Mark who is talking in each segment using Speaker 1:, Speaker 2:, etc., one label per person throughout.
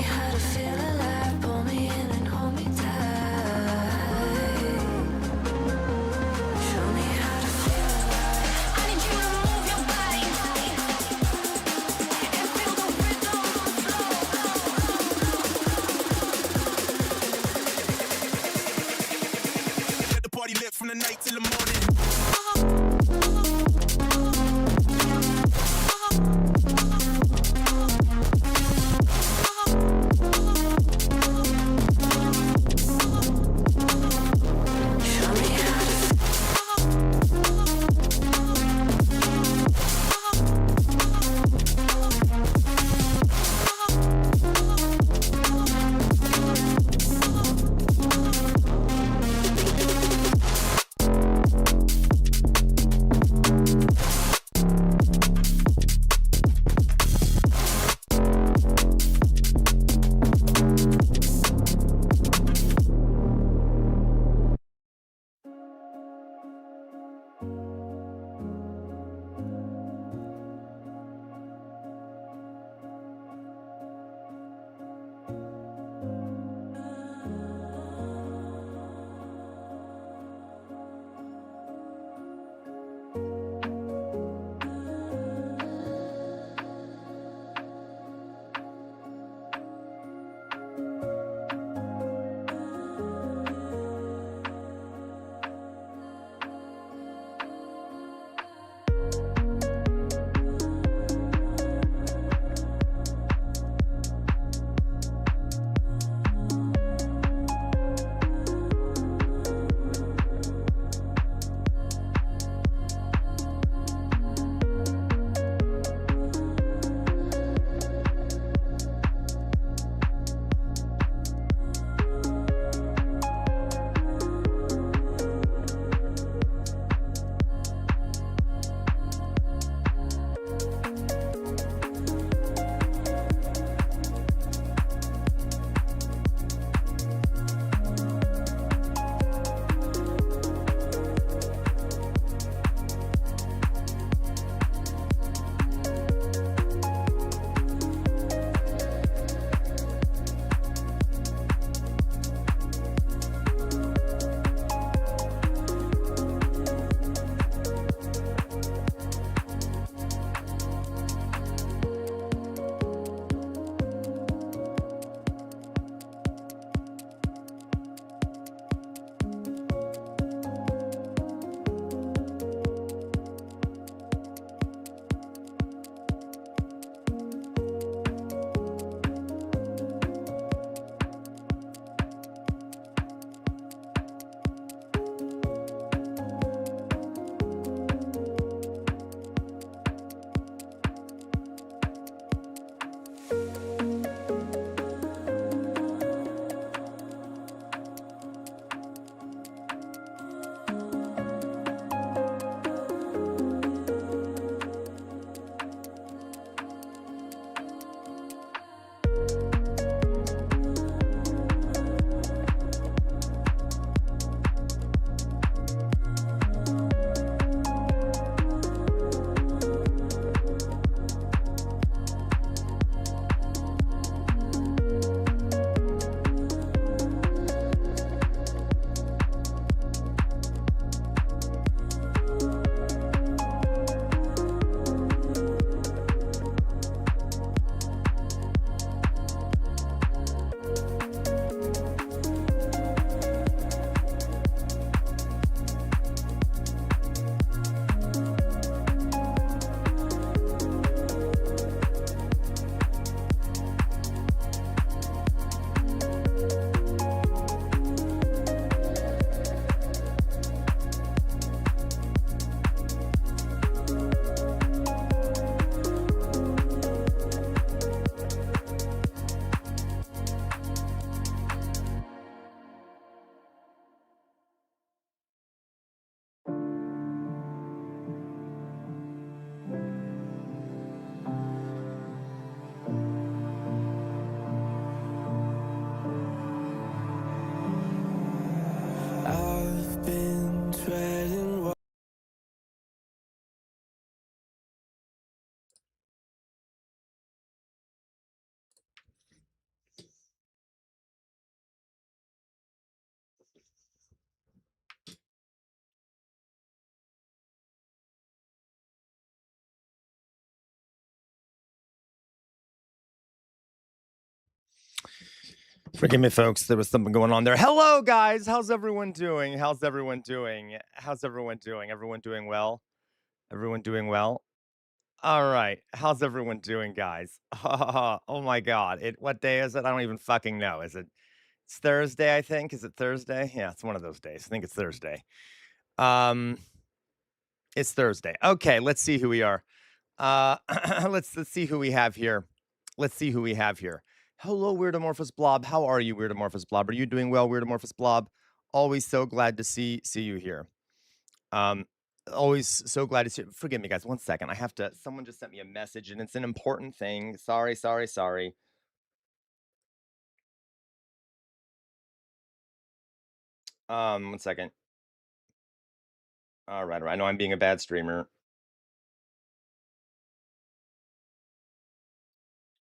Speaker 1: how to feel alive, pull me in and hold me tight. Show me how to feel alive. I need you to move your body and feel the rhythm flow.
Speaker 2: Let the party lit from the night till the morning.
Speaker 3: Forgive me, folks. There was something going on there. Hello, guys. How's everyone doing? How's everyone doing? How's everyone doing? Everyone doing well? Everyone doing well? All right. How's everyone doing, guys? Oh my God. What day is it? I don't even fucking know. It's Thursday, I think. Is it Thursday? Yeah, it's one of those days. I think it's Thursday. Um, it's Thursday. Okay, let's see who we are. Uh, let's see who we have here. Let's see who we have here. Hello, Weirdomorphous Blob. How are you, Weirdomorphous Blob? Are you doing well, Weirdomorphous Blob? Always so glad to see you here. Um, always so glad to see. Forgive me, guys. 1 second. I have to. Someone just sent me a message, and it's an important thing. Sorry, sorry, sorry. 1 second. All right, all right. I know I'm being a bad streamer.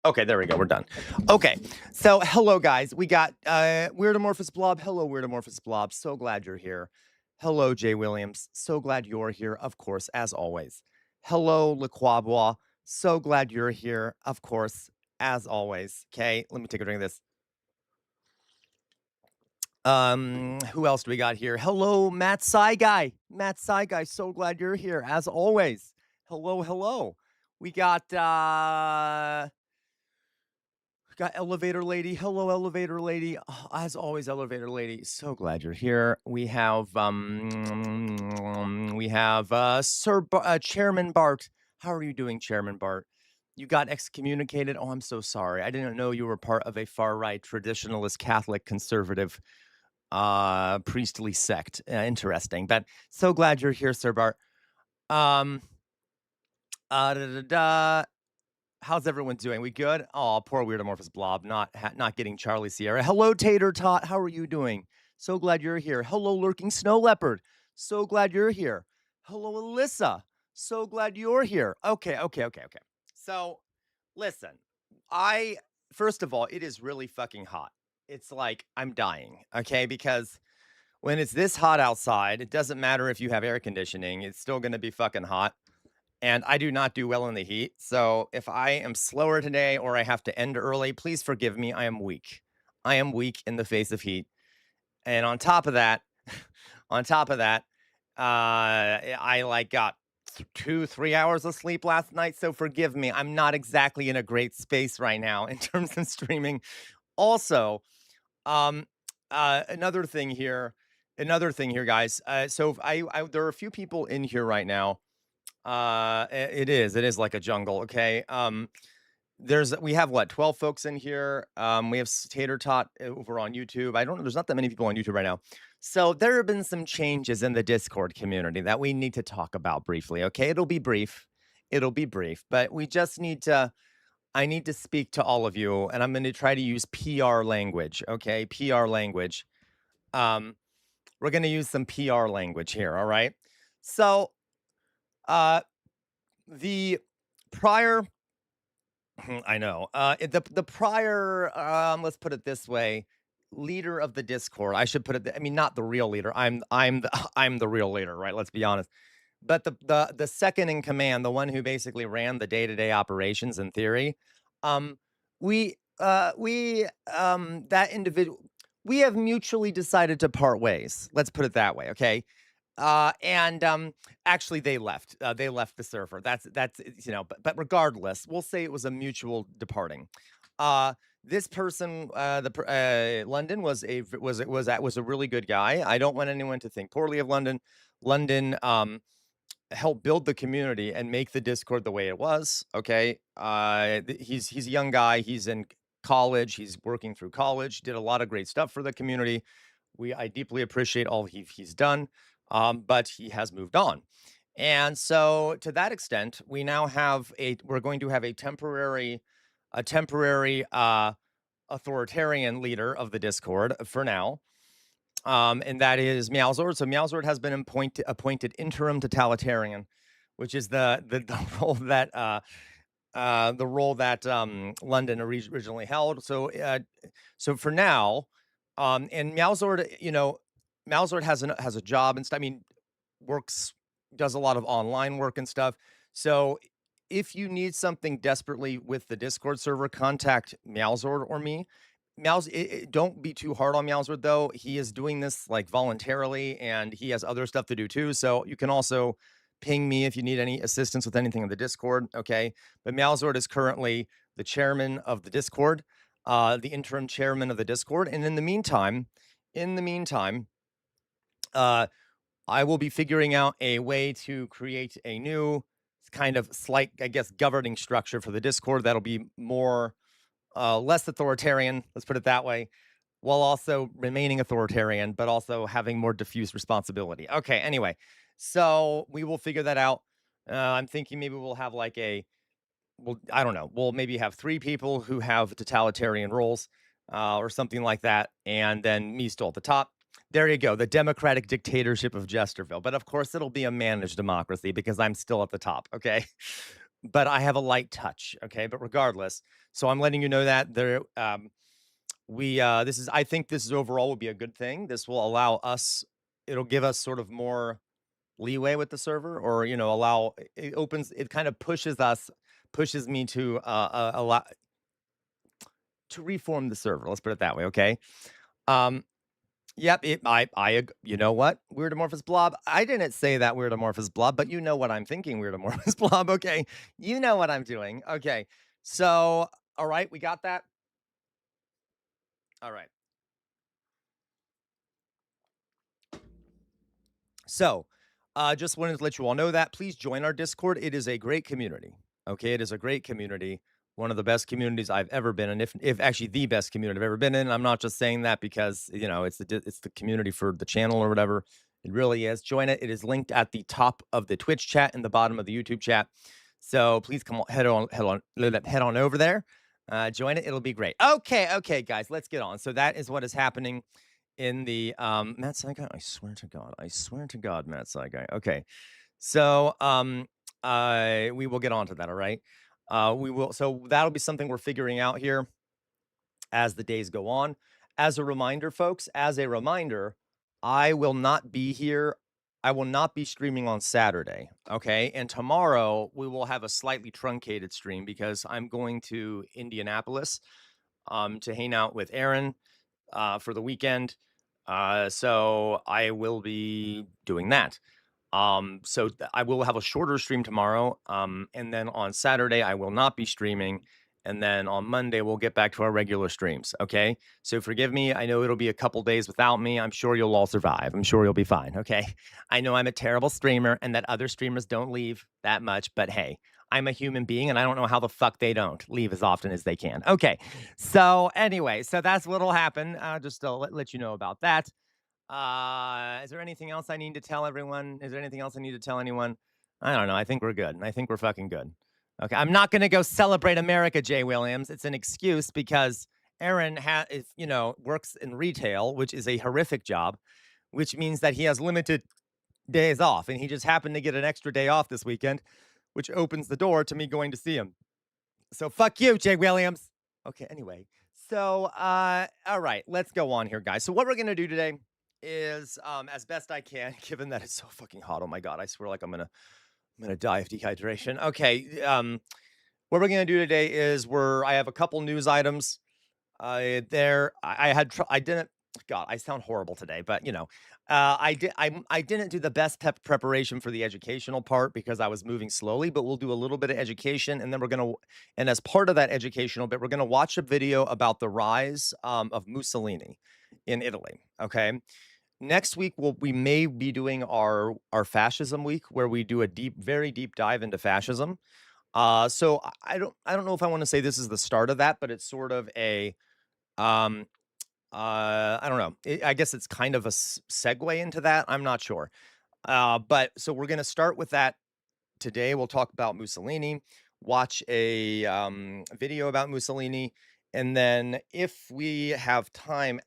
Speaker 3: Okay, there we go. We're done. Okay, so hello, guys. We got Weirdomorphous Blob. Hello, Weirdomorphous Blob. So glad you're here. Hello, Jay Williams. So glad you're here, of course, as always. Hello, LeQuabois. So glad you're here, of course, as always. Okay, let me take a drink of this. Who else do we got here? Hello, Matt Guy. Matt Guy. So glad you're here, as always. Hello, hello. We got Elevator Lady. Hello, Elevator Lady. Oh, as always, Elevator Lady. So glad you're here. We have Chairman Bart. How are you doing, Chairman Bart? You got excommunicated. Oh, I'm so sorry. I didn't know you were part of a far right traditionalist Catholic conservative priestly sect. Interesting. But so glad you're here, Sir Bart. Da, da, da, da. How's everyone doing? We good? Oh, poor Weirdomorphous Blob, not getting Charlie Sierra. Hello, Tater Tot. How are you doing? So glad you're here. Hello, Lurking Snow Leopard. So glad you're here. Hello, Alyssa. So glad you're here. Okay. So, listen, first of all, it is really fucking hot. It's like I'm dying, okay? Because when it's this hot outside, it doesn't matter if you have air conditioning, it's still going to be fucking hot. And I do not do well in the heat. So if I am slower today or I have to end early, please forgive me. I am weak. I am weak in the face of heat. And on top of that, I like got 2-3 hours of sleep last night. So forgive me. I'm not exactly in a great space right now in terms of streaming. Also, another thing here, guys. So there are a few people in here right now. It is like a jungle. Okay. We have what, 12 folks in here. We have Tater Tot over on YouTube. I don't know. There's not that many people on YouTube right now. So there have been some changes in the Discord community that we need to talk about briefly. Okay. It'll be brief, but we just I need to speak to all of you, and I'm going to try to use PR language. Okay. PR language. We're going to use some PR language here. All right. So, the prior I know. The prior, let's put it this way, leader of the Discord. I should put it. I mean, not the real leader. I'm the I'm the real leader, right? Let's be honest. But the second in command, the one who basically ran the day-to-day operations in theory, um, that individual, we have mutually decided to part ways. Let's put it that way, okay? And actually they left. They left the server. That's but regardless, we'll say it was a mutual departing. This person, London was a really good guy. I don't want anyone to think poorly of London. London helped build the community and make the Discord the way it was. Okay. He's a young guy. He's in college. He's working through college. Did a lot of great stuff for the community. I deeply appreciate all he's done. But he has moved on. And so to that extent, we're going to have a temporary authoritarian leader of the Discord for now. And that is Meowzord. So Meowzord has been appointed interim totalitarian, which is the role that London originally held. So for now, and Meowzord, Meowzord has a job and stuff. I mean, does a lot of online work and stuff. So if you need something desperately with the Discord server, contact Meowzord or me. don't be too hard on Meowsword though. He is doing this like voluntarily, and he has other stuff to do too. So you can also ping me if you need any assistance with anything in the Discord. Okay, but Meowsword is currently the chairman of the Discord, the interim chairman of the Discord, and in the meantime, uh, I will be figuring out a way to create a new kind of slight, I guess, governing structure for the Discord that'll be more less authoritarian, let's put it that way, while also remaining authoritarian, but also having more diffuse responsibility. Okay, anyway, so we will figure that out. I'm thinking maybe we'll have like well, I don't know, we'll maybe have 3 people who have totalitarian roles or something like that, and then me still at the top. There you go, the democratic dictatorship of Jesterville. But of course, it'll be a managed democracy because I'm still at the top, okay? But I have a light touch, okay? But regardless, so I'm letting you know that this is I think this is overall would be a good thing. This will allow us it'll give us sort of more leeway with the server, or allow it kind of pushes me to allow to reform the server. Let's put it that way, okay? Um Yep, you know what? Weirdomorphous blob. I didn't say that weirdomorphous blob, but you know what I'm thinking, weirdomorphous blob, okay? You know what I'm doing. Okay. So, all right, we got that. All right. So, just wanted to let you all know that. Please join our Discord. It is a great community. Okay, it is a great community. One of the best communities I've ever been in, if actually the best community I've ever been in. I'm not just saying that because it's the community for the channel or whatever. It really is. Join it. It is linked at the top of the Twitch chat and the bottom of the YouTube chat. So please come on, head on over there. Join it. It'll be great. Okay, guys, let's get on. So that is what is happening in the Matt Saigai. I swear to God, Matt Saigai. Okay, so we will get on to that. All right, we will. So that'll be something we're figuring out here as the days go on. As a reminder, folks, I will not be here. I will not be streaming on Saturday. Okay, and tomorrow we will have a slightly truncated stream because I'm going to Indianapolis to hang out with Aaron for the weekend. So I will be doing that. I will have a shorter stream tomorrow. And then on Saturday, I will not be streaming. And then on Monday, we'll get back to our regular streams. Okay. So forgive me. I know it'll be a couple days without me. I'm sure you'll all survive. I'm sure you'll be fine. Okay. I know I'm a terrible streamer and that other streamers don't leave that much, but hey, I'm a human being and I don't know how the fuck they don't leave as often as they can. Okay. So anyway, so that's what'll happen. Just to let you know about that. Is there anything else I need to tell everyone? Is there anything else I need to tell anyone? I don't know. I think we're good. I think we're fucking good. Okay. I'm not going to go celebrate America, Jay Williams. It's an excuse because Aaron works in retail, which is a horrific job, which means that he has limited days off. And he just happened to get an extra day off this weekend, which opens the door to me going to see him. So fuck you, Jay Williams. Okay. Anyway. So, all right, let's go on here, guys. So what we're going to do today is as best I can, given that it's so fucking hot. Oh my God, I swear like I'm gonna die of dehydration. Okay, what we're gonna do today is I have a couple news items. I didn't. God, I sound horrible today, but I didn't do the best preparation for the educational part because I was moving slowly. But we'll do a little bit of education, and then and as part of that educational bit, we're gonna watch a video about the rise of Mussolini in Italy. Okay. Next week, we may be doing our fascism week, where we do a very deep dive into fascism. So I don't know if I want to say this is the start of that, but it's sort of a um I don't know. I guess it's kind of a segue into that. I'm not sure. But so we're gonna start with that today. We'll talk about Mussolini, watch a video about Mussolini, and then if we have time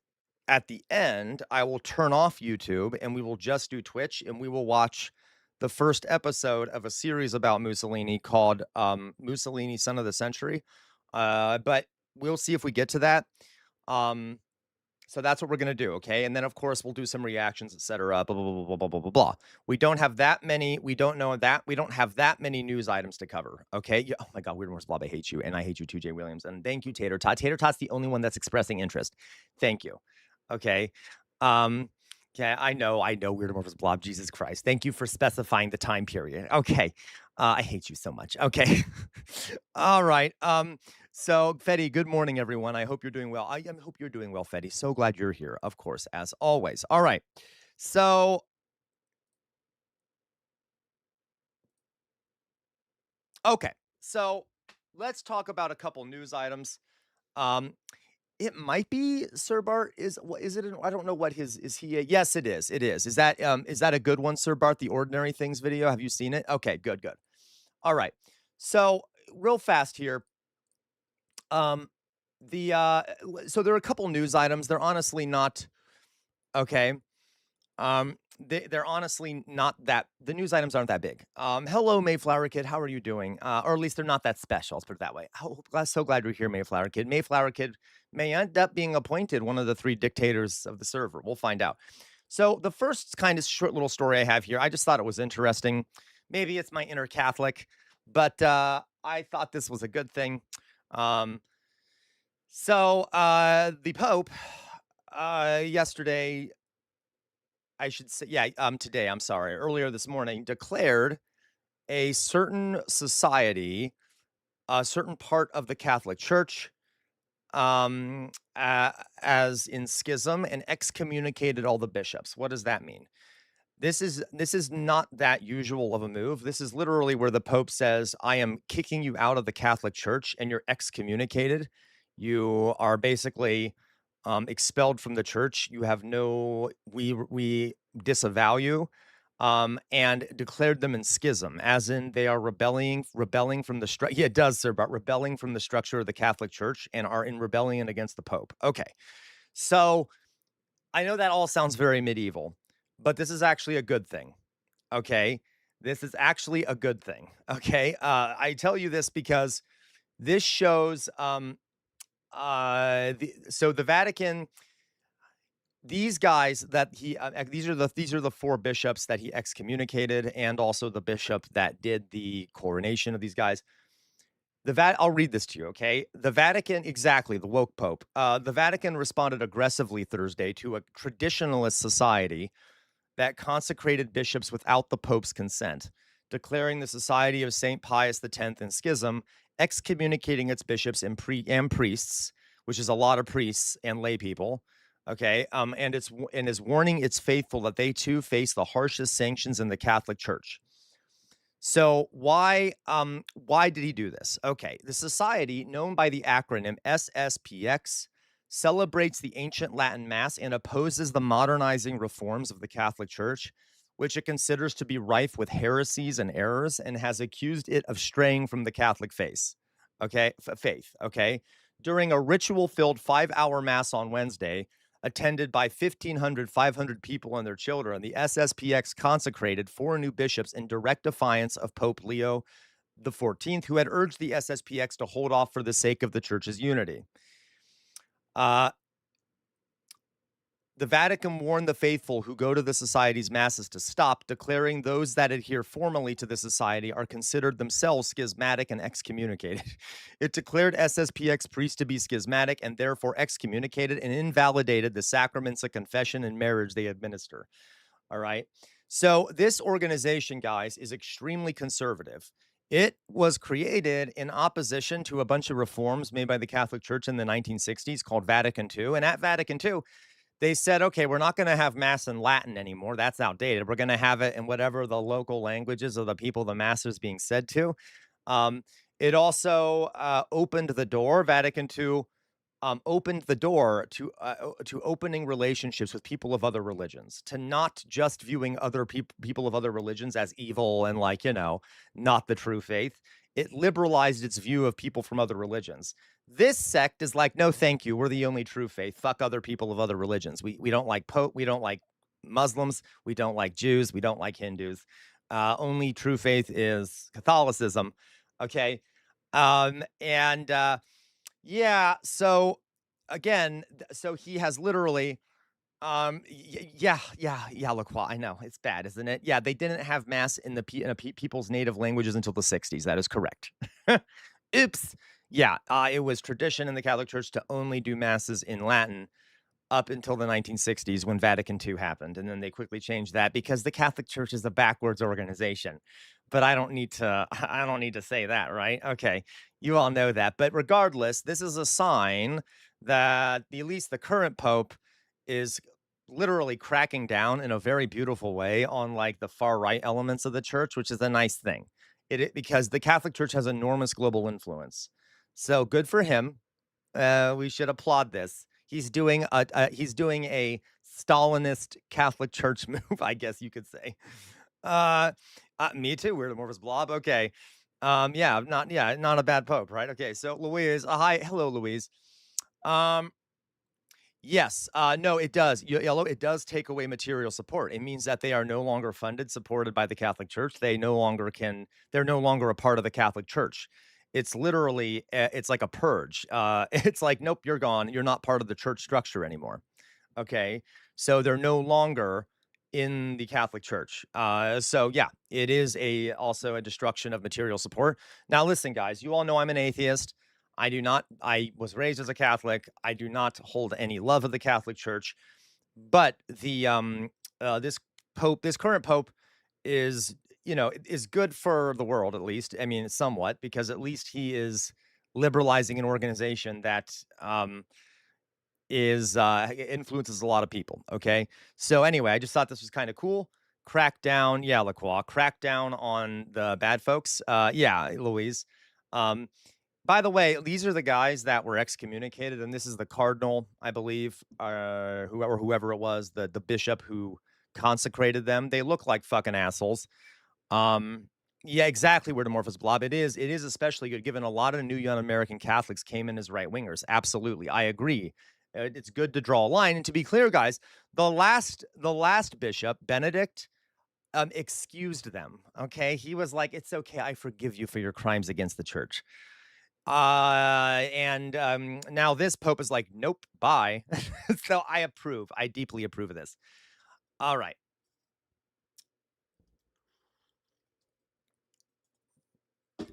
Speaker 3: at the end, I will turn off YouTube and we will just do Twitch and we will watch the first episode of a series about Mussolini called Mussolini, Son of the Century. But we'll see if we get to that. Um, So that's what we're gonna do, okay? And then, of course, we'll do some reactions, etc. Blah blah blah blah blah blah blah blah. We don't have that many. We don't know that. We don't have that many news items to cover. Okay. Yeah, oh my God, Weird Morse Blob, I hate you, and I hate you too, Jay Williams. And thank you, Tater Tot. Tater Tot's the only one that's expressing interest. Thank you. Okay. Um. Yeah, I know, Weird Morse Blob. Jesus Christ. Thank you for specifying the time period. Okay. I hate you so much. Okay. All right. So, Fetty, good morning, everyone. I hope you're doing well. I hope you're doing well, Fetty. So glad you're here, of course, as always. All right. So, okay. So, let's talk about a couple news items. Um, it might be Sir Bart. Is it? I don't know what his is. He? Yes, it is. It is. Is that a good one, Sir Bart? The Ordinary Things video. Have you seen it? Okay. Good. Good. All right. So, real fast here. Um, so there are a couple news items. They're honestly not okay. They're honestly not that the news items aren't that big. Hello, Mayflower Kid. How are you doing? Or at least they're not that special. Let's put it that way. So glad you're here, Mayflower Kid. Mayflower Kid may end up being appointed one of the three dictators of the server. We'll find out. So the first kind of short little story I have here, I just thought it was interesting. Maybe it's my inner Catholic, but I thought this was a good thing. Um, the Pope yesterday, I should say, yeah, today, I'm sorry, earlier this morning, declared a certain society, a certain part of the Catholic Church, as in schism and excommunicated all the bishops. What does that mean? This is not that usual of a move. This is literally where the Pope says, "I am kicking you out of the Catholic Church, and you're excommunicated. You are basically expelled from the church. You have no. We disavow you." And declared them in schism, as in they are rebelling from the structure. Yeah, it does, sir, but rebelling from the structure of the Catholic Church and are in rebellion against the Pope. Okay, so I know that all sounds very medieval, but this is actually a good thing. Okay. This is actually a good thing. Okay. I tell you this because this shows so the Vatican, these guys that these are the four bishops that he excommunicated, and also the bishop that did the coronation of these guys. I'll read this to you, okay? The Vatican, exactly, the woke pope. The Vatican responded aggressively Thursday to a traditionalist society that consecrated bishops without the pope's consent, declaring the Society of St. Pius X in schism, excommunicating its bishops and priests, which is a lot of priests and lay people, okay? And is warning its faithful that they too face the harshest sanctions in the Catholic Church. So why did he do this? Okay, the society, known by the acronym SSPX, celebrates the ancient Latin Mass and opposes the modernizing reforms of the Catholic Church, which it considers to be rife with heresies and errors, and has accused it of straying from the Catholic faith. Okay, faith. Okay, during a ritual-filled 5-hour mass on Wednesday, attended by 500 people and their children, the SSPX consecrated 4 new bishops in direct defiance of Pope Leo XIV, who had urged the SSPX to hold off for the sake of the church's unity. The Vatican warned the faithful who go to the society's masses to stop, declaring those that adhere formally to the society are considered themselves schismatic and excommunicated. It declared SSPX priests to be schismatic and therefore excommunicated, and invalidated the sacraments of confession and marriage they administer. All right. So this organization, guys, is extremely conservative. It was created in opposition to a bunch of reforms made by the Catholic Church in the 1960s called Vatican II. And at Vatican II, they said, okay, we're not going to have mass in Latin anymore. That's outdated. We're going to have it in whatever the local languages of the people the mass is being said to. It also opened the door. Vatican II opened the door to opening relationships with people of other religions, to not just viewing other people of other religions as evil and not the true faith. It liberalized its view of people from other religions. This sect is like, no, thank you. We're the only true faith. Fuck other people of other religions. We don't like we don't like Muslims. We don't like Jews. We don't like Hindus. Only true faith is Catholicism. Okay. Yeah. So again, so he has literally yeah, LaCroix, I know, it's bad, isn't it? Yeah, they didn't have mass in the people's native languages until the 60s, that is correct. Oops. Yeah, it was tradition in the Catholic Church to only do masses in Latin up until the 1960s when Vatican II happened, and then they quickly changed that because the Catholic Church is a backwards organization. But I don't need to I don't need to say that, right? Okay. You all know that. But regardless, this is a sign that at least the current pope is literally cracking down in a very beautiful way on like the far right elements of the church, which is a nice thing. Because the Catholic Church has enormous global influence. So good for him. We should applaud this. He's doing a Stalinist Catholic Church move, I guess you could say. Uh, Me too. Weird amorphous blob. Okay. Not a bad pope, right? Okay. So Louise, hi, hello, Louise. Um, Yes, no, it does. Yellow, it does take away material support. It means that they are no longer funded, supported by the Catholic Church. They're no longer a part of the Catholic Church. It's literally, it's like a purge. It's like, nope, you're gone. You're not part of the church structure anymore. Okay. So they're no longer in the Catholic Church. So yeah, it is also a destruction of material support. Now, listen, guys, you all know I'm an atheist. I was raised as a Catholic. I do not hold any love of the Catholic Church, but this current pope is, is good for the world, at least. I mean, somewhat, because at least he is liberalizing an organization that, influences a lot of people. Okay. So anyway, I just thought this was kind of cool. Crack down, yeah, LaCroix, crack down on the bad folks. Yeah, Louise. Um, by the way, these are the guys that were excommunicated, and this is the cardinal, I believe, whoever it was, the bishop who consecrated them. They look like fucking assholes. Um, yeah, exactly, word amorphous blob. It is especially good given a lot of new young American Catholics came in as right wingers. Absolutely. I agree. It's good to draw a line. And to be clear, guys, the last bishop, Benedict, excused them. Okay. He was like, it's okay, I forgive you for your crimes against the church. And now this Pope is like, nope, bye. So I approve. I deeply approve of this. All right.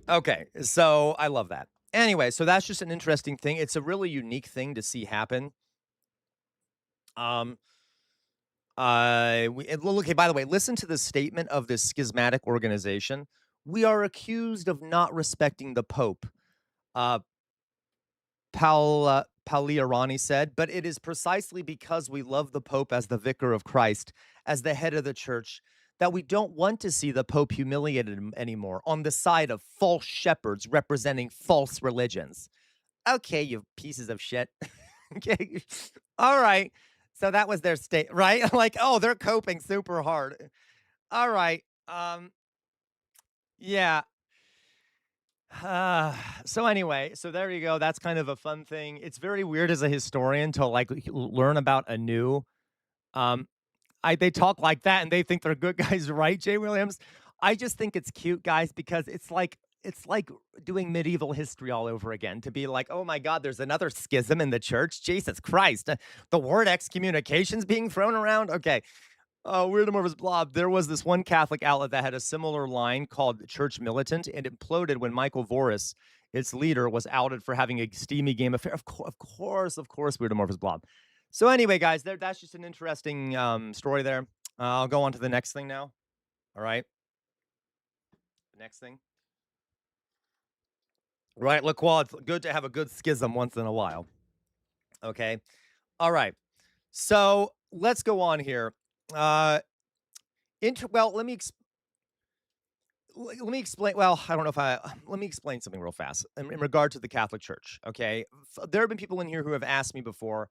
Speaker 3: Okay, so I love that. Anyway, so that's just an interesting thing. It's a really unique thing to see happen. Um, okay, by the way, listen to the statement of this schismatic organization. We are accused of not respecting the Pope. Uh, Pagliarani said, but it is precisely because we love the Pope as the vicar of Christ, as the head of the church, that we don't want to see the Pope humiliated anymore on the side of false shepherds representing false religions. Okay, you pieces of shit. Okay. All right. So that was their state, right? Like, oh, they're coping super hard. All right. Yeah. So anyway, so there you go. That's kind of a fun thing. It's very weird as a historian to like learn about a new um they talk like that and they think they're good guys, right, Jay Williams? I just think it's cute, guys, because it's like doing medieval history all over again to be like, oh my God, there's another schism in the church. Jesus Christ. The word excommunications being thrown around. Okay. Oh, weird amorphous blob. There was this one Catholic outlet that had a similar line called Church Militant and imploded when Michael Voris, its leader, was outed for having a steamy game affair. Of course, weird amorphous blob. So anyway, guys, that's just an interesting story there. I'll go on to the next thing now. All right. The next thing. Right, LaQual, it's good to have a good schism once in a while. Okay. All right. So let's go on here. Uh, well, let me explain. Well, I don't know if let me explain something real fast in regard to the Catholic Church. Okay. There have been people in here who have asked me before,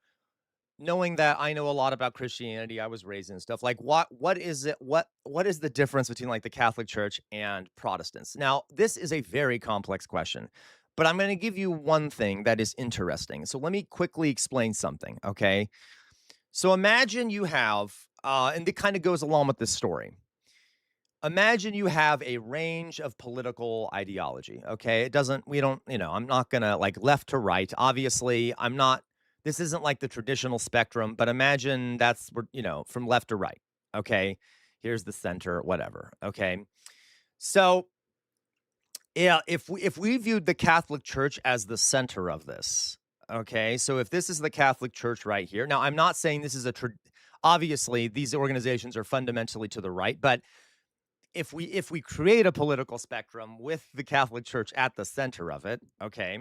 Speaker 3: knowing that I know a lot about Christianity, I was raised in stuff. Like what is it? What is the difference between like the Catholic Church and Protestants? Now, this is a very complex question, but I'm going to give you one thing that is interesting. So let me quickly explain something, okay? So imagine you have and it kind of goes along with this story. Imagine you have a range of political ideology, okay? We don't, I'm not going to like left to right. Obviously, I'm not This isn't like the traditional spectrum, but imagine that's from left to right. Okay. Here's the center, whatever. Okay. So yeah, if we viewed the Catholic Church as the center of this, okay, so if this is the Catholic Church right here, now I'm not saying this is obviously these organizations are fundamentally to the right, but if we create a political spectrum with the Catholic Church at the center of it, okay,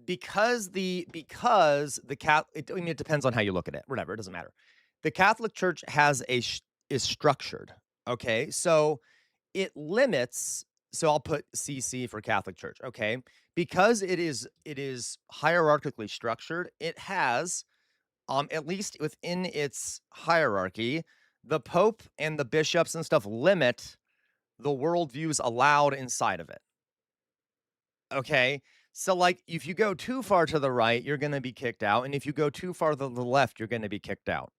Speaker 3: because the cat, I mean, it depends on how you look at it, whatever, it doesn't matter. The Catholic Church is structured, okay, so it limits, so I'll put CC for Catholic Church, okay? Because it is hierarchically structured, it has, at least within its hierarchy, the Pope and the bishops and stuff limit the worldviews allowed inside of it. Okay. So, like, if you go too far to the right, you're going to be kicked out. And if you go too far to the left, you're going to be kicked out.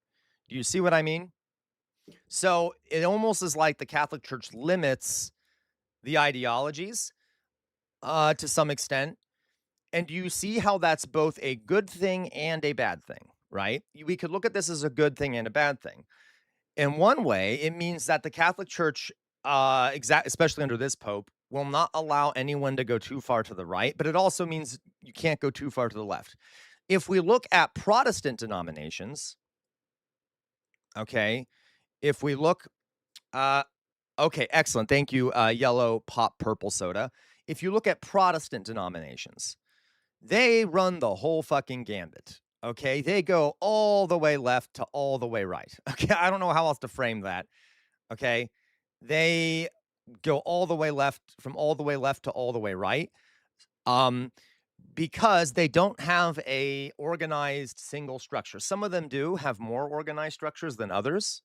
Speaker 3: Do you see what I mean? So, it almost is like the Catholic Church limits the ideologies to some extent. And you see how that's both a good thing and a bad thing, right? We could look at this as a good thing and a bad thing. In one way, it means that the Catholic Church, especially under this Pope, will not allow anyone to go too far to the right, but it also means you can't go too far to the left. If we look at Protestant denominations, okay, if we look, okay, excellent. Thank you, yellow pop purple soda. If you look at Protestant denominations, they run the whole fucking gambit. Okay, they go all the way left to all the way right. Okay, I don't know how else to frame that. Okay, they go all the way left, from all the way left to all the way right. Um, because they don't have a organized single structure. Some of them do have more organized structures than others.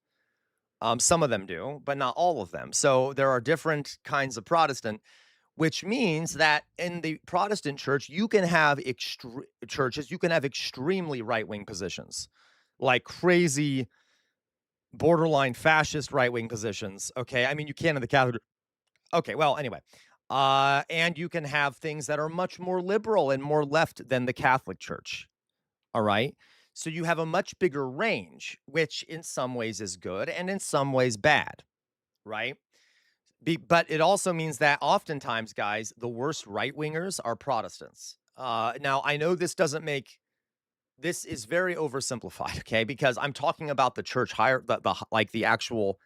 Speaker 3: Some of them do, but not all of them. So there are different kinds of Protestant, which means that in the Protestant church, you can have churches, you can have extremely right-wing positions, like crazy borderline fascist right-wing positions. Okay. I mean, you can in the Catholic. Okay. Well, anyway, and you can have things that are much more liberal and more left than the Catholic Church. All right. So you have a much bigger range, which in some ways is good and in some ways bad. Right. But it also means that oftentimes, guys, the worst right wingers are Protestants. Now, I know this is very oversimplified, okay? Because I'm talking about the church higher, like the actual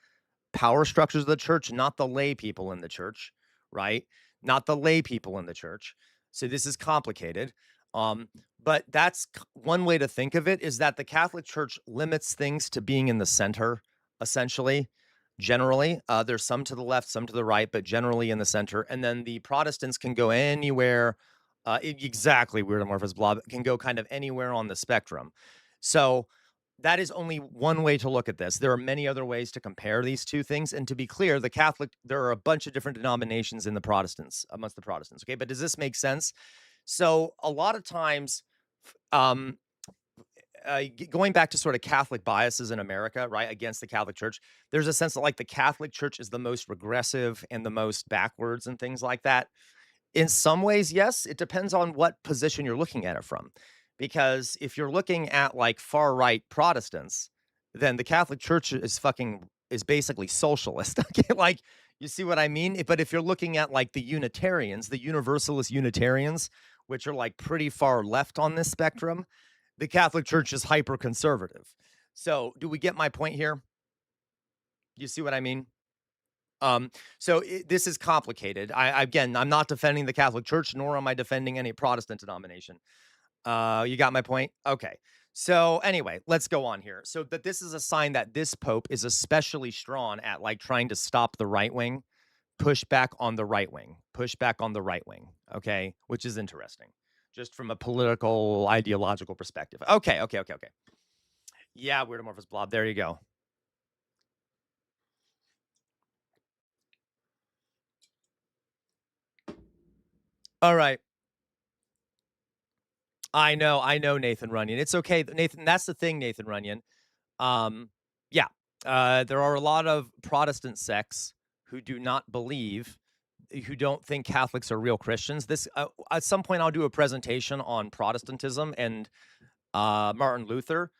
Speaker 3: power structures of the church, not the lay people in the church, right? Not the lay people in the church. So this is complicated. But that's one way to think of it, is that the Catholic Church limits things to being in the center, essentially. Generally, there's some to the left, some to the right, but generally in the center. And then the Protestants can go anywhere. Exactly, weird amorphous blob can go kind of anywhere on the spectrum. So that is only one way to look at this. There are many other ways to compare these two things. And to be clear, there are a bunch of different denominations in the Protestants, amongst the Protestants. Okay, but does this make sense? So a lot of times, um, going back to sort of Catholic biases in America, right, against the Catholic Church, there's a sense that like the Catholic Church is the most regressive and the most backwards and things like that. In some ways, yes, it depends on what position you're looking at it from. Because if you're looking at like far right Protestants, then the Catholic Church is basically socialist. Okay, like you see what I mean? But if you're looking at like the Unitarians, the Universalist Unitarians, which are like pretty far left on this spectrum, the Catholic Church is hyper conservative. So, do we get my point here? You see what I mean? So this is complicated. Again, I'm not defending the Catholic Church, nor am I defending any Protestant denomination. You got my point? Okay. So anyway, let's go on here. So, but this is a sign that this Pope is especially strong at like trying to stop the right wing, push back on the right wing, push back on the right wing. Okay, which is interesting, just from a political ideological perspective. Okay. Yeah, weird amorphous blob. There you go. All right. I know, Nathan Runyon. It's okay, Nathan. That's the thing, Nathan Runyon. Um, yeah, there are a lot of Protestant sects who do not believe, who don't think Catholics are real Christians. This at some point I'll do a presentation on Protestantism and Martin Luther.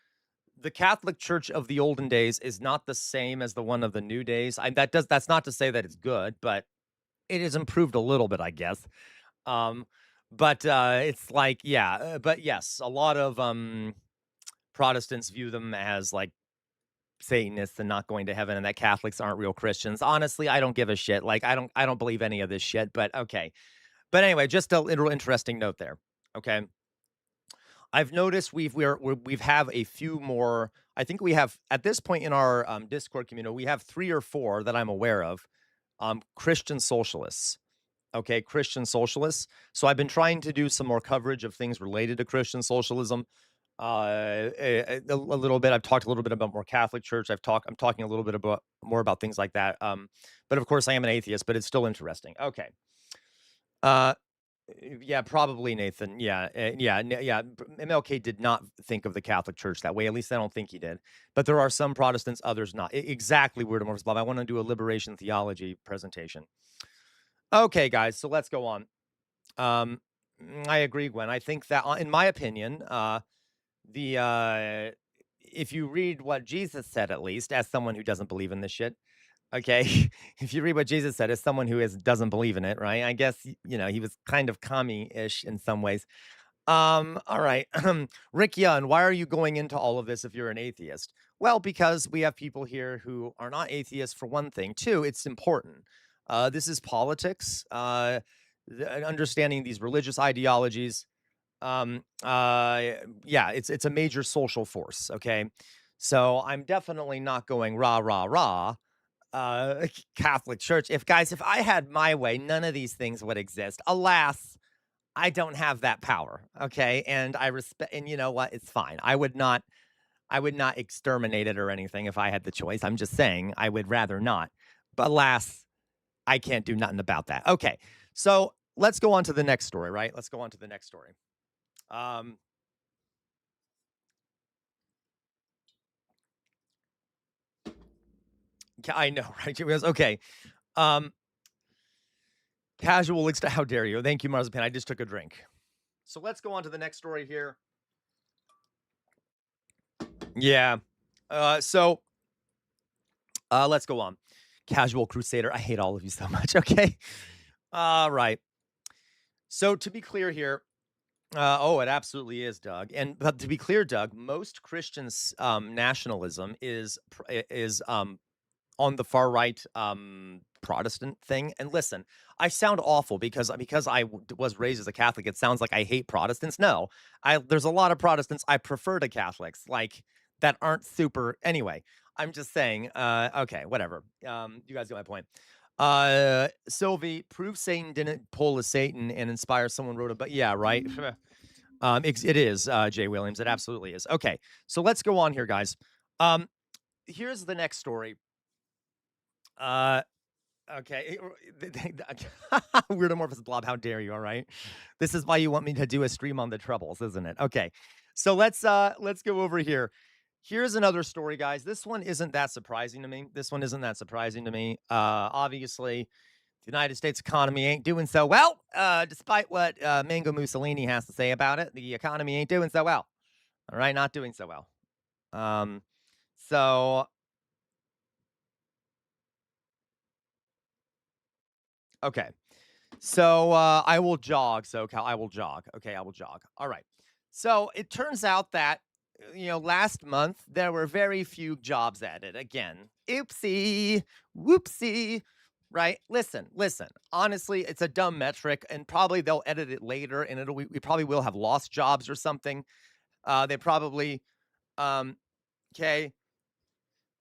Speaker 3: The Catholic Church of the olden days is not the same as the one of the new days. That's not to say that it's good, but it has improved a little bit, I guess. Um, but it's like, yeah, but yes, a lot of Protestants view them as like Satanists and not going to heaven, and that Catholics aren't real Christians. Honestly, I don't give a shit. Like, I don't believe any of this shit. But okay. But anyway, just a little interesting note there. Okay. I've noticed we've have a few more. I think we have at this point in our Discord community, we have 3 or 4 that I'm aware of, Christian socialists. Okay, Christian socialists. So I've been trying to do some more coverage of things related to Christian socialism. A little bit. I've talked a little bit about more Catholic Church. I'm talking a little bit about more about things like that. But of course, I am an atheist, but it's still interesting. Okay. Uh, yeah, probably Nathan. Yeah, yeah. MLK did not think of the Catholic Church that way. At least I don't think he did. But there are some Protestants, others not. Exactly, Word of Morphus Bob. I want to do a liberation theology presentation. Okay, guys. So let's go on. I agree, Gwen. I think that, in my opinion, the if you read what Jesus said, at least as someone who doesn't believe in this shit, okay, if you read what Jesus said as someone who doesn't believe in it, right? I guess he was kind of commie-ish in some ways. All right. Rick Young, why are you going into all of this if you're an atheist? Well, because we have people here who are not atheists, for one thing. Two, it's important. This is politics. Understanding these religious ideologies. Yeah, it's a major social force. Okay. So I'm definitely not going rah, rah, rah. Catholic Church. If I had my way, none of these things would exist. Alas, I don't have that power, okay? And I respect, and you know what? It's fine. I would not exterminate it or anything if I had the choice. I'm just saying I would rather not. But alas, I can't do nothing about that. Okay. So let's go on to the next story, right? Let's go on to the next story. Um I know, right? Because okay. Um Casual how dare you? Thank you, Marzipan. I just took a drink. So let's go on to the next story here. Yeah. So let's go on. Casual Crusader. I hate all of you so much. Okay. All right. So to be clear here, oh, it absolutely is, Doug. And but to be clear, Doug, most Christians' nationalism is on the far right Protestant thing. And listen, I sound awful because was raised as a Catholic. It sounds like I hate Protestants. No, there's a lot of Protestants I prefer to Catholics, like that aren't super. Anyway, I'm just saying. Okay, whatever. You guys get my point. Sylvie, prove Satan didn't pull a Satan and inspire someone wrote a. But yeah, right. It is Jay Williams. It absolutely is. Okay, so let's go on here, guys. Here's the next story. Okay. Weird amorphous blob. How dare you? All right. This is why you want me to do a stream on the troubles, isn't it? Okay. So let's go over here. Here's another story, guys. This one isn't that surprising to me. Obviously, the United States economy ain't doing so well. Despite what Mango Mussolini has to say about it, the economy ain't doing so well. All right, not doing so well. So okay. So I will jog, SoCal. I will jog. Okay, I will jog. All right. So it turns out that last month there were very few jobs added. Again, oopsie, whoopsie. Right? Listen. Honestly, it's a dumb metric, and probably they'll edit it later, and we probably will have lost jobs or something. They probably okay.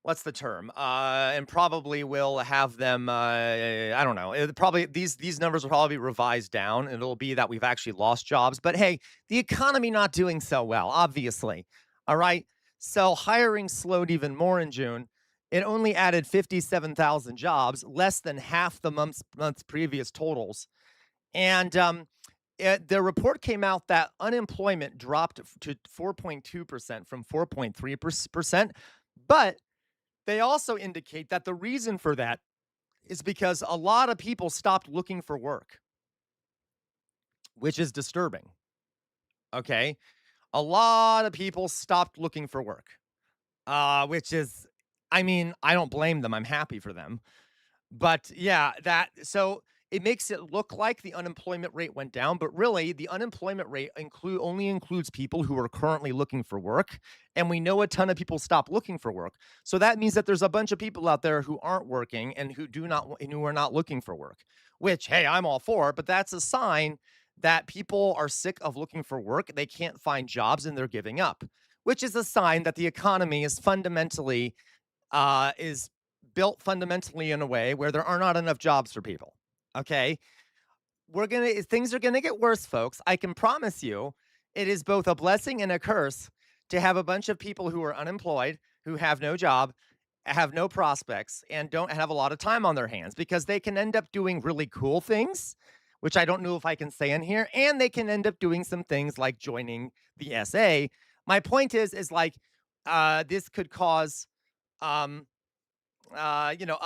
Speaker 3: What's the term? And probably will have them. I don't know. Probably these numbers will probably be revised down, and it'll be that we've actually lost jobs. But hey, the economy not doing so well, obviously. All right. So hiring slowed even more in June. It only added 57,000 jobs, less than half the month's previous totals. And the report came out that unemployment dropped to 4.2% from 4.3%, but they also indicate that the reason for that is because a lot of people stopped looking for work, which is disturbing. Okay. a lot of people stopped looking for work, which is, I mean, I don't blame them. I'm happy for them. But yeah, that so it makes it look like the unemployment rate went down, but really the unemployment rate only includes people who are currently looking for work, and we know a ton of people stop looking for work. So that means that there's a bunch of people out there who aren't working and who are not looking for work, which hey, I'm all for, but that's a sign that people are sick of looking for work, they can't find jobs and they're giving up, which is a sign that the economy is built fundamentally in a way where there are not enough jobs for people. Okay. Things are gonna get worse, folks. I can promise you it is both a blessing and a curse to have a bunch of people who are unemployed, who have no job, have no prospects, and don't have a lot of time on their hands because they can end up doing really cool things, which I don't know if I can say in here, and they can end up doing some things like joining the SA. My point is like this could cause um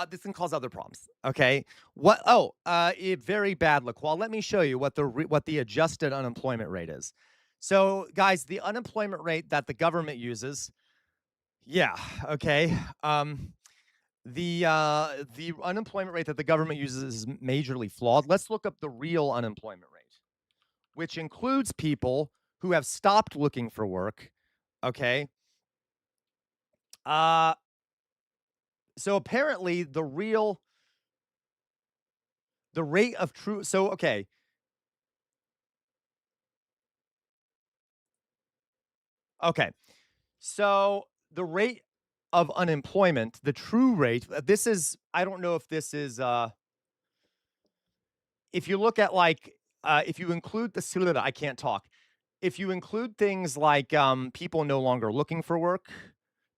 Speaker 3: this can cause other problems. Okay. Very bad, LaQual. Let me show you what the adjusted unemployment rate is. So, guys, the unemployment rate that the government uses, yeah, okay. The unemployment rate that the government uses is majorly flawed. Let's look up the real unemployment rate, which includes people who have stopped looking for work. Okay. Uh, so apparently the rate of true so okay. Okay. So the rate of unemployment, the true rate, this is I don't know if this is if you look at like if you include the I can't talk. If you include things like people no longer looking for work,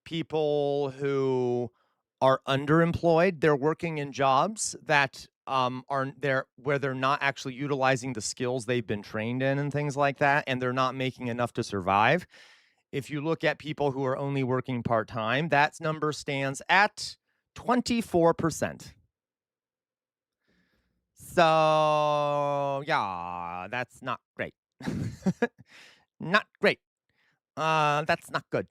Speaker 3: people who are underemployed, they're working in jobs that are there where they're not actually utilizing the skills they've been trained in and things like that, and they're not making enough to survive. If you look at people who are only working part time, that number stands at 24%. So, yeah, that's not great. Not great. That's not good.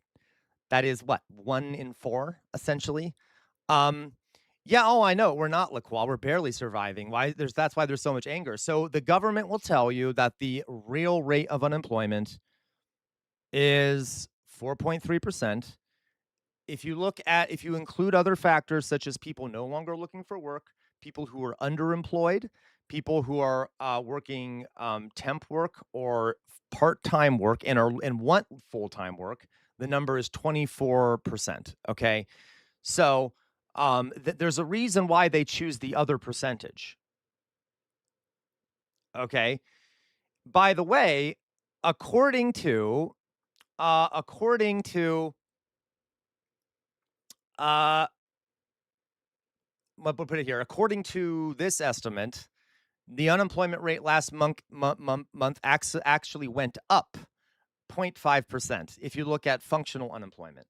Speaker 3: That is what, 1 in 4, essentially. Um, yeah, oh, I know. We're not LaQual. We're barely surviving. That's why there's so much anger. So the government will tell you that the real rate of unemployment is 4.3%. If you include other factors such as people no longer looking for work, people who are underemployed, people who are working temp work or part-time work and want full-time work, the number is 24%. Okay. So there's a reason why they choose the other percentage. Okay. By the way, according to according to uh we'll put it here. According to this estimate, the unemployment rate last month actually went up 0.5% if you look at functional unemployment.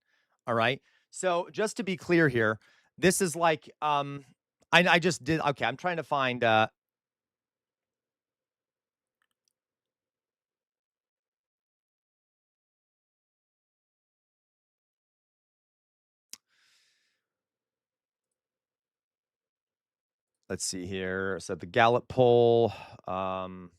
Speaker 3: All right. So just to be clear here, this is like I just did okay, I'm trying to find let's see here. So the Gallup poll um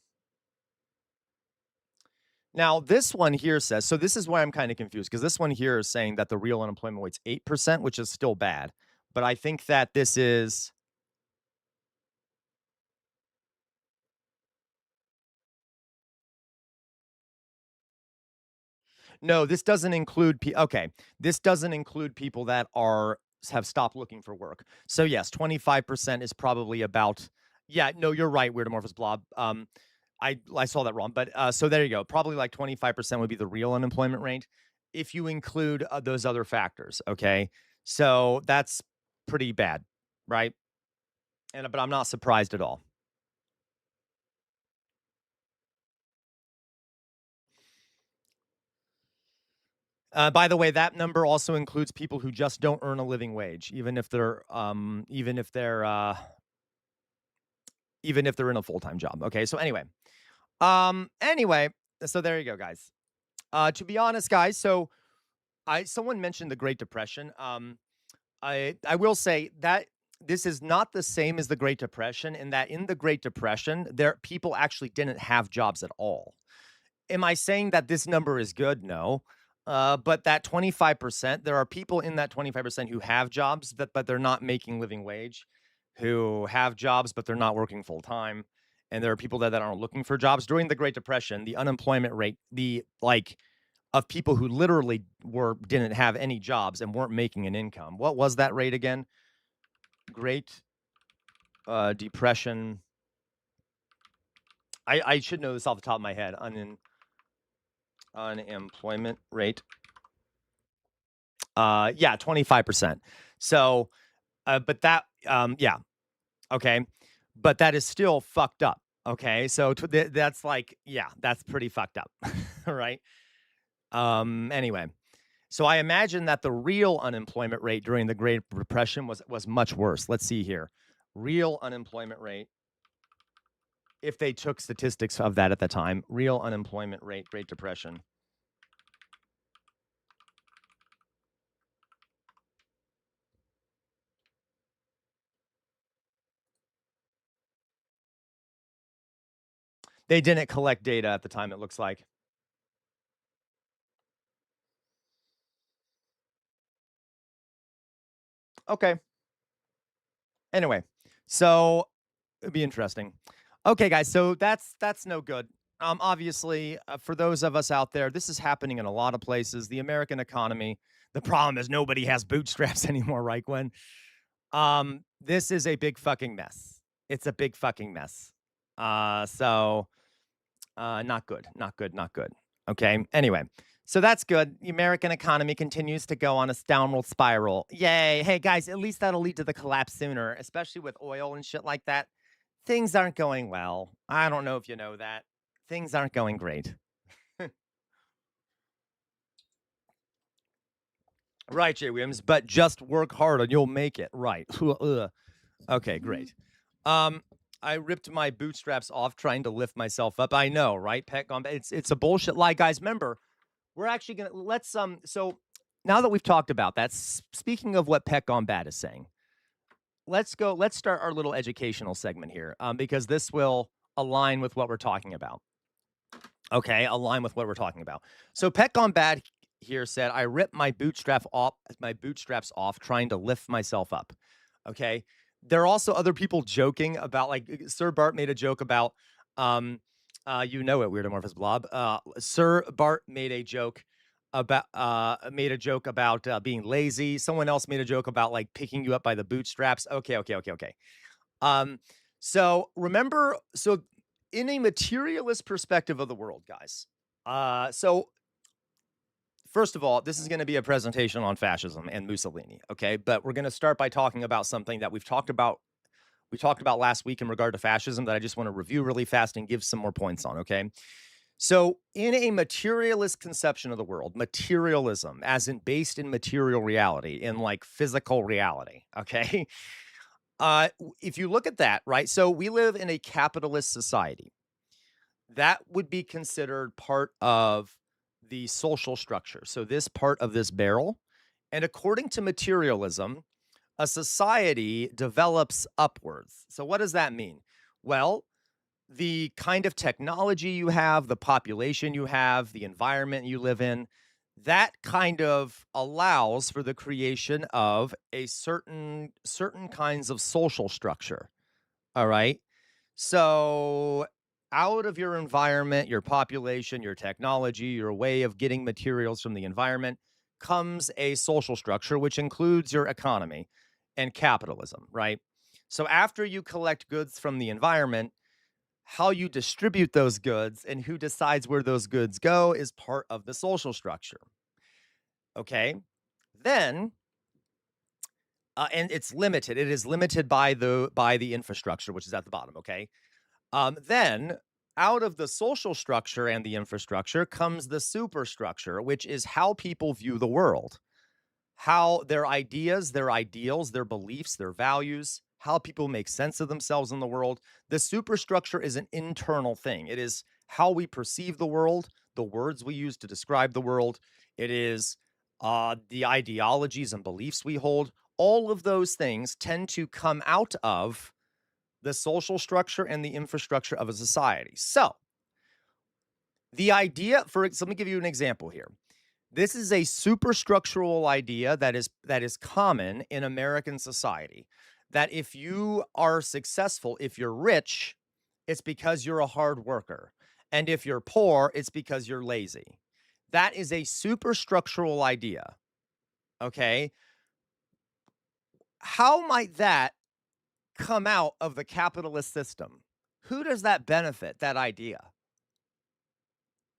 Speaker 3: now this one here says so this is why I'm kind of confused because this one here is saying that the real unemployment rate's 8%, which is still bad. But I think that this is no, this doesn't include okay. This doesn't include people that have stopped looking for work. So yes, 25% is probably about yeah, no, you're right, Weirdomorphous Blob. I saw that wrong, but so there you go. Probably like 25% would be the real unemployment rate if you include those other factors, okay? So that's pretty bad, right? But I'm not surprised at all. By the way, that number also includes people who just don't earn a living wage, even if they're in a full-time job. Okay. So anyway, so there you go, guys. To be honest, guys, so I someone mentioned the Great Depression. I will say that this is not the same as the Great Depression in that in the Great Depression, there people actually didn't have jobs at all. Am I saying that this number is good? No. But that 25%, there are people in that 25% who have jobs that but they're not making living wage, who have jobs but they're not working full time. And there are people that aren't looking for jobs. During the Great Depression, the unemployment rate, the like of people who literally didn't have any jobs and weren't making an income. What was that rate again? Great Depression. I should know this off the top of my head. Unemployment rate. Yeah, 25%. So, but that, yeah, okay, but that is still fucked up. Okay, so that's like, yeah, that's pretty fucked up, right? Anyway, so I imagine that the real unemployment rate during the Great Depression was much worse. Let's see here, real unemployment rate. If they took statistics of that at the time, real unemployment rate, Great Depression. They didn't collect data at the time, it looks like. Okay. Anyway, so it'd be interesting. Okay, guys, so that's no good. Obviously, for those of us out there, this is happening in a lot of places. The American economy. The problem is nobody has bootstraps anymore, right, Gwen? This is a big fucking mess. It's a big fucking mess. So not good, not good, not good. Okay. Anyway, so that's good. The American economy continues to go on a downward spiral. Yay. Hey, guys, at least that'll lead to the collapse sooner, especially with oil and shit like that. Things aren't going well. I don't know if you know that. Things aren't going great. Right, Jay Williams, but just work hard and you'll make it. Right. Okay, great. I ripped my bootstraps off trying to lift myself up. I know, right? Pet gone bad. It's a bullshit lie, guys. Remember, we're actually gonna let's so now that we've talked about that, speaking of what Pet Gone Bad is saying, let's start our little educational segment here, because this will align with what we're talking about. Okay, align with what we're talking about. So Pet Gone Bad here said, I ripped my bootstraps off trying to lift myself up. Okay. There are also other people joking about like Sir Bart made a joke about you know it, Weirdomorphous Blob. Sir Bart made a joke about being lazy. Someone else made a joke about like picking you up by the bootstraps. Okay. Um, so remember, so in a materialist perspective of the world, guys. So first of all, this is going to be a presentation on fascism and Mussolini, okay? But we're going to start by talking about something that we've talked about. We talked about last week in regard to fascism that I just want to review really fast and give some more points on, okay? So, in a materialist conception of the world, materialism, as in based in material reality, in like physical reality, okay? If you look at that, right? So, we live in a capitalist society. That would be considered part of the social structure. So, this part of this barrel. And according to materialism, a society develops upwards. So, what does that mean? Well, the kind of technology you have, the population you have, the environment you live in, that kind of allows for the creation of a certain kinds of social structure. All right. So, out of your environment, your population, your technology, your way of getting materials from the environment comes a social structure, which includes your economy and capitalism, right? So, after you collect goods from the environment, how you distribute those goods and who decides where those goods go is part of the social structure. Okay. Then, and it's limited. It is limited by the infrastructure, which is at the bottom. Okay. Then out of the social structure and the infrastructure comes the superstructure, which is how people view the world, how their ideas, their ideals, their beliefs, their values, how people make sense of themselves in the world. The superstructure is an internal thing. It is how we perceive the world, the words we use to describe the world. It is the ideologies and beliefs we hold. All of those things tend to come out of the social structure and the infrastructure of a society. So, the idea so let me give you an example here. This is a superstructural idea that is common in American society. That if you are successful, if you're rich, it's because you're a hard worker. And if you're poor, it's because you're lazy. That is a superstructural idea. Okay. How might that come out of the capitalist system? Who does that benefit, that idea?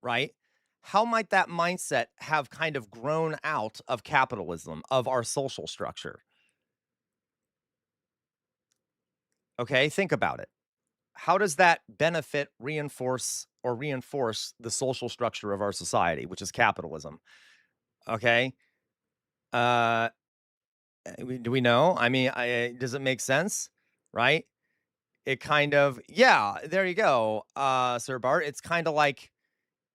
Speaker 3: Right? How might that mindset have kind of grown out of capitalism, of our social structure? Okay, think about it. How does that benefit, reinforce the social structure of our society, which is capitalism? Okay. Uh, do we know? I mean, does it make sense? Right? It kind of, yeah, there you go, Sir Bart. It's kind of like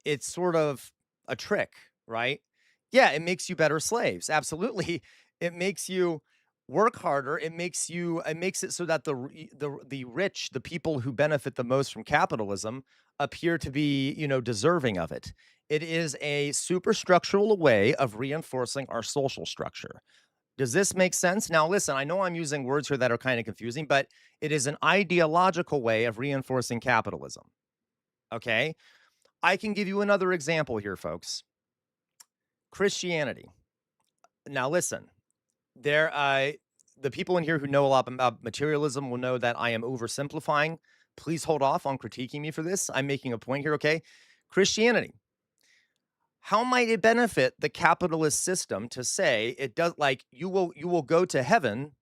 Speaker 3: it's sort of a trick, right? Yeah, it makes you better slaves. Absolutely. It makes you work harder. It makes it so that the rich, the people who benefit the most from capitalism appear to be, deserving of it. It is a superstructural way of reinforcing our social structure. Does this make sense? Now, listen, I know I'm using words here that are kind of confusing, but it is an ideological way of reinforcing capitalism. Okay. I can give you another example here, folks. Christianity. Now, listen, the people in here who know a lot about materialism will know that I am oversimplifying. Please hold off on critiquing me for this. I'm making a point here, okay? Christianity. How might it benefit the capitalist system to say it does like you will go to heaven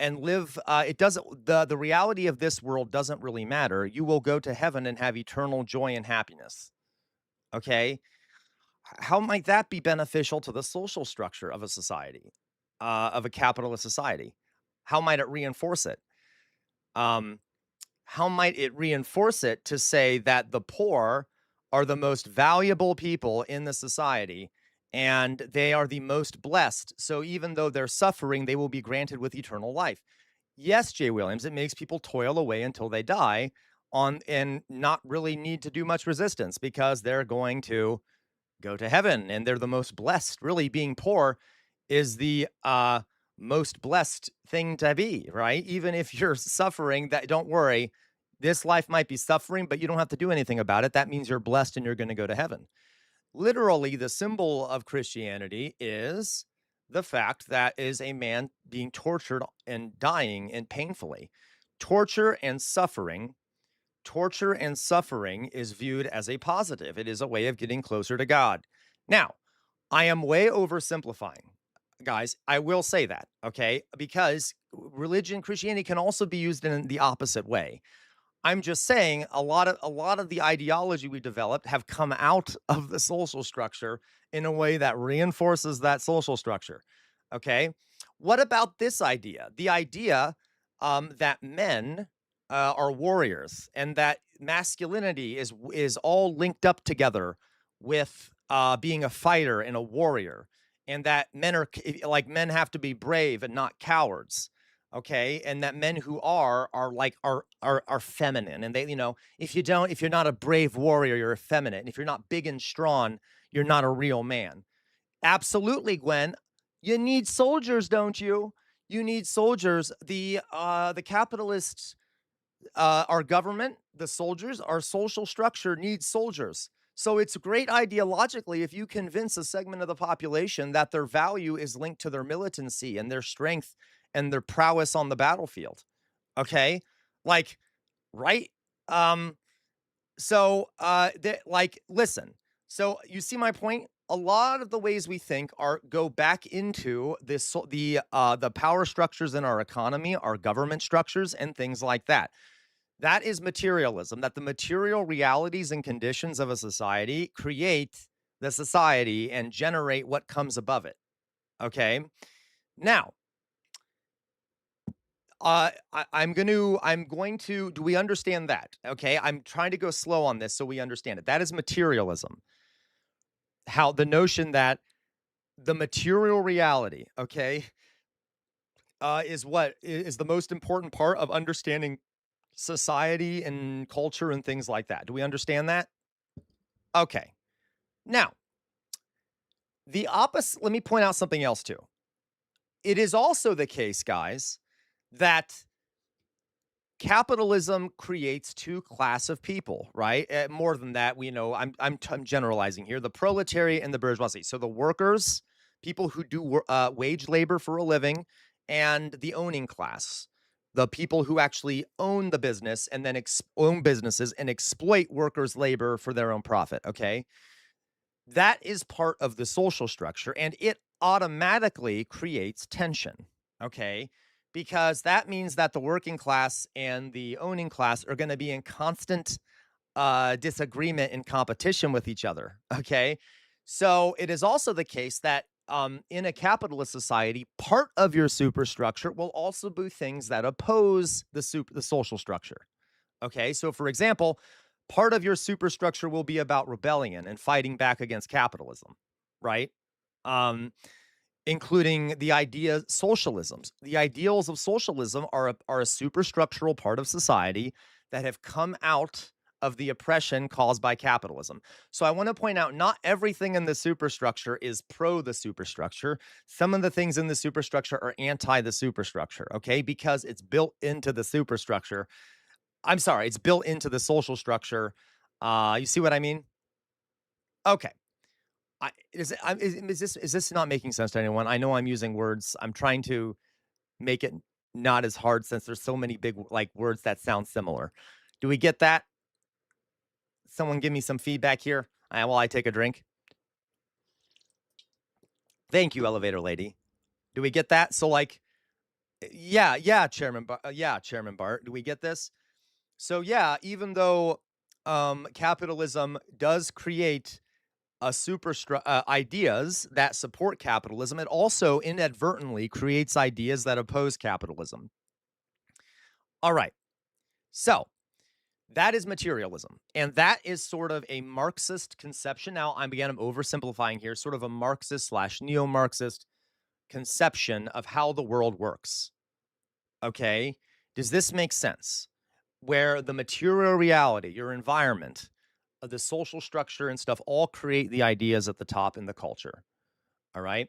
Speaker 3: and live it doesn't the reality of this world doesn't really matter. You will go to heaven and have eternal joy and happiness. Okay? How might that be beneficial to the social structure of a society, of a capitalist society? How might it reinforce it? Um, how might it reinforce it to say that the poor are the most valuable people in the society and they are the most blessed? So even though they're suffering, they will be granted with eternal life. Yes, Jay Williams, it makes people toil away until they die on and not really need to do much resistance because they're going to go to heaven and they're the most blessed. Really, being poor is the most blessed thing to be, right? Even if you're suffering, that don't worry, this life might be suffering, but you don't have to do anything about it. That means you're blessed and you're going to go to heaven. Literally, the symbol of Christianity is the fact that is a man being tortured and dying and painfully. Torture and suffering Torture and suffering is viewed as a positive. It is a way of getting closer to God. Now, I am way oversimplifying, guys. I will say that, okay? Because religion, Christianity can also be used in the opposite way. I'm just saying a lot of the ideology we developed have come out of the social structure in a way that reinforces that social structure. Okay. What about this idea? The idea that men are warriors and that masculinity is all linked up together with being a fighter and a warrior, and that like men have to be brave and not cowards. Okay, and that men who are like are feminine, and they, if you're not a brave warrior, you're effeminate, and if you're not big and strong, you're not a real man. Absolutely, Gwen. You need soldiers, don't you? You need soldiers. The capitalists, our government, the soldiers, our social structure needs soldiers. So it's great ideologically if you convince a segment of the population that their value is linked to their militancy and their strength and their prowess on the battlefield. Okay? Like, right? Um, like, listen. So you see my point? A lot of the ways we think are go back into the power structures in our economy, our government structures, and things like that. That is materialism, that the material realities and conditions of a society create the society and generate what comes above it. Okay. Now, I'm going to, do we understand that? Okay. I'm trying to go slow on this so we understand it. That is materialism. how the notion that the material reality, okay, is what is the most important part of understanding society and culture and things like that. Do we understand that? Okay. Now, the opposite, let me point out something else too. It is also the case, guys, that capitalism creates two class of people, right? More than that, we know I'm generalizing here: the proletariat and the bourgeoisie. So the workers, people who do wage labor for a living, and the owning class, the people who actually own the business and then own businesses and exploit workers' labor for their own profit. Okay, that is part of the social structure, and it automatically creates tension. Okay, because that means that the working class and the owning class are going to be in constant disagreement and competition with each other. Okay. So it is also the case that in a capitalist society, part of your superstructure will also be things that oppose the social structure. Okay. So, for example, part of your superstructure will be about rebellion and fighting back against capitalism, right? Um, Including the idea socialisms. The ideals of socialism are a superstructural part of society that have come out of the oppression caused by capitalism. So I want to point out not everything in the superstructure is pro the superstructure. Some of the things in the superstructure are anti the superstructure, okay? Because it's built into the superstructure. I'm sorry, it's built into the social structure. You see what I mean? Okay. Is this not making sense to anyone? I know I'm using words. I'm trying to make it not as hard since there's so many big like words that sound similar. Do we get that? Someone give me some feedback here while I take a drink. Thank you, elevator lady. Do we get that? So like, yeah, Chairman Bart. Do we get this? So yeah, even though capitalism does create ideas that support capitalism, it also inadvertently creates ideas that oppose capitalism. All right. So that is materialism. And that is sort of a Marxist conception. Now, I'm oversimplifying here, sort of a Marxist slash neo Marxist conception of how the world works. Okay. Does this make sense? Where the material reality, your environment, the social structure and stuff all create the ideas at the top in the culture. All right.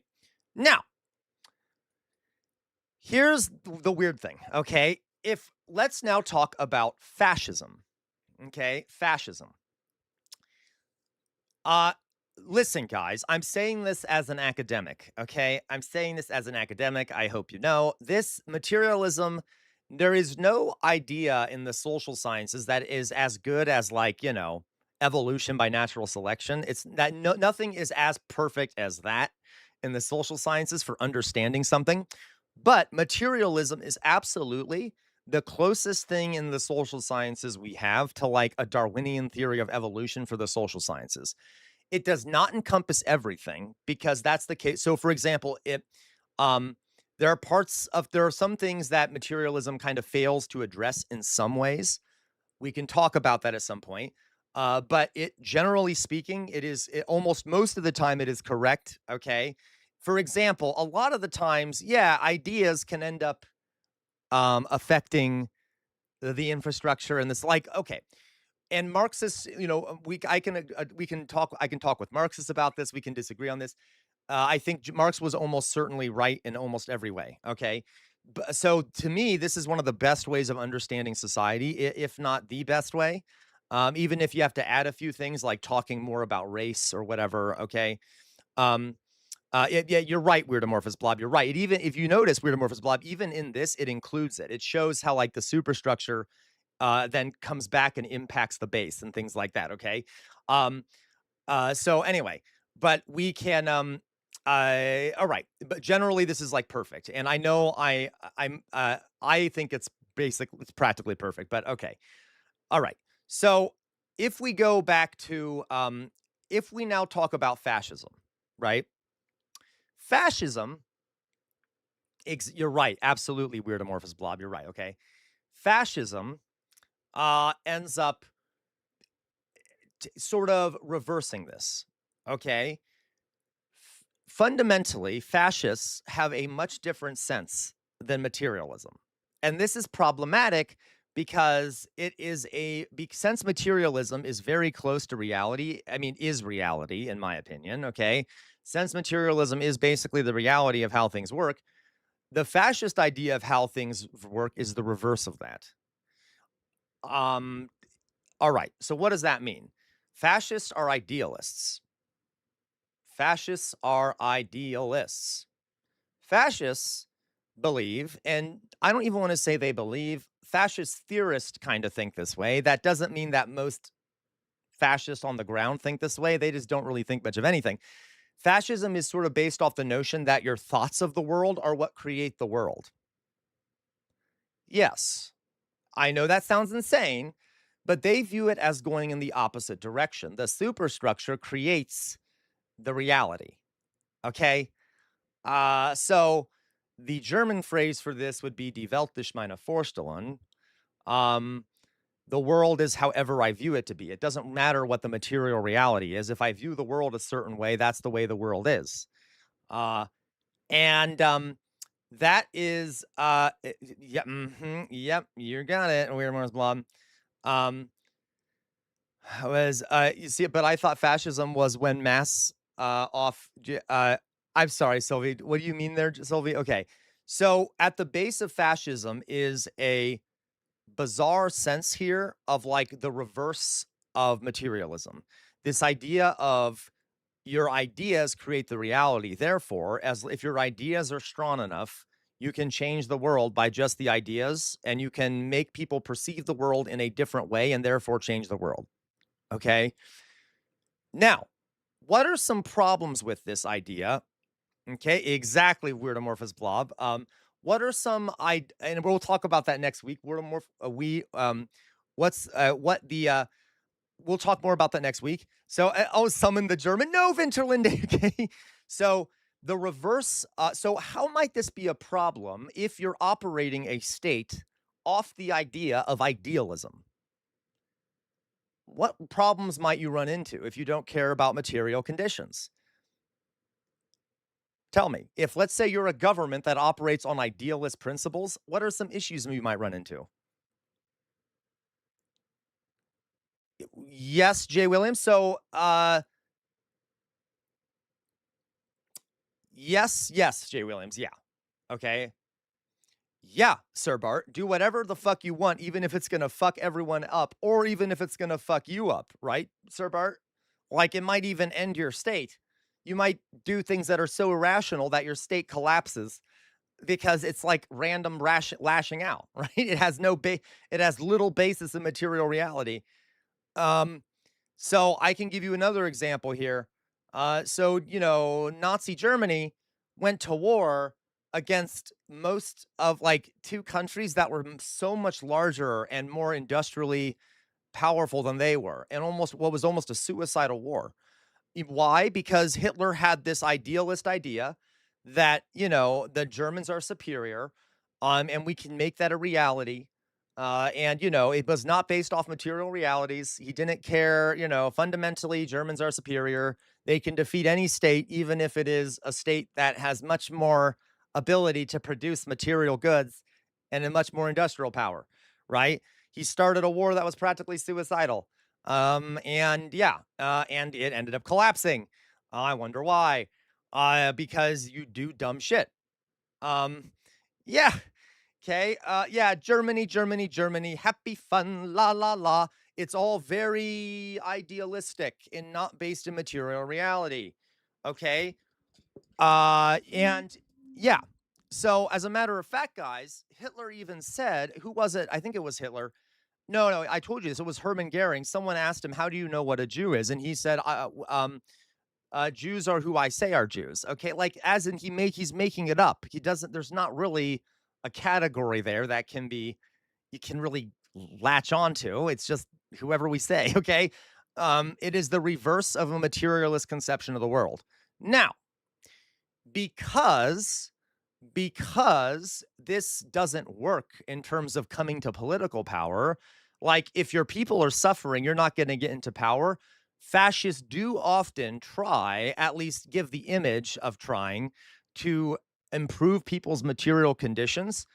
Speaker 3: Now, here's the weird thing. Okay. If let's now talk about fascism. Okay. Fascism. Uh, Listen, guys, I'm saying this as an academic. Okay. I'm saying this as an academic. I hope you know this materialism. There is no idea in the social sciences that is as good as, like, evolution by natural selection. It's that nothing is as perfect as that in the social sciences for understanding something. But materialism is absolutely the closest thing in the social sciences we have to like a Darwinian theory of evolution for the social sciences. It does not encompass everything because that's the case. So, for example, um, there are some things that materialism kind of fails to address in some ways. We can talk about that at some point. But generally speaking, almost most of the time it is correct. Okay. For example, a lot of the times, yeah, ideas can end up affecting the infrastructure and this. Like, okay, and Marxists, we can talk. I can talk with Marxists about this. We can disagree on this. I think Marx was almost certainly right in almost every way. Okay. So to me, this is one of the best ways of understanding society, if not the best way. Even if you have to add a few things like talking more about race or whatever. Okay. Um, yeah, you're right, Weird Amorphous Blob. You're right. Even if you notice, Weird Amorphous Blob, even in this, it includes it. It shows how like the superstructure then comes back and impacts the base and things like that. Okay. Um, so anyway, but we can all right. But generally this is like perfect. And I know I think it's practically perfect, but okay. All right. So if we go back to if we now talk about fascism, right? Fascism, you're right. Absolutely, Weird Amorphous Blob. You're right. Okay. Fascism ends up sort of reversing this. Okay. Fundamentally, fascists have a much different sense than materialism. And this is problematic because since materialism is very close to reality, I mean, is reality, in my opinion, okay? Since materialism is basically the reality of how things work, the fascist idea of how things work is the reverse of that. Um, all right. So what does that mean? Fascists are idealists. Fascists are idealists. Fascists believe, and I don't even want to say they believe, fascist theorists kind of think this way. That doesn't mean that most fascists on the ground think this way. They just don't really think much of anything. Fascism is sort of based off the notion that your thoughts of the world are what create the world. Yes, I know that sounds insane, but they view it as going in the opposite direction. The superstructure creates the reality. Okay. So the German phrase for this would be Die Welt ist meine Vorstellung. Um, the world is however I view it to be. It doesn't matter what the material reality is. If I view the world a certain way, that's the way the world is. Uh, and that is, yeah, yep, you got it. Weird Mars Blob. Um, you see, but I thought fascism was when mass I'm sorry, Sylvie. What do you mean there, Sylvie? Okay. So at the base of fascism is a bizarre sense here of like the reverse of materialism. This idea of your ideas create the reality. Therefore, as if your ideas are strong enough, you can change the world by just the ideas and you can make people perceive the world in a different way and therefore change the world. Okay. Now, what are some problems with this idea? Okay, exactly, weirdomorphous blob. What are some and we'll talk about that next week. What the we'll talk more about that next week. So summon the German. No, Winterlinde. Okay. So the reverse, so how might this be a problem if you're operating a state off the idea of idealism? What problems might you run into if you don't care about material conditions? Tell me, if let's say you're a government that operates on idealist principles, what are some issues you might run into? Yes, Jay Williams. So, yes, Jay Williams. Yeah. Okay. Yeah, Sir Bart, do whatever the fuck you want, even if it's gonna fuck everyone up, or even if it's gonna fuck you up, right, Sir Bart? Like, it might even end your state. You might do things that are so irrational that your state collapses because it's like random lashing out, right? It has little basis in material reality. Um, so I can give you another example here. Nazi Germany went to war against most of like two countries that were so much larger and more industrially powerful than they were, and almost what was almost a suicidal war. Why? Because Hitler had this idealist idea that, the Germans are superior, and we can make that a reality. It was not based off material realities. He didn't care, fundamentally, Germans are superior. They can defeat any state, even if it is a state that has much more ability to produce material goods and a much more industrial power, right? He started a war that was practically suicidal. And it ended up collapsing. I wonder why. Because you do dumb shit. Um, yeah. Okay. Yeah. Germany, Germany, Germany. Happy fun. La la la. It's all very idealistic and not based in material reality. Okay. And yeah. So as a matter of fact, guys, Hitler even said, who was it? I think it was Hitler. No, I told you this. It was Hermann Goering. Someone asked him, "How do you know what a Jew is?" And he said, Jews are who I say are Jews." Okay, like as in he's making it up. He doesn't. There's not really a category there that you can really latch onto. It's just whoever we say. Okay, it is the reverse of a materialist conception of the world. Now, because this doesn't work in terms of coming to political power. Like if your people are suffering, you're not going to get into power. fascists do often try, at least give the image of trying to improve people's material conditions,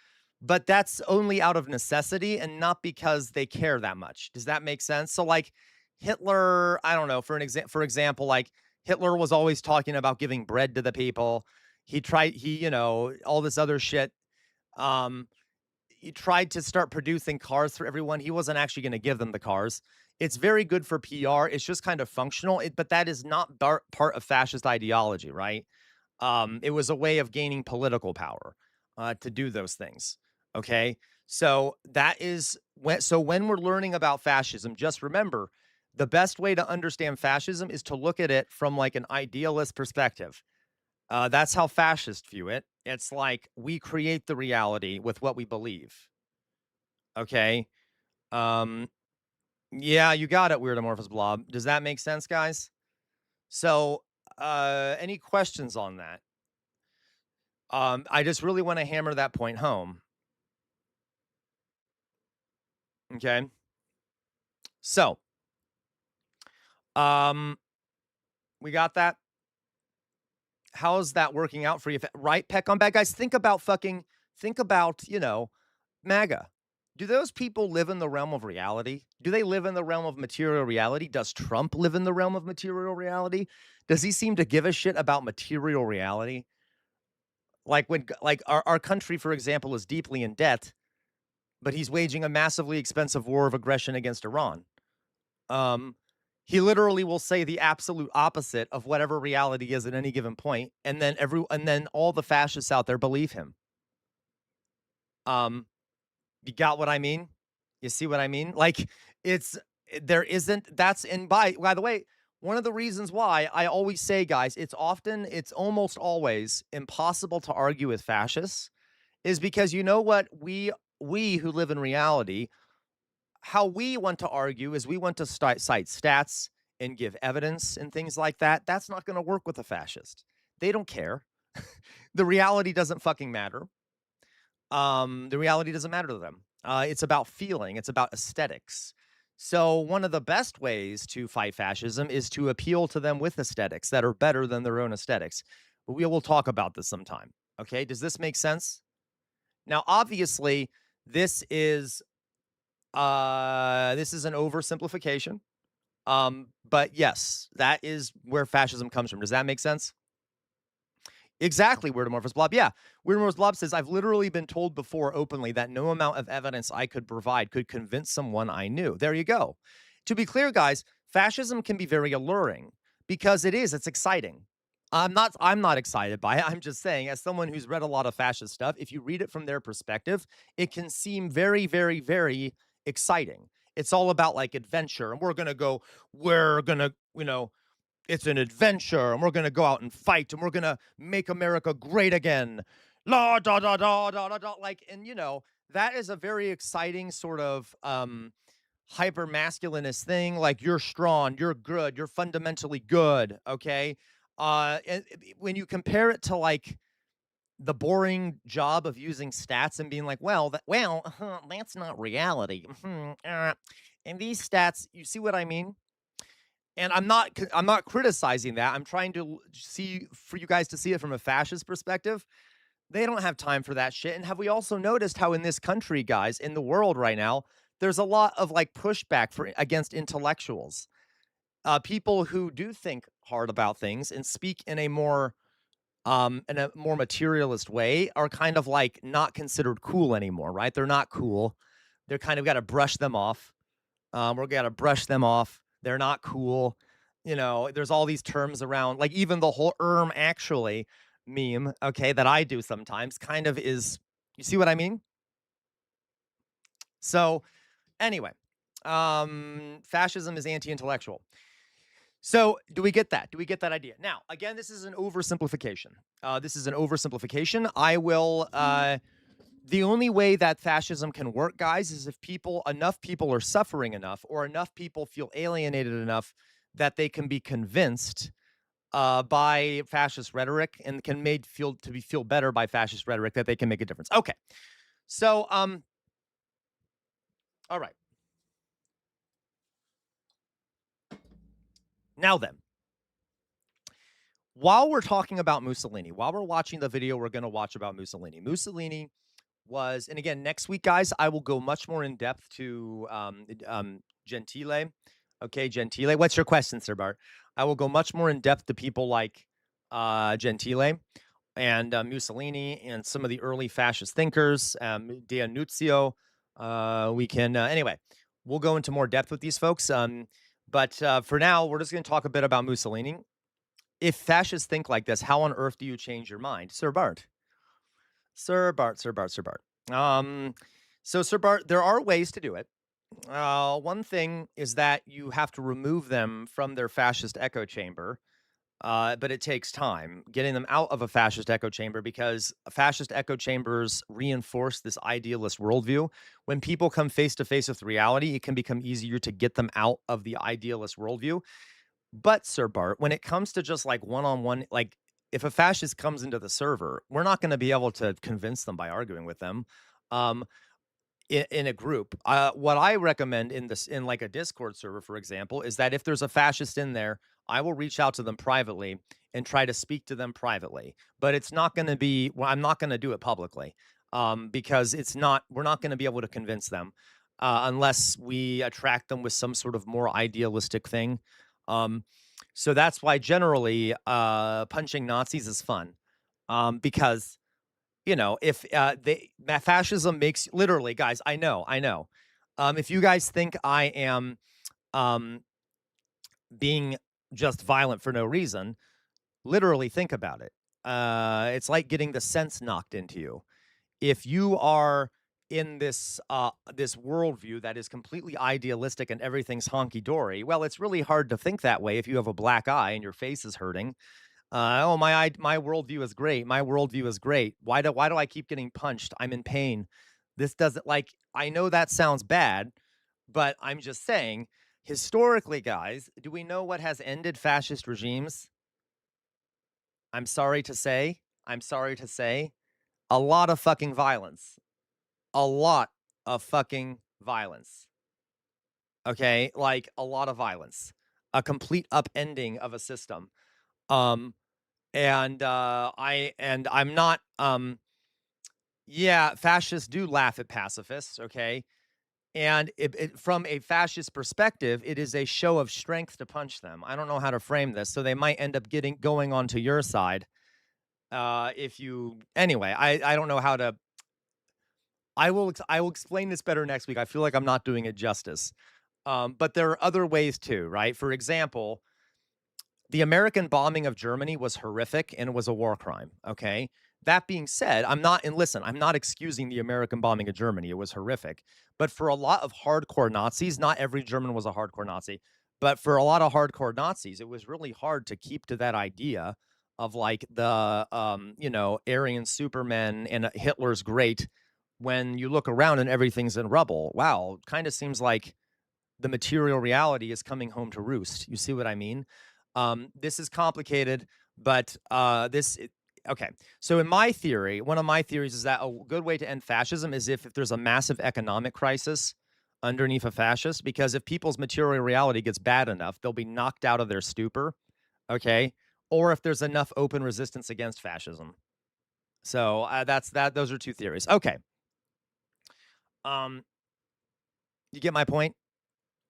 Speaker 3: but that's only out of necessity and not because they care that much. Does that make sense? So like Hitler, I don't know, for example, like Hitler was always talking about giving bread to the people. All this other shit. Um, he tried to start producing cars for everyone. He wasn't actually going to give them the cars. It's very good for PR. It's just kind of functional, but that is not part of fascist ideology, right? It was a way of gaining political power to do those things. Okay, so that is when we're learning about fascism, just remember the best way to understand fascism is to look at it from like an idealist perspective. That's how fascists view it. It's like we create the reality with what we believe. Okay. Um, yeah, you got it, weird amorphous blob. Does that make sense, guys? So, any questions on that? I just really want to hammer that point home. Okay. So, um, we got that. How's that working out for you? Right, Peck on bad guys. Think about, MAGA. Do those people live in the realm of reality? Do they live in the realm of material reality? Does Trump live in the realm of material reality? Does he seem to give a shit about material reality? Like like our country, for example, is deeply in debt, but he's waging a massively expensive war of aggression against Iran. Um, he literally will say the absolute opposite of whatever reality is at any given point, and then all the fascists out there believe him. Um, you got what I mean? You see what I mean? Like it's there isn't that's and by the way, one of the reasons why I always say, guys, it's almost always impossible to argue with fascists is because you know what we who live in reality, how we want to argue is we want to cite stats and give evidence and things like that. That's not going to work with a fascist. They don't care. The reality doesn't fucking matter. The reality doesn't matter to them. It's about feeling, it's about aesthetics. So, one of the best ways to fight fascism is to appeal to them with aesthetics that are better than their own aesthetics. But we will talk about this sometime. Okay. Does this make sense? Now, obviously, this is this is an oversimplification. But yes, that is where fascism comes from. Does that make sense? Exactly, Weird Amorphous Blob. Yeah. Weird Amorphous Blob says, I've literally been told before openly that no amount of evidence I could provide could convince someone I knew. There you go. To be clear, guys, fascism can be very alluring because it's exciting. I'm not excited by it. I'm just saying, as someone who's read a lot of fascist stuff, if you read it from their perspective, it can seem very, very, very exciting. It's all about like adventure, and we're gonna, it's an adventure and we're going to go out and fight and we're going to make America great again. La da da da da da da like and that is a very exciting sort of hyper masculinist thing like you're strong, you're good, you're fundamentally good, okay? And when you compare it to like the boring job of using stats and being like, that's not reality. And these stats, you see what I mean? And I'm not criticizing that. I'm trying to see for you guys to see it from a fascist perspective. They don't have time for that shit. And have we also noticed how in this country, guys, in the world right now, there's a lot of like pushback against intellectuals, people who do think hard about things and speak in a more materialist way are kind of like not considered cool anymore, right? They're not cool. They're kind of got to brush them off. We're gonna brush them off. They're not cool. There's all these terms around, like even the whole actually meme, okay, that I do sometimes kind of is, you see what I mean? So anyway, fascism is anti-intellectual. So do we get that? Do we get that idea? Now, again, this is an oversimplification. I will the only way that fascism can work, guys, is if enough people are suffering enough or enough people feel alienated enough that they can be convinced by fascist rhetoric and can feel better by fascist rhetoric that they can make a difference. Okay. So, all right. Now then, while we're talking about Mussolini, while we're watching the video we're going to watch about Mussolini, Mussolini was, and again, next week, guys, I will go much more in depth to Gentile. Okay, Gentile. What's your question, Sir Bart? I will go much more in depth to people like Gentile and Mussolini and some of the early fascist thinkers, D'Annunzio. We can, anyway, we'll go into more depth with these folks. But for now, we're just going to talk a bit about Mussolini. If fascists think like this, how on earth do you change your mind? Sir Bart. Sir Bart, Sir Bart, Sir Bart. So, Sir Bart, there are ways to do it. One thing is that you have to remove them from their fascist echo chamber, but it takes time getting them out of a fascist echo chamber because fascist echo chambers reinforce this idealist worldview. When people come face to face with reality, it can become easier to get them out of the idealist worldview. But, Sir Bart, when it comes to just like one on one, like if a fascist comes into the server, we're not going to be able to convince them by arguing with them. Um, in a group. What I recommend in this, in like a Discord server, for example, is that if there's a fascist in there, I will reach out to them privately and try to speak to them privately. But it's not going to be, well, I'm not going to do it publicly because it's not, we're not going to be able to convince them unless we attract them with some sort of more idealistic thing. So that's why generally punching Nazis is fun because you know, if fascism makes literally, guys, I know. If you guys think I am um, being just violent for no reason, literally think about it. It's like getting the sense knocked into you. If you are in this worldview that is completely idealistic and everything's honky dory, well, it's really hard to think that way if you have a black eye and your face is hurting. Oh, my worldview is great. My worldview is great. Why do I keep getting punched? I'm in pain. This doesn't like I know that sounds bad, but I'm just saying, historically, guys, do we know what has ended fascist regimes? I'm sorry to say, I'm sorry to say, a lot of fucking violence. A lot of fucking violence. Okay? Like a lot of violence. A complete upending of a system. Um I'm not yeah, fascists do laugh at pacifists, okay? And from a fascist perspective, it is a show of strength to punch them. I don't know how to frame this, so they might end up going onto your side. If you anyway, I don't know how to I will explain this better next week. I feel like I'm not doing it justice. But there are other ways too, right? For example, the American bombing of Germany was horrific and it was a war crime. Okay. That being said, I'm not excusing the American bombing of Germany. It was horrific. But for a lot of hardcore Nazis, not every German was a hardcore Nazi, but for a lot of hardcore Nazis, it was really hard to keep to that idea of like the, Aryan Supermen and Hitler's great when you look around and everything's in rubble. Wow. Kind of seems like the material reality is coming home to roost. You see what I mean? This is complicated, but okay. So in my theory, one of my theories is that a good way to end fascism is if there's a massive economic crisis underneath a fascist, because if people's material reality gets bad enough, they'll be knocked out of their stupor. Okay. Or if there's enough open resistance against fascism. So that's that. Those are two theories. Okay. You get my point?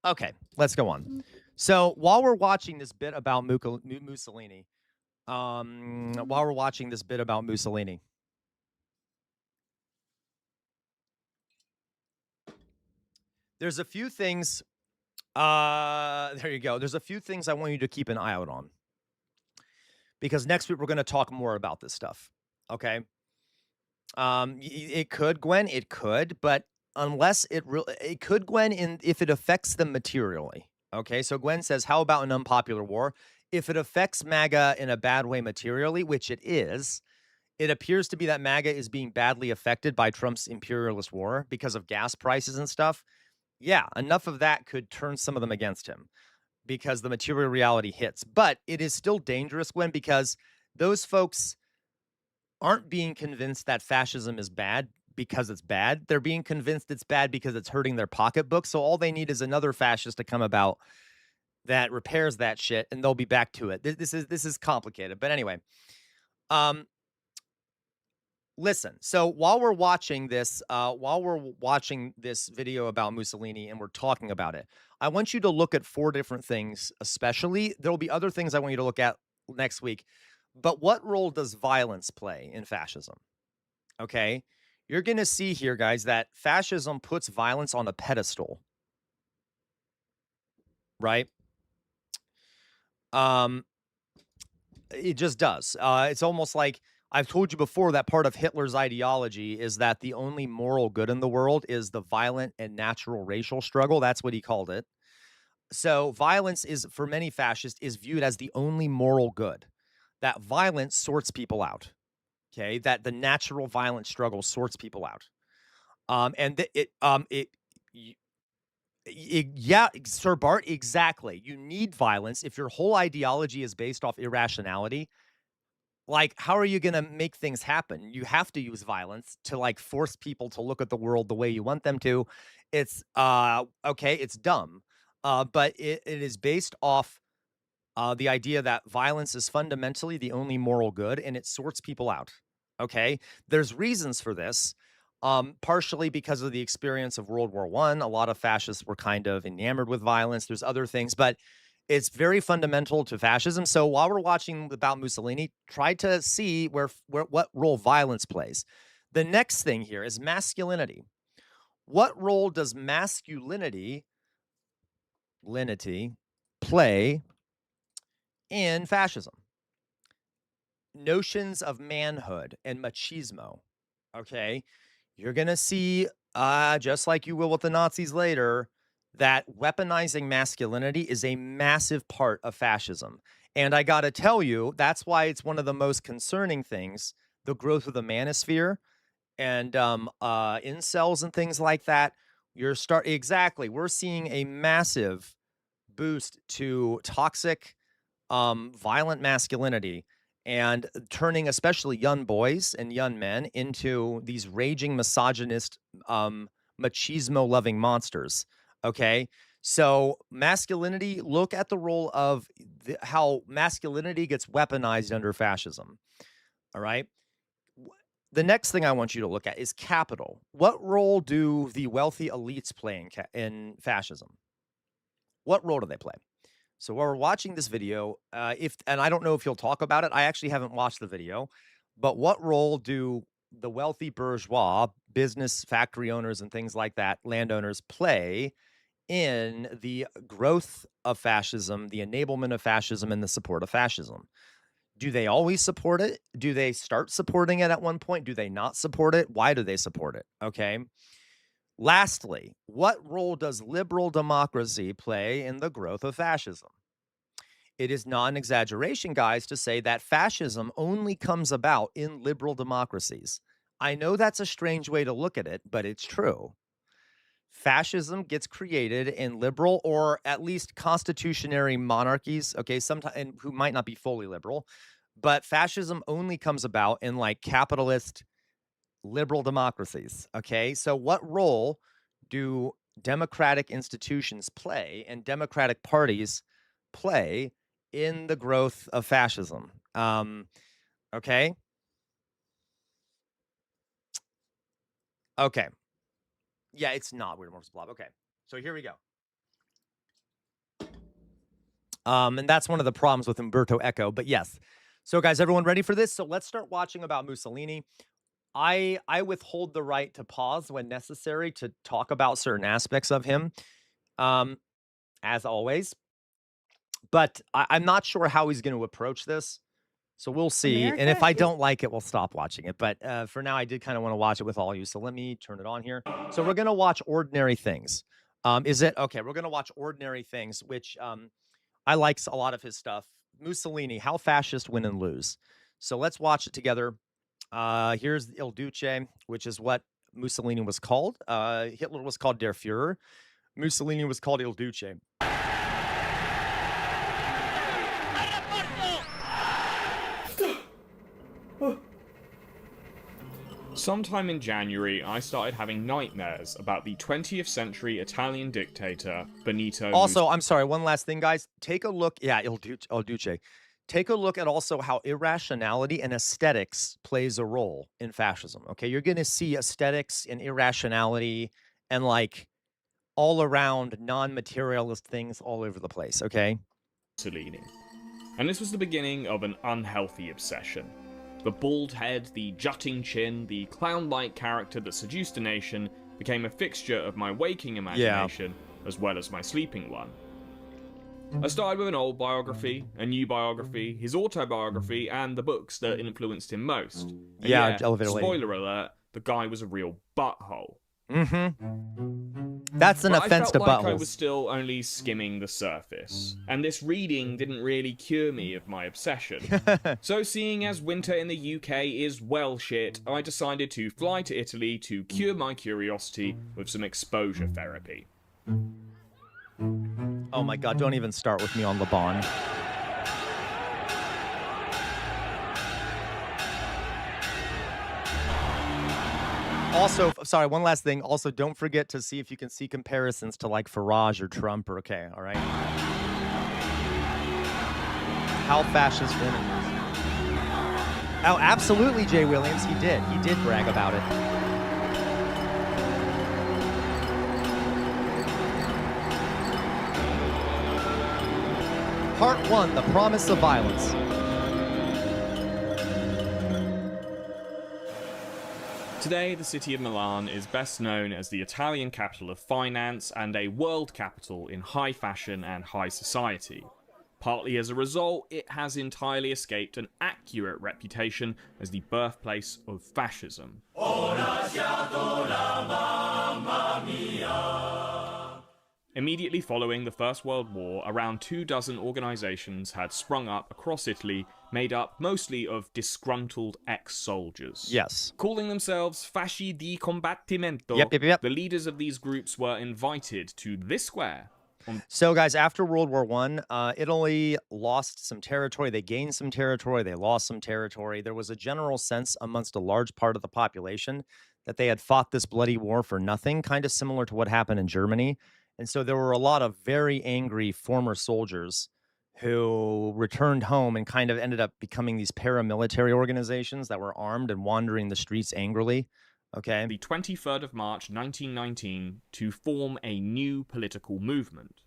Speaker 3: Okay, let's go on. So while we're watching this bit about Mussolini, there's a few things. There you go. There's a few things I want you to keep an eye out on because next week we're going to talk more about this stuff. Okay. It could, Gwen. It could, but unless it could, Gwen, if it affects them materially. Okay, so Gwen says, how about an unpopular war? If it affects MAGA in a bad way materially, which it is, it appears to be that MAGA is being badly affected by Trump's imperialist war because of gas prices and stuff. Yeah, enough of that could turn some of them against him because the material reality hits. But it is still dangerous, Gwen, because those folks aren't being convinced that fascism is bad because it's bad. They're being convinced it's bad because it's hurting their pocketbook. So all they need is another fascist to come about that repairs that shit, and they'll be back to it. This is complicated, but anyway, um, listen. So while we're watching this video about Mussolini and we're talking about it, I want you to look at 4 different things. Especially, there'll be other things I want you to look at next week. But what role does violence play in fascism? Okay, you're gonna see here, guys, that fascism puts violence on a pedestal, right? Um, It just does. It's almost like I've told you before that part of Hitler's ideology is that the only moral good in the world is the violent and natural racial struggle. That's what he called it. So violence is, for many fascists, is viewed as the only moral good. That violence sorts people out. Okay, that the natural violent struggle sorts people out. And th- y- yeah, Sir Bart, exactly. You need violence if your whole ideology is based off irrationality. Like, how are you gonna make things happen? You have to use violence to, like, force people to look at the world the way you want them to. It's, okay, it's dumb, but it is based off, the idea that violence is fundamentally the only moral good, and it sorts people out, okay? There's reasons for this, partially because of the experience of World War I. A lot of fascists were kind of enamored with violence. There's other things, but it's very fundamental to fascism. So while we're watching about Mussolini, try to see where what role violence plays. The next thing here is masculinity. What role does masculinity play in fascism? Notions of manhood and machismo. Okay. You're going to see, just like you will with the Nazis later, that weaponizing masculinity is a massive part of fascism. And I got to tell you, that's why it's one of the most concerning things, the growth of the manosphere and incels and things like that. Exactly. We're seeing a massive boost to toxic violent masculinity and turning especially young boys and young men into these raging misogynist, machismo loving monsters. Okay. So, masculinity, look at the role of how masculinity gets weaponized under fascism. All right. The next thing I want you to look at is capital. What role do the wealthy elites play in fascism? What role do they play? So while we're watching this video, if and I don't know if he'll talk about it. I actually haven't watched the video, but what role do the wealthy bourgeois, business factory owners and things like that, landowners play in the growth of fascism, the enablement of fascism, and the support of fascism? Do they always support it? Do they start supporting it at one point? Do they not support it? Why do they support it? Okay. Lastly, what role does liberal democracy play in the growth of fascism? It is not an exaggeration, guys, to say that fascism only comes about in liberal democracies. I know that's a strange way to look at it, but it's true. Fascism gets created in liberal or at least constitutionary monarchies, okay, sometimes and who might not be fully liberal, but fascism only comes about in like capitalist liberal democracies, okay? So what role do democratic institutions play and democratic parties play in the growth of fascism? Okay. Okay. Yeah, it's not weird Morpheus blob. Okay. So here we go. And that's one of the problems with Umberto Eco, but yes. So guys, everyone ready for this? So let's start watching about Mussolini. I withhold the right to pause when necessary to talk about certain aspects of him. Um, as always. But I'm not sure how he's going to approach this. So we'll see. And if
Speaker 4: America
Speaker 3: I
Speaker 4: is
Speaker 3: don't like it, we'll stop watching it. But for now, I did kind of want to watch it with all of you. So let me turn it on here. So we're going to watch Ordinary Things. Is it okay? We're going to watch Ordinary Things, which I like a lot of his stuff. Mussolini, How Fascists Win and Lose. So let's watch it together. Here's Il Duce, which is what Mussolini was called. Hitler was called Der Führer. Mussolini was called Il Duce.
Speaker 4: Sometime in January, I started having nightmares about the 20th century Italian dictator Benito
Speaker 3: Also, I'm sorry, one last thing, guys. Take a look. Yeah, Il Duce. Take a look at also how irrationality and aesthetics plays a role in fascism. Okay, you're going to see aesthetics and irrationality and like all around non-materialist things all over the place. Okay.
Speaker 4: Mussolini. And this was the beginning of an unhealthy obsession. The bald head, the jutting chin, the clown-like character that seduced a nation became a fixture of my waking imagination as well as my sleeping one. I started with an old biography, a new biography, his autobiography, and the books that influenced him most. And
Speaker 3: Yeah, Elevator Lady.
Speaker 4: spoiler alert, the guy was a real butthole.
Speaker 3: That's an
Speaker 4: But
Speaker 3: offense
Speaker 4: I
Speaker 3: to
Speaker 4: felt like I was
Speaker 3: buttholes.
Speaker 4: still only skimming the surface, and this reading didn't really cure me of my obsession. So seeing as winter in the UK is well shit, I decided to fly to Italy to cure my curiosity with some exposure therapy.
Speaker 3: Oh my God, don't even start with me on Le Bon. Also, sorry, one last thing. Also, don't forget to see if you can see comparisons to like Farage or Trump or okay, all right? How fascist women is. Oh, absolutely, Jay Williams. He did. He did brag about it. Part 1, The Promise of Violence.
Speaker 4: Today, the city of Milan is best known as the Italian capital of finance and a world capital in high fashion and high society. Partly as a result, it has entirely escaped an accurate reputation as the birthplace of fascism. Immediately following the First World War, around 24 organisations had sprung up across Italy, made up mostly of disgruntled ex-soldiers.
Speaker 3: Yes.
Speaker 4: Calling themselves Fasci di Combattimento,
Speaker 3: Yep.
Speaker 4: the leaders of these groups were invited to this square.
Speaker 3: So, guys, after World War Italy lost some territory. They gained some territory. They lost some territory. There was a general sense amongst a large part of the population that they had fought this bloody war for nothing, kind of similar to what happened in Germany. And so there were a lot of very angry former soldiers who returned home and kind of ended up becoming these paramilitary organizations that were armed and wandering the streets angrily. Okay.
Speaker 4: The 23rd of March 1919 to form a new political movement.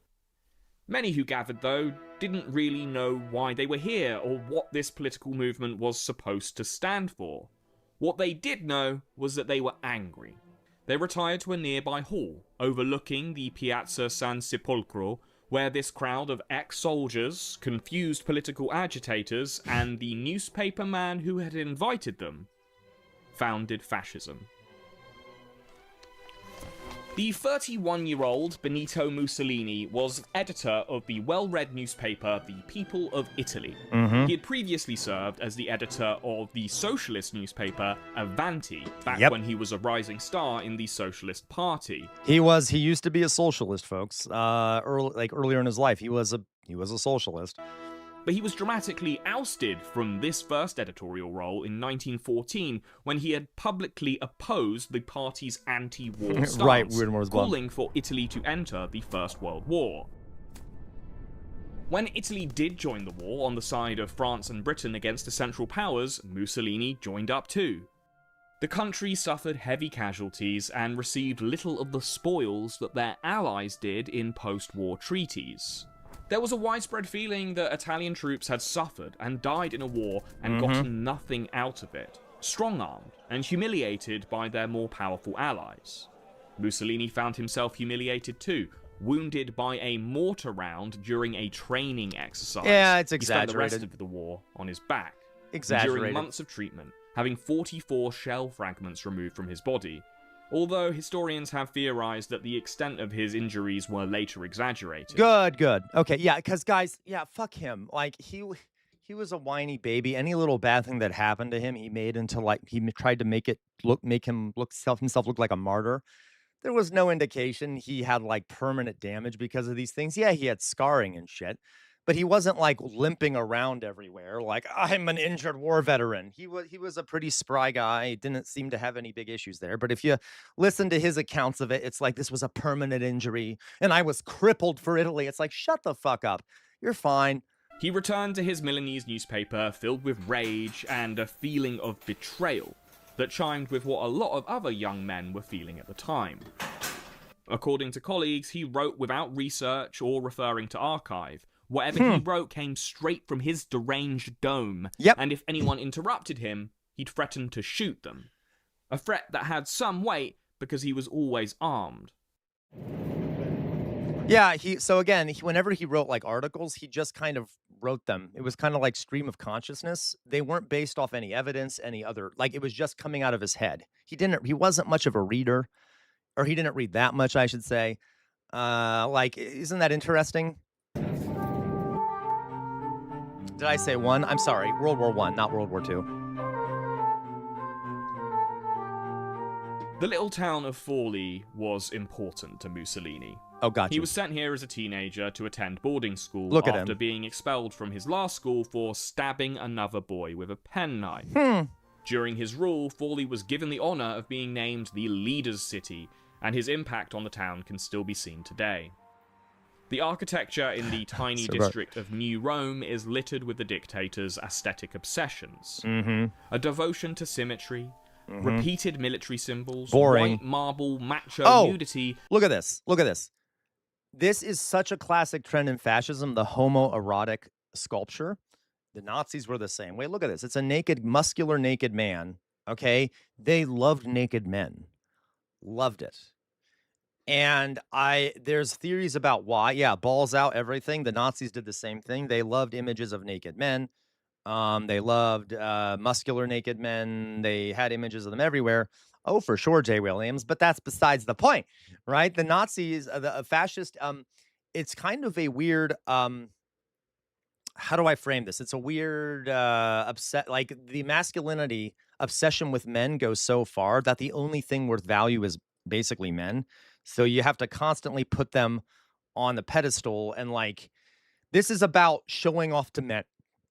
Speaker 4: Many who gathered, though, didn't really know why they were here or what this political movement was supposed to stand for. What they did know was that they were angry. They retired to a nearby hall, overlooking the Piazza San Sepolcro, where this crowd of ex-soldiers, confused political agitators, and the newspaper man who had invited them founded fascism. The 31-year-old Benito Mussolini was editor of the well-read newspaper The People of Italy. He had previously served as the editor of the socialist newspaper Avanti, back when he was a rising star in the Socialist Party.
Speaker 3: He used to be a socialist, folks. Earlier in his life, he was a socialist.
Speaker 4: But he was dramatically ousted from this first editorial role in 1914 when he had publicly opposed the party's anti-war stance, calling for Italy to enter the First World War. When Italy did join the war on the side of France and Britain against the Central Powers, Mussolini joined up too. The country suffered heavy casualties and received little of the spoils that their allies did in post-war treaties. There was a widespread feeling that Italian troops had suffered and died in a war and gotten nothing out of it, strong-armed and humiliated by their more powerful allies. Mussolini found himself humiliated too, wounded by a mortar round during a training exercise.
Speaker 3: Yeah, it's
Speaker 4: He spent
Speaker 3: exaggerated.
Speaker 4: the rest of the war on his back.
Speaker 3: Exaggerated.
Speaker 4: During months of treatment, having 44 shell fragments removed from his body, although historians have theorized that the extent of his injuries were later exaggerated.
Speaker 3: Good. Okay, yeah, because guys, fuck him. Like, he was a whiny baby. Any little bad thing that happened to him, he made into, like, he tried to make himself look like a martyr. There was no indication he had, like, permanent damage because of these things. Yeah, he had scarring and shit. but he wasn't like limping around everywhere like I'm an injured war veteran. He was a pretty spry guy. He didn't seem to have any big issues there. But if you listen to his accounts of it, it's like this was a permanent injury and I was crippled for Italy. It's like, shut the fuck up. You're fine.
Speaker 4: He returned to his Milanese newspaper filled with rage and a feeling of betrayal that chimed with what a lot of other young men were feeling at the time. According to colleagues, he wrote without research or referring to archive. Whatever he wrote came straight from his deranged dome, and if anyone interrupted him, he'd threaten to shoot them. A threat that had some weight because he was always armed.
Speaker 3: Yeah, so again, whenever he wrote like articles, he just kind of wrote them. It was kind of like stream of consciousness. They weren't based off any evidence, any other, like it was just coming out of his head. He wasn't much of a reader, or he didn't read that much, I should say. Like, isn't that interesting? Did I say one? I'm sorry, World War I, not World War II.
Speaker 4: The little town of Forlì was important to Mussolini.
Speaker 3: Oh, gotcha.
Speaker 4: He was sent here as a teenager to attend boarding school after being expelled from his last school for stabbing another boy with a penknife. During his rule, Forlì was given the honour of being named the Leader's City, and his impact on the town can still be seen today. The architecture in the tiny district of New Rome is littered with the dictator's aesthetic obsessions. A devotion to symmetry, repeated military symbols, white marble, macho nudity.
Speaker 3: Look at this. Look at this. This is such a classic trend in fascism, the homoerotic sculpture. The Nazis were the same way. Look at this. It's a naked, muscular, naked man. Okay? They loved naked men. Loved it. And there's theories about why. Yeah, balls out, everything. The Nazis did the same thing. They loved images of naked men. They loved muscular naked men. They had images of them everywhere. Oh, for sure, Jay Williams. But that's besides the point, right? The Nazis, the fascist, it's kind of a weird, how do I frame this? It's a weird, like the masculinity obsession with men goes so far that the only thing worth value is basically men. So you have to constantly put them on the pedestal. And like, this is about showing off to men,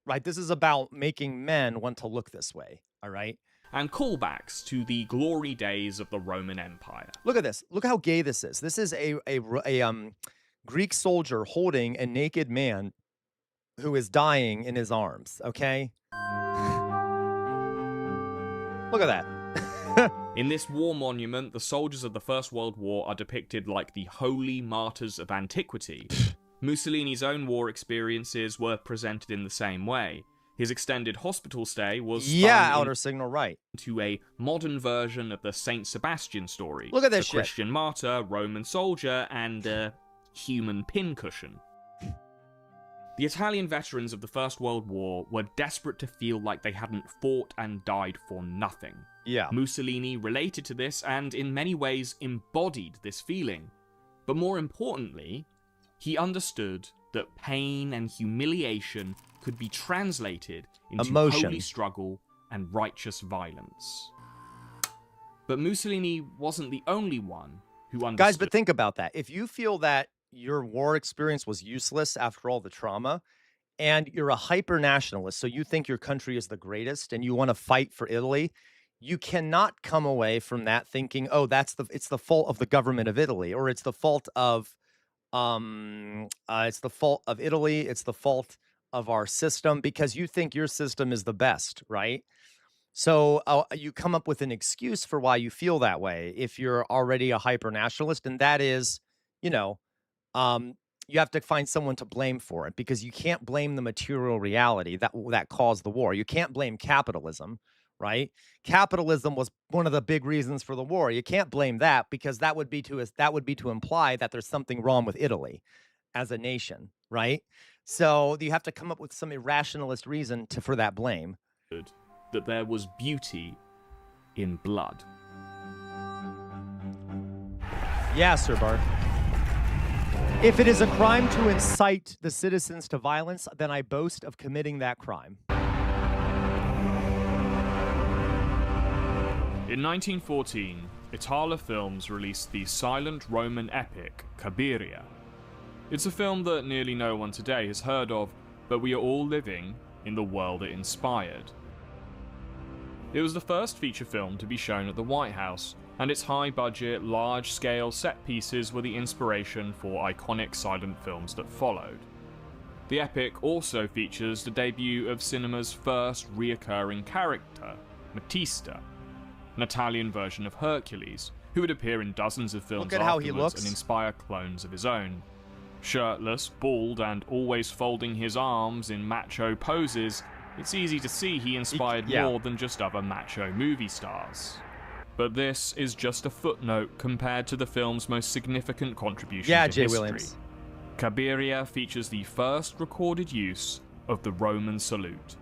Speaker 3: right? This is about making men want to look this way. All right.
Speaker 4: And callbacks to the glory days of the Roman Empire.
Speaker 3: Look at this. Look how gay this is. This is a Greek soldier holding a naked man who is dying in his arms. Okay. Look at that.
Speaker 4: In this war monument, the soldiers of the First World War are depicted like the holy martyrs of antiquity. Mussolini's own war experiences were presented in the same way. His extended hospital stay was
Speaker 3: outer signal, right,
Speaker 4: to a modern version of the Saint Sebastian story.
Speaker 3: Look at this
Speaker 4: shit. Christian martyr, Roman soldier, and a human pincushion. The Italian veterans of the First World War were desperate to feel like they hadn't fought and died for nothing.
Speaker 3: Yeah.
Speaker 4: Mussolini related to this and in many ways embodied this feeling. But more importantly, he understood that pain and humiliation could be translated into holy struggle and righteous violence. But Mussolini wasn't the only one who understood.
Speaker 3: Guys, but think about that. If you feel that your war experience was useless after all the trauma, and you're a hyper-nationalist, so you think your country is the greatest and you want to fight for Italy, you cannot come away from that thinking, oh, it's the fault of the government of Italy, or it's the fault of Italy, it's the fault of our system, because you think your system is the best, right? So you come up with an excuse for why you feel that way if you're already a hyper-nationalist, and that is, you have to find someone to blame for it, because you can't blame the material reality that caused the war. You can't blame capitalism, right? Capitalism was one of the big reasons for the war. You can't blame that, because that would be to imply that there's something wrong with Italy as a nation, right? So you have to come up with some irrationalist reason for that blame.
Speaker 4: That there was beauty in blood.
Speaker 3: Yeah, Sir Bart. If it is a crime to incite the citizens to violence, then I boast of committing that crime.
Speaker 4: In 1914, Itala Films released the silent Roman epic Cabiria. It's a film that nearly no one today has heard of, but we are all living in the world it inspired. It was the first feature film to be shown at the White House, and its high-budget, large-scale set pieces were the inspiration for iconic silent films that followed. The epic also features the debut of cinema's first reoccurring character, Matista, an Italian version of Hercules, who would appear in dozens of films afterwards and inspire clones of his own. Shirtless, bald, and always folding his arms in macho poses, it's easy to see he inspired more than just other macho movie stars. But this is just a footnote compared to the film's most significant contribution to
Speaker 3: Jay
Speaker 4: history.
Speaker 3: Williams.
Speaker 4: Cabiria features the first recorded use of the Roman salute.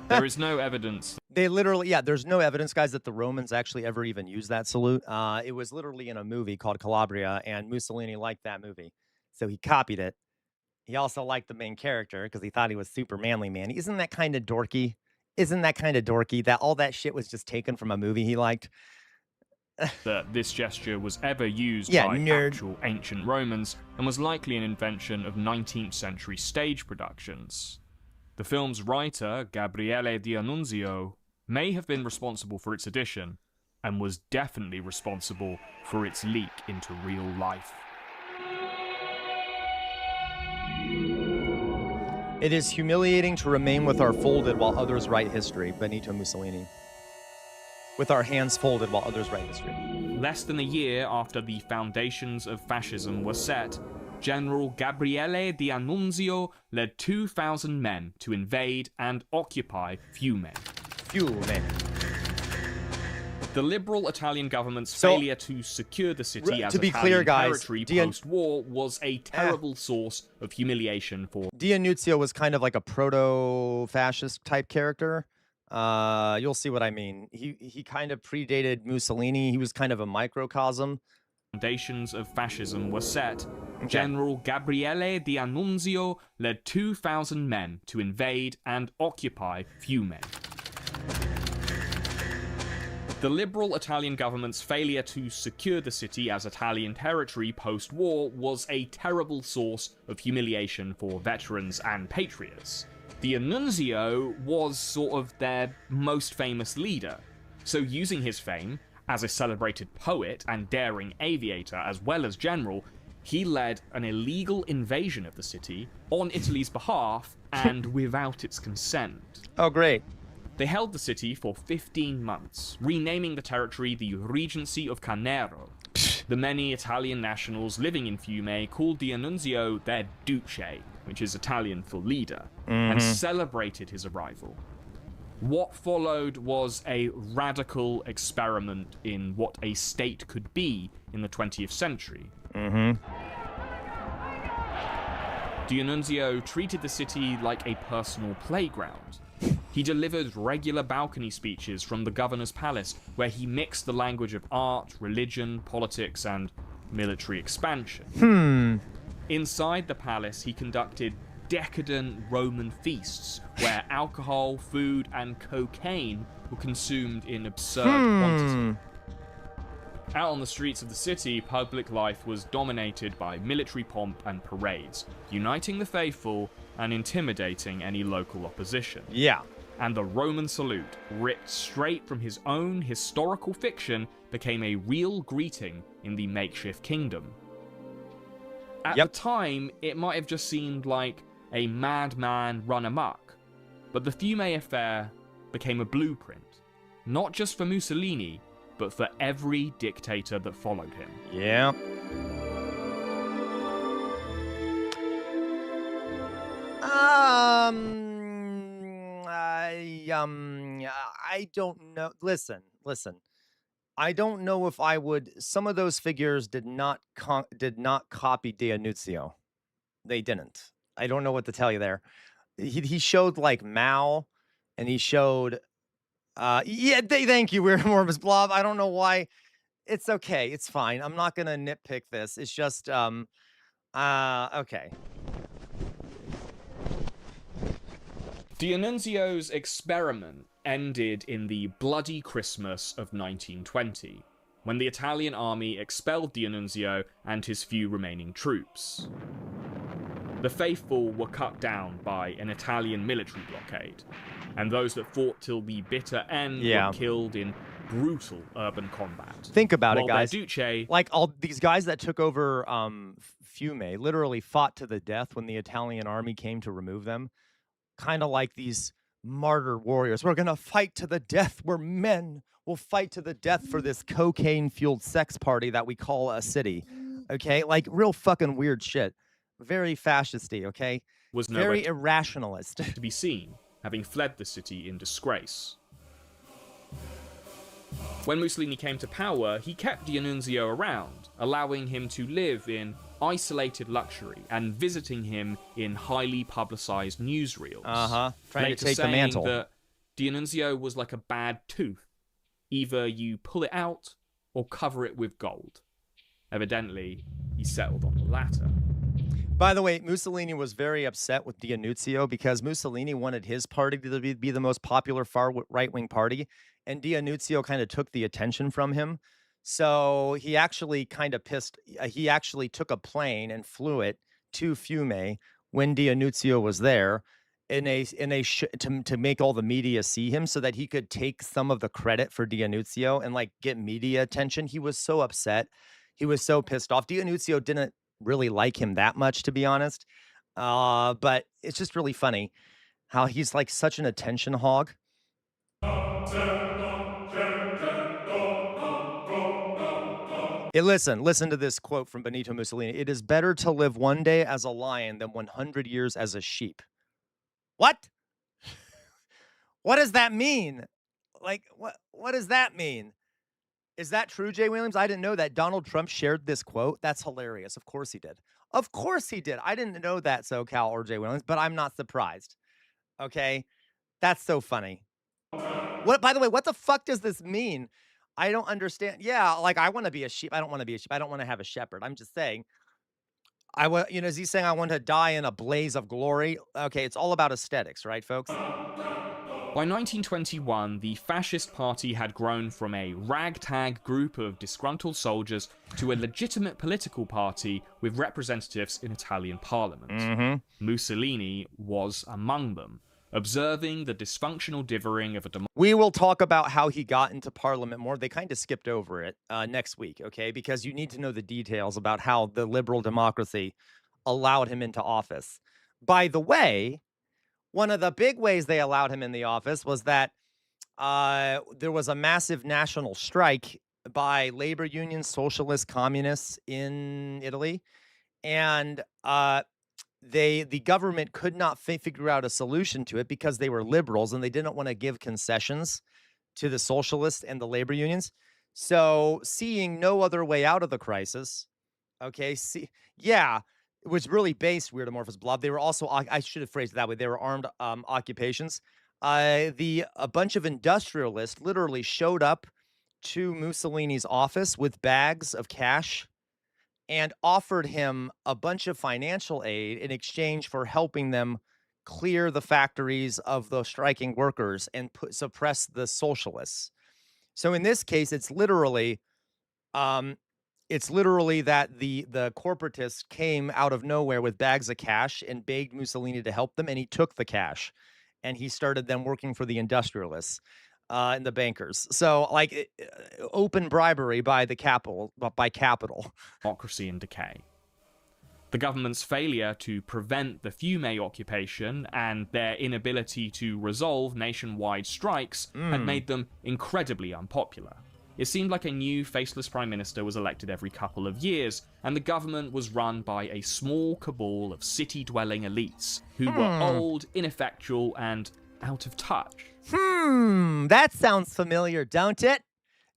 Speaker 4: There is no evidence.
Speaker 3: They literally, there's no evidence, guys, that the Romans actually ever even used that salute. It was literally in a movie called Calabria, and Mussolini liked that movie, so he copied it. He also liked the main character because he thought he was super manly man. Isn't that kind of dorky? That all that shit was just taken from a movie he liked?
Speaker 4: That this gesture was ever used by actual ancient Romans and was likely an invention of 19th century stage productions. The film's writer, Gabriele D'Annunzio, may have been responsible for its addition, and was definitely responsible for its leak into real life.
Speaker 3: It is humiliating to remain with our folded while others write history, Benito Mussolini. With our hands folded while others write history.
Speaker 4: Less than a year after the foundations of fascism were set, General Gabriele D'Annunzio led 2,000 men to invade and occupy Fiume. The liberal Italian government's failure to secure the city as Italian territory post-war was a terrible source of humiliation for...
Speaker 3: D'Annunzio was kind of like a proto-fascist type character. You'll see what I mean. He kind of predated Mussolini. He was kind of a microcosm.
Speaker 4: Foundations of fascism were set. General Gabriele D'Annunzio led 2,000 men to invade and occupy Fiume. The liberal Italian government's failure to secure the city as Italian territory post-war was a terrible source of humiliation for veterans and patriots. D'Annunzio was sort of their most famous leader, so using his fame as a celebrated poet and daring aviator as well as general, he led an illegal invasion of the city on Italy's behalf and without its consent.
Speaker 3: Oh, great.
Speaker 4: They held the city for 15 months, renaming the territory the Regency of Carnero. The many Italian nationals living in Fiume called D'Annunzio their Duce, which is Italian for leader, and celebrated his arrival. What followed was a radical experiment in what a state could be in the 20th century. D'Annunzio treated the city like a personal playground. He delivered regular balcony speeches from the governor's palace, where he mixed the language of art, religion, politics, and military expansion. Inside the palace, he conducted decadent Roman feasts, where alcohol, food, and cocaine were consumed in absurd quantity. Out on the streets of the city, public life was dominated by military pomp and parades, uniting the faithful and intimidating any local opposition. And the Roman salute, ripped straight from his own historical fiction, became a real greeting in the makeshift kingdom. At the time, it might have just seemed like a madman run amok, but the Fiume affair became a blueprint, not just for Mussolini, but for every dictator that followed him.
Speaker 3: I don't know. Listen. I don't know if I would. Some of those figures did not copy D'Annunzio. They didn't. I don't know what to tell you there. He showed like Mao, and he showed. Thank you, Weird Morbus Blob. I don't know why. It's okay. It's fine. I'm not gonna nitpick this. It's just okay.
Speaker 4: D'Annunzio's experiment ended in the bloody Christmas of 1920. when the Italian army expelled D'Annunzio and his few remaining troops. The faithful were cut down by an Italian military blockade, and those that fought till the bitter end were killed in brutal urban combat.
Speaker 3: Think about it, guys.
Speaker 4: Duce,
Speaker 3: like all these guys that took over Fiume literally fought to the death when the Italian army came to remove them. Kind of like these martyr warriors. We're going to fight to the death. We're men. We'll fight to the death for this cocaine-fueled sex party that we call a city. Okay? Like, real fucking weird shit. Very fascisty, okay?
Speaker 4: Was
Speaker 3: very irrationalist.
Speaker 4: To be seen, having fled the city in disgrace. When Mussolini came to power, he kept D'Annunzio around, allowing him to live in isolated luxury and visiting him in highly publicized newsreels.
Speaker 3: Trying to take the mantle.
Speaker 4: That D'Annunzio was like a bad tooth. Either you pull it out or cover it with gold. Evidently, he settled on the latter.
Speaker 3: By the way, Mussolini was very upset with D'Annunzio because Mussolini wanted his party to be the most popular far right-wing party, and D'Annunzio kind of took the attention from him. So he actually he actually took a plane and flew it to Fiume when D'Annunzio was there to make all the media see him so that he could take some of the credit for D'Annunzio and like get media attention. He was so upset. He was so pissed off. D'Annunzio didn't really like him that much, to be honest. But it's just really funny how he's like such an attention hog. Listen to this quote from Benito Mussolini. It is better to live one day as a lion than 100 years as a sheep. What? What does that mean? Like, what does that mean? Is that true, Jay Williams? I didn't know that Donald Trump shared this quote. That's hilarious. Of course he did. Of course he did. I didn't know that, SoCal or Jay Williams, but I'm not surprised. Okay? That's so funny. What? By the way, what the fuck does this mean? I don't understand. Yeah, like I want to be a sheep. I don't want to be a sheep. I don't want to have a shepherd. I'm just saying. Is he saying I want to die in a blaze of glory? Okay, it's all about aesthetics, right, folks?
Speaker 4: By 1921, the fascist party had grown from a ragtag group of disgruntled soldiers to a legitimate political party with representatives in Italian parliament. Mussolini was among them, observing the dysfunctional dithering of a democracy.
Speaker 3: We will talk about how he got into parliament more. They kind of skipped over it next week, okay? Because you need to know the details about how the liberal democracy allowed him into office. By the way, one of the big ways they allowed him in the office was that there was a massive national strike by labor unions, socialists, communists in Italy. And the government could not figure out a solution to it because they were liberals and they didn't want to give concessions to the socialists and the labor unions. So seeing no other way out of the crisis, okay, it was really based, weird amorphous blob. They were also, I should have phrased it that way, they were armed occupations. A bunch of industrialists literally showed up to Mussolini's office with bags of cash and offered him a bunch of financial aid in exchange for helping them clear the factories of the striking workers and suppress the socialists. So in this case, it's literally that the corporatists came out of nowhere with bags of cash and begged Mussolini to help them, and he took the cash, and he started them working for the industrialists and the bankers. So, like, open bribery by capital.
Speaker 4: Democracy in decay. The government's failure to prevent the Fiume occupation and their inability to resolve nationwide strikes had made them incredibly unpopular. It seemed like a new faceless prime minister was elected every couple of years, and the government was run by a small cabal of city-dwelling elites who were old, ineffectual, and out of touch.
Speaker 3: That sounds familiar, don't it?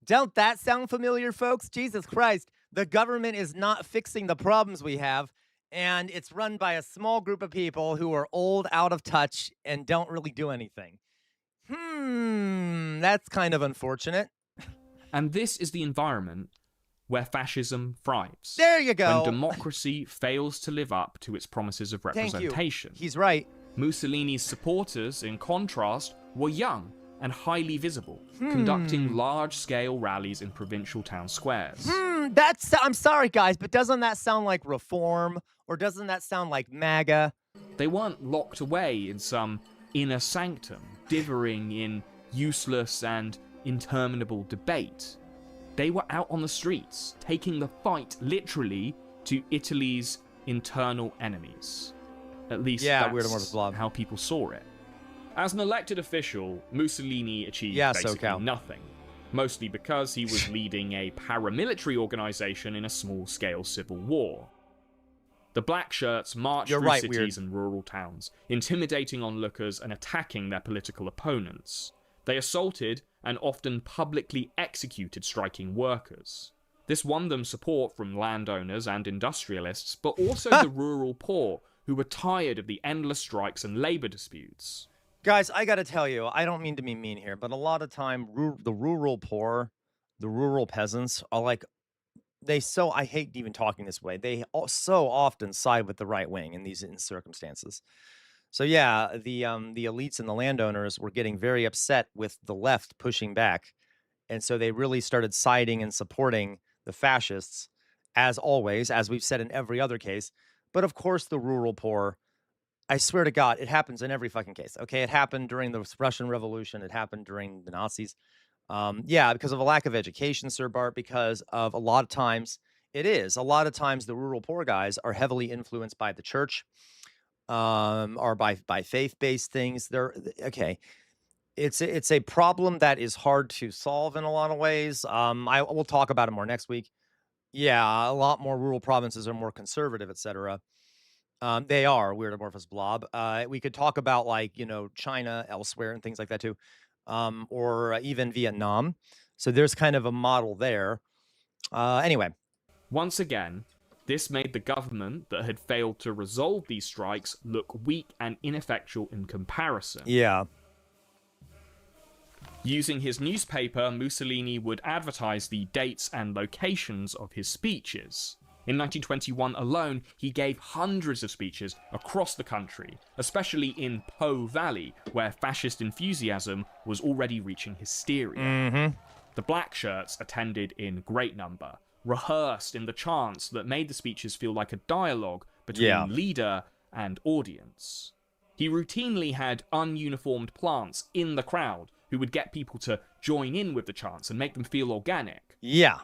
Speaker 3: Don't that sound familiar, folks? Jesus Christ, the government is not fixing the problems we have, and it's run by a small group of people who are old, out of touch, and don't really do anything. That's kind of unfortunate.
Speaker 4: And this is the environment where fascism thrives.
Speaker 3: There you go.
Speaker 4: When democracy fails to live up to its promises of representation.
Speaker 3: Thank you. He's right.
Speaker 4: Mussolini's supporters, in contrast, were young, and highly visible, conducting large-scale rallies in provincial town squares.
Speaker 3: I'm sorry, guys, but doesn't that sound like reform? Or doesn't that sound like MAGA?
Speaker 4: They weren't locked away in some inner sanctum, differing in useless and interminable debate. They were out on the streets, taking the fight literally to Italy's internal enemies. At least that's how people saw it. As an elected official, Mussolini achieved basically nothing, mostly because he was leading a paramilitary organization in a small-scale civil war. The black shirts marched through cities and rural towns, intimidating onlookers and attacking their political opponents. They assaulted and often publicly executed striking workers. This won them support from landowners and industrialists, but also the rural poor, who were tired of the endless strikes and labor disputes.
Speaker 3: Guys, I gotta tell you, I don't mean to be mean here, but a lot of time, the rural poor, the rural peasants are like, I hate even talking this way, they so often side with the right wing in these circumstances. So yeah, the elites and the landowners were getting very upset with the left pushing back. And so they really started siding and supporting the fascists, as always, as we've said in every other case. But of course, the rural poor, I swear to God, it happens in every fucking case. Okay, it happened during the Russian Revolution. It happened during the Nazis. Yeah, because of a lack of education, Sir Bart, because of a lot of times, a lot of times the rural poor guys are heavily influenced by the church, or by faith-based things. Okay. It's a problem that is hard to solve in a lot of ways. We'll talk about it more next week. Yeah, a lot more rural provinces are more conservative, etc. They are weird amorphous blob. We could talk about China, elsewhere, and things like that too, or even Vietnam. So there's kind of a model there. Anyway,
Speaker 4: once again, this made the government that had failed to resolve these strikes look weak and ineffectual in comparison.
Speaker 3: Yeah.
Speaker 4: Using his newspaper, Mussolini would advertise the dates and locations of his speeches. In 1921 alone, he gave hundreds of speeches across the country, especially in Po Valley, where fascist enthusiasm was already reaching hysteria. The black shirts attended in great number, rehearsed in the chants that made the speeches feel like a dialogue between leader and audience. He routinely had ununiformed plants in the crowd who would get people to join in with the chants and make them feel organic.
Speaker 3: Yeah.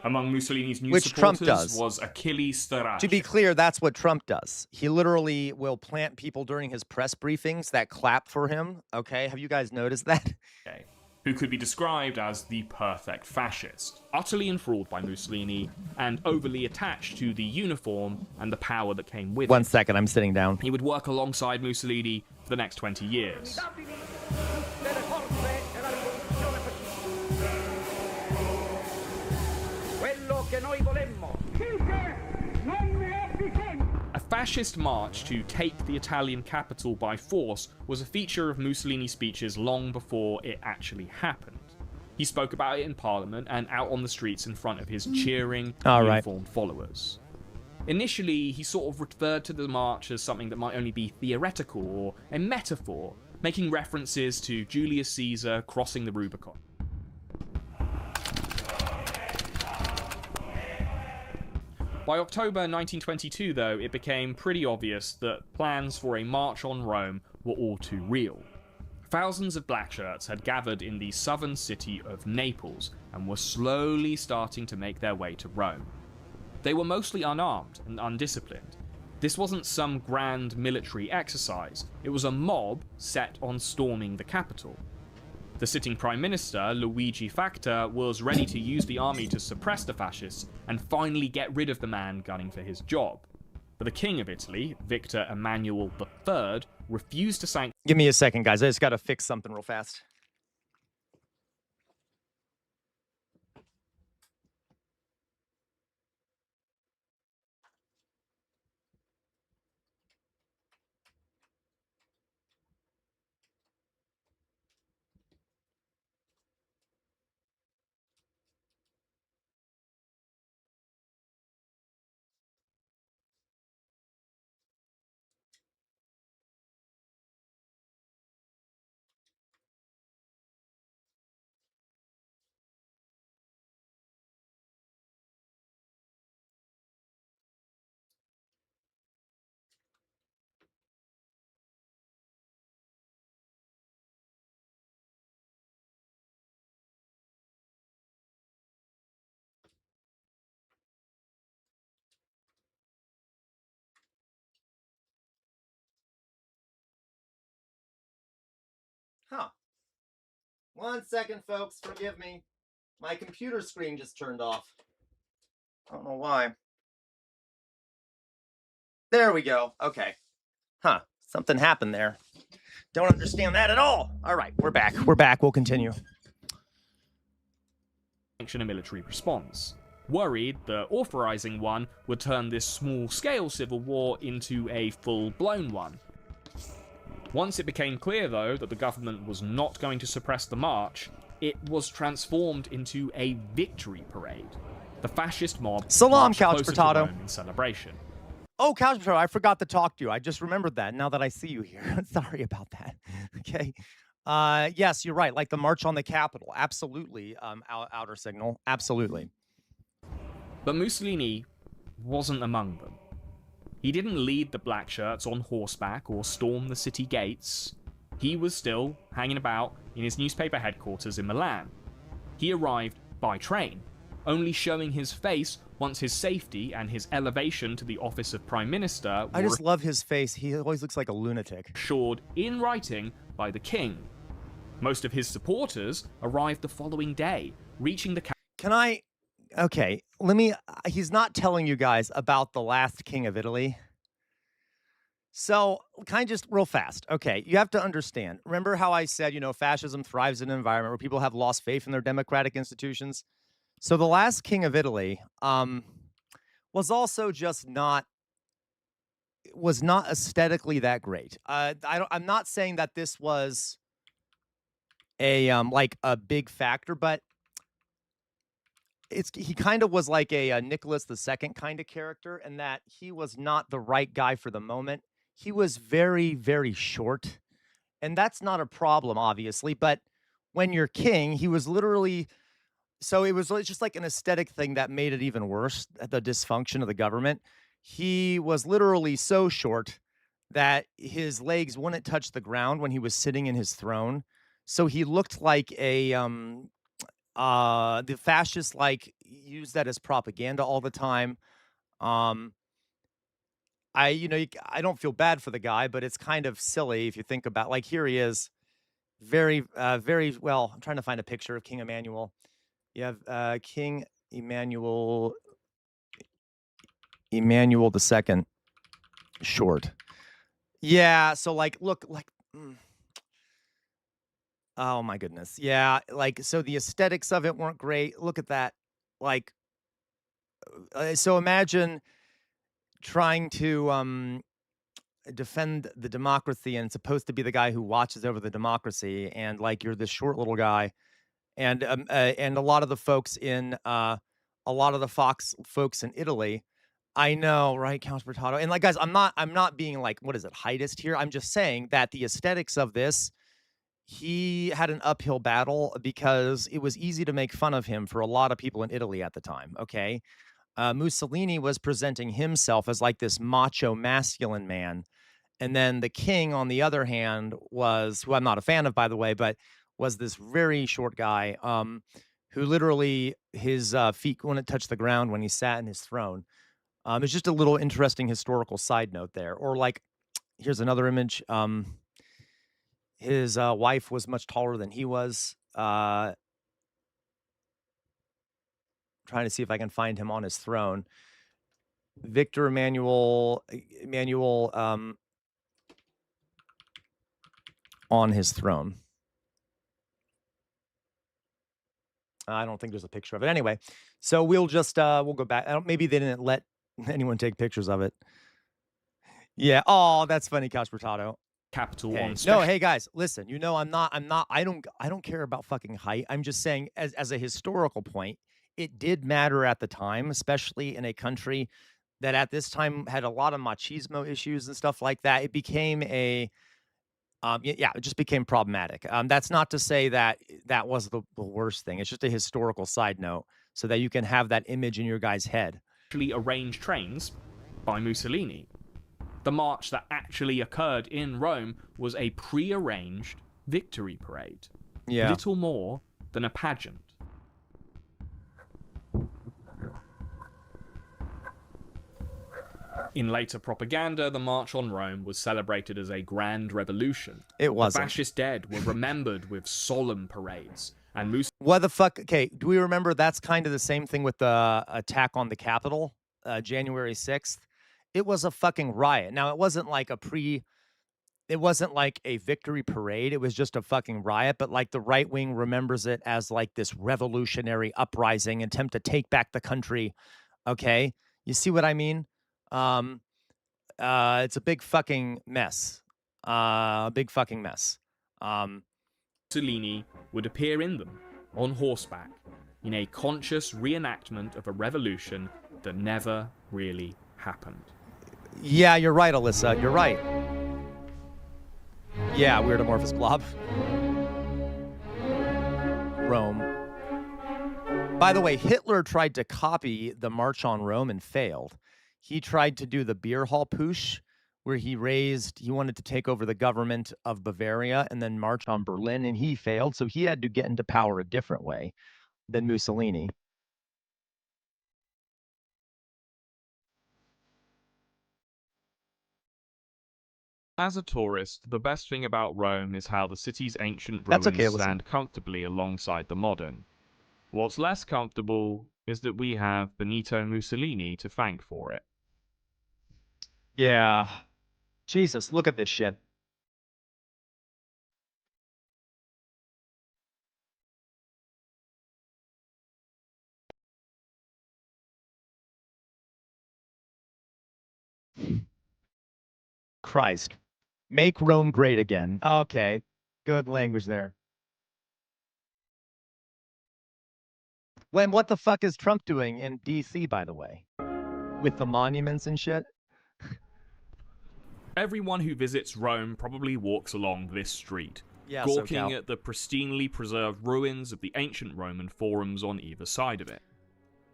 Speaker 4: Among Mussolini's new supporters was Achilles Starace.
Speaker 3: To be clear, that's what Trump does. He literally will plant people during his press briefings that clap for him. Okay, have you guys noticed that?
Speaker 4: Okay. Who could be described as the perfect fascist, utterly enthralled by Mussolini and overly attached to the uniform and the power that came with it.
Speaker 3: 1 second, I'm sitting down.
Speaker 4: He would work alongside Mussolini for the next 20 years. A fascist march to take the Italian capital by force was a feature of Mussolini's speeches long before it actually happened. He spoke about it in Parliament and out on the streets in front of his cheering, uniformed followers. Initially, he sort of referred to the march as something that might only be theoretical or a metaphor, making references to Julius Caesar crossing the Rubicon. By October 1922, though, it became pretty obvious that plans for a march on Rome were all too real. Thousands of blackshirts had gathered in the southern city of Naples and were slowly starting to make their way to Rome. They were mostly unarmed and undisciplined. This wasn't some grand military exercise, it was a mob set on storming the capital. The sitting Prime Minister, Luigi Facta, was ready to use the army to suppress the fascists and finally get rid of the man gunning for his job. But the King of Italy, Victor Emmanuel III, refused to sanction...
Speaker 3: Give me a second, guys. I just gotta fix something real fast. Huh. 1 second, folks. Forgive me. My computer screen just turned off. I don't know why. There we go. Okay. Huh. Something happened there. Don't understand that at all. All right, we're back. We're back. We'll continue.
Speaker 4: A military response, worried that authorizing one would turn this small-scale civil war into a full-blown one. Once it became clear, though, that the government was not going to suppress the march, it was transformed into a victory parade. The fascist mob marched closer to Rome in celebration.
Speaker 3: Oh, Couch Potato, I forgot to talk to you. I just remembered that now that I see you here. Sorry about that. Okay. Yes, you're right. Like the March on the Capitol. Absolutely. Outer signal. Absolutely.
Speaker 4: But Mussolini wasn't among them. He didn't lead the black shirts on horseback or storm the city gates. He was still hanging about in his newspaper headquarters in Milan. He arrived by train, only showing his face once his safety and his elevation to the office of Prime Minister were
Speaker 3: I just love his face. He always looks like a lunatic.
Speaker 4: assured in writing by the king. Most of his supporters arrived the following day, reaching the
Speaker 3: Okay, let me... He's not telling you guys about the last king of Italy. So, kind of just real fast. Okay, you have to understand. Remember how I said, fascism thrives in an environment where people have lost faith in their democratic institutions? So the last king of Italy was also just not aesthetically that great. I'm not saying that this was a like a big factor, but he kind of was like a Nicholas II kind of character, in that he was not the right guy for the moment. He was very, very short, and that's not a problem, obviously. But when you're king, he was literally... So it was just like an aesthetic thing that made it even worse, the dysfunction of the government. He was literally so short that his legs wouldn't touch the ground when he was sitting in his throne. So he looked like the fascists used that as propaganda all the time. I don't feel bad for the guy, but it's kind of silly if you think about, like, here he is, very, very well. I'm trying to find a picture of King Emmanuel. You have King Emmanuel II, short. Yeah, so look, oh my goodness. Yeah, so the aesthetics of it weren't great. Look at that. So imagine trying to defend the democracy, and it's supposed to be the guy who watches over the democracy, and you're this short little guy. And a lot of the folks in a lot of the Fox folks in Italy, I know, right, Count Bertato? And guys, I'm not being what is it, heightist here. I'm just saying that the aesthetics of this, he had an uphill battle because it was easy to make fun of him for a lot of people in Italy at the time. Okay, Mussolini was presenting himself as this macho, masculine man, and then the king, on the other hand, was, who I'm not a fan of, by the way, but was this very short guy who literally his feet wouldn't touch the ground when he sat in his throne. It's just a little interesting historical side note there. Or here's another image. His wife was much taller than he was. Trying to see if I can find him on his throne. Victor Emmanuel on his throne. I don't think there's a picture of it. Anyway, so we'll just we'll go back. Maybe they didn't let anyone take pictures of it. Yeah. Oh, that's funny, Couch Potato.
Speaker 4: Capital
Speaker 3: Hey.
Speaker 4: on
Speaker 3: No, hey guys, listen. I don't care about fucking height. I'm just saying, as a historical point, it did matter at the time, especially in a country that at this time had a lot of machismo issues and stuff like that. It became it just became problematic. That's not to say that that was the worst thing. It's just a historical side note so that you can have that image in your guy's head.
Speaker 4: Actually arranged trains by Mussolini. The march that actually occurred in Rome was a pre-arranged victory parade.
Speaker 3: Yeah.
Speaker 4: Little more than a pageant. In later propaganda, the March on Rome was celebrated as a grand revolution.
Speaker 3: It wasn't.
Speaker 4: The fascist dead were remembered with solemn parades, and Mussolini...
Speaker 3: What the fuck? Okay, do we remember that's kind of the same thing with the attack on the Capitol, January 6th? It was a fucking riot. Now, it wasn't like it wasn't like a victory parade. It was just a fucking riot, but like the right wing remembers it as like this revolutionary uprising, attempt to take back the country. Okay, you see what I mean? It's a big fucking mess. A big fucking mess.
Speaker 4: Mussolini would appear in them, on horseback, in a conscious reenactment of a revolution that never really happened.
Speaker 3: Yeah, you're right, Alyssa. You're right. Yeah, weird amorphous blob. Rome. By the way, Hitler tried to copy the March on Rome and failed. He tried to do the beer hall push, where he wanted to take over the government of Bavaria and then march on Berlin, and he failed. So he had to get into power a different way than Mussolini.
Speaker 4: As a tourist, the best thing about Rome is how the city's ancient ruins stand comfortably alongside the modern. What's less comfortable is that we have Benito Mussolini to thank for it.
Speaker 3: Yeah. Jesus, look at this shit. Christ. Make Rome great again. Okay. Good language there. When what the fuck is Trump doing in DC, by the way? With the monuments and shit?
Speaker 4: Everyone who visits Rome probably walks along this street, gawking at the pristinely preserved ruins of the ancient Roman forums on either side of it.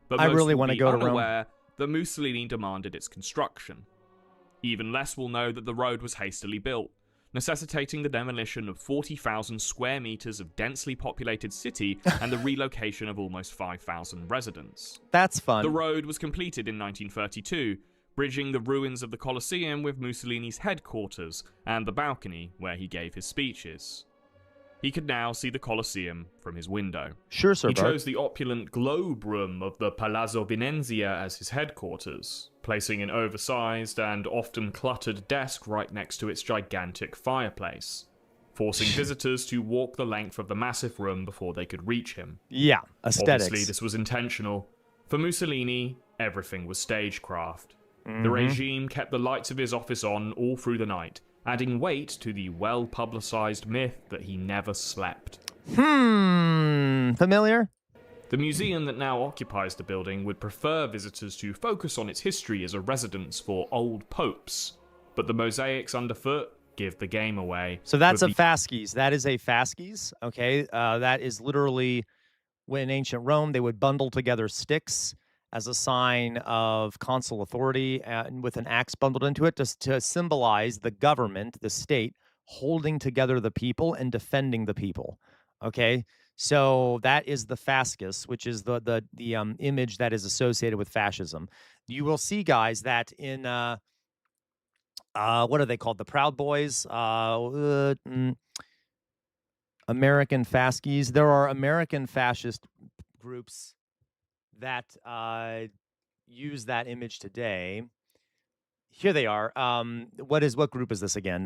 Speaker 4: But
Speaker 3: I really want to go to Rome.
Speaker 4: That Mussolini demanded its construction. Even less will know that the road was hastily built, necessitating the demolition of 40,000 square meters of densely populated city and the relocation of almost 5,000 residents.
Speaker 3: That's fun.
Speaker 4: The road was completed in 1932, bridging the ruins of the Colosseum with Mussolini's headquarters and the balcony where he gave his speeches. He could now see the Colosseum from his window.
Speaker 3: Sure, sir.
Speaker 4: He chose the opulent globe room of the Palazzo Venezia as his headquarters, placing an oversized and often cluttered desk right next to its gigantic fireplace, forcing visitors to walk the length of the massive room before they could reach him.
Speaker 3: Yeah, aesthetics.
Speaker 4: Obviously, this was intentional. For Mussolini, everything was stagecraft. The regime kept the lights of his office on all through the night, adding weight to the well-publicized myth that he never slept.
Speaker 3: Familiar?
Speaker 4: The museum that now occupies the building would prefer visitors to focus on its history as a residence for old popes, but the mosaics underfoot give the game away.
Speaker 3: So that's a fasces. That is a fasces, okay? That is literally, when in ancient Rome, they would bundle together sticks as a sign of consular authority and with an axe bundled into it to symbolize the government, the state, holding together the people and defending the people. Okay, so that is the fasces, which is the image that is associated with fascism. You will see, guys, that in what are they called? The Proud Boys, American fasces. There are American fascist groups that use that image today. Here they are. What group is this again?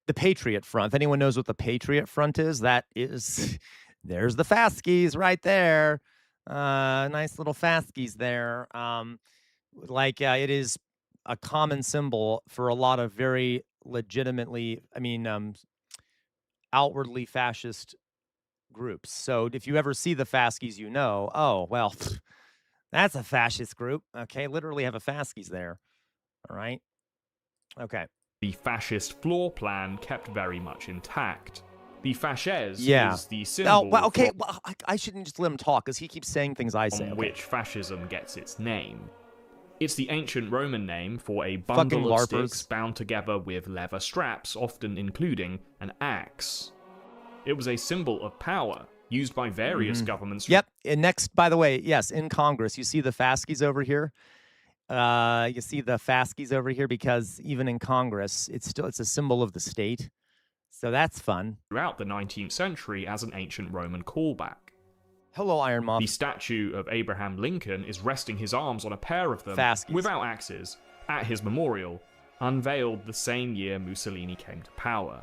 Speaker 3: The Patriot Front. If anyone knows what the Patriot Front is, that is, there's the fasces right there. Nice little fasces there. It is a common symbol for a lot of very legitimately, outwardly fascist groups. So if you ever see the fasces, you know, oh, well, that's a fascist group. Okay, literally have a fasces there. All right. Okay.
Speaker 4: The fascist floor plan kept very much intact. The fasces is the symbol.
Speaker 3: Oh, well, okay. Well, I shouldn't just let him talk because he keeps saying things I say.
Speaker 4: On which fascism gets its name. It's the ancient Roman name for a bundle of sticks bound together with leather straps, often including an axe. It was a symbol of power, used by various governments.
Speaker 3: Yep. And next, by the way, yes, in Congress, you see the fascists over here. You see the fascists over here because even in Congress, it's a symbol of the state. So that's fun.
Speaker 4: Throughout the 19th century as an ancient Roman callback.
Speaker 3: Hello, Iron Moth.
Speaker 4: The statue of Abraham Lincoln is resting his arms on a pair of them,
Speaker 3: Fascists.
Speaker 4: without axes, at his memorial, unveiled the same year Mussolini came to power.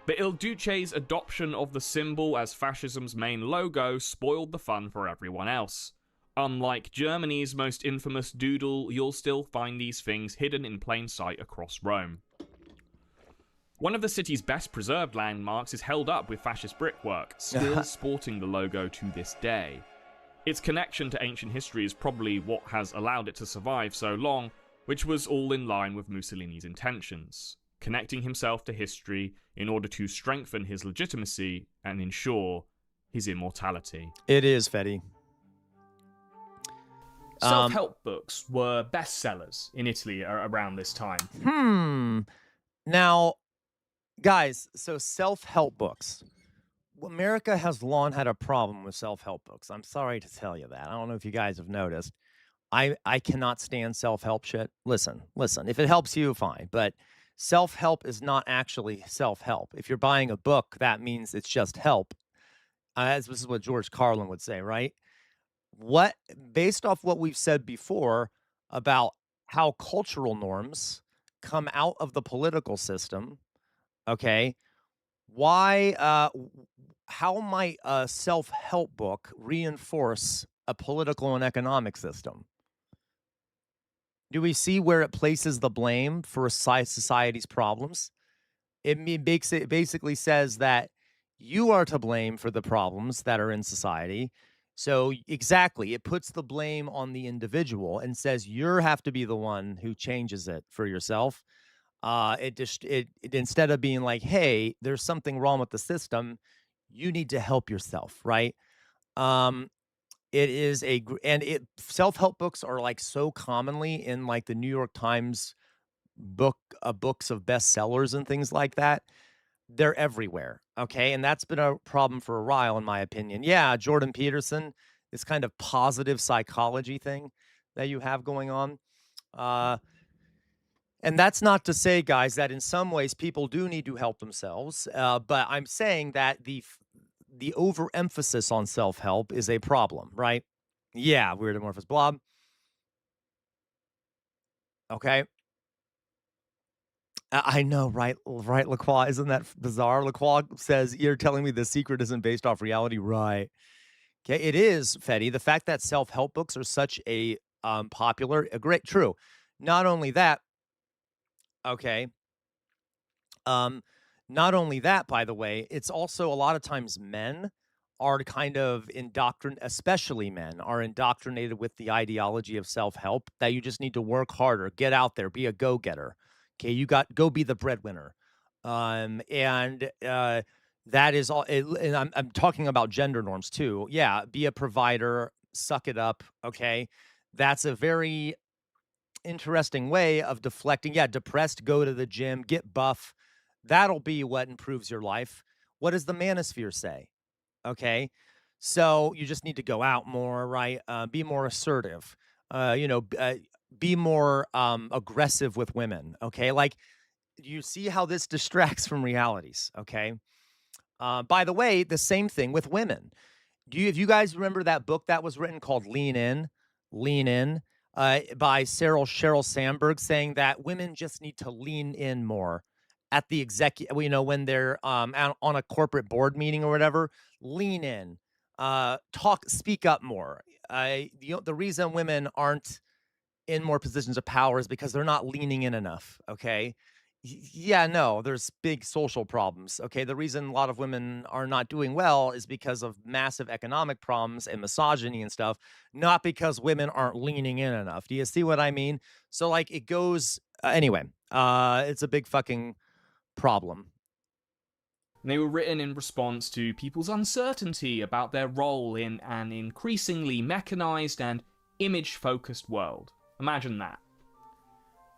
Speaker 4: But Il Duce's adoption of the symbol as fascism's main logo spoiled the fun for everyone else. Unlike Germany's most infamous doodle, you'll still find these things hidden in plain sight across Rome. One of the city's best preserved landmarks is held up with fascist brickwork, still sporting the logo to this day. Its connection to ancient history is probably what has allowed it to survive so long, which was all in line with Mussolini's intentions, connecting himself to history in order to strengthen his legitimacy and ensure his immortality.
Speaker 3: It is, Fetty.
Speaker 4: Self-help books were bestsellers in Italy around this time.
Speaker 3: Now, guys, so self-help books. America has long had a problem with self-help books. I'm sorry to tell you that. I don't know if you guys have noticed. I cannot stand self-help shit. Listen. If it helps you, fine. But self-help is not actually self-help. If you're buying a book, that means it's just help. This is what George Carlin would say, right? Based off what we've said before about how cultural norms come out of the political system, okay, how might a self-help book reinforce a political and economic system? Do we see where it places the blame for society's problems? It basically says that you are to blame for the problems that are in society. So exactly, it puts the blame on the individual and says you have to be the one who changes it for yourself. It instead of being like, hey, there's something wrong with the system, you need to help yourself, right? Self-help books are like so commonly in like the New York Times books of bestsellers and things like that. They're everywhere, okay? And that's been a problem for a while, in my opinion. Yeah, Jordan Peterson, this kind of positive psychology thing that you have going on. And that's not to say, guys, that in some ways people do need to help themselves. But I'm saying that the overemphasis on self-help is a problem, right? Yeah, weird amorphous blob. Okay. I know, right, Lacroix? Isn't that bizarre? Lacroix says, you're telling me the secret isn't based off reality? Right. Okay, it is, Fetty. The fact that self-help books are such a true. Not only that, okay, not only that, by the way, it's also a lot of times men are kind of especially men are indoctrinated with the ideology of self-help that you just need to work harder, get out there, be a go-getter. Okay, go be the breadwinner. That is all. And I'm talking about gender norms too. Yeah, be a provider, suck it up. Okay, that's a very interesting way of deflecting. Yeah, depressed, go to the gym, get buff. That'll be what improves your life. What does the manosphere say? Okay, so you just need to go out more, right? Be more assertive. Be more aggressive with women. Okay, like you see how this distracts from realities. Okay. By the way, the same thing with women. If you guys remember that book that was written called Lean In, by Sheryl Sandberg, saying that women just need to lean in more at the when they're on a corporate board meeting or whatever, lean in, speak up more. The reason women aren't in more positions of power is because they're not leaning in enough. Okay. Yeah, no, there's big social problems. Okay. The reason a lot of women are not doing well is because of massive economic problems and misogyny and stuff, not because women aren't leaning in enough. Do you see what I mean? So like it goes, anyway, it's a big fucking problem.
Speaker 4: They were written in response to people's uncertainty about their role in an increasingly mechanized and image-focused world. Imagine that.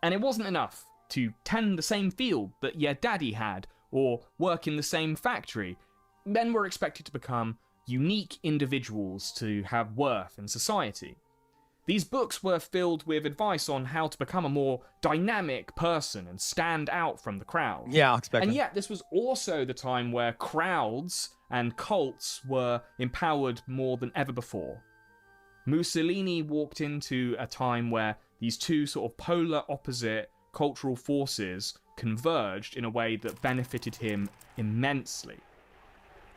Speaker 4: And it wasn't enough to tend the same field that your daddy had, or work in the same factory. Men were expected to become unique individuals to have worth in society. These books were filled with advice on how to become a more dynamic person and stand out from the crowd.
Speaker 3: Yeah, I'll expect
Speaker 4: And
Speaker 3: it.
Speaker 4: yet, this was also the time where crowds and cults were empowered more than ever before. Mussolini walked into a time where these two sort of polar opposite cultural forces converged in a way that benefited him immensely.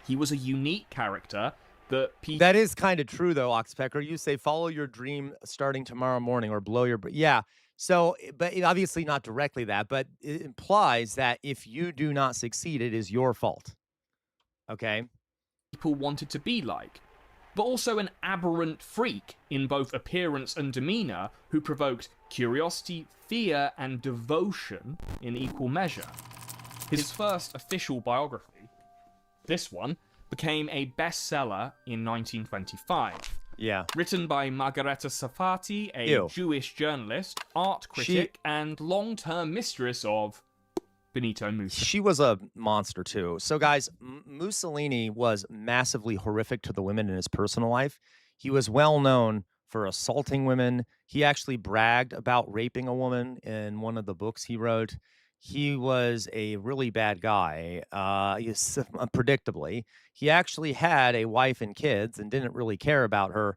Speaker 4: He was a unique character that people...
Speaker 3: That is kind of true, though, Oxpecker. You say follow your dream starting tomorrow morning or blow your... Yeah. So, but obviously not directly that, but it implies that if you do not succeed, it is your fault. Okay?
Speaker 4: People wanted to be like, but also an aberrant freak in both appearance and demeanor who provoked curiosity, fear, and devotion in equal measure. His first official biography, this one, became a bestseller in 1925.
Speaker 3: Yeah.
Speaker 4: Written by Margareta Sarfati, a
Speaker 3: Ew.
Speaker 4: Jewish journalist, art critic, and long-term mistress of Benito Mussolini.
Speaker 3: She was a monster, too. So, guys, Mussolini was massively horrific to the women in his personal life. He was well known for assaulting women. He actually bragged about raping a woman in one of the books he wrote. He was a really bad guy, predictably. He actually had a wife and kids and didn't really care about her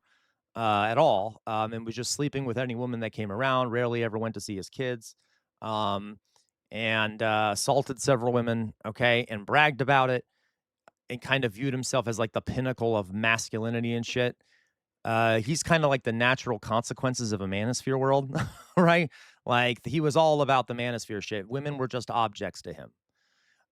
Speaker 3: at all, and was just sleeping with any woman that came around, rarely ever went to see his kids, and assaulted several women, okay, and bragged about it, and kind of viewed himself as like the pinnacle of masculinity and shit. He's kind of like the natural consequences of a manosphere world, right? Like, he was all about the manosphere shit. Women were just objects to him.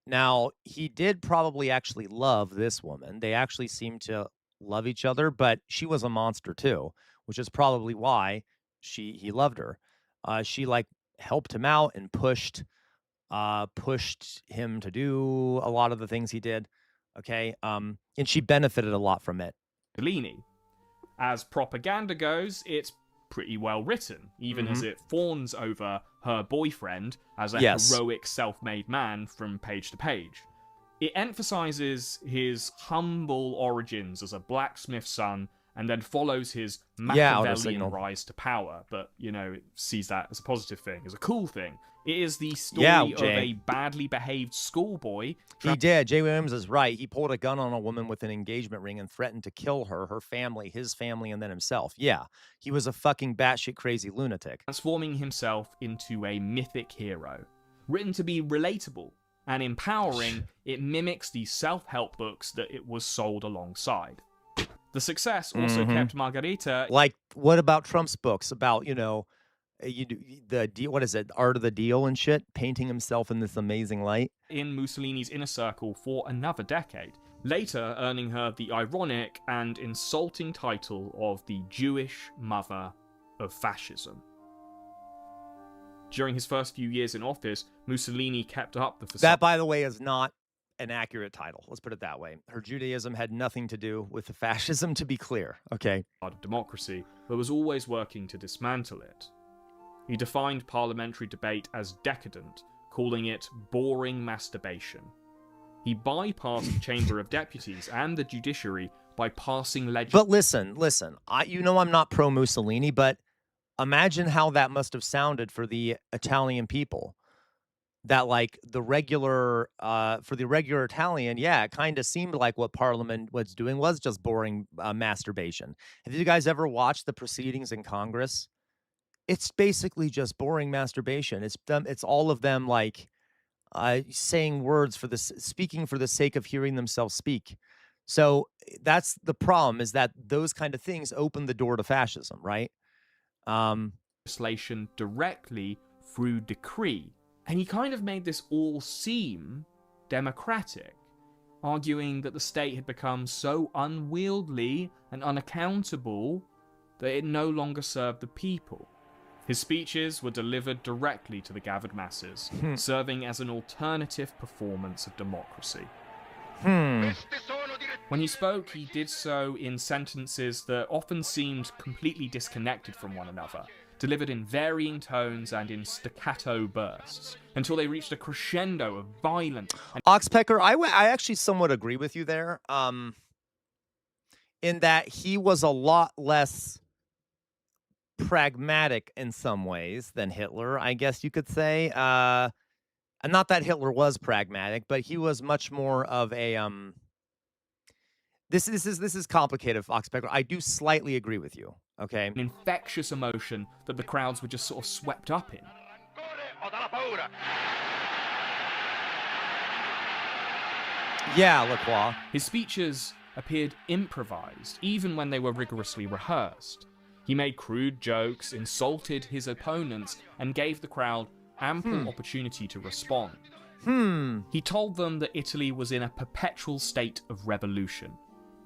Speaker 3: Now, he did probably actually love this woman. They actually seemed to love each other, but she was a monster too, which is probably why he loved her. She like helped him out and pushed him to do a lot of the things he did. Okay. And she benefited a lot from it.
Speaker 4: Mussolini. As propaganda goes, it's pretty well written, even as it fawns over her boyfriend as a heroic self-made man from page to page. It emphasizes his humble origins as a blacksmith's son, and then follows his Machiavellian rise to power, but, you know, it sees that as a positive thing, as a cool thing. It is the story of a badly behaved schoolboy.
Speaker 3: He did. Jay Williams is right. He pulled a gun on a woman with an engagement ring and threatened to kill her, her family, his family, and then himself. Yeah, he was a fucking batshit crazy lunatic.
Speaker 4: Transforming himself into a mythic hero. Written to be relatable and empowering, it mimics the self-help books that it was sold alongside. The success also kept Margarita...
Speaker 3: Like, what about Trump's books about, you know, what is it, Art of the Deal and shit, painting himself in this amazing light?
Speaker 4: In Mussolini's inner circle for another decade, later earning her the ironic and insulting title of the Jewish mother of fascism. During his first few years in office, Mussolini kept up the facade.
Speaker 3: That, by the way, is not an accurate title. Let's put it that way. Her Judaism had nothing to do with the fascism, to be clear. Okay.
Speaker 4: ...of democracy, but was always working to dismantle it. He defined parliamentary debate as decadent, calling it boring masturbation. He bypassed the Chamber of Deputies and the judiciary by passing legislation.
Speaker 3: But listen, you know I'm not pro-Mussolini, but imagine how that must have sounded for the Italian people. That, like, the regular, for the regular Italian, yeah, it kind of seemed like what Parliament was doing was just boring masturbation. Have you guys ever watched the proceedings in Congress? It's basically just boring masturbation. It's all of them, like, saying words speaking for the sake of hearing themselves speak. So that's the problem, is that those kind of things open the door to fascism, right?
Speaker 4: Legislation directly through decree. And he kind of made this all seem democratic, arguing that the state had become so unwieldy and unaccountable that it no longer served the people. His speeches were delivered directly to the gathered masses, serving as an alternative performance of democracy. When he spoke, he did so in sentences that often seemed completely disconnected from one another, delivered in varying tones and in staccato bursts, until they reached a crescendo of violent and
Speaker 3: Oxpecker, I actually somewhat agree with you there, in that he was a lot less pragmatic in some ways than Hitler, I guess you could say. And not that Hitler was pragmatic, but he was much more of a this is complicated, Oxpecker. I do slightly agree with you. Okay.
Speaker 4: an infectious emotion that the crowds were just sort of swept up in.
Speaker 3: Yeah, Lacroix.
Speaker 4: His speeches appeared improvised, even when they were rigorously rehearsed. He made crude jokes, insulted his opponents, and gave the crowd ample opportunity to respond. He told them that Italy was in a perpetual state of revolution.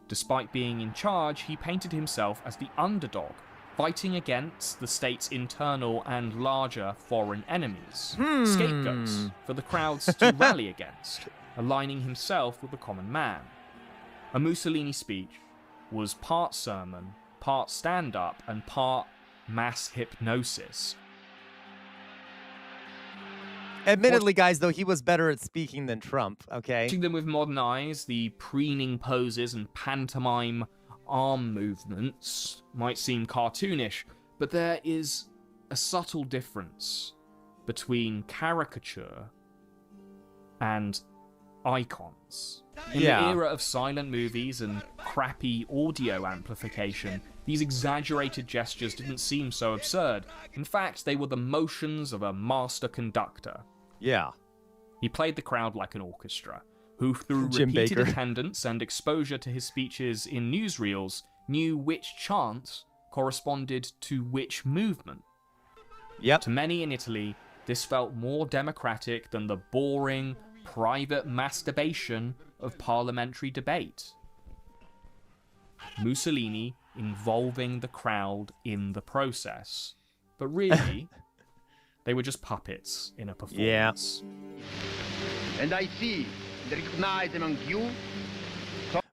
Speaker 4: Despite being in charge, he painted himself as the underdog, fighting against the state's internal and larger foreign enemies, scapegoats for the crowds to rally against, aligning himself with the common man. A Mussolini speech was part sermon, part stand-up, and part mass hypnosis.
Speaker 3: Admittedly, guys, though, he was better at speaking than Trump, okay?
Speaker 4: Watching them with modern eyes, the preening poses and pantomime arm movements might seem cartoonish, but there is a subtle difference between caricature and icons. In the era of silent movies and crappy audio amplification, these exaggerated gestures didn't seem so absurd. In fact, they were the motions of a master conductor.
Speaker 3: Yeah.
Speaker 4: He played the crowd like an orchestra, who through
Speaker 3: Jim
Speaker 4: repeated
Speaker 3: Baker.
Speaker 4: attendance and exposure to his speeches in newsreels knew which chant corresponded to which movement.
Speaker 3: Yep.
Speaker 4: To many in Italy, this felt more democratic than the boring, private masturbation of parliamentary debate. Mussolini involving the crowd in the process. But really, they were just puppets in a performance.
Speaker 5: And I see and recognize among you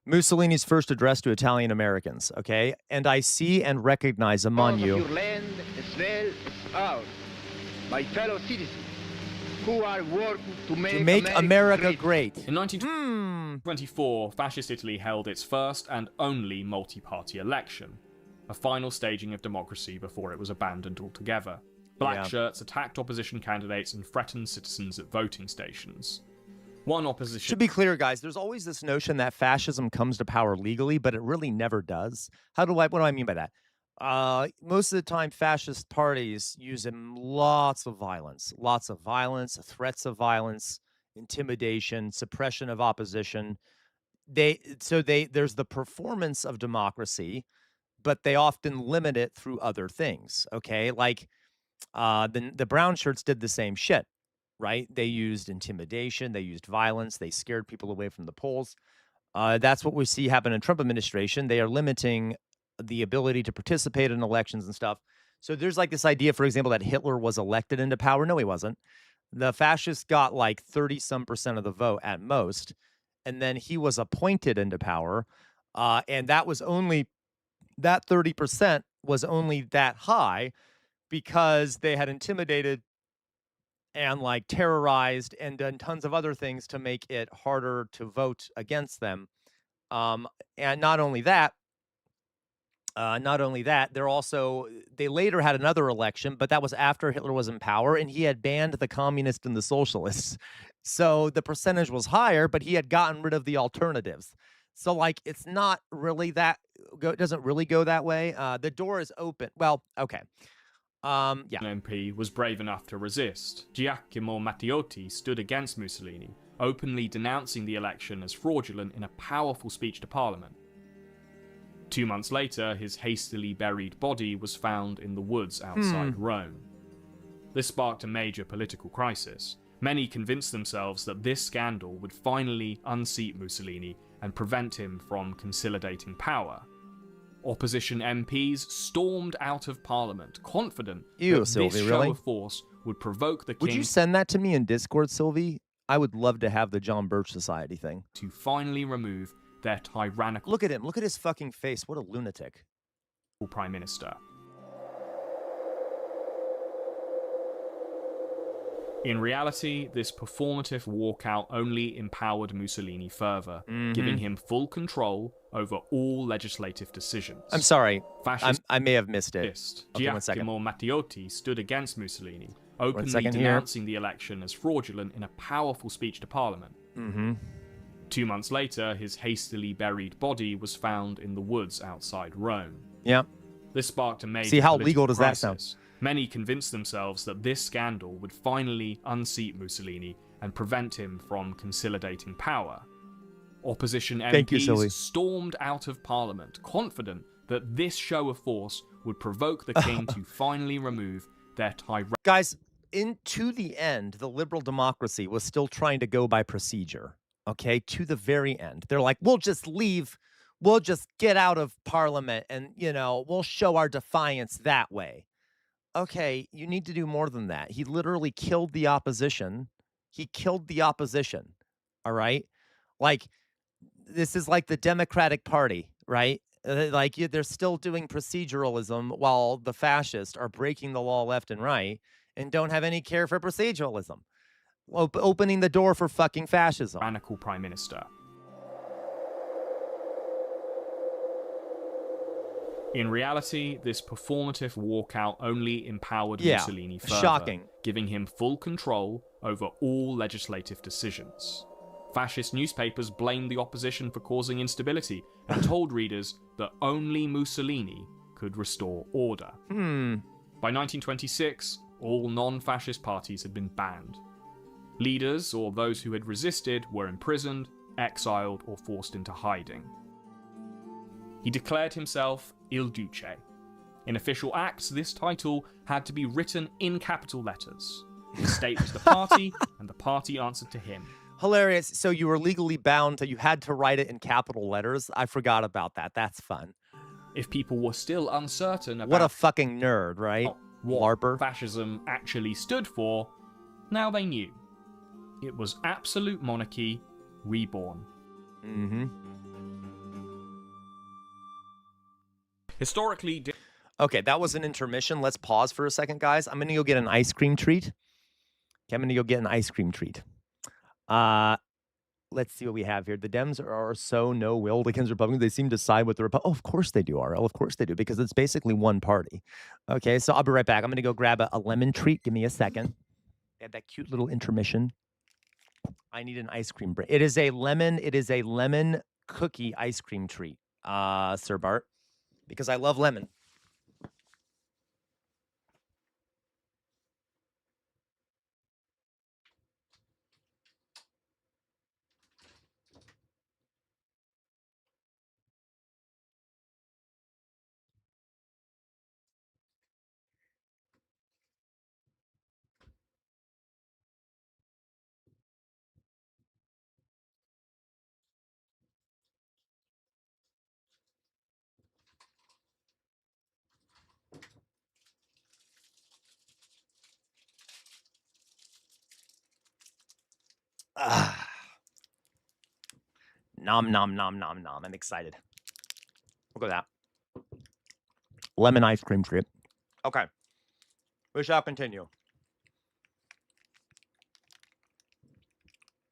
Speaker 3: Mussolini's first address to Italian Americans, okay? And I see and recognize among
Speaker 5: your
Speaker 3: you
Speaker 5: land as well as ours, my fellow citizens, who are working to make
Speaker 3: America great.
Speaker 4: In 1924, Fascist Italy held its first and only multi-party election, a final staging of democracy before it was abandoned altogether. Black shirts attacked opposition candidates and threatened citizens at voting stations. One opposition...
Speaker 3: To be clear, guys, there's always this notion that fascism comes to power legally, but it really never does. What do I mean by that? Most of the time, fascist parties use lots of violence, threats of violence, intimidation, suppression of opposition. There's the performance of democracy, but they often limit it through other things. Okay, like the brown shirts did the same shit, right? They used intimidation, they used violence, they scared people away from the polls. That's what we see happen in Trump administration. They are limiting the ability to participate in elections and stuff. So there's like this idea, for example, that Hitler was elected into power. No, he wasn't. The fascists got like 30% of the vote at most. And then he was appointed into power. And that 30% was only that high because they had intimidated and like terrorized and done tons of other things to make it harder to vote against them. And not only that, they later had another election, but that was after Hitler was in power, and he had banned the communists and the socialists. So the percentage was higher, but he had gotten rid of the alternatives. So like, it's not really it doesn't really go that way. The door is open. Well, okay.
Speaker 4: MP was brave enough to resist. Giacomo Matteotti stood against Mussolini, openly denouncing the election as fraudulent in a powerful speech to Parliament. 2 months later, his hastily buried body was found in the woods outside Rome. This sparked a major political crisis. Many convinced themselves that this scandal would finally unseat Mussolini and prevent him from consolidating power. Opposition MPs stormed out of Parliament, confident that
Speaker 3: Sylvie,
Speaker 4: this show of force would provoke the king.
Speaker 3: Would you send that to me in Discord, Sylvie? I would love to have the John Birch Society thing.
Speaker 4: To finally remove their tyrannical...
Speaker 3: Look at him. Look at his fucking face. What a lunatic.
Speaker 4: ...prime minister. In reality, this performative walkout only empowered Mussolini further, giving him full control over all legislative decisions.
Speaker 3: I'm sorry.
Speaker 4: Fascist
Speaker 3: I may have missed it. Okay, 1 second.
Speaker 4: Giacomo Matteotti stood against Mussolini, openly denouncing the election as fraudulent in a powerful speech to Parliament. 2 months later, his hastily buried body was found in the woods outside Rome.
Speaker 3: Yeah.
Speaker 4: This sparked a major
Speaker 3: See, how
Speaker 4: political
Speaker 3: legal does
Speaker 4: crisis.
Speaker 3: that sound?
Speaker 4: Many convinced themselves that this scandal would finally unseat Mussolini and prevent him from consolidating power. Opposition MPs stormed out of Parliament, confident that this show of force would provoke the king to finally remove their tyranny.
Speaker 3: Guys, to the end, the liberal democracy was still trying to go by procedure, okay, to the very end. They're like, we'll just leave, we'll just get out of Parliament and, we'll show our defiance that way. Okay, you need to do more than that. He literally killed the opposition. He killed the opposition, all right? Like, this is like the Democratic Party, right? They're still doing proceduralism while the fascists are breaking the law left and right and don't have any care for proceduralism. Opening the door for fucking fascism.
Speaker 4: Tyrannical prime minister. In reality, this performative walkout only empowered Mussolini further, giving him full control over all legislative decisions. Fascist newspapers blamed the opposition for causing instability and told readers that only Mussolini could restore order. By 1926, all non-fascist parties had been banned. Leaders, or those who had resisted, were imprisoned, exiled, or forced into hiding. He declared himself Il Duce. In official acts, this title had to be written in capital letters. The state was the party, and the party answered to him.
Speaker 3: Hilarious. So you were legally bound that you had to write it in capital letters? I forgot about that. That's fun.
Speaker 4: If people were still uncertain about
Speaker 3: what a fucking nerd, right?
Speaker 4: What fascism actually stood for, now they knew. It was absolute monarchy reborn. Historically...
Speaker 3: Okay, that was an intermission. Let's pause for a second, guys. I'm going to go get an ice cream treat. Okay, I'm going to go get an ice cream treat. Let's see what we have here. The Dems are so no-willed against Republicans. They seem to side with the Republicans. Oh, of course they do, RL. Of course they do, because it's basically one party. Okay, so I'll be right back. I'm going to go grab a lemon treat. Give me a second. They had that cute little intermission. I need an ice cream break. It is a lemon cookie ice cream treat, Sir Bart, because I love lemon. Nom, nom, nom, nom, nom. I'm excited. Look at that. Lemon ice cream treat. Okay. We shall continue.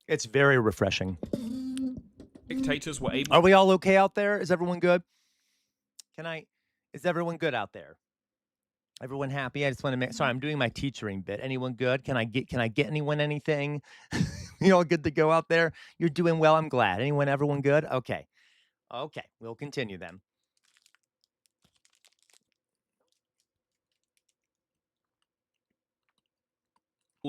Speaker 3: It's very refreshing.
Speaker 4: Dictators were able...
Speaker 3: Are we all okay out there? Is everyone good? Is everyone good out there? Everyone happy? I just want to make... Sorry, I'm doing my teachering bit. Anyone good? Can I get anyone anything? You all good to go out there? You're doing well, I'm glad. Everyone good? Okay. Okay, we'll continue then.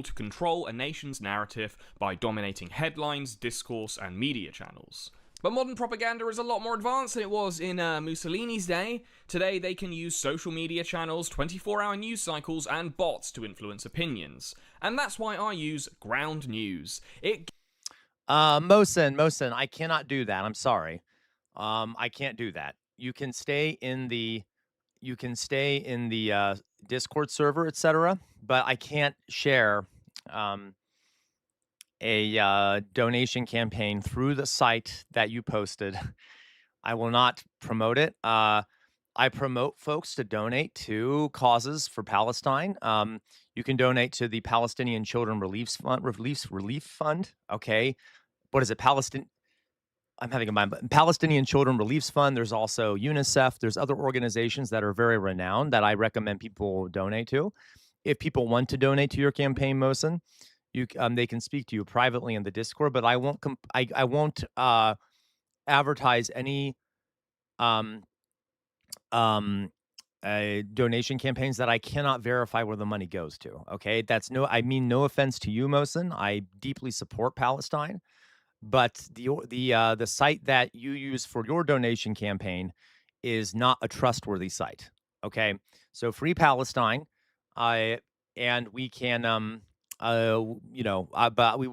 Speaker 4: To control a nation's narrative by dominating headlines, discourse, and media channels. But modern propaganda is a lot more advanced than it was in Mussolini's day. Today, they can use social media channels, 24-hour news cycles, and bots to influence opinions. And that's why I use ground news.
Speaker 3: Mosin, I cannot do that. I'm sorry. I can't do that. You can stay in the Discord server, etc., but I can't share a donation campaign through the site that you posted. I will not promote it. I promote folks to donate to causes for Palestine. You can donate to the Palestinian Children Relief Fund. Okay, what is it? I'm having a mind. Palestinian Children Relief Fund. There's also UNICEF. There's other organizations that are very renowned that I recommend people donate to. If people want to donate to your campaign, Mohsen, they can speak to you privately in the Discord. But I won't. I won't advertise any donation campaigns that I cannot verify where the money goes to. Okay, I mean no offense to you, Mohsen. I deeply support Palestine, but the site that you use for your donation campaign is not a trustworthy site. Okay, so Free Palestine, and we can but we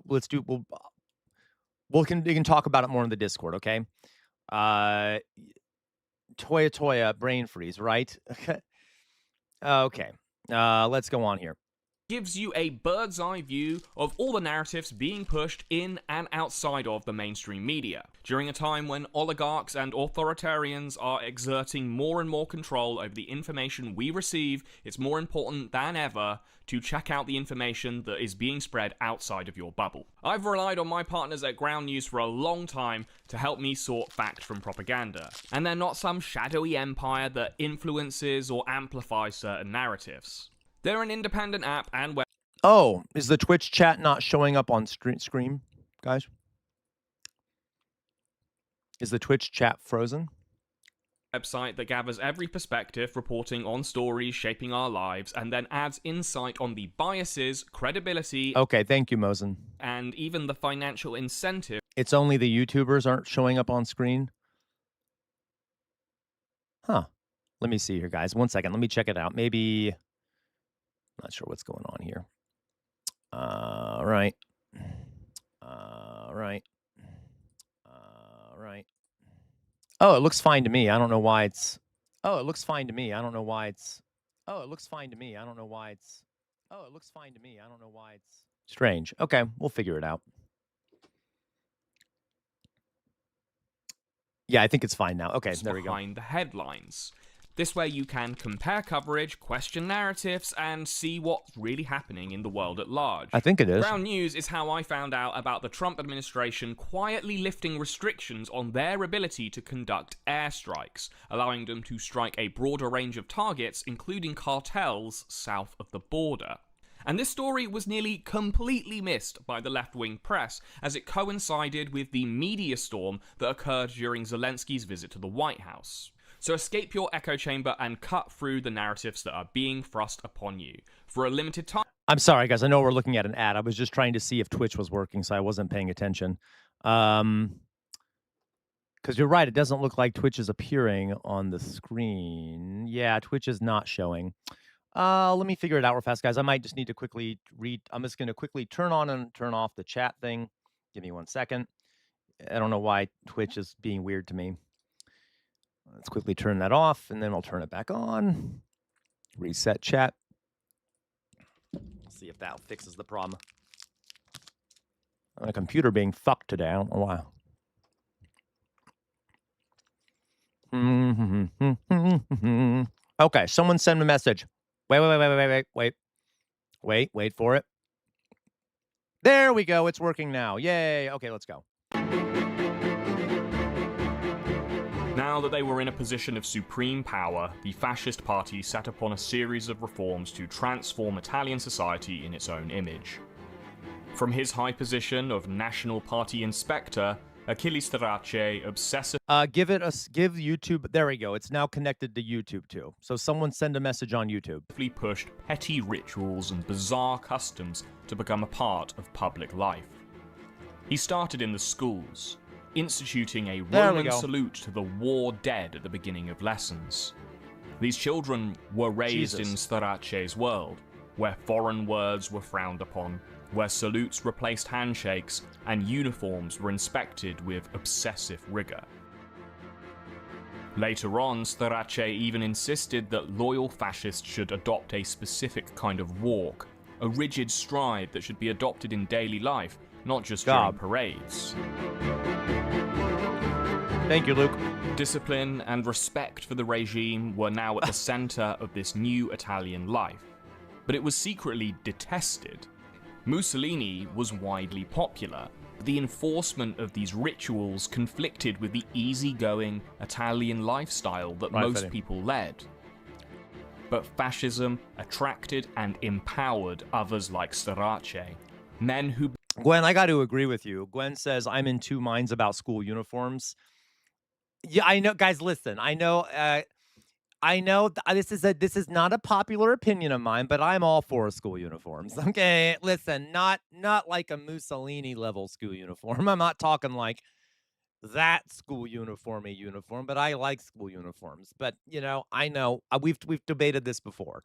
Speaker 3: can talk about it more in the Discord. Okay. Toya brain freeze, right? Okay. Let's go on here.
Speaker 4: Gives you a bird's eye view of all the narratives being pushed in and outside of the mainstream media. During a time when oligarchs and authoritarians are exerting more and more control over the information we receive, it's more important than ever to check out the information that is being spread outside of your bubble. I've relied on my partners at Ground News for a long time to help me sort fact from propaganda, and they're not some shadowy empire that influences or amplifies certain narratives. They're an independent app and web.
Speaker 3: Oh, is the Twitch chat not showing up on screen, guys? Is the Twitch chat frozen?
Speaker 4: Website that gathers every perspective, reporting on stories shaping our lives, and then adds insight on the biases, credibility.
Speaker 3: Okay, thank you, Mohsen.
Speaker 4: And even the financial incentive.
Speaker 3: It's only the YouTubers aren't showing up on screen? Huh. Let me see here, guys. 1 second. Let me check it out. Maybe. Not sure what's going on here. Right. Oh, it looks fine to me. I don't know why it's. Oh, it looks fine to me. I don't know why it's. Oh, it looks fine to me. I don't know why it's. Oh, it looks fine to me. I don't know why it's. Strange. Okay, we'll figure it out. Yeah, I think it's fine now. Okay, there we go.
Speaker 4: Behind the headlines. This way you can compare coverage, question narratives, and see what's really happening in the world at large.
Speaker 3: I think it is.
Speaker 4: Ground News is how I found out about the Trump administration quietly lifting restrictions on their ability to conduct airstrikes, allowing them to strike a broader range of targets, including cartels south of the border. And this story was nearly completely missed by the left-wing press, as it coincided with the media storm that occurred during Zelensky's visit to the White House. So escape your echo chamber and cut through the narratives that are being thrust upon you. For a limited time...
Speaker 3: I'm sorry, guys. I know we're looking at an ad. I was just trying to see if Twitch was working, so I wasn't paying attention. Because you're right. It doesn't look like Twitch is appearing on the screen. Yeah, Twitch is not showing. Let me figure it out real fast, guys. I might just need to quickly read. I'm just going to quickly turn on and turn off the chat thing. Give me 1 second. I don't know why Twitch is being weird to me. Let's quickly turn that off, and then we'll turn it back on. Reset chat. See if that fixes the problem. My computer being fucked today. I don't know why. Okay, someone send a message. Wait for it. There we go. It's working now. Yay. Okay, let's go.
Speaker 4: Now that they were in a position of supreme power, the fascist party set upon a series of reforms to transform Italian society in its own image. From his high position of National Party Inspector, Achille Starace obsessive...
Speaker 3: give YouTube... There we go. It's now connected to YouTube, too. So someone send a message on YouTube.
Speaker 4: ...pushed petty rituals and bizarre customs to become a part of public life. He started in the schools, instituting a Roman salute to the war dead at the beginning of lessons. These children were raised in Starace's world, where foreign words were frowned upon, where salutes replaced handshakes, and uniforms were inspected with obsessive rigor. Later on, Starace even insisted that loyal fascists should adopt a specific kind of walk, a rigid stride that should be adopted in daily life, not just during parades.
Speaker 3: Thank you, Luke.
Speaker 4: Discipline and respect for the regime were now at the center of this new Italian life, but it was secretly detested. Mussolini was widely popular, but the enforcement of these rituals conflicted with the easygoing Italian lifestyle that most people led. But fascism attracted and empowered others like Sarace, men who...
Speaker 3: Gwen, I got to agree with you. Gwen says, I'm in two minds about school uniforms. Yeah, I know, guys, listen, I know this is not a popular opinion of mine, but I'm all for school uniforms. Okay, listen, not like a Mussolini level school uniform. I'm not talking like that school uniform, but I like school uniforms. But you know, I know we've debated this before.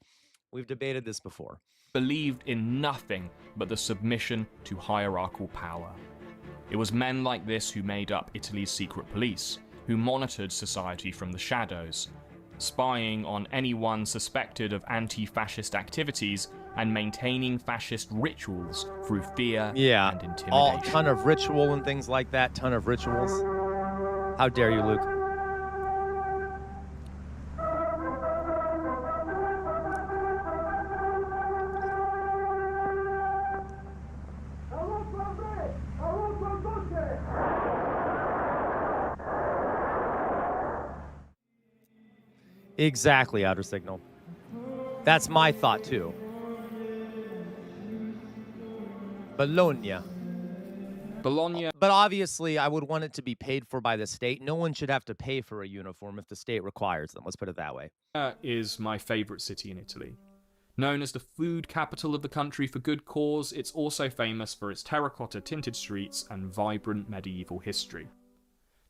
Speaker 4: Believed in nothing but the submission to hierarchical power. It was men like this who made up Italy's secret police, who monitored society from the shadows, spying on anyone suspected of anti-fascist activities and maintaining fascist rituals through fear and intimidation.
Speaker 3: A ton of ritual and things like that, ton of rituals. How dare you, Luke? Exactly, Outer Signal. That's my thought, too. Bologna. But obviously, I would want it to be paid for by the state. No one should have to pay for a uniform if the state requires them. Let's put it that way.
Speaker 4: Is my favorite city in Italy. Known as the food capital of the country for good cause, it's also famous for its terracotta-tinted streets and vibrant medieval history.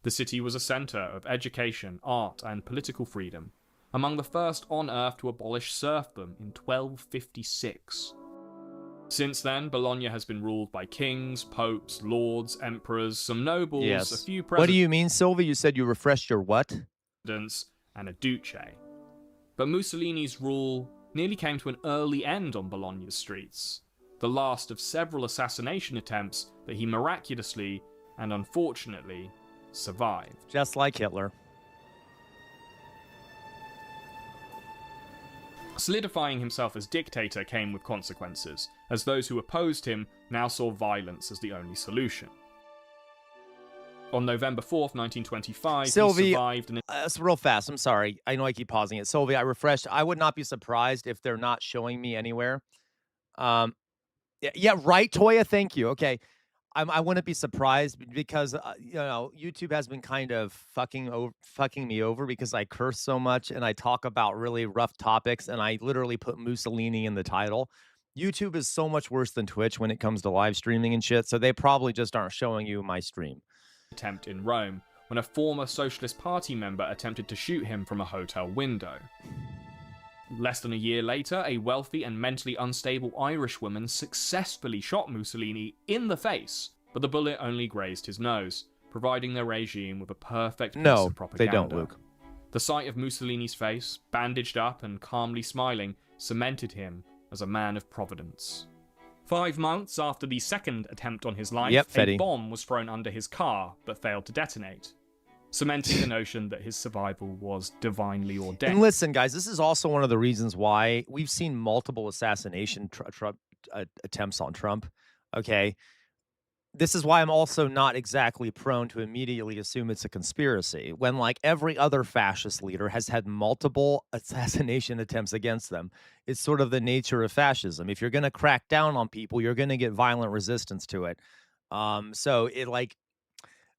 Speaker 4: The city was a center of education, art, and political freedom, among the first on Earth to abolish serfdom in 1256. Since then, Bologna has been ruled by kings, popes, lords, emperors, some nobles, a few presidents...
Speaker 3: What do you mean, Sylvia? You said you refreshed your what?
Speaker 4: ...and a duce. But Mussolini's rule nearly came to an early end on Bologna's streets, the last of several assassination attempts that he miraculously and unfortunately survived.
Speaker 3: Just like Hitler.
Speaker 4: Solidifying himself as dictator came with consequences, as those who opposed him now saw violence as the only solution. On November 4th, 1925,
Speaker 3: Sylvie,
Speaker 4: he survived...
Speaker 3: real fast, I'm sorry. I know I keep pausing it. Sylvie, I refreshed. I would not be surprised if they're not showing me anywhere. Yeah, right, Toya, thank you. Okay. I wouldn't be surprised because, you know, YouTube has been kind of fucking me over because I curse so much and I talk about really rough topics and I literally put Mussolini in the title. YouTube is so much worse than Twitch when it comes to live streaming and shit, so they probably just aren't showing you my stream.
Speaker 4: Attempt in Rome, when a former Socialist Party member attempted to shoot him from a hotel window. Less than a year later, a wealthy and mentally unstable Irish woman successfully shot Mussolini in the face, but the bullet only grazed his nose, providing the regime with a perfect piece of propaganda.
Speaker 3: They don't, Luke.
Speaker 4: The sight of Mussolini's face, bandaged up and calmly smiling, cemented him as a man of providence. 5 months after the second attempt on his life, a bomb was thrown under his car, but failed to detonate, cementing the notion that his survival was divinely ordained.
Speaker 3: And listen, guys, this is also one of the reasons why we've seen multiple assassination attempts on Trump, okay? This is why I'm also not exactly prone to immediately assume it's a conspiracy, when, like, every other fascist leader has had multiple assassination attempts against them. It's sort of the nature of fascism. If you're going to crack down on people, you're going to get violent resistance to it. So it, like...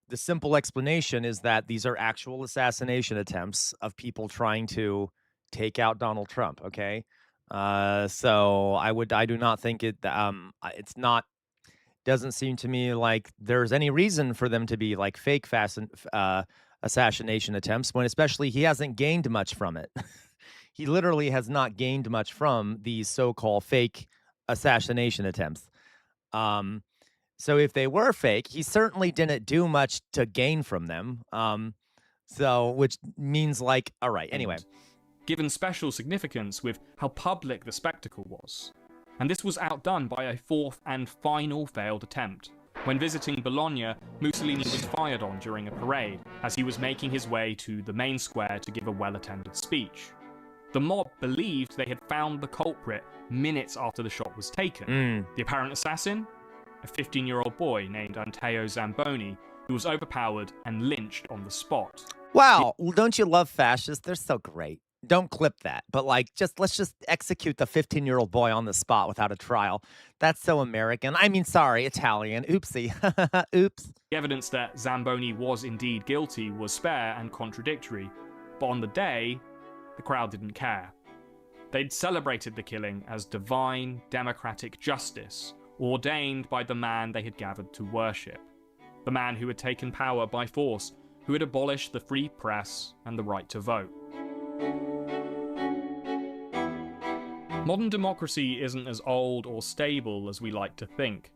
Speaker 3: The simple explanation is that these are actual assassination attempts of people trying to take out Donald Trump. Okay, so I do not think it's not. Doesn't seem to me like there's any reason for them to be like fake assassination attempts when, especially, he hasn't gained much from it. He literally has not gained much from these so-called fake assassination attempts. So if they were fake, he certainly didn't do much to gain from them. Which means, like, all right, anyway.
Speaker 4: Given special significance with how public the spectacle was. And this was outdone by a fourth and final failed attempt When visiting Bologna, Mussolini was fired on during a parade as he was making his way to the main square to give a well-attended speech. The mob believed they had found the culprit minutes after the shot was taken. The apparent assassin? A 15-year-old boy named Matteo Zamboni, who was overpowered and lynched on the spot.
Speaker 3: Wow, don't you love fascists? They're so great. Don't clip that, but like, let's just execute the 15-year-old boy on the spot without a trial. That's so American. I mean, sorry, Italian. Oopsie. Oops.
Speaker 4: The evidence that Zamboni was indeed guilty was spare and contradictory, but on the day, the crowd didn't care. They'd celebrated the killing as divine democratic justice, ordained by the man they had gathered to worship. The man who had taken power by force, who had abolished the free press and the right to vote. Modern democracy isn't as old or stable as we like to think.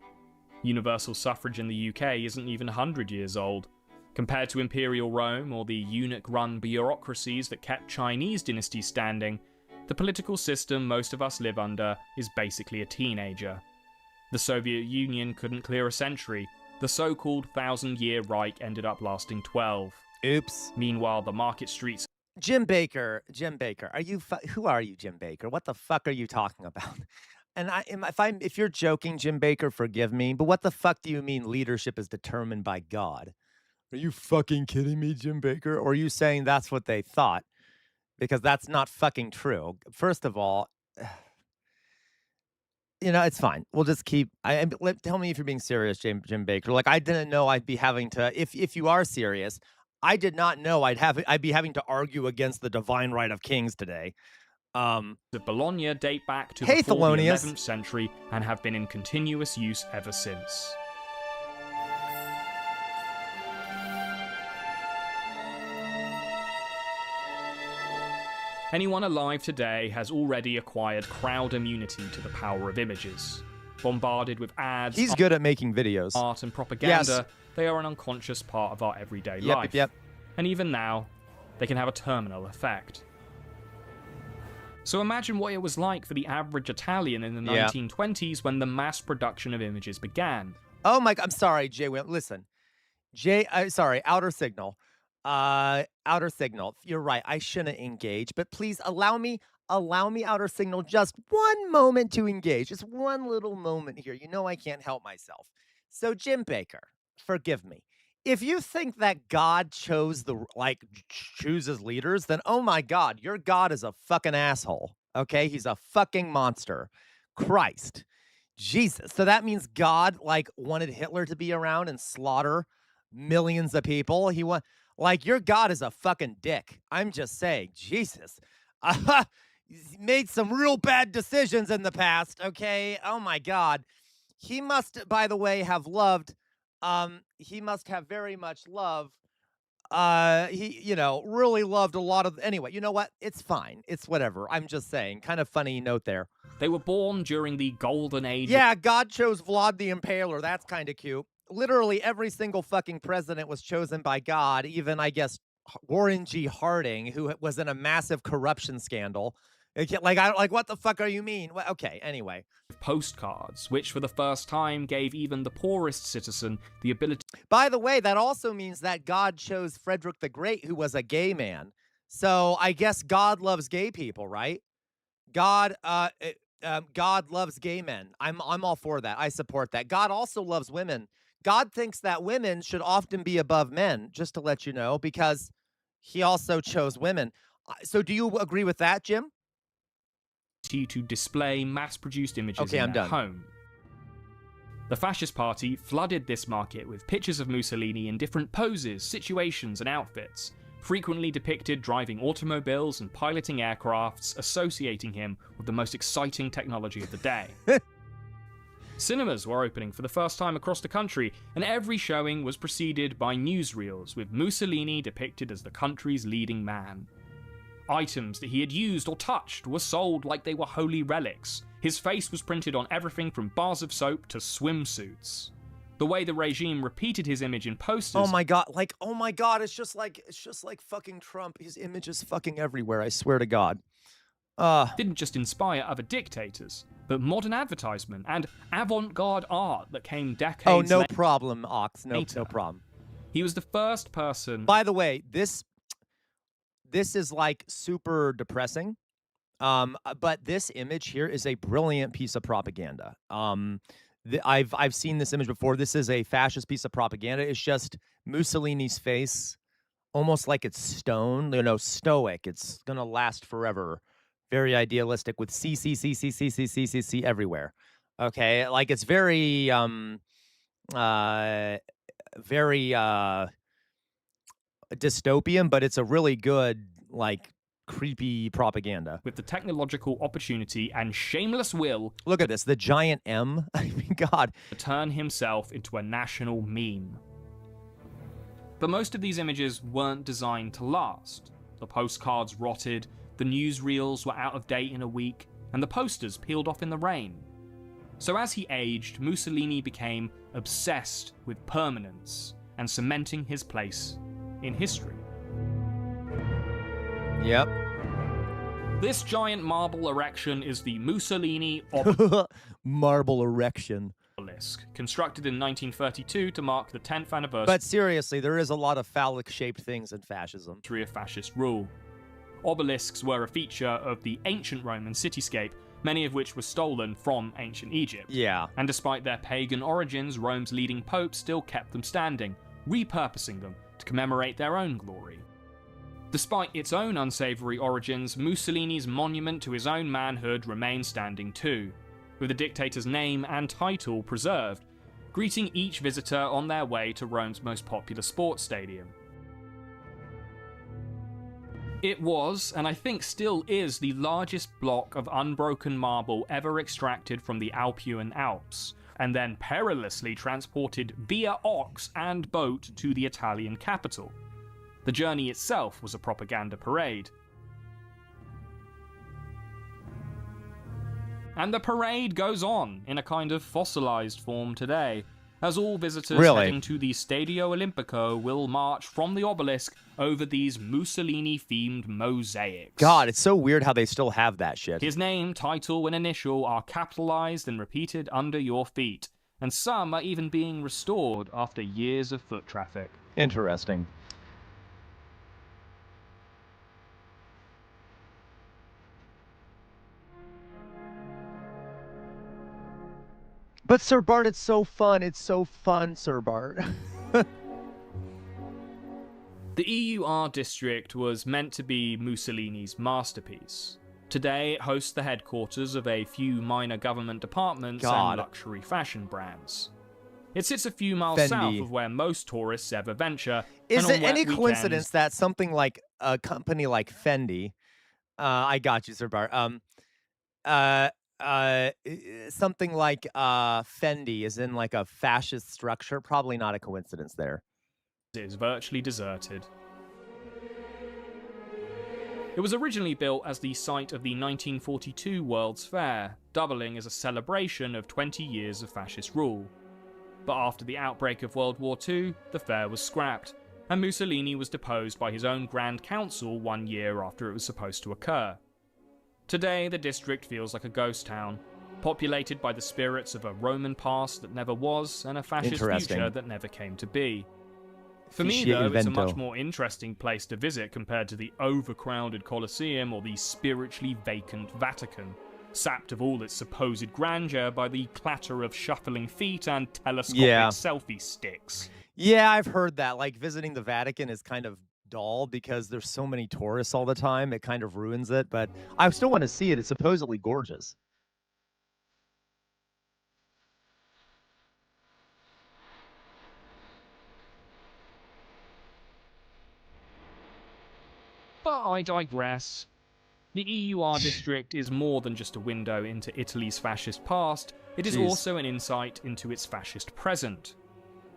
Speaker 4: Universal suffrage in the UK isn't even 100 years old. Compared to Imperial Rome or the eunuch-run bureaucracies that kept Chinese dynasties standing, the political system most of us live under is basically a teenager. The Soviet Union couldn't clear a century. The so-called 1,000-year Reich ended up lasting 12.
Speaker 3: Oops.
Speaker 4: Meanwhile, the market streets...
Speaker 3: Jim Baker, are you? Who are you, Jim Baker? What the fuck are you talking about? And if you're joking, Jim Baker, forgive me. But what the fuck do you mean leadership is determined by God? Are you fucking kidding me, Jim Baker? Or are you saying that's what they thought? Because that's not fucking true. First of all, it's fine. We'll just keep. Tell me if you're being serious, Jim Baker. Like, I didn't know I'd be having to. If you are serious. I did not know I'd be having to argue against the divine right of kings today.
Speaker 4: The Bologna date back to before the 11th century and have been in continuous use ever since. Anyone alive today has already acquired crowd immunity to the power of images. Bombarded with ads,
Speaker 3: he's good at making videos,
Speaker 4: art and propaganda, yes. They are an unconscious part of our everyday life.
Speaker 3: Yep.
Speaker 4: And even now, they can have a terminal effect. So imagine what it was like for the average Italian in the 1920s when the mass production of images began. Oh my, I'm sorry, Jay. Listen,
Speaker 3: Outer Signal. Outer Signal. You're right. I shouldn't engage, but please allow me, Outer Signal, just one moment to engage. Just one little moment here. You know I can't help myself. So, Jim Baker, forgive me. If you think that God chooses leaders, then oh my God, your God is a fucking asshole. Okay? He's a fucking monster. Christ. Jesus. So that means God wanted Hitler to be around and slaughter millions of people. Your God is a fucking dick. I'm just saying, Jesus. He's made some real bad decisions in the past, okay? Oh my God. He must, by the way, have loved, he must have very much loved, really loved a lot of, anyway, you know what? It's fine. It's whatever. I'm just saying. Kind of funny note there.
Speaker 4: They were born during the golden age.
Speaker 3: Yeah, God chose Vlad the Impaler. That's kind of cute. Literally every single fucking president was chosen by God, even, I guess, Warren G. Harding, who was in a massive corruption scandal. What the fuck are you mean? Well, okay, anyway.
Speaker 4: Postcards, which for the first time gave even the poorest citizen the ability...
Speaker 3: By the way, that also means that God chose Frederick the Great, who was a gay man. So I guess God loves gay people, right? God loves gay men. I'm all for that. I support that. God also loves women. God thinks that women should often be above men, just to let you know, because he also chose women. So do you agree with that, Jim?
Speaker 4: To display mass-produced images in their home. The fascist party flooded this market with pictures of Mussolini in different poses, situations, and outfits, frequently depicted driving automobiles and piloting aircrafts, associating him with the most exciting technology of the day. Cinemas were opening for the first time across the country, and every showing was preceded by newsreels with Mussolini depicted as the country's leading man. Items that he had used or touched were sold like they were holy relics. His face was printed on everything from bars of soap to swimsuits. The way the regime repeated his image in posters...
Speaker 3: Oh my God, it's just like fucking Trump. His image is fucking everywhere, I swear to God.
Speaker 4: didn't just inspire other dictators, but modern advertisement and avant-garde art that came decades later.
Speaker 3: Oh, no problem, Ox. No problem.
Speaker 4: He was the first person...
Speaker 3: By the way, this is, like, super depressing. But this image here is a brilliant piece of propaganda. I've seen this image before. This is a fascist piece of propaganda. It's just Mussolini's face, almost like it's stone, stoic. It's gonna last forever. Very idealistic with C everywhere. Okay, like it's very dystopian, but it's a really good, like, creepy propaganda.
Speaker 4: With the technological opportunity and shameless will...
Speaker 3: Look at this, the giant M. I mean, God.
Speaker 4: ...to turn himself into a national meme. But most of these images weren't designed to last. The postcards rotted, the newsreels were out of date in a week, and the posters peeled off in the rain. So as he aged, Mussolini became obsessed with permanence and cementing his place in history.
Speaker 3: Yep.
Speaker 4: This giant marble erection is the Mussolini
Speaker 3: marble erection
Speaker 4: obelisk, constructed in 1932 to mark the 10th anniversary.
Speaker 3: But seriously, there is a lot of phallic-shaped things in fascism.
Speaker 4: ...of fascist rule. Obelisks were a feature of the ancient Roman cityscape, many of which were stolen from ancient Egypt.
Speaker 3: Yeah.
Speaker 4: And despite their pagan origins, Rome's leading pope still kept them standing, repurposing them to commemorate their own glory. Despite its own unsavory origins, Mussolini's monument to his own manhood remains standing too, with the dictator's name and title preserved, greeting each visitor on their way to Rome's most popular sports stadium. It was, and I think still is, the largest block of unbroken marble ever extracted from the Alpine Alps, and then perilously transported via ox and boat to the Italian capital. The journey itself was a propaganda parade. And the parade goes on in a kind of fossilized form today, as all visitors heading to the Stadio Olimpico will march from the obelisk over these Mussolini-themed mosaics.
Speaker 3: God, it's so weird how they still have that shit.
Speaker 4: His name, title, and initial are capitalized and repeated under your feet, and some are even being restored after years of foot traffic.
Speaker 3: Interesting. But Sir Bart, it's so fun. It's so fun, Sir Bart.
Speaker 4: The EUR district was meant to be Mussolini's masterpiece. Today, it hosts the headquarters of a few minor government departments and luxury fashion brands. It sits a few miles south of where most tourists ever venture.
Speaker 3: Is it any coincidence that something like a company like Fendi, I got you, Sir Bart, something like Fendi is in like a fascist structure? Probably not a coincidence there.
Speaker 4: Is virtually deserted. It was originally built as the site of the 1942 World's Fair, doubling as a celebration of 20 years of fascist rule. But after the outbreak of World War II, the fair was scrapped, and Mussolini was deposed by his own Grand Council 1 year after it was supposed to occur. Today, the district feels like a ghost town, populated by the spirits of a Roman past that never was and a fascist future that never came to be. For me, though, it's a much more interesting place to visit compared to the overcrowded Colosseum or the spiritually vacant Vatican, sapped of all its supposed grandeur by the clatter of shuffling feet and telescopic selfie sticks.
Speaker 3: Yeah, I've heard that. Like, visiting the Vatican is kind of dull because there's so many tourists all the time. It kind of ruins it, but I still want to see it. It's supposedly gorgeous.
Speaker 4: But I digress. The EUR district is more than just a window into Italy's fascist past, it is also an insight into its fascist present.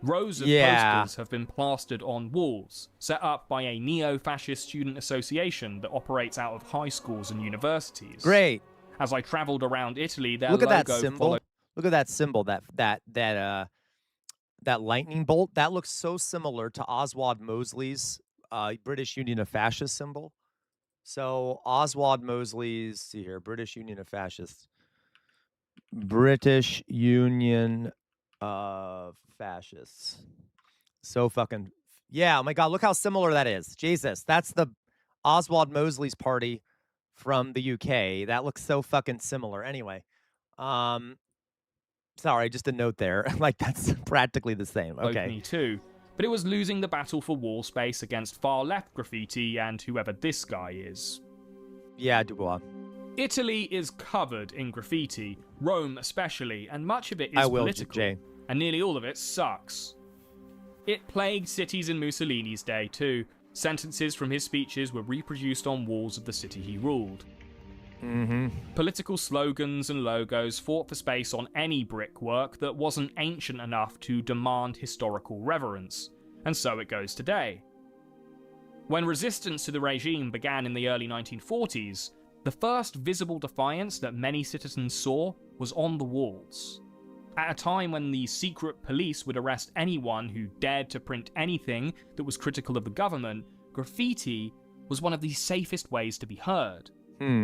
Speaker 4: Rows of posters have been plastered on walls, set up by a neo-fascist student association that operates out of high schools and universities.
Speaker 3: Great.
Speaker 4: As I travelled around Italy, their
Speaker 3: logo
Speaker 4: that
Speaker 3: symbol. Look at that symbol, that lightning bolt. That looks so similar to Oswald Mosley's British Union of Fascists symbol. So Oswald Mosley's, see here, British Union of Fascists. British Union of Fascists. So fucking, yeah, oh my God, look how similar that is. Jesus, that's the Oswald Mosley's party from the UK. That looks so fucking similar. Anyway, sorry, just a note there. Like, that's practically the same. Okay.
Speaker 4: Me too. But it was losing the battle for wall space against far-left graffiti and whoever this guy is.
Speaker 3: Yeah, Dubois.
Speaker 4: Italy is covered in graffiti, Rome especially, and much of it is
Speaker 3: I will,
Speaker 4: political,
Speaker 3: Jay.
Speaker 4: and nearly all of it sucks. It plagued cities in Mussolini's day too. Sentences from his speeches were reproduced on walls of the city he ruled. Political slogans and logos fought for space on any brickwork that wasn't ancient enough to demand historical reverence, and so it goes today. When resistance to the regime began in the early 1940s, the first visible defiance that many citizens saw was on the walls. At a time when the secret police would arrest anyone who dared to print anything that was critical of the government, graffiti was one of the safest ways to be heard.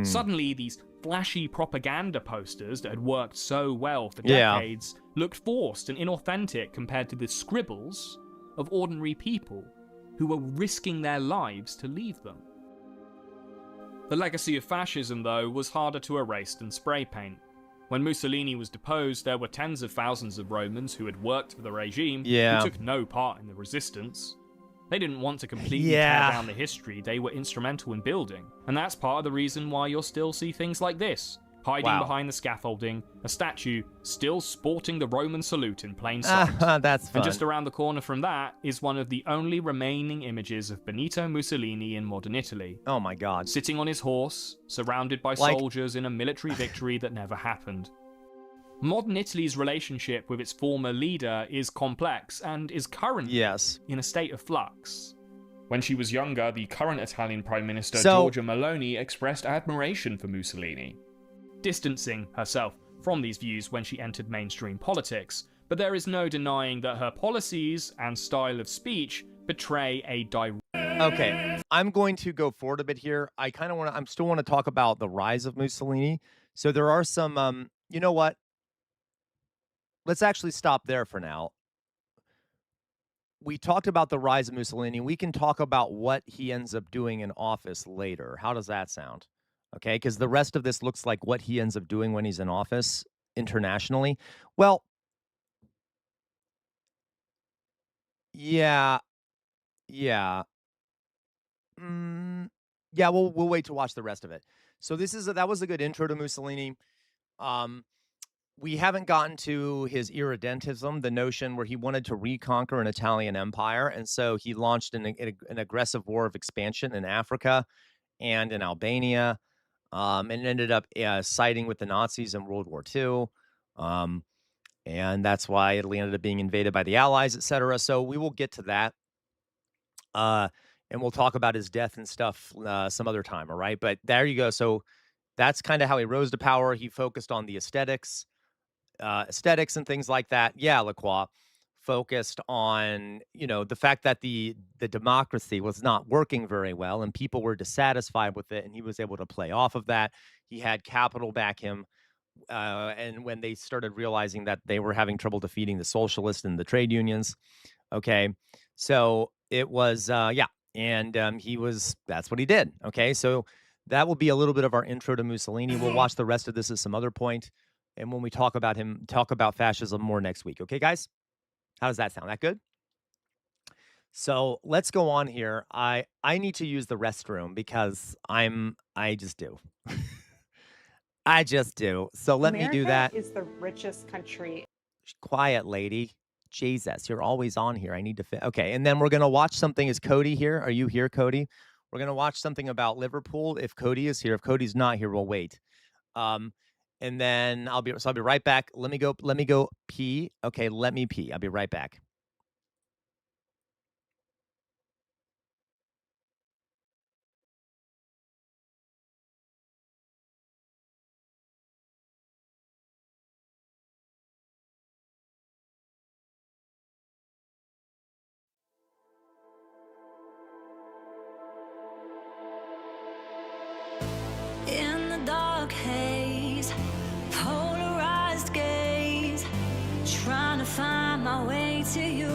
Speaker 4: Suddenly, these flashy propaganda posters that had worked so well for decades looked forced and inauthentic compared to the scribbles of ordinary people who were risking their lives to leave them. The legacy of fascism, though, was harder to erase than spray paint. When Mussolini was deposed, there were tens of thousands of Romans who had worked for the regime who took no part in the resistance. They didn't want to completely tear down the history they were instrumental in building, and that's part of the reason why you'll still see things like this. Hiding behind the scaffolding, a statue still sporting the Roman salute in plain sight.
Speaker 3: That's fun.
Speaker 4: And just around the corner from that is one of the only remaining images of Benito Mussolini in modern Italy.
Speaker 3: Oh my God.
Speaker 4: Sitting on his horse, surrounded by soldiers in a military victory that never happened. Modern Italy's relationship with its former leader is complex and is currently in a state of flux. When she was younger, the current Italian Prime Minister Giorgia Meloni expressed admiration for Mussolini, distancing herself from these views when she entered mainstream politics, but there is no denying that her policies and style of speech betray a direct...
Speaker 3: Okay, I'm going to go forward a bit here. I kind of want to, still want to talk about the rise of Mussolini. So there are some, you know what? Let's actually stop there for now. We talked about the rise of Mussolini. We can talk about what he ends up doing in office later. How does that sound? Okay, because the rest of this looks like what he ends up doing when he's in office internationally. Well, yeah. Yeah, we'll wait to watch the rest of it. So that was a good intro to Mussolini. We haven't gotten to his irredentism, the notion where he wanted to reconquer an Italian empire, and so he launched an aggressive war of expansion in Africa and in Albania, and ended up siding with the Nazis in World War II. And that's why Italy ended up being invaded by the Allies, etc. So we will get to that. And we'll talk about his death and stuff some other time, all right? But there you go. So that's kind of how he rose to power. He focused on the aesthetics and things like that. Yeah, Lacroix focused on, the fact that the democracy was not working very well and people were dissatisfied with it, and he was able to play off of that. He had capital back him. And when they started realizing that they were having trouble defeating the socialists and the trade unions, okay, so it was, and that's what he did, okay? So that will be a little bit of our intro to Mussolini. We'll watch the rest of this at some other point, and when we talk about fascism more next week, okay, guys? How does that sound? That good? So let's go on here. I need to use the restroom because I just do. I just do. So let me do that.
Speaker 6: America is the richest country.
Speaker 3: Quiet, lady. Jesus, you're always on here. I need to okay, and then we're going to watch something. Is Cody here? Are you here, Cody? We're going to watch something about Liverpool. If Cody is here, if Cody's not here, we'll wait. And then I'll be right back. Let me go pee. Okay, let me pee. I'll be right back.
Speaker 1: dark haze, polarized gaze, trying to find my way to you.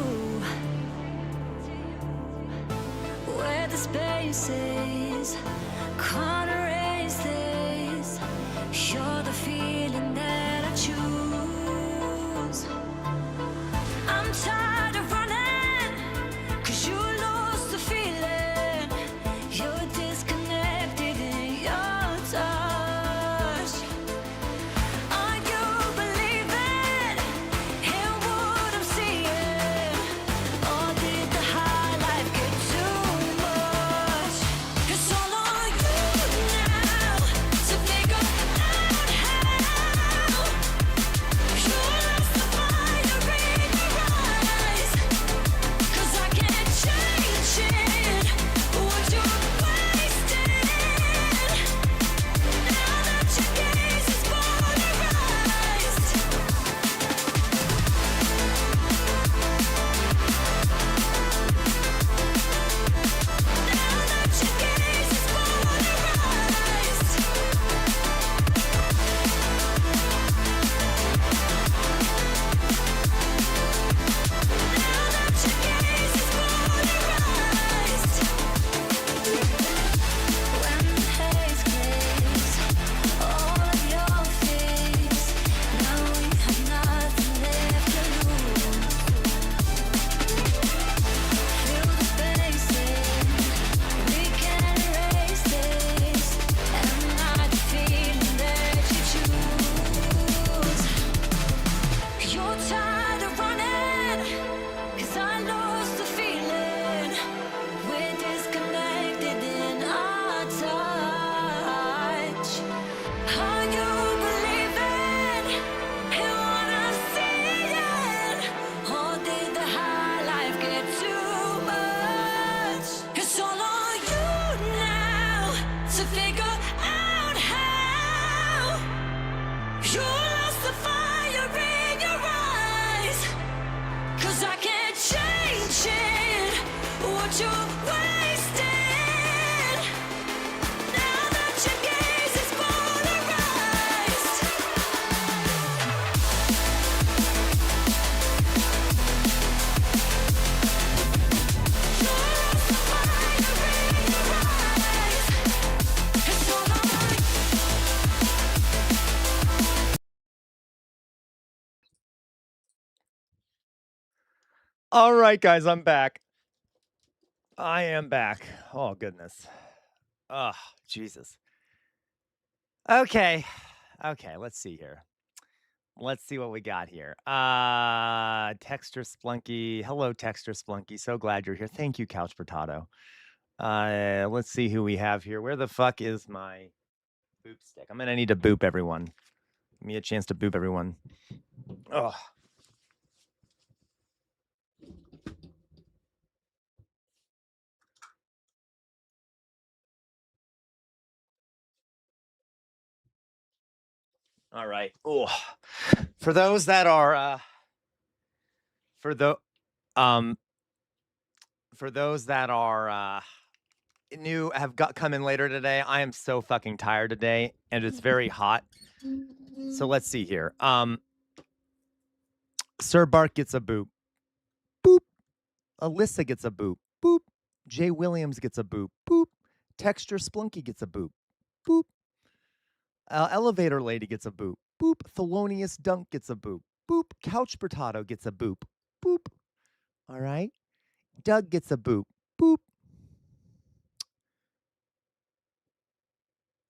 Speaker 1: Where the spaces can't erase this, you're the feeling that I choose. I'm tired of running, 'cause you lost the feeling. You're disconnected in your touch. Are you believing in what I'm seeing? Or did the high life get too much? It's all on you now to figure out how. You lost the fire in your eyes, 'cause I can't change it. What you're wasting now that your gaze is polarized. Now that your gaze is polarized. Now that your gaze is polarized. When the haze clears all of your fears, now we have nothing left to lose. Fill the spaces, we can erase this, and not the feeling that you choose. You're tired of running, 'cause I lost the feeling. We're disconnected in our touch. Are you believing in what I'm seeing? Or did the high life get too much? It's all on you now to figure out how. You lost the fire in your eyes, 'cause I can't change it. What you're wasting now that your gaze is polarized. You lost the fire in your eyes. It's all on you.
Speaker 3: All right, guys, I'm back. I am back. Oh, goodness. Oh, Jesus. Okay. Okay, let's see here. Let's see what we got here. Texture Splunky. Hello, Texture Splunky. So glad you're here. Thank you, Couch Potato. Let's see who we have here. Where the fuck is my boop stick? I'm gonna need to boop everyone. Give me a chance to boop everyone. Oh. All right. Oh. For those that are for those that are new come in later today, I am so fucking tired today, and it's very hot. So let's see here. Sir Bart gets a boop. Boop. Alyssa gets a boop. Boop. Jay Williams gets a boop. Boop. Texture Splunky gets a boop. Boop. Elevator Lady gets a boop. Boop. Thelonious Dunk gets a boop. Boop. Couch Potato gets a boop. Boop. All right. Doug gets a boop. Boop.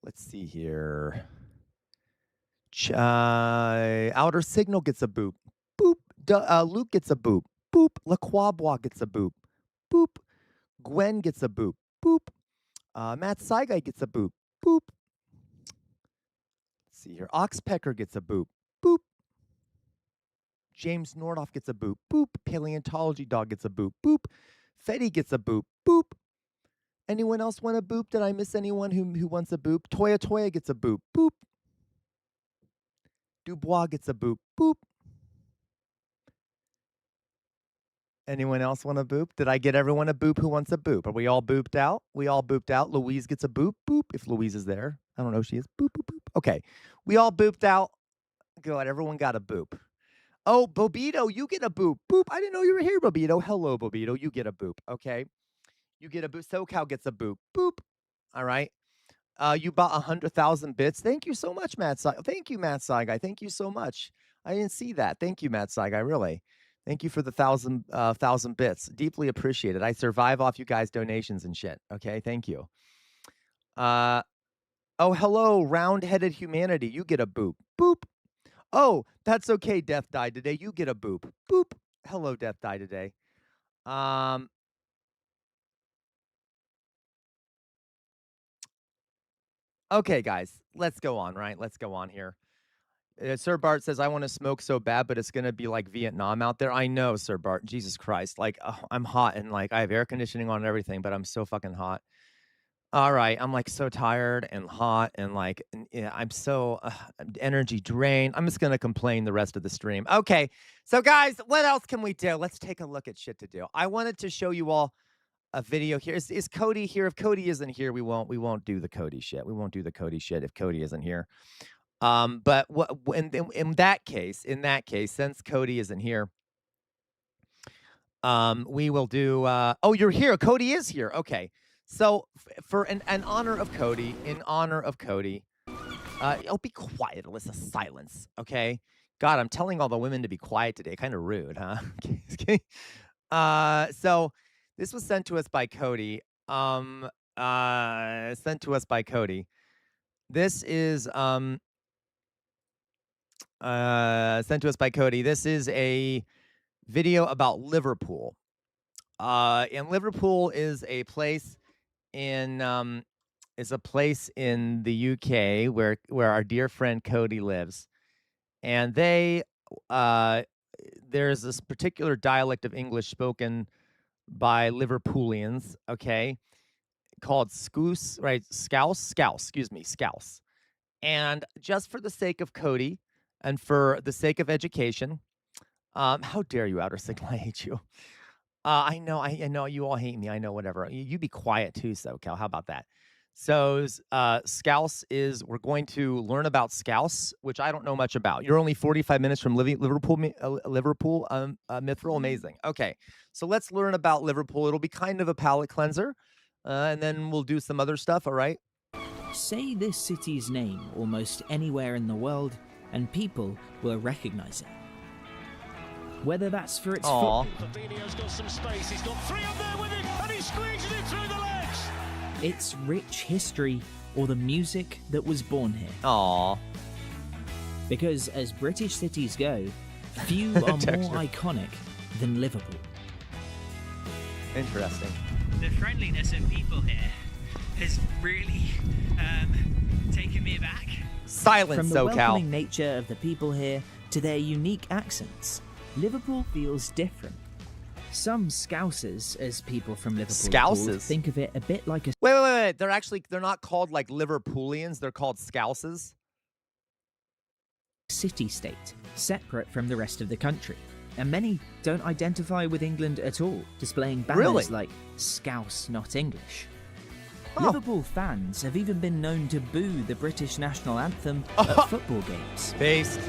Speaker 3: Let's see here. Outer Signal gets a boop. Boop. Luke gets a boop. Boop. LaQuabois gets a boop. Boop. Gwen gets a boop. Boop. Matt Saigai gets a boop. Boop. Let's see here. Oxpecker gets a boop. Boop. James Nordoff gets a boop. Boop. Paleontology Dog gets a boop. Boop. Fetty gets a boop. Boop. Anyone else want a boop? Did I miss anyone who wants a boop? Toya gets a boop. Boop. Dubois gets a boop. Boop. Anyone else want a boop? Did I get everyone a boop who wants a boop? Are we all booped out? We all booped out. Louise gets a boop. Boop. If Louise is there. I don't know if she is. Boop, boop, boop. Okay. We all booped out. Good. Everyone got a boop. Oh, Bobito, you get a boop. Boop. I didn't know you were here, Bobito. Hello, Bobito. You get a boop. Okay. You get a boop. SoCal gets a boop. Boop. All right. You bought 100,000 bits. Thank you so much, Matt Saigai. Thank you, Matt Saigai. Thank you so much. I didn't see that. Thank you, Matt Saigai. Really. Thank you for the 1,000 bits. Deeply appreciated. I survive off you guys' donations and shit. Okay. Thank you. Oh, hello, round-headed humanity. You get a boop. Boop. Oh, that's okay. Death died today. You get a boop. Boop. Hello, Death died today. Okay, guys, let's go on, right? Let's go on here. Sir Bart says, I want to smoke so bad, but it's going to be like Vietnam out there. I know, Sir Bart. Jesus Christ. Like, I'm hot and like I have air conditioning on and everything, but I'm so fucking hot. All right. I'm like so tired and hot and like, yeah, I'm so energy drained. I'm just going to complain the rest of the stream. Okay. So, guys, what else can we do? Let's take a look at shit to do. I wanted to show you all a video here. Is Cody here? If Cody isn't here, we won't do the Cody shit. We won't do the Cody shit if Cody isn't here. But what in that case, since Cody isn't here, we will do. Oh, you're here. Cody is here. Okay. So for an honor of Cody, oh, be quiet, Alyssa. Silence. Okay. God, I'm telling all the women to be quiet today. Kind of rude, huh? Okay. So this was sent to us by Cody. This is sent to us by Cody. This is a video about Liverpool. And Liverpool is a place in the UK where our dear friend Cody lives. And there's this particular dialect of English spoken by Liverpoolians, okay, called Scouse, right? Scouse. And just for the sake of Cody and for the sake of education, how dare you, Outer Signal? I hate you. I know you all hate me. I know, whatever. You be quiet too, SoCal. How about that? So, Scouse is, we're going to learn about Scouse, which I don't know much about. You're only 45 minutes from Liverpool, Mithril. Amazing. Okay, so let's learn about Liverpool. It'll be kind of a palate cleanser, and then we'll do some other stuff, all right?
Speaker 7: Say this city's name almost anywhere in the world, and people will recognize it. Whether that's for its football,
Speaker 8: Fabinho's got some space. He's got three up there with him, and he squeezes it through the legs.
Speaker 7: its rich history, or the music that was born here.
Speaker 3: Aww.
Speaker 7: Because as British cities go, few are more iconic than Liverpool.
Speaker 3: Interesting.
Speaker 9: The friendliness of people here has really taken me aback.
Speaker 3: Silence,
Speaker 7: From the
Speaker 3: SoCal.
Speaker 7: welcoming nature of the people here to their unique accents, Liverpool feels different. Some Scousers, as people from Liverpool are called, think of it a bit like a...
Speaker 3: Wait. They're not called like Liverpoolians. They're called Scouses.
Speaker 7: City-state, separate from the rest of the country. And many don't identify with England at all, displaying banners like Scouse Not English. Liverpool fans have even been known to boo the British national anthem at football games.
Speaker 3: Based.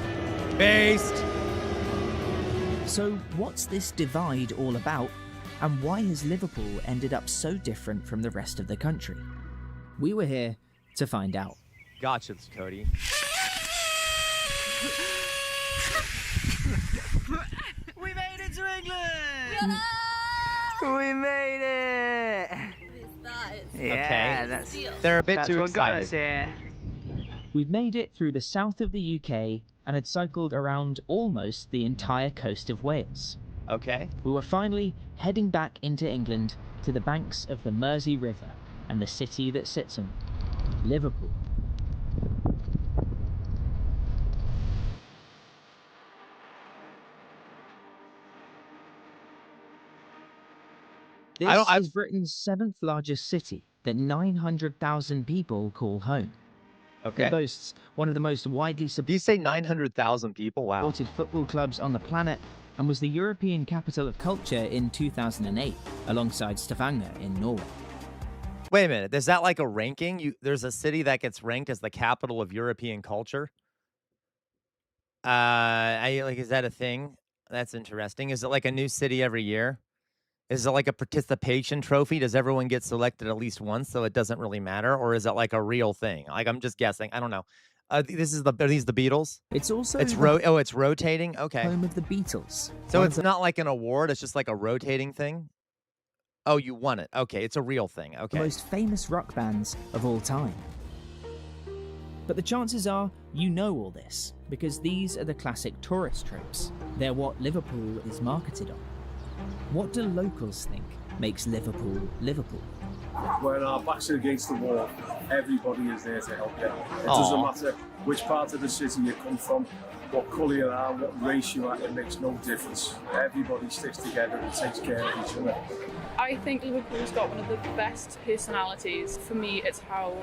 Speaker 7: So what's this divide all about, and why has Liverpool ended up so different from the rest of the country? We were here to find out.
Speaker 3: Gotcha, Cody.
Speaker 9: We made it to England!
Speaker 10: We made it!
Speaker 3: Yeah,
Speaker 10: that's
Speaker 3: they're a bit
Speaker 10: that's
Speaker 3: too
Speaker 10: what got
Speaker 3: excited.
Speaker 10: us here.
Speaker 7: We've made it through the south of the UK and had cycled around almost the entire coast of Wales.
Speaker 3: Okay.
Speaker 7: We were finally heading back into England to the banks of the Mersey River and the city that sits on it, Liverpool. This is Britain's 7th largest city that 900,000 people call home.
Speaker 3: Okay.
Speaker 7: It boasts one of the most widely
Speaker 3: Do you say 900,000 people? Wow.
Speaker 7: supported football clubs on the planet and was the European capital of culture in 2008, alongside Stavanger in Norway.
Speaker 3: Wait a minute. Is that like a ranking? There's a city that gets ranked as the capital of European culture. Is that a thing? That's interesting. Is it like a new city every year? Is it like a participation trophy? Does everyone get selected at least once, so it doesn't really matter, or is it like a real thing? Like, I'm just guessing. I don't know. Are these the Beatles?
Speaker 7: It's also
Speaker 3: it's rotating. Okay,
Speaker 7: home of the Beatles.
Speaker 3: So it's not like an award. It's just like a rotating thing. Oh, you won it. Okay, it's a real thing. Okay.
Speaker 7: The most famous rock bands of all time. But the chances are you know all this, because these are the classic tourist tropes. They're what Liverpool is marketed on. What do locals think makes Liverpool Liverpool?
Speaker 11: When our backs are against the wall, everybody is there to help you. It doesn't matter which part of the city you come from, what colour you are, what race you are, it makes no difference. Everybody sticks together and takes care of each other.
Speaker 12: I think Liverpool's got one of the best personalities. For me, it's how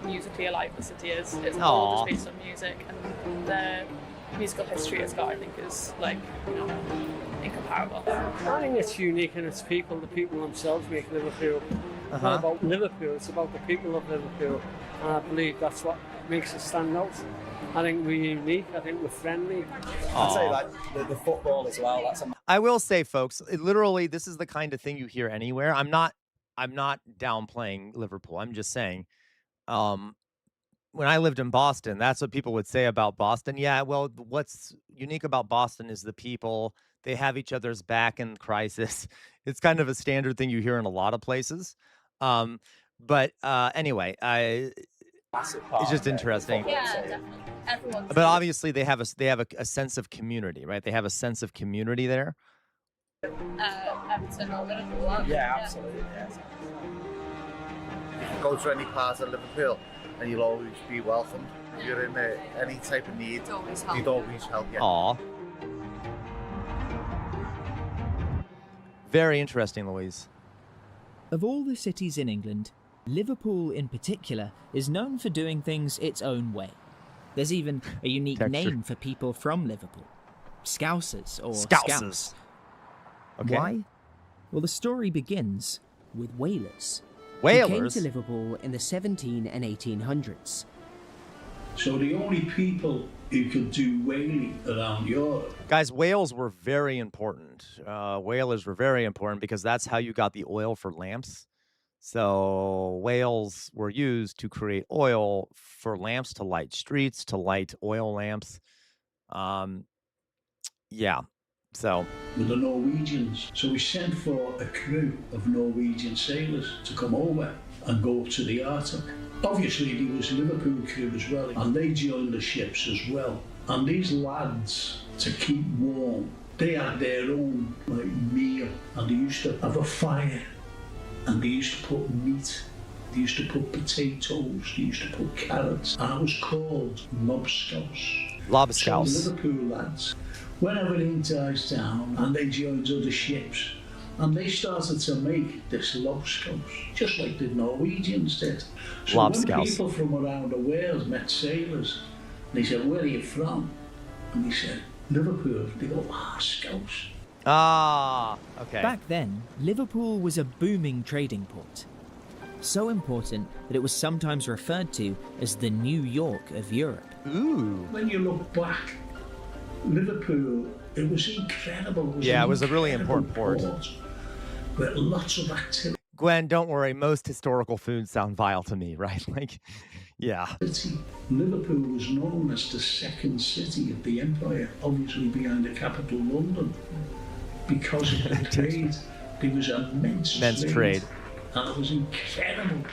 Speaker 12: musically alive the city is. It's all just based on music, and the musical history it's got, I think, is incomparable.
Speaker 13: I think it's unique in its people. The people themselves make Liverpool. It's not about Liverpool, it's about the people of Liverpool. And I believe that's what makes us stand out. I think we're unique. I think we're friendly.
Speaker 14: I'd say like the football as well.
Speaker 3: I will say, folks, literally, this is the kind of thing you hear anywhere. I'm not downplaying Liverpool. I'm just saying, when I lived in Boston, that's what people would say about Boston. Yeah, well, what's unique about Boston is the people. They have each other's back in crisis. It's kind of a standard thing you hear in a lot of places. But anyway, it's just interesting.
Speaker 12: Yeah, definitely.
Speaker 3: But obviously, they have a sense of community, right? They have a sense of community there.
Speaker 12: Everton or Liverpool.
Speaker 14: Yeah, absolutely. Yeah. You can go to any part of Liverpool, and you'll always be welcomed. If you're in any type of need, you'd always help you.
Speaker 3: Aw. Very interesting, Louise.
Speaker 7: Of all the cities in England, Liverpool in particular is known for doing things its own way. There's even a unique name for people from Liverpool. Scousers or Scouts.
Speaker 3: Okay.
Speaker 7: Why? Well, the story begins with whalers.
Speaker 3: Whalers?
Speaker 7: Who came to Liverpool in the 17 and 1800s.
Speaker 15: So the only people who could do whaling around Europe.
Speaker 3: Guys, whales were very important. Whalers were very important because that's how you got the oil for lamps. So whales were used to create oil for lamps, to light streets, to light oil lamps. Yeah, so.
Speaker 15: With the Norwegians. So we sent for a crew of Norwegian sailors to come over and go up to the Arctic. Obviously, there was a Liverpool crew as well, and they joined the ships as well. And these lads, to keep warm, they had their own meal, and they used to have a fire. And they used to put meat, they used to put potatoes, they used to put carrots, and it was called lobscouse.
Speaker 3: Lobscouse.
Speaker 15: So Liverpool lads, when everything dies down and they joined other ships, and they started to make this lobscouse, just like the Norwegians did. So
Speaker 3: lobscouse.
Speaker 15: When people from around the world met sailors, they said, "Where are you from?" And they said, "Liverpool." They go, "Scouse."
Speaker 3: Ah, okay.
Speaker 7: Back then, Liverpool was a booming trading port. So important that it was sometimes referred to as the New York of Europe.
Speaker 3: Ooh.
Speaker 15: When you look back, Liverpool, it was incredible.
Speaker 3: It was a really important port.
Speaker 15: With lots of activity.
Speaker 3: Gwen, don't worry. Most historical foods sound vile to me, right? Yeah.
Speaker 15: Liverpool was known as the second city of the empire, obviously behind the capital, London. Because of the trade, there was immense trade, and it was incredible.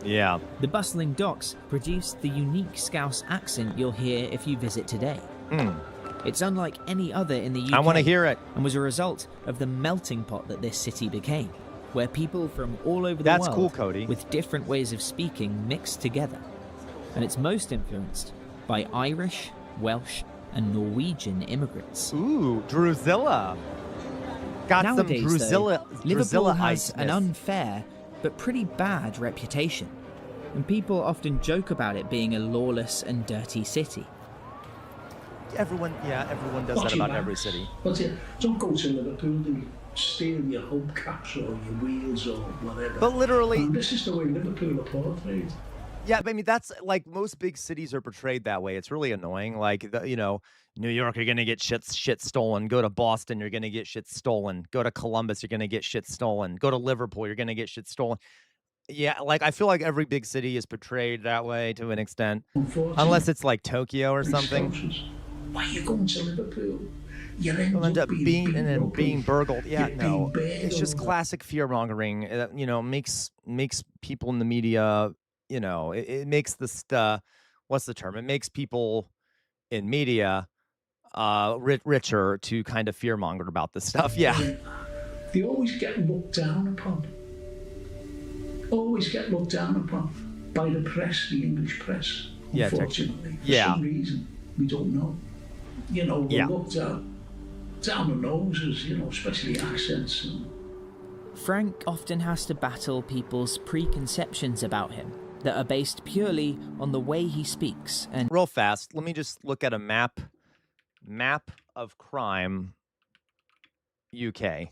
Speaker 3: Yeah.
Speaker 7: The bustling docks produced the unique Scouse accent you'll hear if you visit today. It's unlike any other in the UK.
Speaker 3: I want to hear it.
Speaker 7: And was a result of the melting pot that this city became, where people from all over the world
Speaker 3: cool, Cody.
Speaker 7: with different ways of speaking mixed together. And it's most influenced by Irish, Welsh, and Norwegian immigrants.
Speaker 3: Ooh, Drusilla. Got
Speaker 7: Nowadays,
Speaker 3: some Drusilla.
Speaker 7: though, Liverpool has
Speaker 3: iceness.
Speaker 7: an unfair but pretty bad reputation, and people often joke about it being a lawless and dirty city.
Speaker 3: Everyone does that about every city.
Speaker 15: But don't go to Liverpool, steal your hubcaps or your wheels or whatever.
Speaker 3: But literally,
Speaker 15: and this is the way Liverpool are portrayed.
Speaker 3: Yeah, I mean, that's like most big cities are portrayed that way. It's really annoying. Like, New York, you're going to get shit stolen. Go to Boston, you're going to get shit stolen. Go to Columbus, you're going to get shit stolen. Go to Liverpool, you're going to get shit stolen. Yeah, like, I feel like every big city is portrayed that way to an extent. Unless it's like Tokyo or something.
Speaker 15: Why are you going to Liverpool?
Speaker 3: You'll end up being burgled. Yeah, no. It's just classic fear-mongering. Makes people in the media... it makes what's the term? It makes people in media richer to kind of fearmonger about this stuff. Yeah.
Speaker 15: They always get looked down upon. Always get looked down upon by the press, the English press. Unfortunately, for some reason we don't know. We're looked at down the noses. Especially accents.
Speaker 7: Frank often has to battle people's preconceptions about him that are based purely on the way he speaks. And
Speaker 3: real fast, let me just look at a map of crime UK.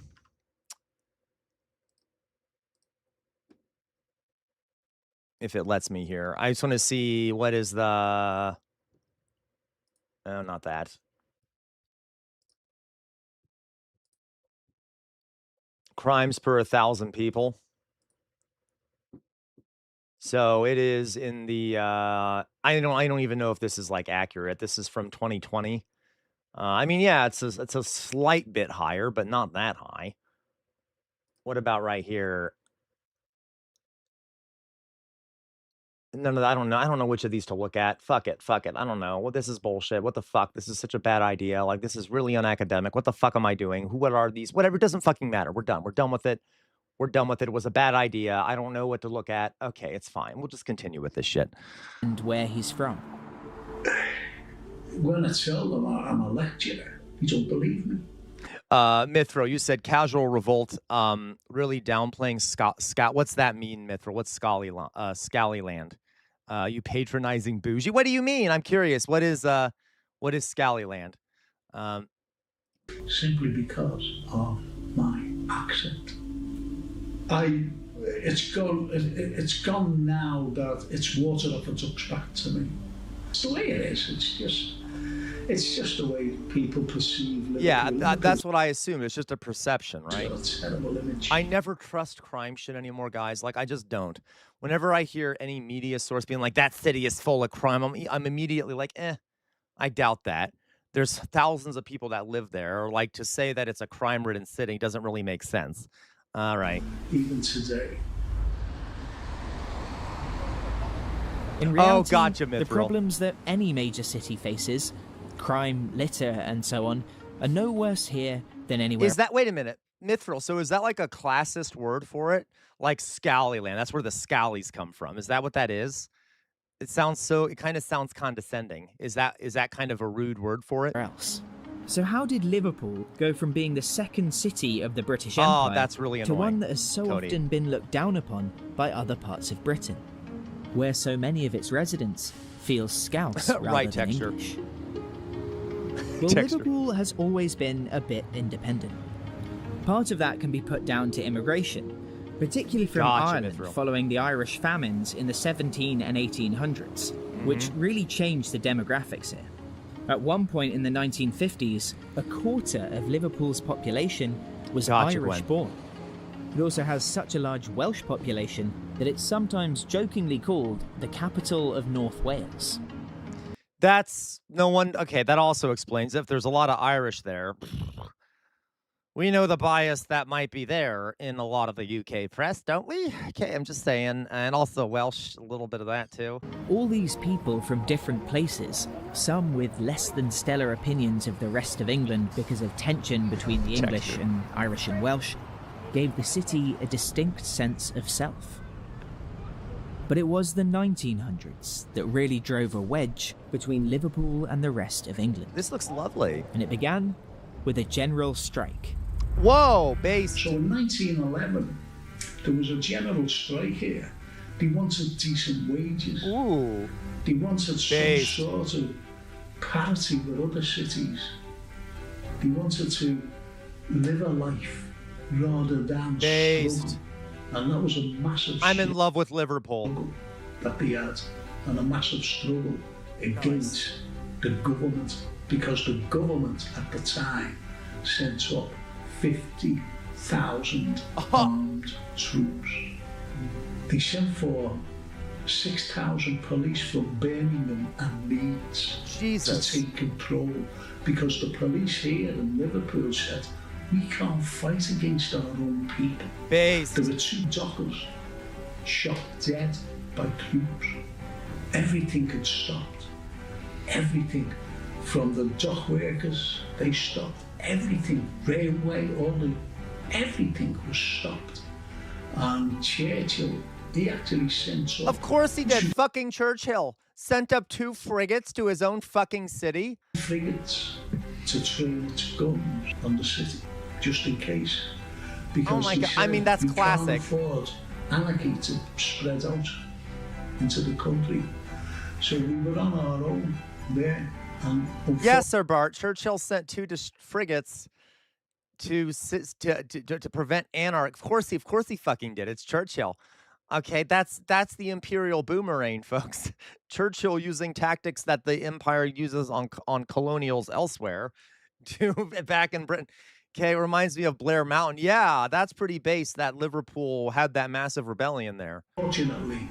Speaker 3: If it lets me here. I just want to see what is the... Oh, not that. Crimes per 1,000 people. So it is in the I don't even know if this is like accurate. This is from 2020. I mean, yeah, it's a slight bit higher, but not that high. What about right here? None of that. I don't know. I don't know which of these to look at. Fuck it. I don't know. Well, this is bullshit. What the fuck? This is such a bad idea. Like, this is really unacademic. What the fuck am I doing? What are these? Whatever. It doesn't fucking matter. We're done. We're done with it. We're done with it. It was a bad idea. I don't know what to look at. Okay, it's fine. We'll just continue with this shit.
Speaker 7: And where he's from.
Speaker 15: When I tell them I'm a lecturer, you don't believe me.
Speaker 3: Mithro, you said casual revolt, really downplaying Scott. What's that mean, Mithro? What's Scallyland? You patronizing bougie? What do you mean? I'm curious. What is Scallyland?
Speaker 15: Simply because of my accent. It's gone now that it's water off a duck's back to me. It's the way it is. It's just the way people perceive Liverpool.
Speaker 3: Yeah, that's what I assume. It's just a perception, right?
Speaker 15: It's got a terrible image.
Speaker 3: I never trust crime shit anymore, guys. Like, I just don't. Whenever I hear any media source being like, that city is full of crime, I'm immediately like, I doubt that. There's thousands of people that live there. Or like, to say that it's a crime-ridden city doesn't really make sense. All right.
Speaker 15: Even today.
Speaker 7: In reality,
Speaker 3: gotcha,
Speaker 7: the problems that any major city faces, crime, litter, and so on, are no worse here than anywhere.
Speaker 3: Wait a minute, Mithril, so is that like a classist word for it? Like Scallyland, that's where the Scallies come from. Is that what that is? It kind of sounds condescending. Is that kind of a rude word for it?
Speaker 7: Else. So how did Liverpool go from being the second city of the British Empire
Speaker 3: that's really annoying,
Speaker 7: to one that has so often been looked down upon by other parts of Britain, where so many of its residents feel Scouse rather than English? Well, Liverpool has always been a bit independent. Part of that can be put down to immigration, particularly from Ireland following the Irish famines in the 17 and 1800s, which really changed the demographics here. At one point in the 1950s, a quarter of Liverpool's population was Irish-born. It also has such a large Welsh population that it's sometimes jokingly called the capital of North Wales.
Speaker 3: That's no one. Okay, that also explains if there's a lot of Irish there. We know the bias that might be there in a lot of the UK press, don't we? Okay, I'm just saying. And also Welsh, a little bit of that too.
Speaker 7: All these people from different places, some with less than stellar opinions of the rest of England because of tension between the English and Irish and Welsh, gave the city a distinct sense of self. But it was the 1900s that really drove a wedge between Liverpool and the rest of England.
Speaker 3: This looks lovely.
Speaker 7: And it began with a general strike.
Speaker 3: Whoa, base.
Speaker 15: So in 1911, there was a general strike here. They wanted decent wages.
Speaker 3: Ooh.
Speaker 15: They wanted some sort of parity with other cities. They wanted to live a life rather than struggle. And that was a massive
Speaker 3: I'm in love with Liverpool.
Speaker 15: That they had, and a massive struggle against the government, because the government at the time sent up 50,000 armed troops. They sent for 6,000 police from Birmingham and Leeds to take control, because the police here in Liverpool said, we can't fight against our own people. There were 2 dockers shot dead by troops. Everything had stopped. Everything. From the dock workers, they stopped. Everything. Railway, everything was stopped. And Churchill, he actually sent up...
Speaker 3: Of course he did. Fucking Churchill sent up 2 frigates to his own fucking city.
Speaker 15: Frigates to train its guns on the city, just in case. Because
Speaker 3: oh my God, I mean, that's classic.
Speaker 15: Can't afford anarchy to spread out into the country. So we were on our own there. And
Speaker 3: yes, Sir Bart. Churchill sent 2 frigates to prevent anarchy. Of course he fucking did. It's Churchill. Okay, that's the imperial boomerang, folks. Churchill using tactics that the empire uses on colonials elsewhere to back in Britain. Okay, it reminds me of Blair Mountain. Yeah, that's pretty base that Liverpool had that massive rebellion there.
Speaker 15: Fortunately,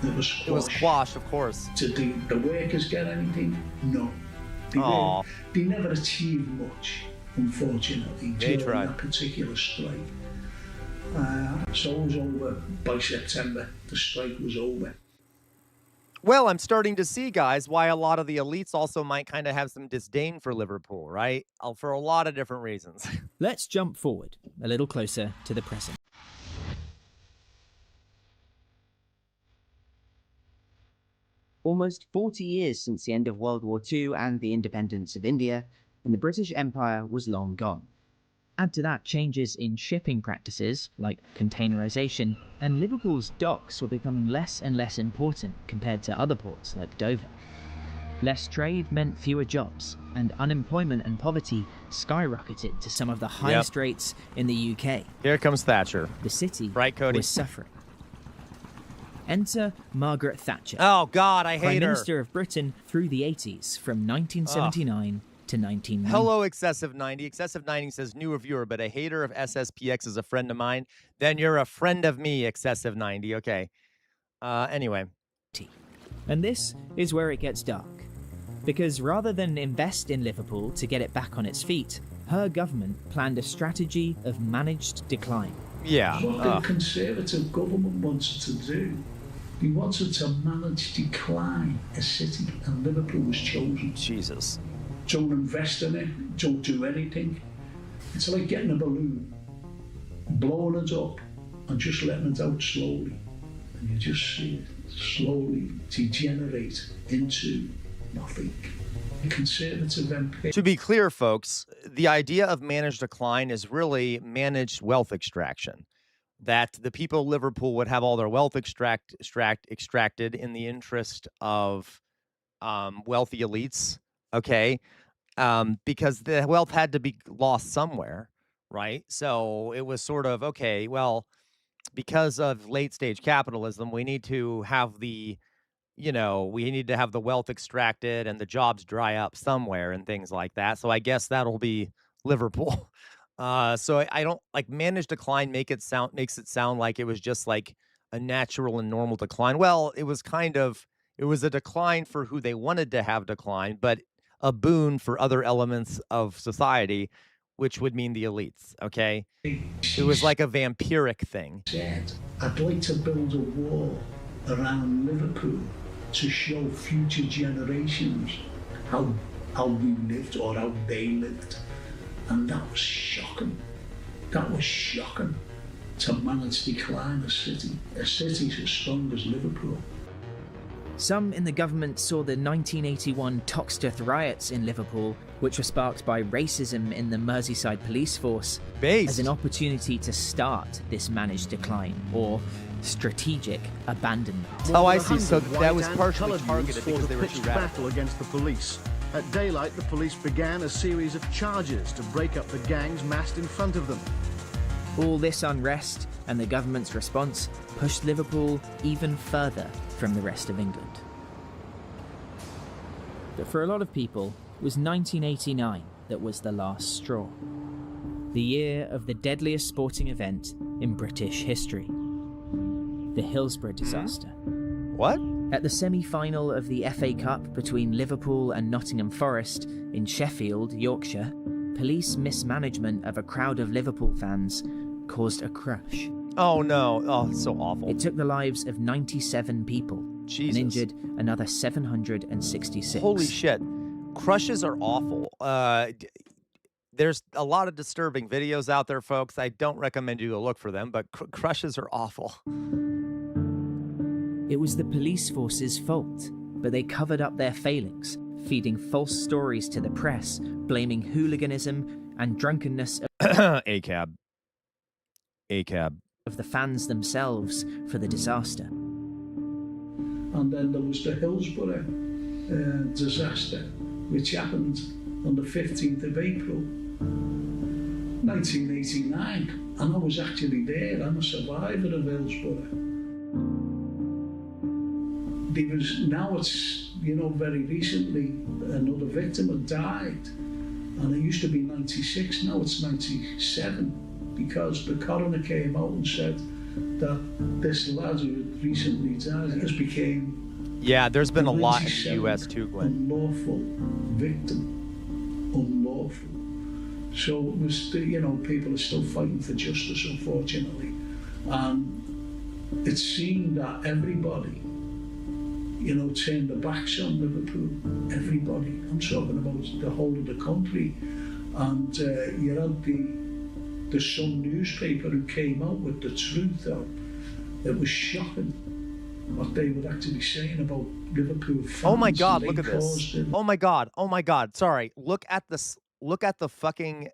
Speaker 15: it was
Speaker 3: quashed, of course.
Speaker 15: Did the workers get anything? No. They never achieved much, unfortunately, during that particular strike. So it was over by September. The strike was over.
Speaker 3: Well, I'm starting to see, guys, why a lot of the elites also might kind of have some disdain for Liverpool, right? For a lot of different reasons.
Speaker 7: Let's jump forward a little closer to the present.
Speaker 16: Almost 40 years since the end of World War II and the independence of India, and the British Empire was long gone.
Speaker 7: Add to that changes in shipping practices, like containerization, and Liverpool's docks were becoming less and less important compared to other ports like Dover. Less trade meant fewer jobs, and unemployment and poverty skyrocketed to some of the highest rates in the UK.
Speaker 3: Here comes Thatcher.
Speaker 7: The city
Speaker 3: Cody?
Speaker 7: was suffering. Enter Margaret Thatcher.
Speaker 3: Oh, God, I hate
Speaker 7: Prime
Speaker 3: her.
Speaker 7: Minister of Britain through the 80s, from 1979 to 1990.
Speaker 3: Hello, Excessive 90. Excessive 90 says, new reviewer, but a hater of SSPX is a friend of mine. Then you're a friend of me, Excessive 90. Okay. Anyway.
Speaker 7: And this is where it gets dark. Because rather than invest in Liverpool to get it back on its feet, her government planned a strategy of managed decline.
Speaker 3: Yeah.
Speaker 15: What the Conservative government wanted to do, they wanted to manage decline a city, and Liverpool was chosen.
Speaker 3: Jesus.
Speaker 15: Don't invest in it, don't do anything. It's like getting a balloon, blowing it up, and just letting it out slowly. And you just see it slowly degenerate into nothing. Conservative MP.
Speaker 3: To be clear, folks, the idea of managed decline is really managed wealth extraction. That the people of Liverpool would have all their wealth extracted in the interest of wealthy elites, okay? Because the wealth had to be lost somewhere, right? So it was sort of, okay, well, because of late-stage capitalism, we need to have the wealth extracted and the jobs dry up somewhere and things like that. So I guess that'll be Liverpool. So I don't like managed decline makes it sound like it was just like a natural and normal decline. Well, it was a decline for who they wanted to have decline, but a boon for other elements of society, which would mean the elites, okay? It was like a vampiric thing.
Speaker 15: I'd like to build a wall around Liverpool to show future generations how we lived or how they lived. And that was shocking. That was shocking to manage to decline a city as strong as Liverpool.
Speaker 7: Some in the government saw the 1981 Toxteth riots in Liverpool, which were sparked by racism in the Merseyside police force, as an opportunity to start this managed decline, or strategic abandonment.
Speaker 3: Oh, I see. So that was partially targeted because they were too radical.
Speaker 17: Battle against the police. At daylight, the police began a series of charges to break up the gangs massed in front of them.
Speaker 7: All this unrest and the government's response pushed Liverpool even further from the rest of England. But for a lot of people, it was 1989 that was the last straw. The year of the deadliest sporting event in British history. The Hillsborough disaster.
Speaker 3: What?
Speaker 7: At the semi-final of the FA Cup between Liverpool and Nottingham Forest in Sheffield, Yorkshire, police mismanagement of a crowd of Liverpool fans caused a crush.
Speaker 3: Oh no, oh, it's so awful.
Speaker 7: It took the lives of 97 people
Speaker 3: Jesus.
Speaker 7: And injured another 766.
Speaker 3: Holy shit. Crushes are awful. There's a lot of disturbing videos out there, folks. I don't recommend you go look for them, but crushes are awful.
Speaker 7: It was the police force's fault, but they covered up their failings, feeding false stories to the press, blaming hooliganism and drunkenness
Speaker 3: ACAB.
Speaker 7: of the fans themselves for the disaster.
Speaker 15: And then there was the Hillsborough disaster, which happened on the 15th of April, 1989. And I was actually there. I'm a survivor of Hillsborough. Very recently, another victim had died. And it used to be 96, now it's 97, because the coroner came out and said that this lad who had recently died has became...
Speaker 3: Yeah, there's been a lot in the US too, Glenn.
Speaker 15: Unlawful victim. Unlawful. So it was, people are still fighting for justice, unfortunately. And it seemed that everybody, turned their backs on Liverpool. Everybody. I'm talking about the whole of the country. And you had the Sun newspaper who came out with the truth, though. It was shocking what they were actually saying about Liverpool fans.
Speaker 3: Oh my God, look at this. Oh my God. Sorry. Look at this. Look at the fucking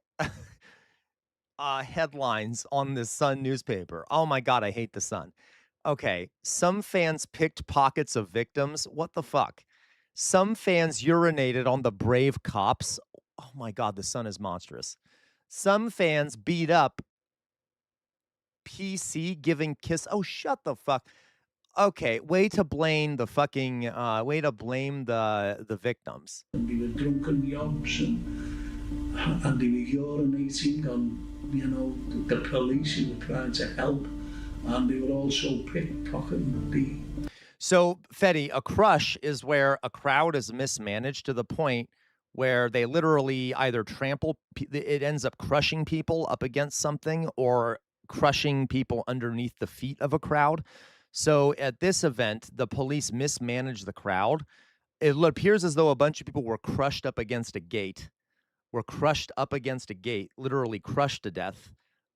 Speaker 3: headlines on the Sun newspaper. Oh my God, I hate the Sun. Okay, some fans picked pockets of victims. What the fuck? Some fans urinated on the brave cops. Oh my God, the Sun is monstrous. Some fans beat up PC giving kiss. Oh, shut the fuck. Okay, way to blame the fucking, the victims.
Speaker 15: And they were drunken yobs and they were urinating on, the police who were trying to help. And they were also pickpocketing the...
Speaker 3: So, Fetty, a crush is where a crowd is mismanaged to the point where they literally either it ends up crushing people up against something or crushing people underneath the feet of a crowd. So at this event, the police mismanaged the crowd. It appears as though a bunch of people were crushed up against a gate, literally crushed to death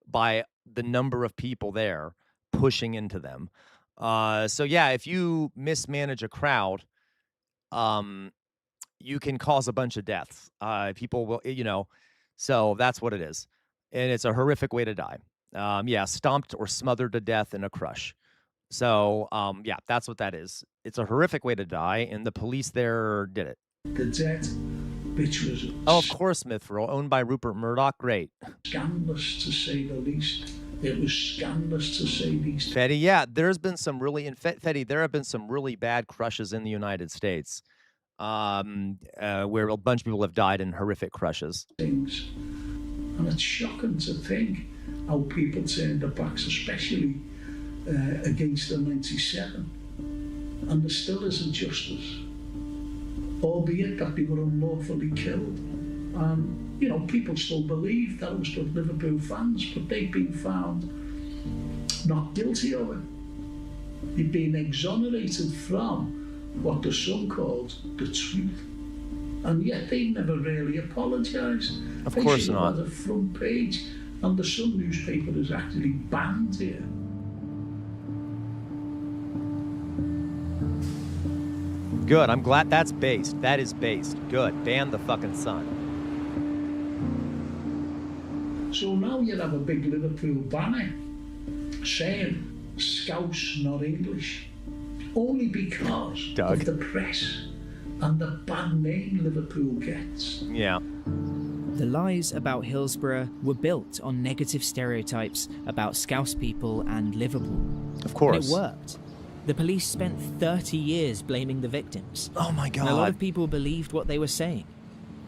Speaker 3: by the number of people there pushing into them. So yeah, if you mismanage a crowd, you can cause a bunch of deaths. People will, so that's what it is. And it's a horrific way to die. Yeah, stomped or smothered to death in a crush. So, yeah, that's what that is. It's a horrific way to die, and the police there did it.
Speaker 15: The debt, which was...
Speaker 3: Oh, of course, Mithril, owned by Rupert Murdoch. Great.
Speaker 15: Scandalous, to say the least. It was scandalous, to say the least.
Speaker 3: Fetty, yeah, there's been some really... Fetty, there have been some really bad crushes in the United States, where a bunch of people have died in horrific crushes.
Speaker 15: Things. And it's shocking to think how people turned their backs, especially against the 97. And there still isn't justice, albeit that they were unlawfully killed. And, people still believe that it was the Liverpool fans, but they've been found not guilty of it. They've been exonerated from what the Sun called the truth. And yet they never really apologised.
Speaker 3: Of course not.
Speaker 15: They should have had a front page, and the Sun newspaper is actually banned here.
Speaker 3: Good, I'm glad that's based. That is based. Good, ban the fucking Sun.
Speaker 15: So now you have a big Liverpool banner saying, Scouse, not English. Only because of the press and the bad name Liverpool gets.
Speaker 3: Yeah.
Speaker 7: The lies about Hillsborough were built on negative stereotypes about Scouse people and Liverpool.
Speaker 3: Of course.
Speaker 7: And it worked. The police spent 30 years blaming the victims.
Speaker 3: Oh my God.
Speaker 7: And a lot of people believed what they were saying.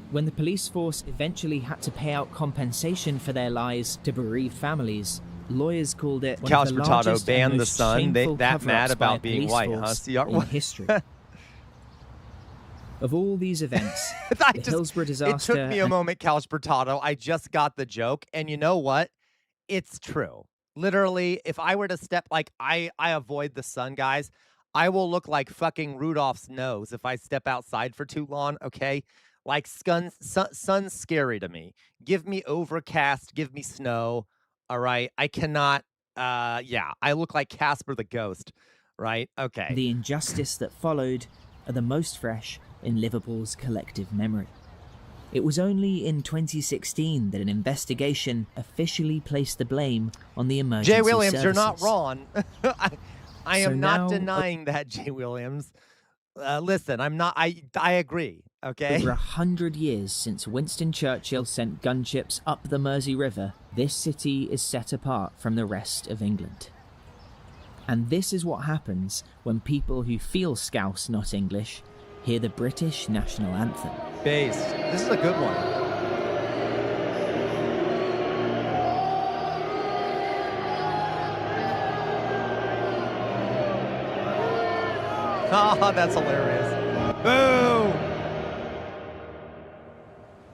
Speaker 7: When the police force eventually had to pay out compensation for their lies to bereaved families, lawyers called it one of the largest and most shameful
Speaker 3: that mad
Speaker 7: cover-ups by a
Speaker 3: about being
Speaker 7: police
Speaker 3: white,
Speaker 7: force
Speaker 3: huh?
Speaker 7: in history. Of all these events, the Hillsborough disaster...
Speaker 3: It took me a moment, Couch Potato. I just got the joke, and you know what? It's true. Literally, if I were to step, like, I avoid the sun, guys. I will look like fucking Rudolph's nose if I step outside for too long, okay? Like, sun's scary to me. Give me overcast, give me snow, all right? I cannot, yeah, I look like Casper the Ghost, right? Okay.
Speaker 7: The injustice that followed are the most fresh in Liverpool's collective memory. It was only in 2016 that an investigation officially placed the blame on the emergency
Speaker 3: Jay Williams,
Speaker 7: services.
Speaker 3: you're not wrong. I am not
Speaker 7: now,
Speaker 3: denying that, Jay Williams. Listen, I'm not. I agree. Okay.
Speaker 7: Over 100 years since Winston Churchill sent gunships up the Mersey River, this city is set apart from the rest of England. And this is what happens when people who feel Scouse, not English, hear the British national anthem.
Speaker 3: Bass. This is a good one. Oh, that's hilarious. Boo!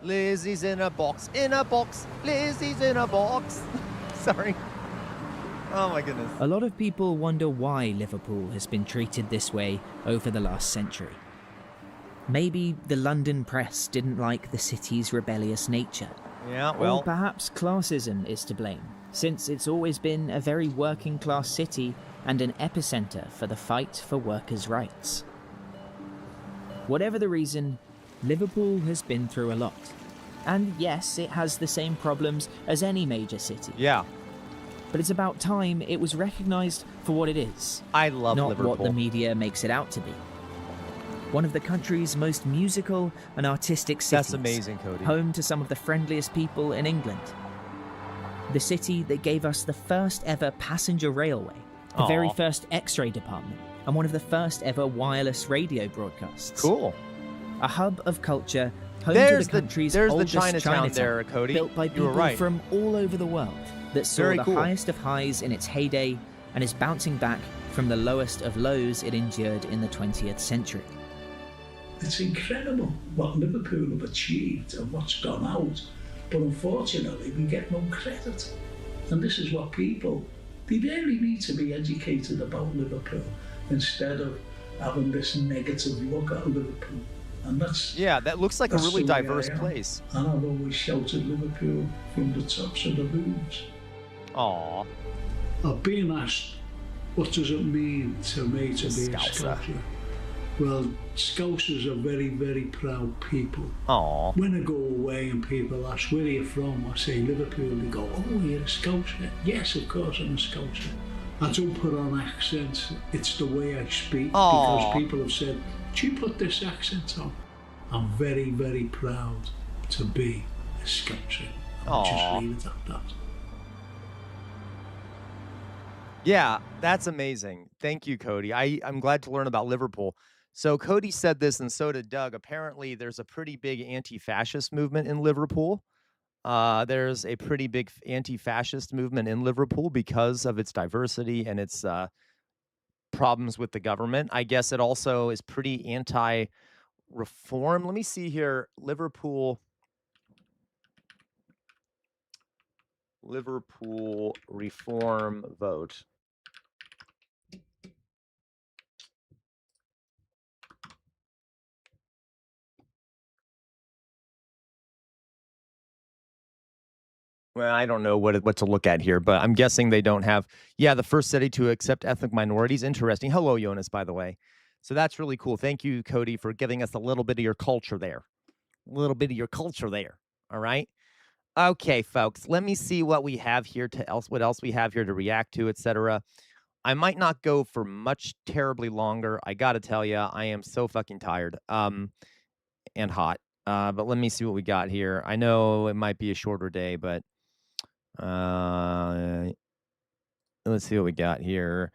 Speaker 3: Lizzie's in a box, Lizzie's in a box. Sorry. Oh my goodness.
Speaker 7: A lot of people wonder why Liverpool has been treated this way over the last century. Maybe the London press didn't like the city's rebellious nature.
Speaker 3: Yeah, well...
Speaker 7: Or perhaps classism is to blame, since it's always been a very working-class city and an epicenter for the fight for workers' rights. Whatever the reason, Liverpool has been through a lot. And yes, it has the same problems as any major city.
Speaker 3: Yeah.
Speaker 7: But it's about time it was recognised for what it is.
Speaker 3: I love
Speaker 7: not
Speaker 3: Liverpool.
Speaker 7: What the media makes it out to be. One of the country's most musical and artistic cities.
Speaker 3: That's amazing, Cody.
Speaker 7: Home to some of the friendliest people in England. The city that gave us the first ever passenger railway, the very first X-ray department, and one of the first ever wireless radio broadcasts.
Speaker 3: Cool.
Speaker 7: A hub of culture, home to the country's oldest
Speaker 3: Chinatown there, Cody.
Speaker 7: built by people from all over the world, that saw the highest of highs in its heyday and is bouncing back from the lowest of lows it endured in the 20th century.
Speaker 15: It's incredible what Liverpool have achieved and what's gone out, but unfortunately we get no credit. And this is what people, they really need to be educated about Liverpool instead of having this negative look at Liverpool. And that's...
Speaker 3: Yeah, that looks like a really diverse place.
Speaker 15: And I've always shouted Liverpool from the tops of the roofs.
Speaker 3: Aww.
Speaker 15: I've been asked, what does it mean to me to be a Scouser? Well, Scousers are very, very proud people.
Speaker 3: Aww.
Speaker 15: When I go away and people ask, where are you from? I say Liverpool. They go, oh, you're a Scouser? Yes, of course I'm a Scouser. I don't put on accents. It's the way I speak.
Speaker 3: Aww.
Speaker 15: Because people have said, do you put this accent on? I'm very, very proud to be a Scouser. I'll just leave it at that.
Speaker 3: Yeah, that's amazing. Thank you, Cody. I'm glad to learn about Liverpool. So Cody said this, and so did Doug. Apparently, there's a pretty big anti-fascist movement in Liverpool. There's a pretty big anti-fascist movement in Liverpool because of its diversity and its problems with the government. I guess it also is pretty anti-reform. Let me see here. Liverpool reform vote. Well, I don't know what to look at here, but I'm guessing they don't have... Yeah, the first city to accept ethnic minorities. Interesting. Hello, Jonas, by the way. So that's really cool. Thank you, Cody, for giving us a little bit of your culture there. A little bit of your culture there. All right? Okay, folks. Let me see what we have here what else we have here to react to, etc. I might not go for much terribly longer. I got to tell you, I am so fucking tired and hot. But let me see what we got here. I know it might be a shorter day, but let's see what we got here.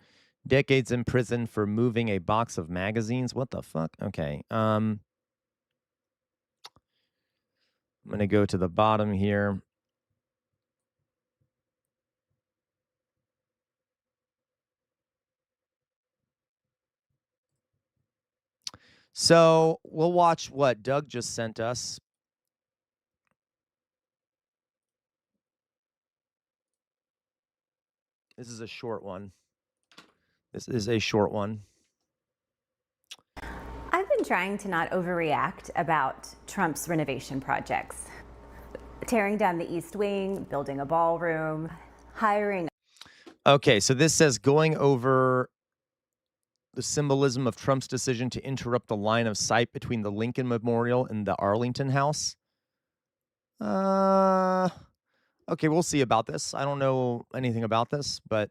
Speaker 3: Decades in prison for moving a box of magazines. What the fuck? Okay. I'm going to go to the bottom here. So we'll watch what Doug just sent us. This is a short one. This is a short one.
Speaker 18: I've been trying to not overreact about Trump's renovation projects. Tearing down the East Wing, building a ballroom, hiring.
Speaker 3: Okay, so this says going over the symbolism of Trump's decision to interrupt the line of sight between the Lincoln Memorial and the Arlington House. Okay, we'll see about this. I don't know anything about this, but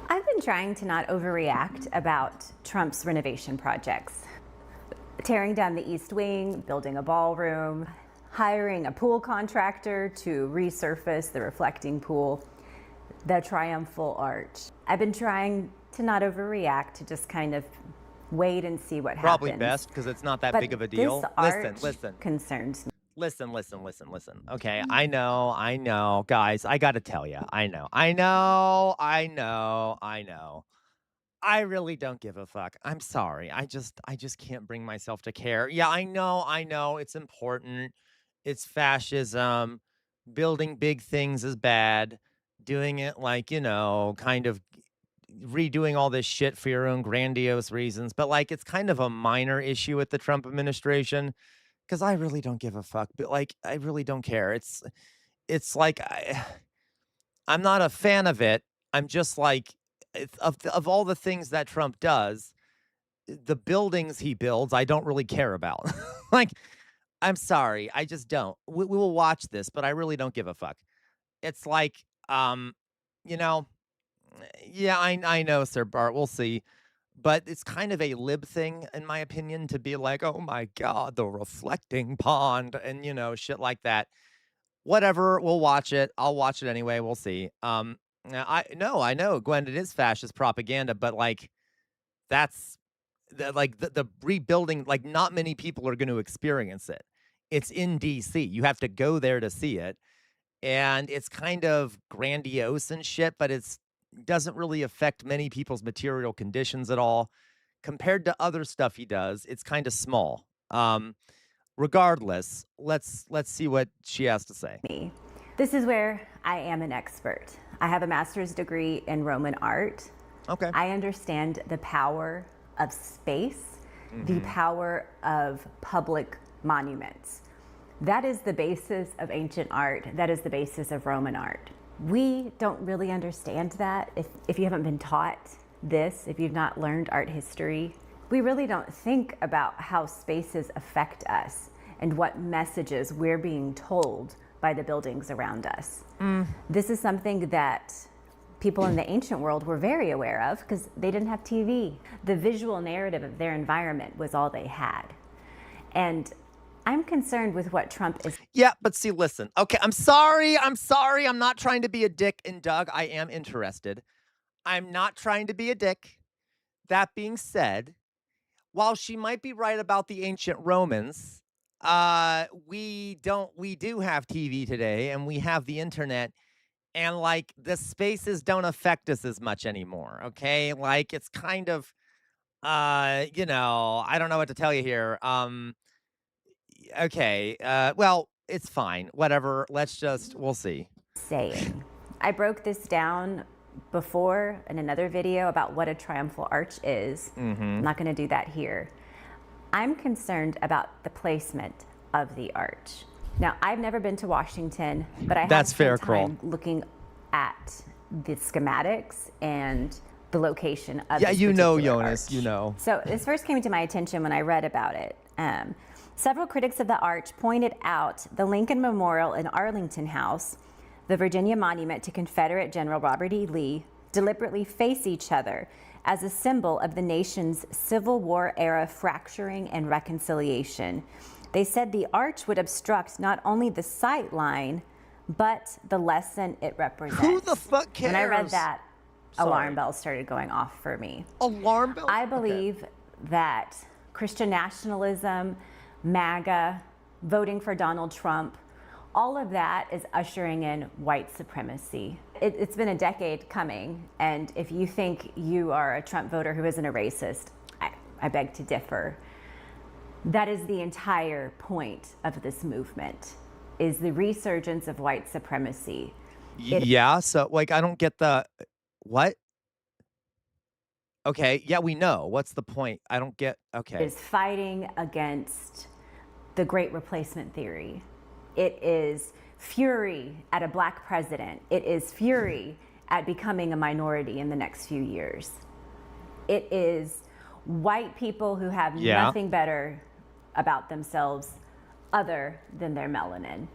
Speaker 18: I've been trying to not overreact about Trump's renovation projects. Tearing down the East Wing, building a ballroom, hiring a pool contractor to resurface the reflecting pool, the triumphal arch. I've been trying to not overreact, to just kind of wait and see what
Speaker 3: probably
Speaker 18: happens.
Speaker 3: best because it's not that
Speaker 18: But
Speaker 3: big of a deal.
Speaker 18: This arch
Speaker 3: Listen.
Speaker 18: concerns me.
Speaker 3: Listen. Okay, I know. Guys, I got to tell you. I know. I really don't give a fuck. I'm sorry. I just can't bring myself to care. Yeah, I know. It's important. It's fascism. Building big things is bad. Doing it like, kind of redoing all this shit for your own grandiose reasons. But like, it's kind of a minor issue with the Trump administration because I really don't give a fuck. But like, I really don't care. It's like I'm not a fan of it. I'm just like, of all the things that Trump does, the buildings he builds, I don't really care about. Like, I'm sorry. I just don't. We will watch this, but I really don't give a fuck. It's like, yeah, I know, Sir Bart. We'll see. But it's kind of a lib thing, in my opinion, to be like, oh my God, the reflecting pond and, shit like that. Whatever, we'll watch it. I'll watch it anyway. We'll see. I know, Gwen, it is fascist propaganda, but like, that's the rebuilding. Like, not many people are going to experience it. It's in DC. You have to go there to see it, and it's kind of grandiose and shit, but it doesn't really affect many people's material conditions at all. Compared to other stuff he does, it's kind of small. Regardless, let's see what she has to say.
Speaker 18: This is where I am an expert. I have a master's degree in Roman art.
Speaker 3: Okay.
Speaker 18: I understand the power of space, the power of public monuments. That is the basis of ancient art. That is the basis of Roman art. We don't really understand that. If you haven't been taught this, if you've not learned art history, we really don't think about how spaces affect us and what messages we're being told by the buildings around us. This is something that people in the ancient world were very aware of because they didn't have TV. The visual narrative of their environment was all they had. And I'm concerned with what Trump is.
Speaker 3: Yeah, but see, listen. Okay, I'm sorry. I'm not trying to be a dick. And Doug, I am interested. I'm not trying to be a dick. That being said, while she might be right about the ancient Romans, we do have TV today and we have the internet, and like the spaces don't affect us as much anymore. Okay. Like, it's kind of, I don't know what to tell you here. Okay. Well, it's fine. Whatever. We'll see.
Speaker 18: Saying. I broke this down before in another video about what a triumphal arch is. I'm not going to do that here. I'm concerned about the placement of the arch. Now, I've never been to Washington, but I have spent time looking at the schematics and the location of this particular
Speaker 3: Jonas,
Speaker 18: arch. So this first came to my attention when I read about it. Several critics of the arch pointed out the Lincoln Memorial in Arlington House, the Virginia Monument to Confederate General Robert E. Lee, deliberately face each other as a symbol of the nation's Civil War era fracturing and reconciliation. They said the arch would obstruct not only the sight line, but the lesson it represents.
Speaker 3: Who the fuck cares?
Speaker 18: When I read that,
Speaker 3: Sorry.
Speaker 18: alarm bells started going off for me.
Speaker 3: Alarm bells?
Speaker 18: I believe that Christian nationalism, MAGA, voting for Donald Trump, all of that is ushering in white supremacy. It's been a decade coming, and if you think you are a Trump voter who isn't a racist, I beg to differ. That is the entire point of this movement, is the resurgence of white supremacy.
Speaker 3: Yeah, so, like, I don't get the... What? Okay, yeah, we know. What's the point? I don't get... Okay.
Speaker 18: It is fighting against the Great Replacement theory. It is fury at a black president. It is fury at becoming a minority in the next few years. It is white people who have nothing better about themselves other than their melanin.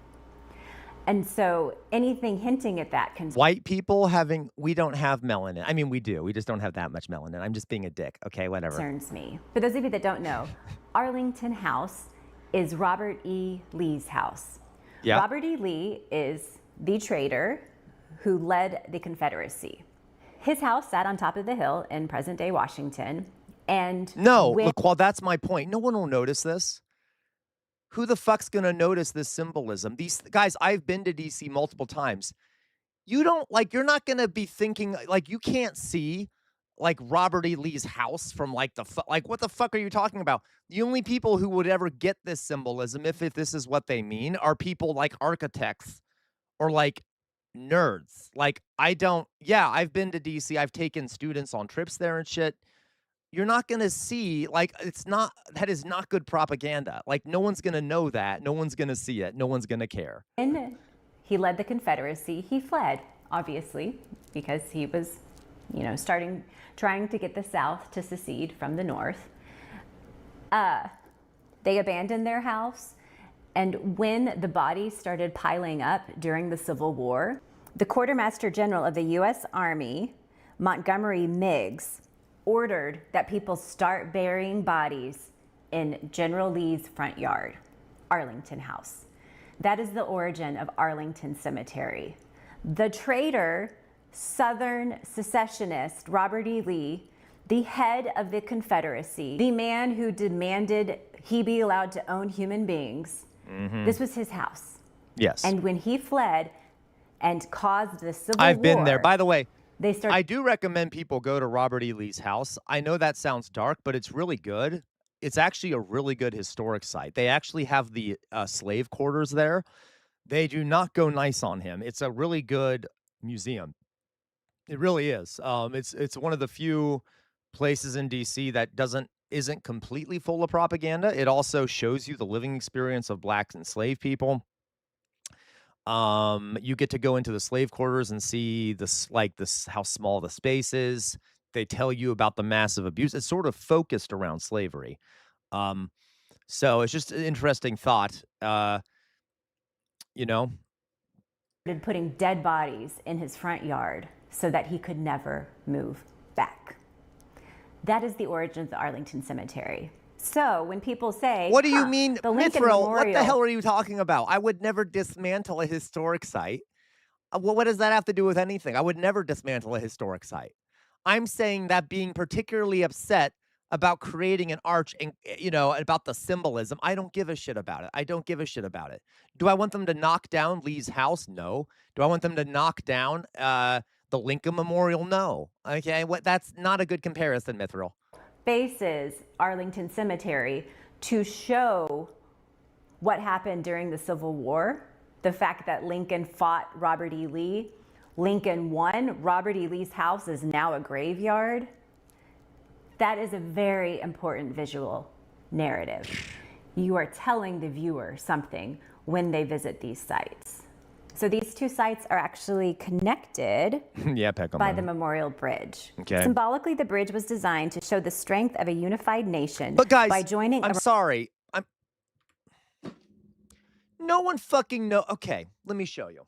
Speaker 18: And so anything hinting at that can...
Speaker 3: White people having... We don't have melanin. I mean, we do. We just don't have that much melanin. I'm just being a dick. Okay, whatever.
Speaker 18: ...concerns me. For those of you that don't know, Arlington House is Robert E. Lee's house.
Speaker 3: Yeah.
Speaker 18: Robert E. Lee is the traitor who led the Confederacy. His house sat on top of the hill in present-day Washington, and...
Speaker 3: No, look, well, that's my point. No one will notice this. Who the fuck's gonna notice this symbolism? These guys, I've been to DC multiple times. You don't, like, you're not gonna be thinking, like, you can't see, like, Robert E. Lee's house from, like, like, what the fuck are you talking about? The only people who would ever get this symbolism, if this is what they mean, are people like architects or, like, nerds. Like, I don't, yeah, I've been to DC. I've taken students on trips there and shit. You're not going to see, like, it's not, that is not good propaganda. Like, no one's going to know that. No one's going to see it. No one's going to care.
Speaker 18: When he led the Confederacy, he fled, obviously, because he was, you know, trying to get the South to secede from the North. They abandoned their house. And when the bodies started piling up during the Civil War, the Quartermaster General of the U.S. Army, Montgomery Meigs, ordered that people start burying bodies in General Lee's front yard, Arlington House. That is the origin of Arlington Cemetery. The traitor, Southern secessionist Robert E. Lee, the head of the Confederacy, the man who demanded he be allowed to own human beings, this was his house.
Speaker 3: Yes.
Speaker 18: And when he fled and caused the Civil War...
Speaker 3: I've been there. By the way, I do recommend people go to Robert E. Lee's house. I know that sounds dark, but it's really good. It's actually a really good historic site. They actually have the slave quarters there. They do not go nice on him. It's a really good museum. It really is. It's one of the few places in DC that isn't completely full of propaganda. It also shows you the living experience of black enslaved people. You get to go into the slave quarters and see how small the space is. They tell you about the massive abuse. It's sort of focused around slavery. So it's just an interesting thought. You know,
Speaker 18: putting dead bodies in his front yard so that he could never move back. That is the origin of the Arlington Cemetery. So when people say,
Speaker 3: what do you mean,
Speaker 18: the Lincoln
Speaker 3: Mithril,
Speaker 18: Memorial,
Speaker 3: what the hell are you talking about? I would never dismantle a historic site. Well, what does that have to do with anything? I would never dismantle a historic site. I'm saying that being particularly upset about creating an arch and, you know, about the symbolism, I don't give a shit about it. I don't give a shit about it. Do I want them to knock down Lee's house? No. Do I want them to knock down the Lincoln Memorial? No. Okay, that's not a good comparison, Mithril.
Speaker 18: Faces Arlington Cemetery to show what happened during the Civil War, the fact that Lincoln fought Robert E. Lee, Lincoln won, Robert E. Lee's house is now a graveyard. That is a very important visual narrative. You are telling the viewer something when they visit these sites. So these two sites are actually connected by the Memorial Bridge.
Speaker 3: Okay.
Speaker 18: Symbolically, the bridge was designed to show the strength of a unified nation.
Speaker 3: But guys,
Speaker 18: by joining
Speaker 3: I'm sorry. No one fucking know. Okay, let me show you.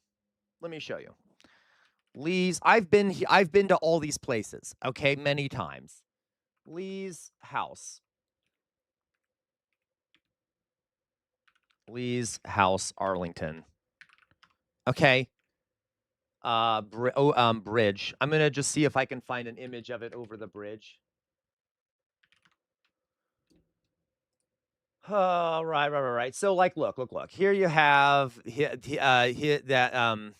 Speaker 3: Lee's, I've been to all these places, okay, many times. Lee's house. Lee's House, Arlington. Okay. Bridge. I'm gonna just see if I can find an image of it over the bridge. Oh, right. So, like, look. Here you have that.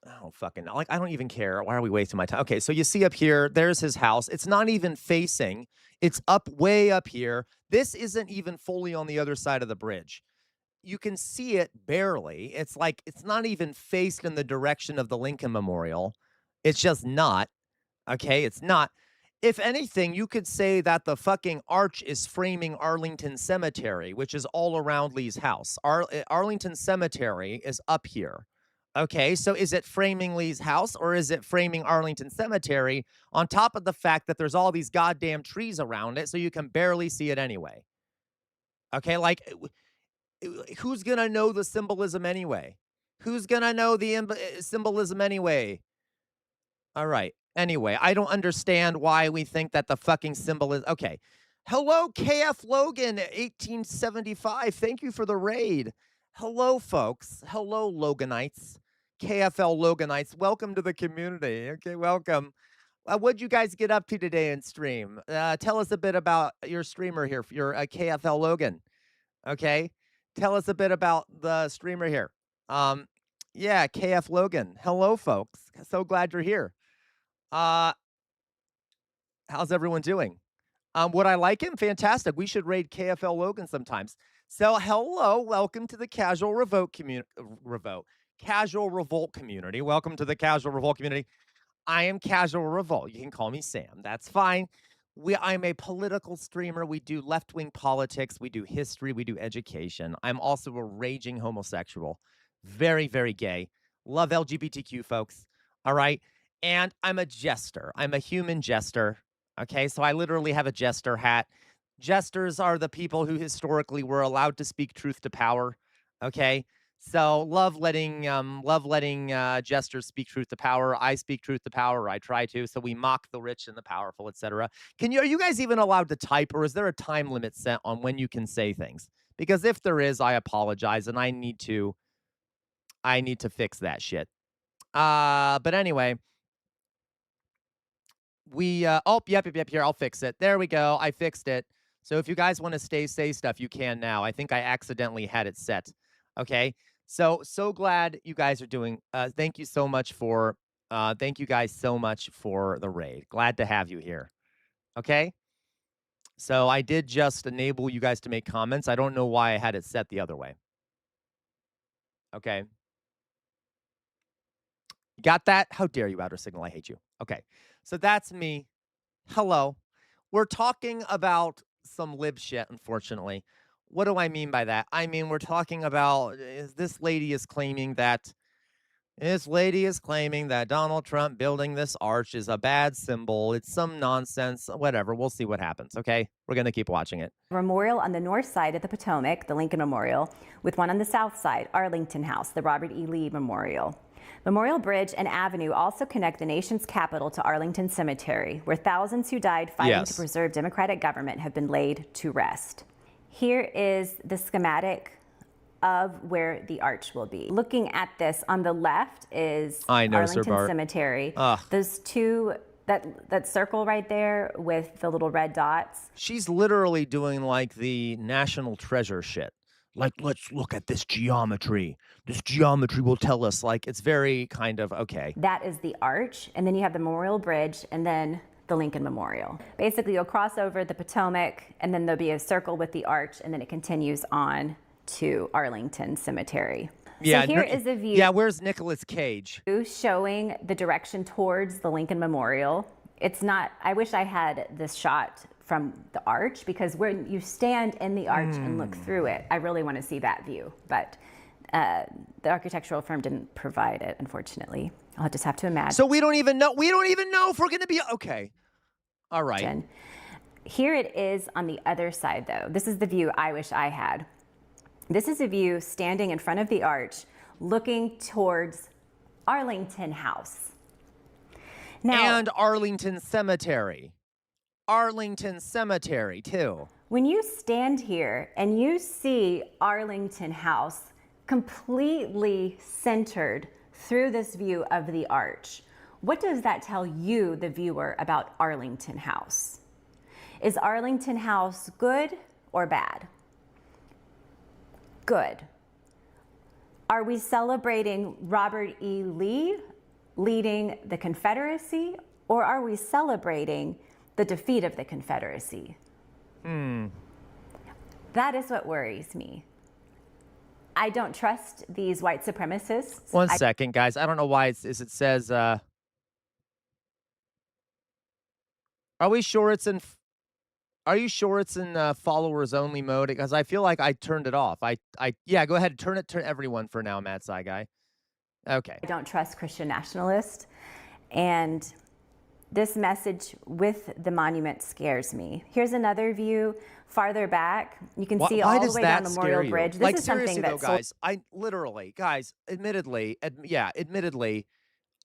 Speaker 3: Oh, fucking, like, I don't even care. Why are we wasting my time? Okay, so you see up here, there's his house. It's not even facing. It's way up here. This isn't even fully on the other side of the bridge. You can see it barely. It's like, it's not even faced in the direction of the Lincoln Memorial. It's just not. Okay, it's not. If anything, you could say that the fucking arch is framing Arlington Cemetery, which is all around Lee's house. Arlington Cemetery is up here. Okay, so is it framing Lee's house or is it framing Arlington Cemetery on top of the fact that there's all these goddamn trees around it so you can barely see it anyway? Okay, like, who's going to know the symbolism anyway? Who's going to know the symbolism anyway? All right. Anyway, I don't understand why we think that the fucking symbol is... Okay. Hello, KF Logan, 1875. Thank you for the raid. Hello, folks. Hello, Loganites. KFL Loganites. Welcome to the community. Okay, welcome. What'd you guys get up to today in stream? Tell us a bit about your streamer here, your KFL Logan. Okay? Tell us a bit about the streamer here. Yeah, KF Logan. Hello, folks. So glad you're here. How's everyone doing? Would I like him? Fantastic. We should raid KFL Logan sometimes. So, hello, welcome to the Casual Revolt community. Casual Revolt community. Welcome to the Casual Revolt community. I am Casual Revolt. You can call me Sam. That's fine. I'm a political streamer. We do left-wing politics. We do history. We do education. I'm also a raging homosexual. Very, very gay. Love LGBTQ folks. All right. And I'm a jester. I'm a human jester. Okay, so I literally have a jester hat. Jesters are the people who historically were allowed to speak truth to power. Okay, so love letting jesters speak truth to power. I speak truth to power. I try to. So we mock the rich and the powerful, etc. Are you guys even allowed to type, or is there a time limit set on when you can say things? Because if there is, I apologize, and I need to fix that shit. But anyway. Yep, here, I'll fix it. There we go. I fixed it. So if you guys want to say stuff, you can now. I think I accidentally had it set. Okay. So glad you guys are doing. Thank you so much for. Thank you guys so much for the raid. Glad to have you here. Okay. So I did just enable you guys to make comments. I don't know why I had it set the other way. Okay. Got that? How dare you, Outer Signal? I hate you. Okay. So that's me. Hello. We're talking about some lib shit, unfortunately. What do I mean by that? I mean, we're talking about this lady is claiming that Donald Trump building this arch is a bad symbol. It's some nonsense. Whatever. We'll see what happens. Okay. We're going to keep watching it.
Speaker 18: Memorial on the north side of the Potomac, the Lincoln Memorial, with one on the south side, Arlington House, the Robert E. Lee Memorial. Memorial Bridge and Avenue also connect the nation's capital to Arlington Cemetery, where thousands who died fighting to preserve democratic government have been laid to rest. Here is the schematic of where the arch will be. Looking at this, on the left is Arlington Cemetery. Those two, that circle right there with the little red dots.
Speaker 3: She's literally doing like the national treasure shit. Like, let's look at this geometry. This geometry will tell us, like, it's very kind of, okay.
Speaker 18: That is the arch, and then you have the Memorial Bridge, and then the Lincoln Memorial. Basically, you'll cross over the Potomac, and then there'll be a circle with the arch, and then it continues on to Arlington Cemetery.
Speaker 3: Yeah,
Speaker 18: so here is a view.
Speaker 3: Yeah, where's Nicolas Cage?
Speaker 18: Showing the direction towards the Lincoln Memorial. It's not, I wish I had this shot from the arch, because when you stand in the arch and look through it, I really want to see that view. But the architectural firm didn't provide it, unfortunately. I'll just have to imagine.
Speaker 3: So we don't even know if we're going to be okay. All right.
Speaker 18: Here it is on the other side, though. This is the view I wish I had. This is a view standing in front of the arch, looking towards Arlington House.
Speaker 3: Now, and Arlington Cemetery. Arlington Cemetery, too.
Speaker 18: When you stand here and you see Arlington House completely centered through this view of the arch, what does that tell you, the viewer, about Arlington House? Is Arlington House good or bad? Good. Are we celebrating Robert E. Lee leading the Confederacy, or are we celebrating the defeat of the Confederacy? That is what worries me. I don't trust these white supremacists.
Speaker 3: One second, guys. I don't know why it says, are we sure it's in, are you sure it's in followers only mode? Because I feel like I turned it off. Yeah, go ahead. Turn everyone for now, Mad Sci Guy. Okay.
Speaker 18: I don't trust Christian nationalists. And this message with the monument scares me. Here's another view farther back. You can see all the way down Memorial Bridge. This
Speaker 3: Like,
Speaker 18: is
Speaker 3: seriously
Speaker 18: something
Speaker 3: though,
Speaker 18: that's
Speaker 3: guys, admittedly,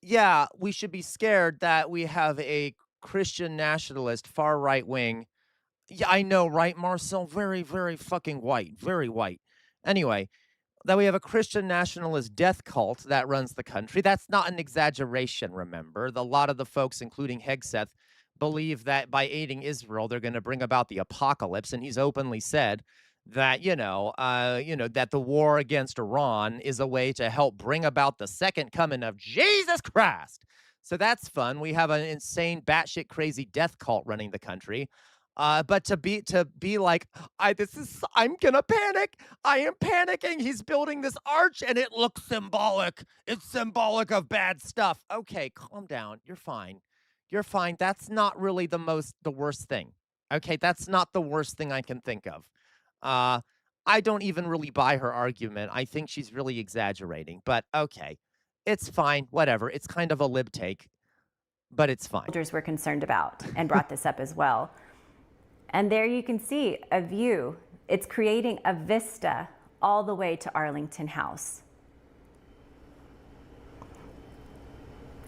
Speaker 3: yeah, we should be scared that we have a Christian nationalist, far right wing. Yeah, I know, right, Marcel? Very, very fucking white. Very white. Anyway, that we have a Christian nationalist death cult that runs the country. That's not an exaggeration, remember. A lot of the folks, including Hegseth, believe that by aiding Israel, they're going to bring about the apocalypse. And he's openly said that, that the war against Iran is a way to help bring about the second coming of Jesus Christ. So that's fun. We have an insane, batshit crazy death cult running the country. But to be like, I'm gonna panic. I am panicking. He's building this arch and it looks symbolic. It's symbolic of bad stuff. Okay, calm down. You're fine. You're fine. That's not really the worst thing. Okay, that's not the worst thing I can think of. I don't even really buy her argument. I think she's really exaggerating, but okay. It's fine. Whatever. It's kind of a lib take, but it's fine.
Speaker 18: soldiers were concerned about and brought this up as well. And there you can see a view. It's creating a vista all the way to Arlington House.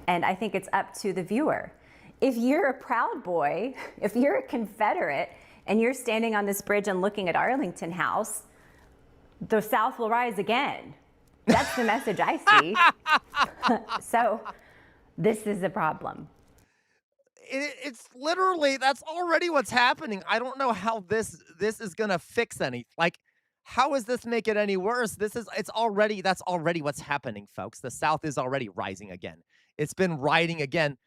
Speaker 18: And I think it's up to the viewer. If you're a Proud Boy, if you're a Confederate, and you're standing on this bridge and looking at Arlington House, the South will rise again. That's the message I see. So this is a problem.
Speaker 3: It's literally, that's already what's happening. I don't know how this is gonna fix any. Like, how does this make it any worse? That's already what's happening, folks. The South is already rising again. It's been riding again.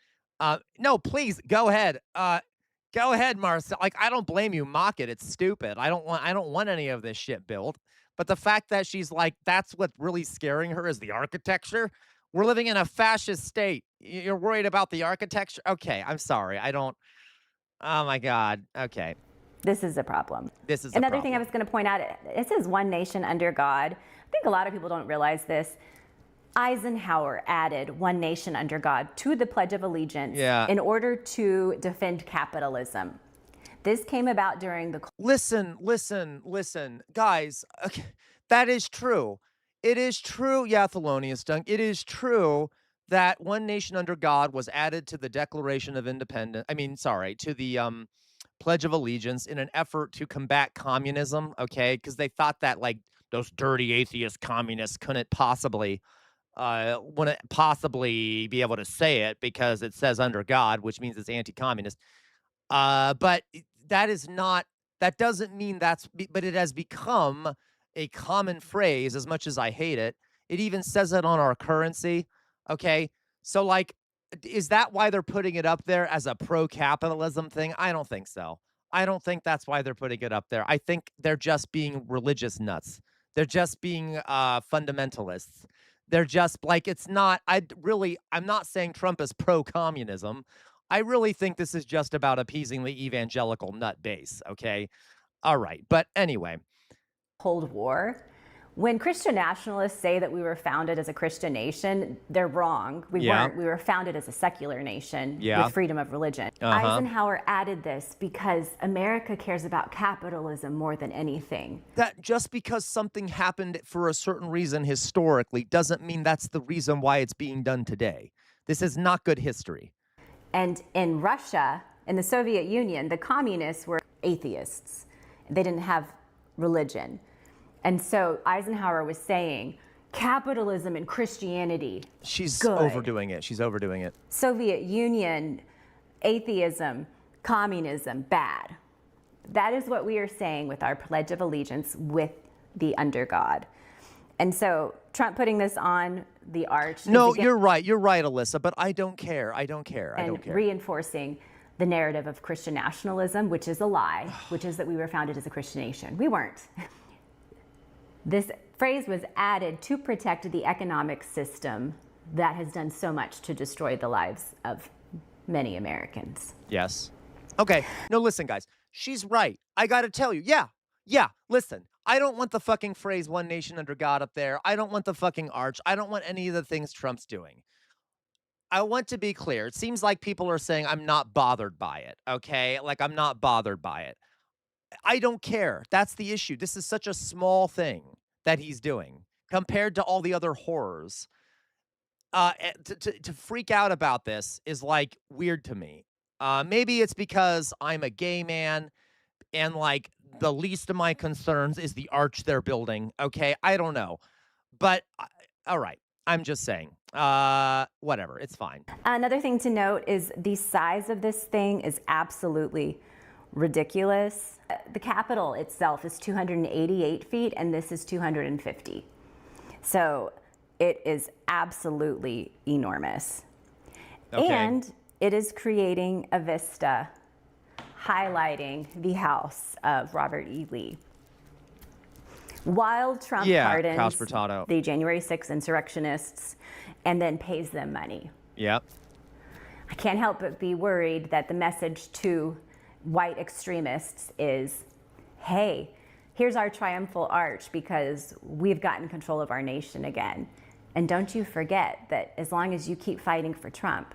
Speaker 3: No, please go ahead. Go ahead, Marcel. Like, I don't blame you. Mock it. It's stupid. I don't want any of this shit built. But the fact that she's like, that's what really scaring her is the architecture. We're living in a fascist state. You're worried about the architecture? Okay, I'm sorry. I don't. Oh my God. Okay.
Speaker 18: This is a problem.
Speaker 3: This is
Speaker 18: another thing I was going to point out. It says one nation under God. I think a lot of people don't realize this. Eisenhower added one nation under God to the Pledge of Allegiance in order to defend capitalism. This came about during the...
Speaker 3: Listen, guys. Okay, that is true. It is true, Thelonious Dunk. It is true that one nation under God was added to the Declaration of Independence. To the Pledge of Allegiance in an effort to combat communism, okay? Because they thought that, like, those dirty atheist communists wouldn't possibly be able to say it because it says under God, which means it's anti-communist. But that doesn't mean but it has become a common phrase. As much as I hate it, it even says it on our currency. Okay. So, like, is that why they're putting it up there as a pro-capitalism thing? I don't think so. I don't think that's why they're putting it up there. I think they're just being religious nuts. They're just being fundamentalists. They're just like, I'm not saying Trump is pro-communism. I really think this is just about appeasing the evangelical nut base. Okay. All right. But anyway.
Speaker 18: Cold War. When Christian nationalists say that we were founded as a Christian nation, they're wrong. We weren't. We were founded as a secular nation with freedom of religion. Eisenhower added this because America cares about capitalism more than anything.
Speaker 3: That just because something happened for a certain reason historically doesn't mean that's the reason why it's being done today. This is not good history.
Speaker 18: And in Russia, In the Soviet Union, the communists were atheists. They didn't have religion. And so Eisenhower was saying, capitalism and Christianity,
Speaker 3: she's
Speaker 18: good.
Speaker 3: overdoing it. She's overdoing it.
Speaker 18: Soviet Union, atheism, communism, bad. That is what we are saying with our Pledge of Allegiance with the under God. And so Trump putting this on the arch.
Speaker 3: No, you're right. You're right, Alyssa, but I don't care. I don't care. I don't care.
Speaker 18: Reinforcing the narrative of Christian nationalism, which is a lie, which is that we were founded as a Christian nation. We weren't. This phrase was added to protect the economic system that has done so much to destroy the lives of many Americans.
Speaker 3: Yes. Okay. No, listen, guys. She's right. I got to tell you. Yeah. Listen, I don't want the fucking phrase one nation under God up there. I don't want the fucking arch. I don't want any of the things Trump's doing. I want to be clear. It seems like people are saying I'm not bothered by it. Okay. Like I'm not bothered by it. I don't care. That's the issue. This is such a small thing that he's doing compared to all the other horrors. To freak out about this is like weird to me. Maybe it's because I'm a gay man and like the least of my concerns is the arch they're building. Okay. I don't know. But all right. I'm just saying. Whatever. It's fine.
Speaker 18: Another thing to note is the size of this thing is absolutely ridiculous. The Capitol itself is 288 feet and this is 250. So it is absolutely enormous.
Speaker 3: Okay.
Speaker 18: And it is creating a vista highlighting the house of Robert E. Lee. While Trump pardons the January 6th insurrectionists and then pays them money.
Speaker 3: Yep.
Speaker 18: I can't help but be worried that the message to white extremists is, hey, here's our triumphal arch because we've gotten control of our nation again. And don't you forget that as long as you keep fighting for Trump,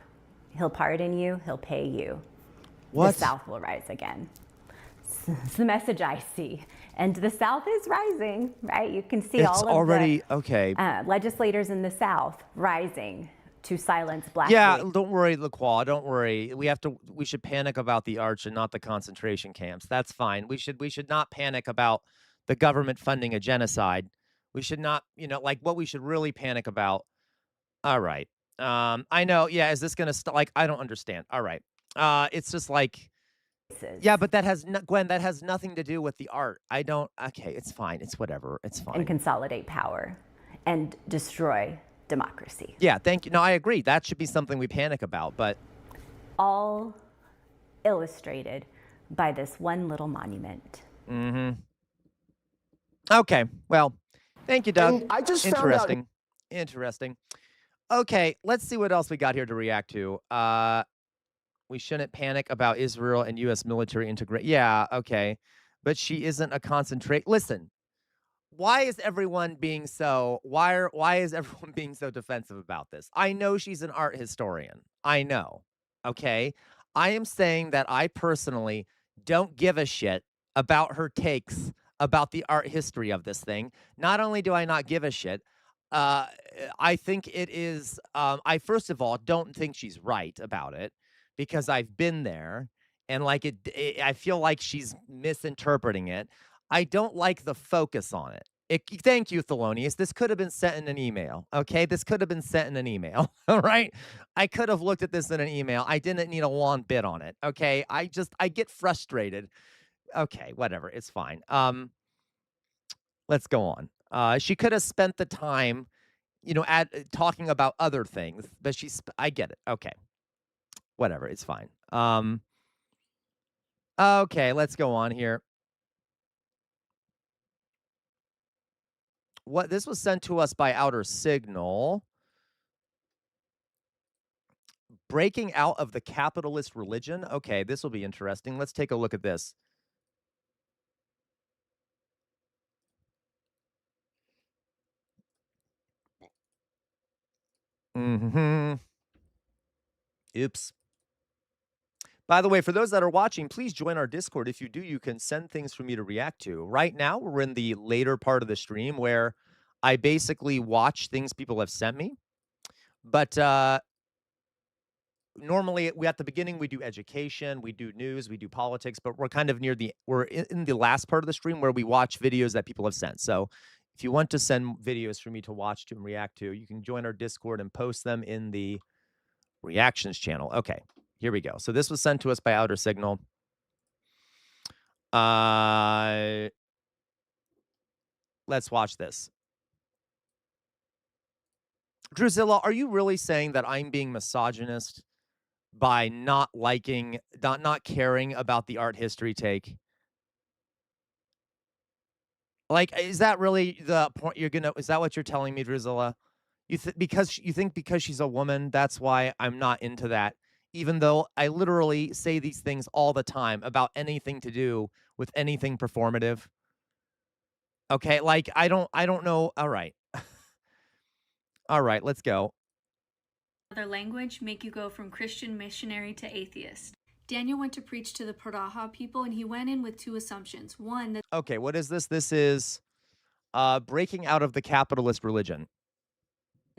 Speaker 18: he'll pardon you, he'll pay you.
Speaker 3: What?
Speaker 18: The South will rise again. It's the message I see. And the South is rising, right? You can see all of the legislators in the South rising to silence black.
Speaker 3: Yeah, don't worry, LaQual. Don't worry. We should panic about the arch and not the concentration camps. That's fine. We should not panic about the government funding a genocide. We should not, like what we should really panic about. All right. I know. Yeah. Is this going to like, I don't understand. All right. It's just like, yeah, but that has Gwen, that has nothing to do with the art. Okay, it's fine. It's whatever. It's fine.
Speaker 18: And consolidate power and destroy democracy.
Speaker 3: Yeah, thank you. No, I agree. That should be something we panic about, but
Speaker 18: all illustrated by this one little monument.
Speaker 3: Mm-hmm. Okay. Well, thank you, Doug.
Speaker 17: And I just
Speaker 3: Interesting. Interesting. Okay, let's see what else we got here to react to. We shouldn't panic about Israel and U.S. military integration. Yeah, okay. But she isn't a concentrate. Listen, why is everyone being so defensive about this? I know she's an art historian. I know. Okay. I am saying that I personally don't give a shit about her takes about the art history of this thing. Not only do I not give a shit, I think it is, I first of all don't think she's right about it because I've been there and like I feel like she's misinterpreting it. I don't like the focus on it. Thank you, Thelonious. This could have been sent in an email, okay? This could have been sent in an email, all right? I could have looked at this in an email. I didn't need a long bit on it, okay? I get frustrated. Okay, whatever. It's fine. Let's go on. She could have spent the time, talking about other things, but I get it. Okay. Whatever. It's fine. Okay, let's go on here. This was sent to us by Outer Signal. Breaking out of the capitalist religion. Okay, this will be interesting. Let's take a look at this. Mm-hmm. Oops. By the way, for those that are watching, please join our Discord. If you do, you can send things for me to react to. Right now, we're in the later part of the stream where I basically watch things people have sent me. But normally at the beginning we do education, we do news, we do politics, but we're kind of we're in the last part of the stream where we watch videos that people have sent. So if you want to send videos for me to watch to and react to, you can join our Discord and post them in the reactions channel. Okay, here we go. So this was sent to us by Outer Signal. Let's watch this. Drusilla, are you really saying that I'm being misogynist by not caring about the art history take? Like, is that really the point is that what you're telling me, Drusilla? Because she's a woman, that's why I'm not into that. Even though I literally say these things all the time about anything to do with anything performative. Okay, like I don't know. All right. All right, let's go.
Speaker 19: Other language make you go from Christian missionary to atheist. Daniel went to preach to the Paraha people, and he went in with two assumptions. One, that
Speaker 3: okay, what is this? This is breaking out of the capitalist religion.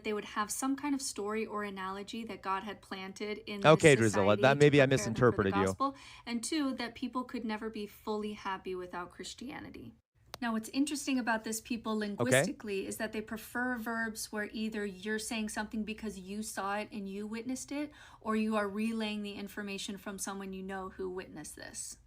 Speaker 19: They would have some kind of story or analogy that God had planted in
Speaker 3: okay,
Speaker 19: this
Speaker 3: Drusilla,
Speaker 19: society
Speaker 3: that maybe
Speaker 19: to
Speaker 3: I
Speaker 19: prepare them for the
Speaker 3: misinterpreted you.
Speaker 19: gospel. And two, that people could never be fully happy without Christianity. Now, what's interesting about this people linguistically is that they prefer verbs where either you're saying something because you saw it and you witnessed it, or you are relaying the information from someone you know who witnessed this.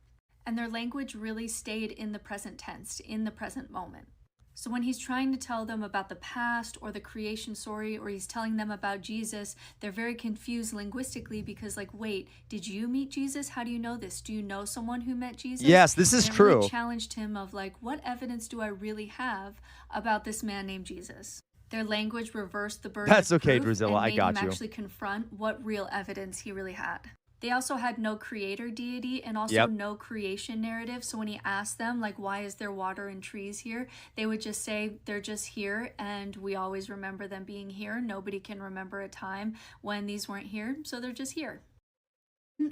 Speaker 19: And their language really stayed in the present tense, in the present moment. So when he's trying to tell them about the past or the creation story, or he's telling them about Jesus, they're very confused linguistically because, like, wait, did you meet Jesus? How do you know this? Do you know someone who met Jesus?
Speaker 3: Yes, this is true.
Speaker 19: Really challenged him of, like, what evidence do I really have about this man named Jesus? Their language reversed the burden
Speaker 3: That's
Speaker 19: of
Speaker 3: okay,
Speaker 19: proof
Speaker 3: Drusilla,
Speaker 19: and
Speaker 3: I
Speaker 19: made
Speaker 3: got
Speaker 19: him
Speaker 3: you.
Speaker 19: actually confront what real evidence he really had. They also had no creator deity and also
Speaker 3: Yep.
Speaker 19: no creation narrative. So when he asked them, like, why is there water and trees here? They would just say, they're just here and we always remember them being here. Nobody can remember a time when these weren't here, so they're just here.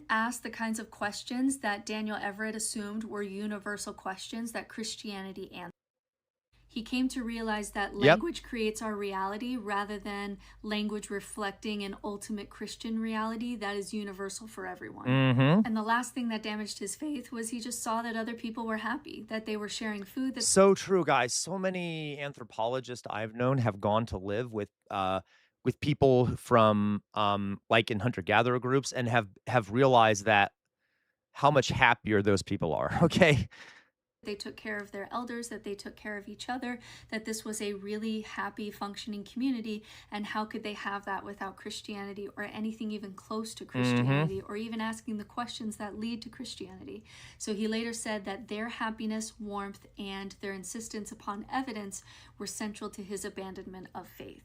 Speaker 19: Asked the kinds of questions that Daniel Everett assumed were universal questions that Christianity answered. He came to realize that language creates our reality rather than language reflecting an ultimate Christian reality that is universal for everyone. And the last thing that damaged his faith was he just saw that other people were happy, that they were sharing food.
Speaker 3: So true, guys. So many anthropologists I've known have gone to live with people from like in hunter-gatherer groups and have realized that how much happier those people are. Okay.
Speaker 19: They took care of their elders, that they took care of each other, that this was a really happy, functioning community, and how could they have that without Christianity or anything even close to Christianity, or even asking the questions that lead to Christianity. So he later said that their happiness, warmth, and their insistence upon evidence were central to his abandonment of faith.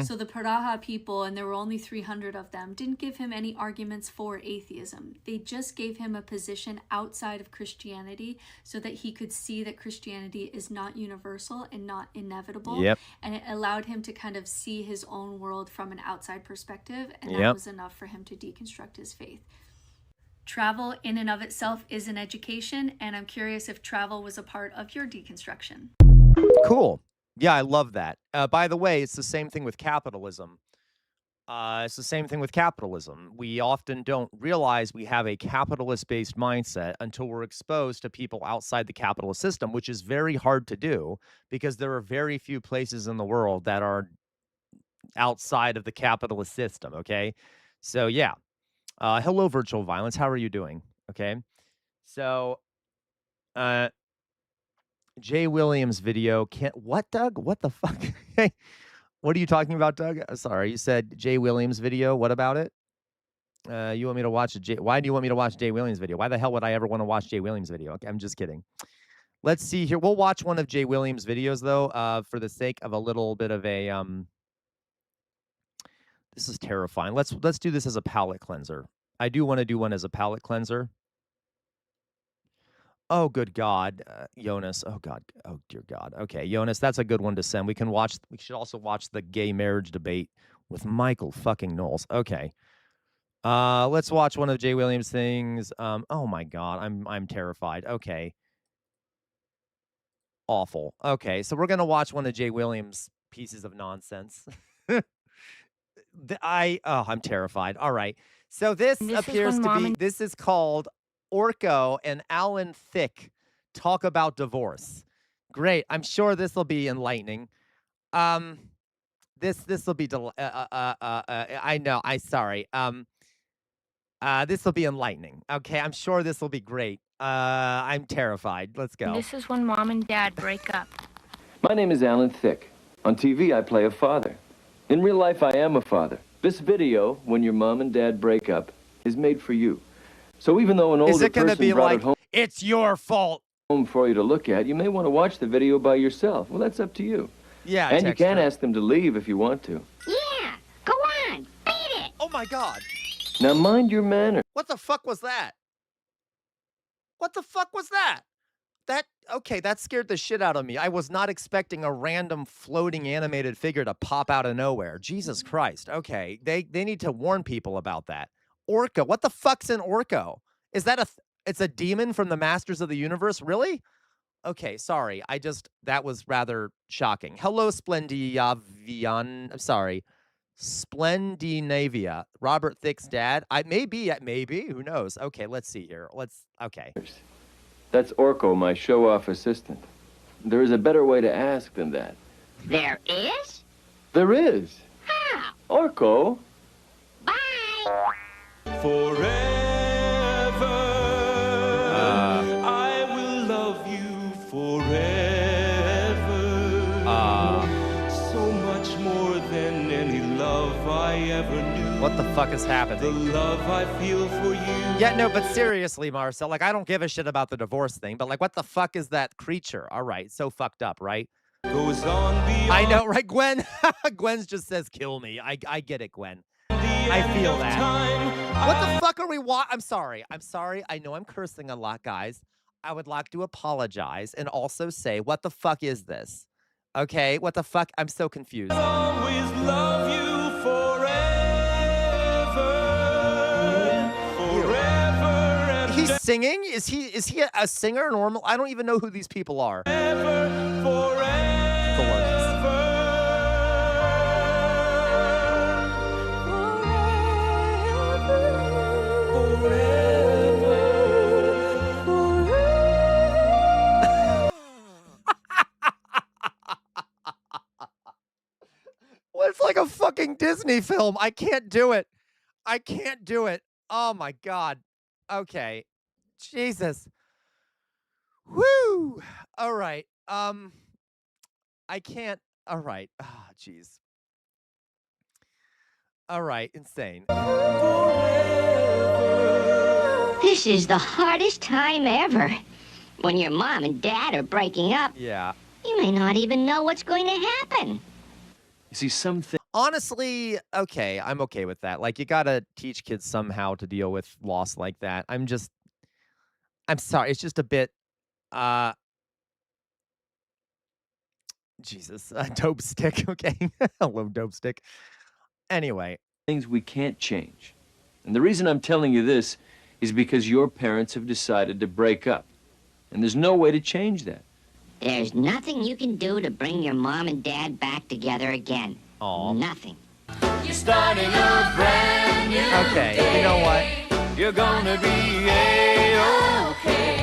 Speaker 19: So the Paraha people, and there were only 300 of them, didn't give him any arguments for atheism. They just gave him a position outside of Christianity so that he could see that Christianity is not universal and not inevitable. And it allowed him to kind of see his own world from an outside perspective, and that was enough for him to deconstruct his faith. Travel in and of itself is an education, and I'm curious if travel was a part of your deconstruction.
Speaker 3: Cool. Yeah, I love that. By the way, it's the same thing with capitalism. It's the same thing with capitalism. We often don't realize we have a capitalist-based mindset until we're exposed to people outside the capitalist system, which is very hard to do because there are very few places in the world that are outside of the capitalist system, okay? So, yeah. Hello, virtual violence. How are you doing? Okay. So, Jay Williams video. What, Doug? What the fuck? What are you talking about, Doug? Sorry, you said Jay Williams video. What about it? You want me to watch why do you want me to watch Jay Williams video? Why the hell would I ever want to watch Jay Williams video? Okay, I'm just kidding. Let's see here. We'll watch one of Jay Williams videos though, for the sake of a little bit of a this is terrifying. Let's do this as a palate cleanser. I do want to do one as a palate cleanser. Oh, good God, Jonas. Oh, God. Oh, dear God. Okay, Jonas, that's a good one to send. We should also watch the gay marriage debate with Michael fucking Knowles. Okay. Let's watch one of Jay Williams' things. Oh, my God. I'm terrified. Okay. Awful. Okay, so we're going to watch one of Jay Williams' pieces of nonsense. I'm terrified. All right. So this appears to be, this is called Orko and Alan Thicke talk about divorce. Great. I'm sure this will be enlightening. This will be, I know, sorry. This will be enlightening. Okay, I'm sure this will be great. I'm terrified. Let's go.
Speaker 20: This is when mom and dad break up.
Speaker 21: My name is Alan Thicke. On TV, I play a father. In real life, I am a father. This video, when your mom and dad break up, is made for you. So even though an older person brought it home,
Speaker 3: it's your fault
Speaker 21: for you to look at, you may want to watch the video by yourself. Well, that's up to you.
Speaker 3: Yeah,
Speaker 21: and you can ask them to leave if you want to.
Speaker 20: Yeah, go on, beat it.
Speaker 3: Oh my God.
Speaker 21: Now mind your manners.
Speaker 3: What the fuck was that? What the fuck was that? Okay, that scared the shit out of me. I was not expecting a random floating animated figure to pop out of nowhere. Jesus Christ. Okay, they need to warn people about that. Orko, what the fuck's an Orko? Is that it's a demon from the Masters of the Universe? Really? Okay, sorry. That was rather shocking. Hello, Splendiavian. I'm sorry. Splendinavia. Robert Thicke's dad. Maybe, who knows? Okay, let's see here. Okay.
Speaker 21: That's Orko, my show-off assistant. There is a better way to ask than that.
Speaker 20: There is?
Speaker 21: There is.
Speaker 20: How?
Speaker 21: Orko.
Speaker 20: Bye.
Speaker 8: Forever, I will love you forever. So much more than any love I ever knew.
Speaker 3: What the fuck is happening?
Speaker 8: The love I feel for you.
Speaker 3: Yeah, no, but seriously, Marcel, I don't give a shit about the divorce thing, but what the fuck is that creature? All right, so fucked up, right?
Speaker 8: Goes on beyond.
Speaker 3: I know, right, Gwen? Gwen's just says, kill me. I get it, Gwen. I feel that. What the fuck are we I'm sorry. I know I'm cursing a lot, guys. I would like to apologize and also say, what the fuck is this? Okay, what the fuck? I'm so confused.
Speaker 8: I'll always love you forever.
Speaker 3: He's singing? Is he a singer? Normal? I don't even know who these people are. Well, it's like a fucking Disney film. I can't do it. Oh my God. Okay. Jesus. Woo. All right. I can't. All right. Ah, jeez. All right. Insane.
Speaker 20: This is the hardest time ever. When your mom and dad are breaking up,
Speaker 3: yeah,
Speaker 20: you may not even know what's going to happen.
Speaker 21: You see, something.
Speaker 3: Honestly, okay, I'm okay with that. You gotta teach kids somehow to deal with loss like that. I'm sorry. It's just a bit, Jesus, dope stick. Okay. Hello, dope stick. Anyway.
Speaker 21: Things we can't change. And the reason I'm telling you this is because your parents have decided to break up. And there's no way to change that.
Speaker 20: There's nothing you can do to bring your mom and dad back together again.
Speaker 3: Aw.
Speaker 20: Nothing.
Speaker 8: You're starting a brand new
Speaker 3: Okay,
Speaker 8: day.
Speaker 3: you know what?
Speaker 8: You're gonna be A-okay.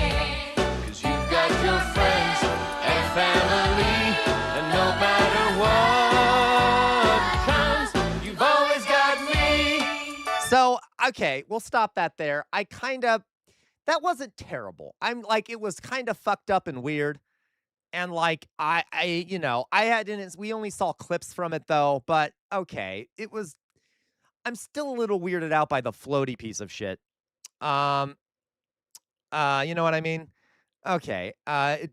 Speaker 8: 'Cause you've got your friends and family. And no matter what comes, you've always got me.
Speaker 3: So, okay, we'll stop that there. That wasn't terrible. It was kind of fucked up and weird. And we only saw clips from it though, but okay. I'm still a little weirded out by the floaty piece of shit. You know what I mean? Okay.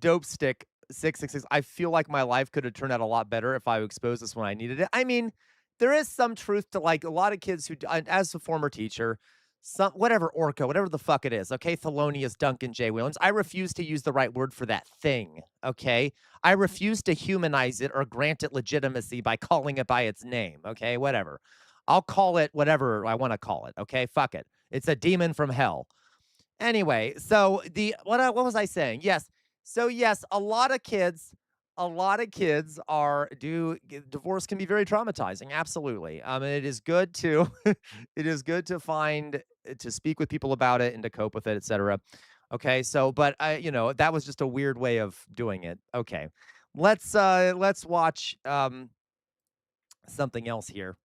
Speaker 3: Dope stick 666. I feel like my life could have turned out a lot better if I exposed this when I needed it. I mean, there is some truth to a lot of kids who, as a former teacher, whatever Orko, whatever the fuck it is, okay? Thelonious Duncan J. Williams. I refuse to use the right word for that thing, okay? I refuse to humanize it or grant it legitimacy by calling it by its name, okay? Whatever. I'll call it whatever I want to call it, okay? Fuck it. It's a demon from hell. Anyway, so what was I saying? Yes. So yes, a lot of kids a lot of kids divorce can be very traumatizing. Absolutely. It is good to it is good to to speak with people about it and to cope with it, etc. Okay, so but that was just a weird way of doing it. Okay. Let's watch something else here.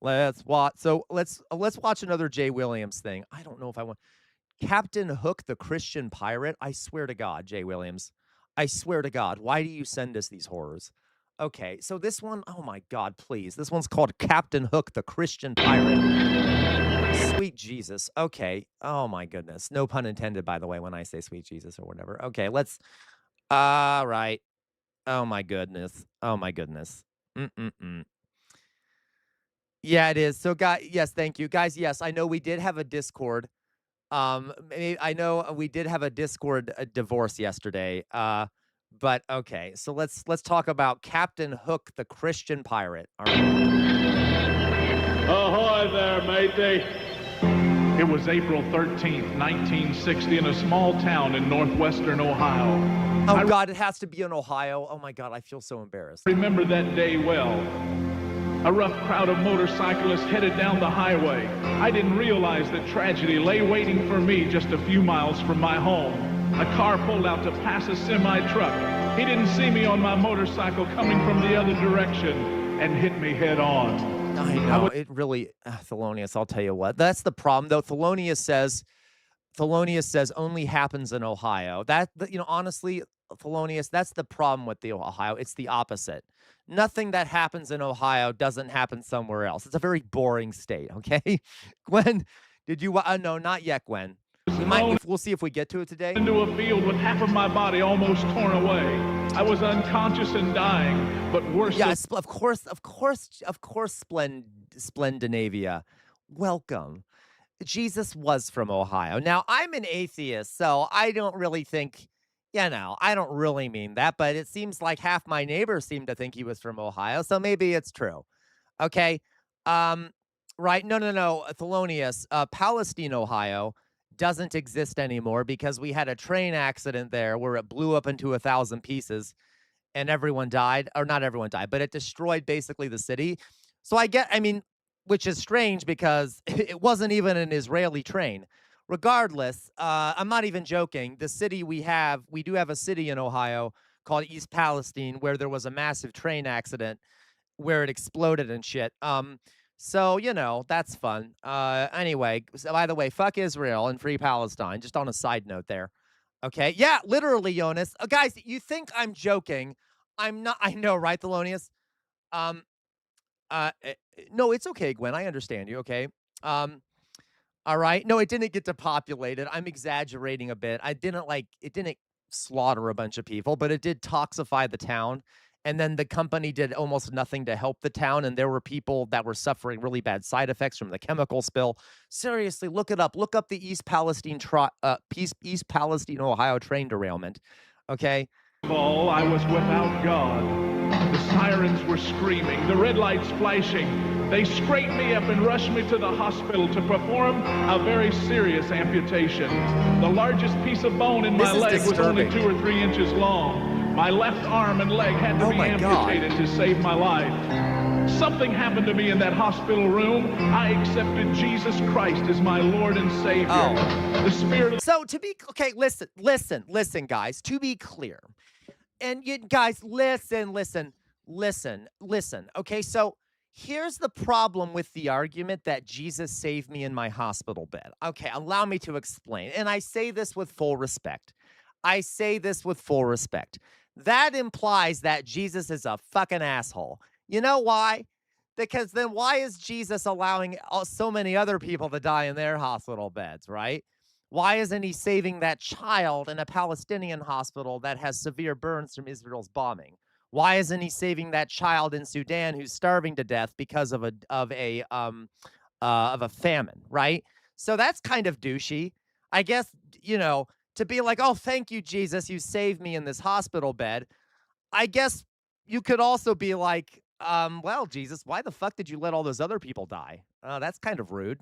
Speaker 3: Let's watch another Jay Williams thing. I don't know if I want Captain Hook the Christian Pirate. I swear to God, Jay Williams. I swear to God, why do you send us these horrors? Okay, so this one, oh my God, please. This one's called Captain Hook the Christian Pirate. Sweet Jesus. Okay. Oh my goodness. No pun intended, by the way, when I say sweet Jesus or whatever. Okay, let's. All right. Oh my goodness. Oh my goodness. Yeah, it is. So, guys, yes, thank you, guys. Yes, I know we did have a Discord. I know we did have a Discord divorce yesterday. But okay, so let's talk about Captain Hook, the Christian pirate. All right.
Speaker 2: Ahoy there, matey. It was April 13th, 1960, in a small town in northwestern Ohio.
Speaker 3: Oh, God, it has to be in Ohio. Oh, my God, I feel so embarrassed.
Speaker 2: I remember that day well. A rough crowd of motorcyclists headed down the highway. I didn't realize that tragedy lay waiting for me just a few miles from my home. A car pulled out to pass a semi-truck. He didn't see me on my motorcycle coming from the other direction and hit me head on.
Speaker 3: I know, it really, Thelonious, I'll tell you what. That's the problem, though. Thelonious says only happens in Ohio. Honestly, Thelonious, that's the problem with the Ohio. It's the opposite. Nothing that happens in Ohio doesn't happen somewhere else. It's a very boring state, okay? Gwen, did you... no, not yet, Gwen. We'll see if we get to it today.
Speaker 2: Into a field with half of my body almost torn away. I was unconscious and dying, but worse...
Speaker 3: Yes, of course, Splendinavia. Welcome. Jesus was from Ohio. Now, I'm an atheist, so I don't really think... I don't really mean that, but it seems like half my neighbors seem to think he was from Ohio, so maybe it's true. Okay. Right. No. Thelonious, Palestine, Ohio doesn't exist anymore because we had a train accident there where it blew up into 1,000 pieces and everyone died, or not everyone died, but it destroyed basically the city. So which is strange because it wasn't even an Israeli train. Regardless, I'm not even joking. The city we do have a city in Ohio called East Palestine where there was a massive train accident where it exploded and shit. So, that's fun. Anyway, so by the way, fuck Israel and free Palestine, just on a side note there. Okay? Yeah, literally, Jonas. Guys, you think I'm joking. I'm not. I know, right, Thelonious? No, it's okay, Gwen. I understand you, okay? All right. No, it didn't get depopulated. I'm exaggerating a bit. It didn't slaughter a bunch of people, but it did toxify the town. And then the company did almost nothing to help the town. And there were people that were suffering really bad side effects from the chemical spill. Seriously, look it up. Look up the East Palestine, Ohio train derailment. Okay.
Speaker 2: I was without God. The sirens were screaming, the red lights flashing. They scraped me up and rushed me to the hospital to perform a very serious amputation. The largest piece of bone in my leg was only 2 or 3 inches long. My left arm and leg had to be amputated to save my life. Something happened to me in that hospital room. I accepted Jesus Christ as my Lord and Savior. The Spirit.
Speaker 3: So listen, guys. To be clear, and you guys, listen. Okay, so here's the problem with the argument that Jesus saved me in my hospital bed. Okay, allow me to explain. And I say this with full respect. That implies that Jesus is a fucking asshole. You know why? Because then why is Jesus allowing so many other people to die in their hospital beds, right? Why isn't he saving that child in a Palestinian hospital that has severe burns from Israel's bombing? Why isn't he saving that child in Sudan who's starving to death because of a famine, right? So that's kind of douchey. I guess, to be like, oh, thank you, Jesus, you saved me in this hospital bed. I guess you could also be like, well, Jesus, why the fuck did you let all those other people die? That's kind of rude.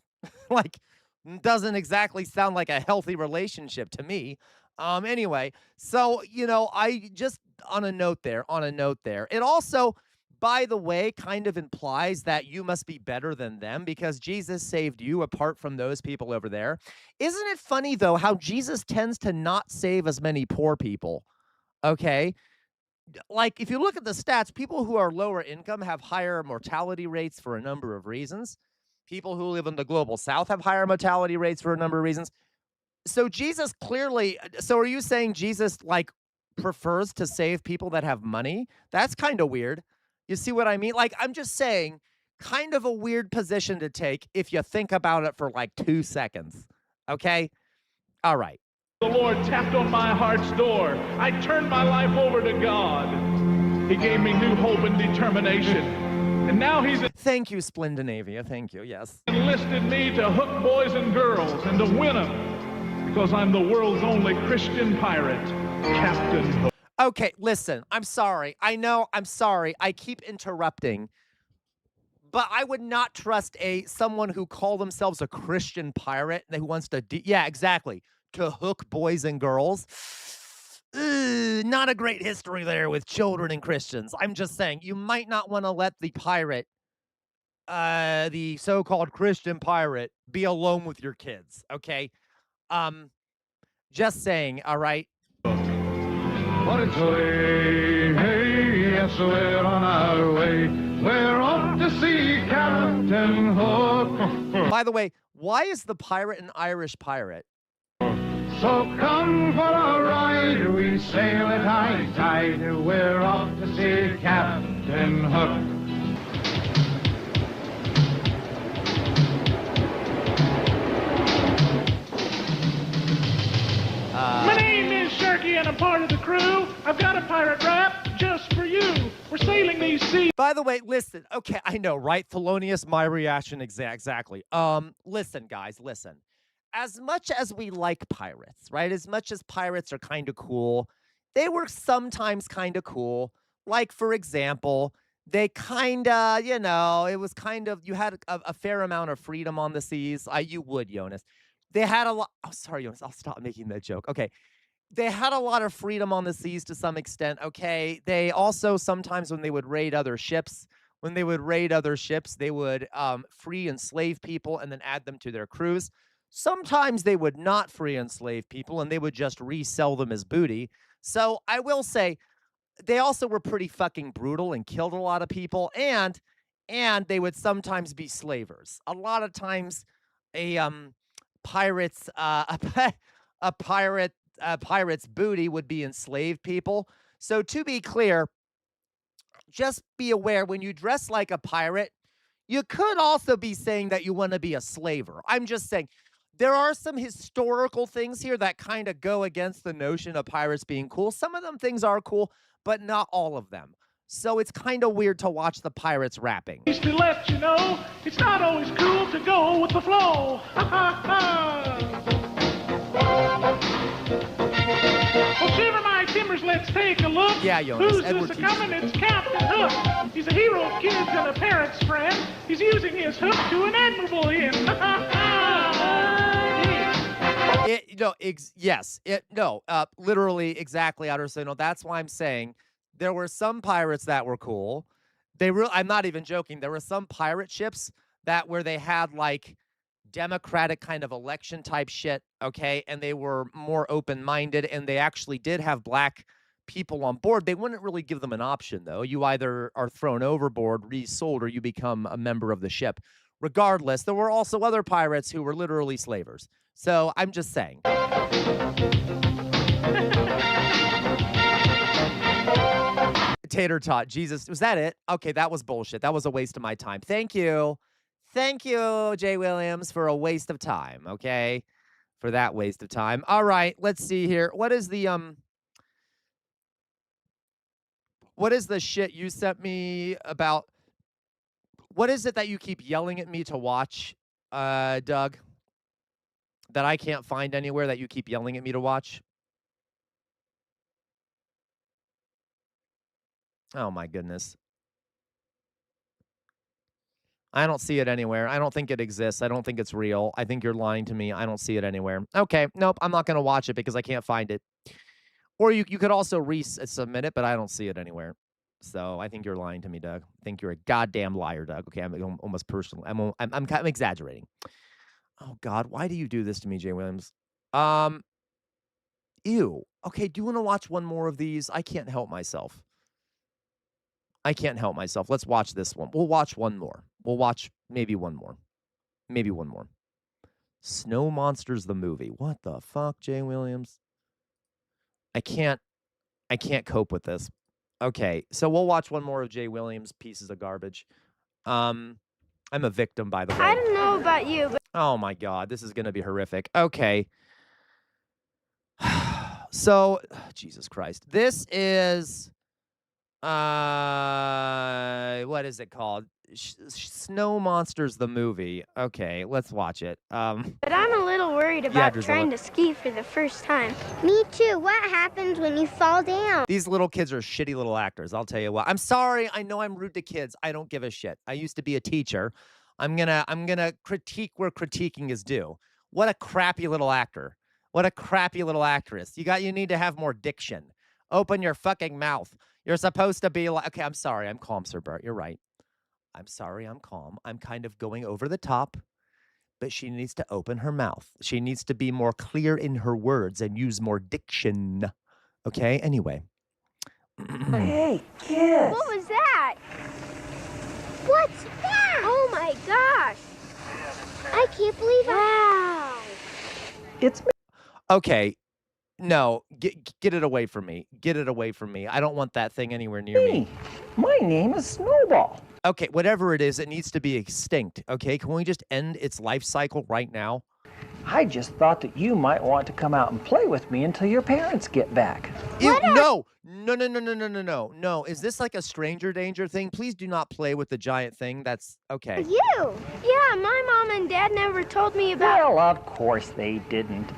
Speaker 3: Doesn't exactly sound like a healthy relationship to me. Anyway, so, I just on a note there, it also, by the way, kind of implies that you must be better than them because Jesus saved you apart from those people over there. Isn't it funny, though, how Jesus tends to not save as many poor people? Okay. Like, if you look at the stats, people who are lower income have higher mortality rates for a number of reasons. People who live in the global south have higher mortality rates for a number of reasons. So Jesus clearly, so are you saying Jesus, like, prefers to save people that have money? That's kind of weird. You see what I mean? Like, I'm just saying, kind of a weird position to take if you think about it for like 2 seconds. Okay? All right.
Speaker 2: The Lord tapped on my heart's door. I turned my life over to God. He gave me new hope and determination. And now he's...
Speaker 3: Thank you, Splendinavia. Thank you, yes.
Speaker 2: ...enlisted me to hook boys and girls and to win them. Because I'm the world's only Christian pirate, Captain Hook.
Speaker 3: Okay, listen, I'm sorry. I know, I'm sorry. I keep interrupting. But I would not trust someone who called themselves a Christian pirate who wants to... yeah, exactly. To hook boys and girls. Not a great history there with children and Christians. I'm just saying, you might not want to let the pirate, the so-called Christian pirate, be alone with your kids, okay? Just saying, all right?
Speaker 5: What it's way, hey, yes, we're on our way. We're off to see Captain Hook.
Speaker 3: By the way, why is the pirate an Irish pirate?
Speaker 5: So come for a ride, we sail at high tide. We're off to see Captain Hook.
Speaker 2: My name is Sharky and I'm part of the crew. I've got a pirate rap just for you. We're sailing these seas.
Speaker 3: By the way, listen. Okay, I know, right? Thelonious, my reaction exactly. Listen, guys, listen. As much as we like pirates, right? As much as pirates are kind of cool, they were sometimes kind of cool. Like, for example, they kind of, it was kind of, you had a fair amount of freedom on the seas. You would, Jonas. They had a lot. Oh, sorry, Jonas. I'll stop making that joke. Okay. They had a lot of freedom on the seas to some extent. Okay. They also sometimes, when they would raid other ships, they would free enslaved people and then add them to their crews. Sometimes they would not free enslaved people and they would just resell them as booty. So I will say they also were pretty fucking brutal and killed a lot of people, and they would sometimes be slavers. A lot of times a pirate's booty would be enslaved people. So to be clear, just be aware when you dress like a pirate, you could also be saying that you want to be a slaver. I'm just saying there are some historical things here that kind of go against the notion of pirates being cool. Some of them things are cool, but not all of them. So it's kind of weird to watch the pirates rapping.
Speaker 2: To let you know, it's not always cool to go with the flow. Well, shiver my timbers, let's take a look.
Speaker 3: Yeah, Jonas.
Speaker 2: Who's
Speaker 3: Edward
Speaker 2: this a-coming? It's Captain Hook. He's a hero of kids and a parent's friend. He's using his hook to an admirable end.
Speaker 3: Literally, exactly, Outer. That's why I'm saying there were some pirates that were cool. I'm not even joking. There were some pirate ships where they had like democratic kind of election type shit, okay? And they were more open-minded, and they actually did have black people on board. They wouldn't really give them an option, though. You either are thrown overboard, resold, or you become a member of the ship. Regardless, there were also other pirates who were literally slavers. So I'm just saying. Tater tot, Jesus, was that it? Okay, that was bullshit. That was a waste of my time. Thank you. Thank you, Jay Williams, for a waste of time, okay? For that waste of time. All right, let's see here. What is the shit you sent me about? What is it that you keep yelling at me to watch, Doug? That I can't find anywhere that you keep yelling at me to watch? Oh my goodness. I don't see it anywhere. I don't think it exists. I don't think it's real. I think you're lying to me. I don't see it anywhere. Okay, nope, I'm not going to watch it because I can't find it. Or you could also resubmit it, but I don't see it anywhere. So I think you're lying to me, Doug. I think you're a goddamn liar, Doug. Okay, I'm almost personal. I'm kind of exaggerating. Oh God, why do you do this to me, Jay Williams? Ew. Okay, do you want to watch one more of these? I can't help myself. I can't help myself. Let's watch this one. We'll watch one more. We'll watch maybe one more. Maybe one more. Snow Monsters the movie. What the fuck, Jay Williams? I can't cope with this. Okay, so we'll watch one more of Jay Williams' pieces of garbage. I'm a victim, by the way.
Speaker 4: I don't know about you, but
Speaker 3: Oh my God, this is gonna be horrific. Okay. So, Jesus Christ. This is what is it called? Snow Monsters the movie. Okay, let's watch it.
Speaker 4: I'm a little worried
Speaker 3: Yeah,
Speaker 4: about
Speaker 3: Drusilla.
Speaker 4: trying to ski for the first time. Me too. What happens when you fall down?
Speaker 3: These little kids are shitty little actors. I'll tell you what. I'm sorry. I know I'm rude to kids. I don't give a shit. I used to be a teacher. I'm gonna critique where critiquing is due. What a crappy little actor. What a crappy little actress. You need to have more diction. Open your fucking mouth. You're supposed to be like, okay, I'm sorry. I'm calm, Sir Bert. You're right. I'm sorry. I'm calm. I'm kind of going over the top, but she needs to open her mouth. She needs to be more clear in her words and use more diction. Okay? Anyway.
Speaker 4: Hey, kids! What was that? What's that? Oh my gosh! I can't believe it! Wow!
Speaker 3: It's me. Okay. No, get it away from me. Get it away from me. I don't want that thing anywhere near me.
Speaker 22: My name is Snowball.
Speaker 3: Okay, whatever it is, it needs to be extinct. Okay, can we just end its life cycle right now?
Speaker 22: I just thought that you might want to come out and play with me until your parents get back.
Speaker 3: Ew, no. No. Is this like a stranger danger thing? Please do not play with the giant thing. That's okay.
Speaker 4: You? Yeah, my mom and dad never told me about.
Speaker 22: Well, of course they didn't.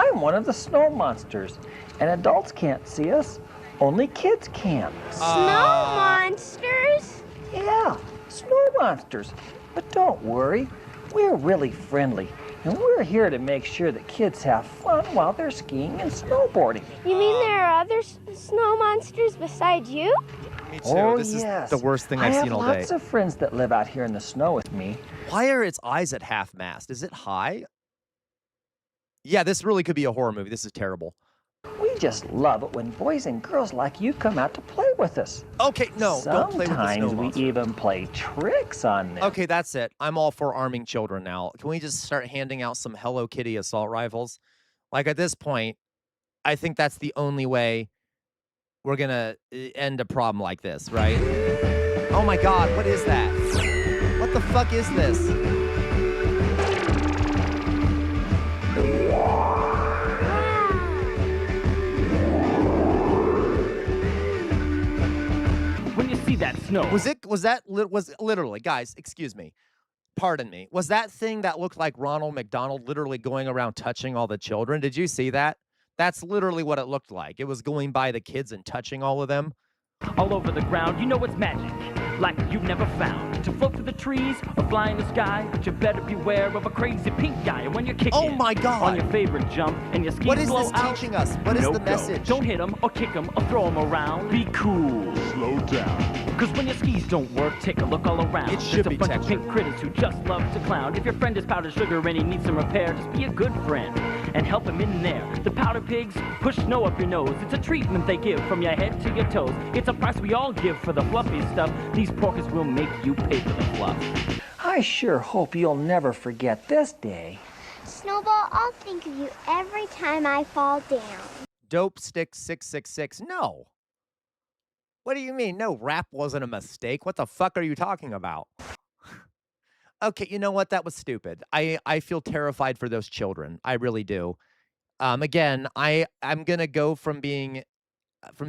Speaker 22: I'm one of the snow monsters, and adults can't see us. Only kids can.
Speaker 4: Snow monsters?
Speaker 22: Yeah, snow monsters. But don't worry, we're really friendly, and we're here to make sure that kids have fun while they're skiing and snowboarding.
Speaker 4: You mean there are other snow monsters besides you?
Speaker 3: Me too.
Speaker 22: Oh,
Speaker 3: This
Speaker 22: yes.
Speaker 3: is the worst thing I've seen all
Speaker 22: I have
Speaker 3: day.
Speaker 22: lots of friends that live out here in the snow with me.
Speaker 3: Why are its eyes at half mast? Is it high? Yeah, this really could be a horror movie. This is terrible.
Speaker 22: We just love it when boys and girls like you come out to play with us.
Speaker 3: Okay, no, don't play with the snow
Speaker 22: Sometimes we
Speaker 3: monster.
Speaker 22: even play tricks on them.
Speaker 3: Okay, that's it. I'm all for arming children now. Can we just start handing out some Hello Kitty assault rifles? Like at this point, I think that's the only way we're gonna end a problem like this, right? Oh my God, what is that? What the fuck is this?
Speaker 23: When you see that snow.
Speaker 3: Was literally, guys, excuse me. Pardon me. Was that thing that looked like Ronald McDonald literally going around touching all the children? Did you see that? That's literally what it looked like. It was going by the kids and touching all of them.
Speaker 23: All over the ground, you know it's magic, like you've never found. To float through the trees or fly in the sky, but you better beware of a crazy pink guy. And when you're kicking
Speaker 3: Oh my God.
Speaker 23: on your favorite jump and your skis
Speaker 3: What is
Speaker 23: blow
Speaker 3: this
Speaker 23: out,
Speaker 3: teaching us? What is
Speaker 23: no
Speaker 3: the
Speaker 23: go.
Speaker 3: message?
Speaker 23: Don't hit him or kick him or throw him around. Be cool.
Speaker 24: Slow down.
Speaker 23: Cause when your skis don't work, take a look all around.
Speaker 3: It should
Speaker 23: There's
Speaker 3: be
Speaker 23: a bunch
Speaker 3: textured.
Speaker 23: of pink critters who just love to clown. If your friend is powdered sugar and he needs some repair, just be a good friend and help him in there. The powder pigs push snow up your nose. It's a treatment they give from your head to your toes. It's a price we all give for the fluffy stuff. These porkers will make you pay for the fluff.
Speaker 22: I sure hope you'll never forget this day.
Speaker 4: Snowball, I'll think of you every time I fall down.
Speaker 3: Dope Stick 666. No. What do you mean? No, rap wasn't a mistake. What the fuck are you talking about? Okay, you know what? That was stupid. I feel terrified for those children. I really do. Again, I'm gonna go from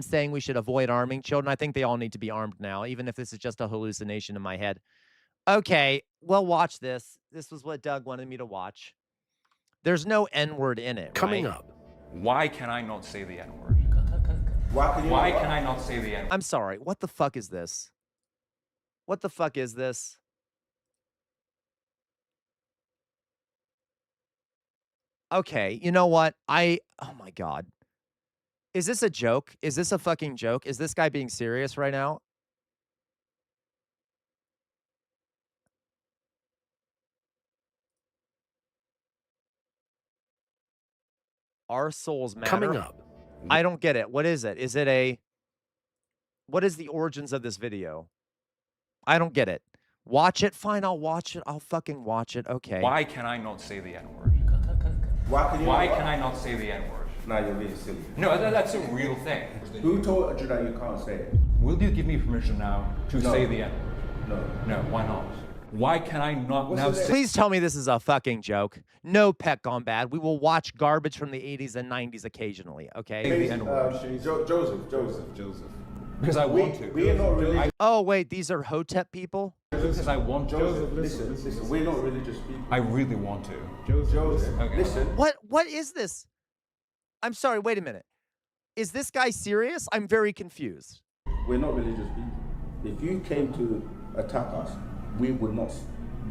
Speaker 3: saying we should avoid arming children. I think they all need to be armed now, even if this is just a hallucination in my head. Okay, well, watch this. This was what Doug wanted me to watch. There's no N-word in it,
Speaker 25: Coming
Speaker 3: right?
Speaker 25: up, why can I not say the N-word? Why can I not say the N-word?
Speaker 3: I'm sorry. What the fuck is this? What the fuck is this? Okay, you know what? Oh my God. Is this a joke? Is this a fucking joke? Is this guy being serious right now? Our souls matter.
Speaker 1: Coming up.
Speaker 3: I don't get it. What is it? Is it a... What is the origins of this video? I don't get it. Watch it? Fine, I'll watch it. I'll fucking watch it. Okay.
Speaker 25: Why can I not say the N-word? Why can I not say the N-word?
Speaker 6: Now you're being silly.
Speaker 25: No, that's a real thing.
Speaker 6: Who told you that you can't say it?
Speaker 25: Will you give me permission now to
Speaker 6: No.
Speaker 25: say the N-word?
Speaker 6: No.
Speaker 25: No, why not? Why can I not now say...
Speaker 3: Please tell me this is a fucking joke. No pet gone bad. We will watch garbage from the 80s and 90s occasionally, okay?
Speaker 6: Joseph.
Speaker 25: Because I want to.
Speaker 6: We're not really...
Speaker 3: Oh, wait, these are Hotep people?
Speaker 25: Because I want to.
Speaker 6: Joseph, listen, we're not religious people.
Speaker 25: I really want to.
Speaker 6: Joseph,
Speaker 25: okay.
Speaker 6: Listen.
Speaker 3: What is this? I'm sorry, wait a minute. Is this guy serious? I'm very confused.
Speaker 6: We're not religious people. If you came to attack us, we would not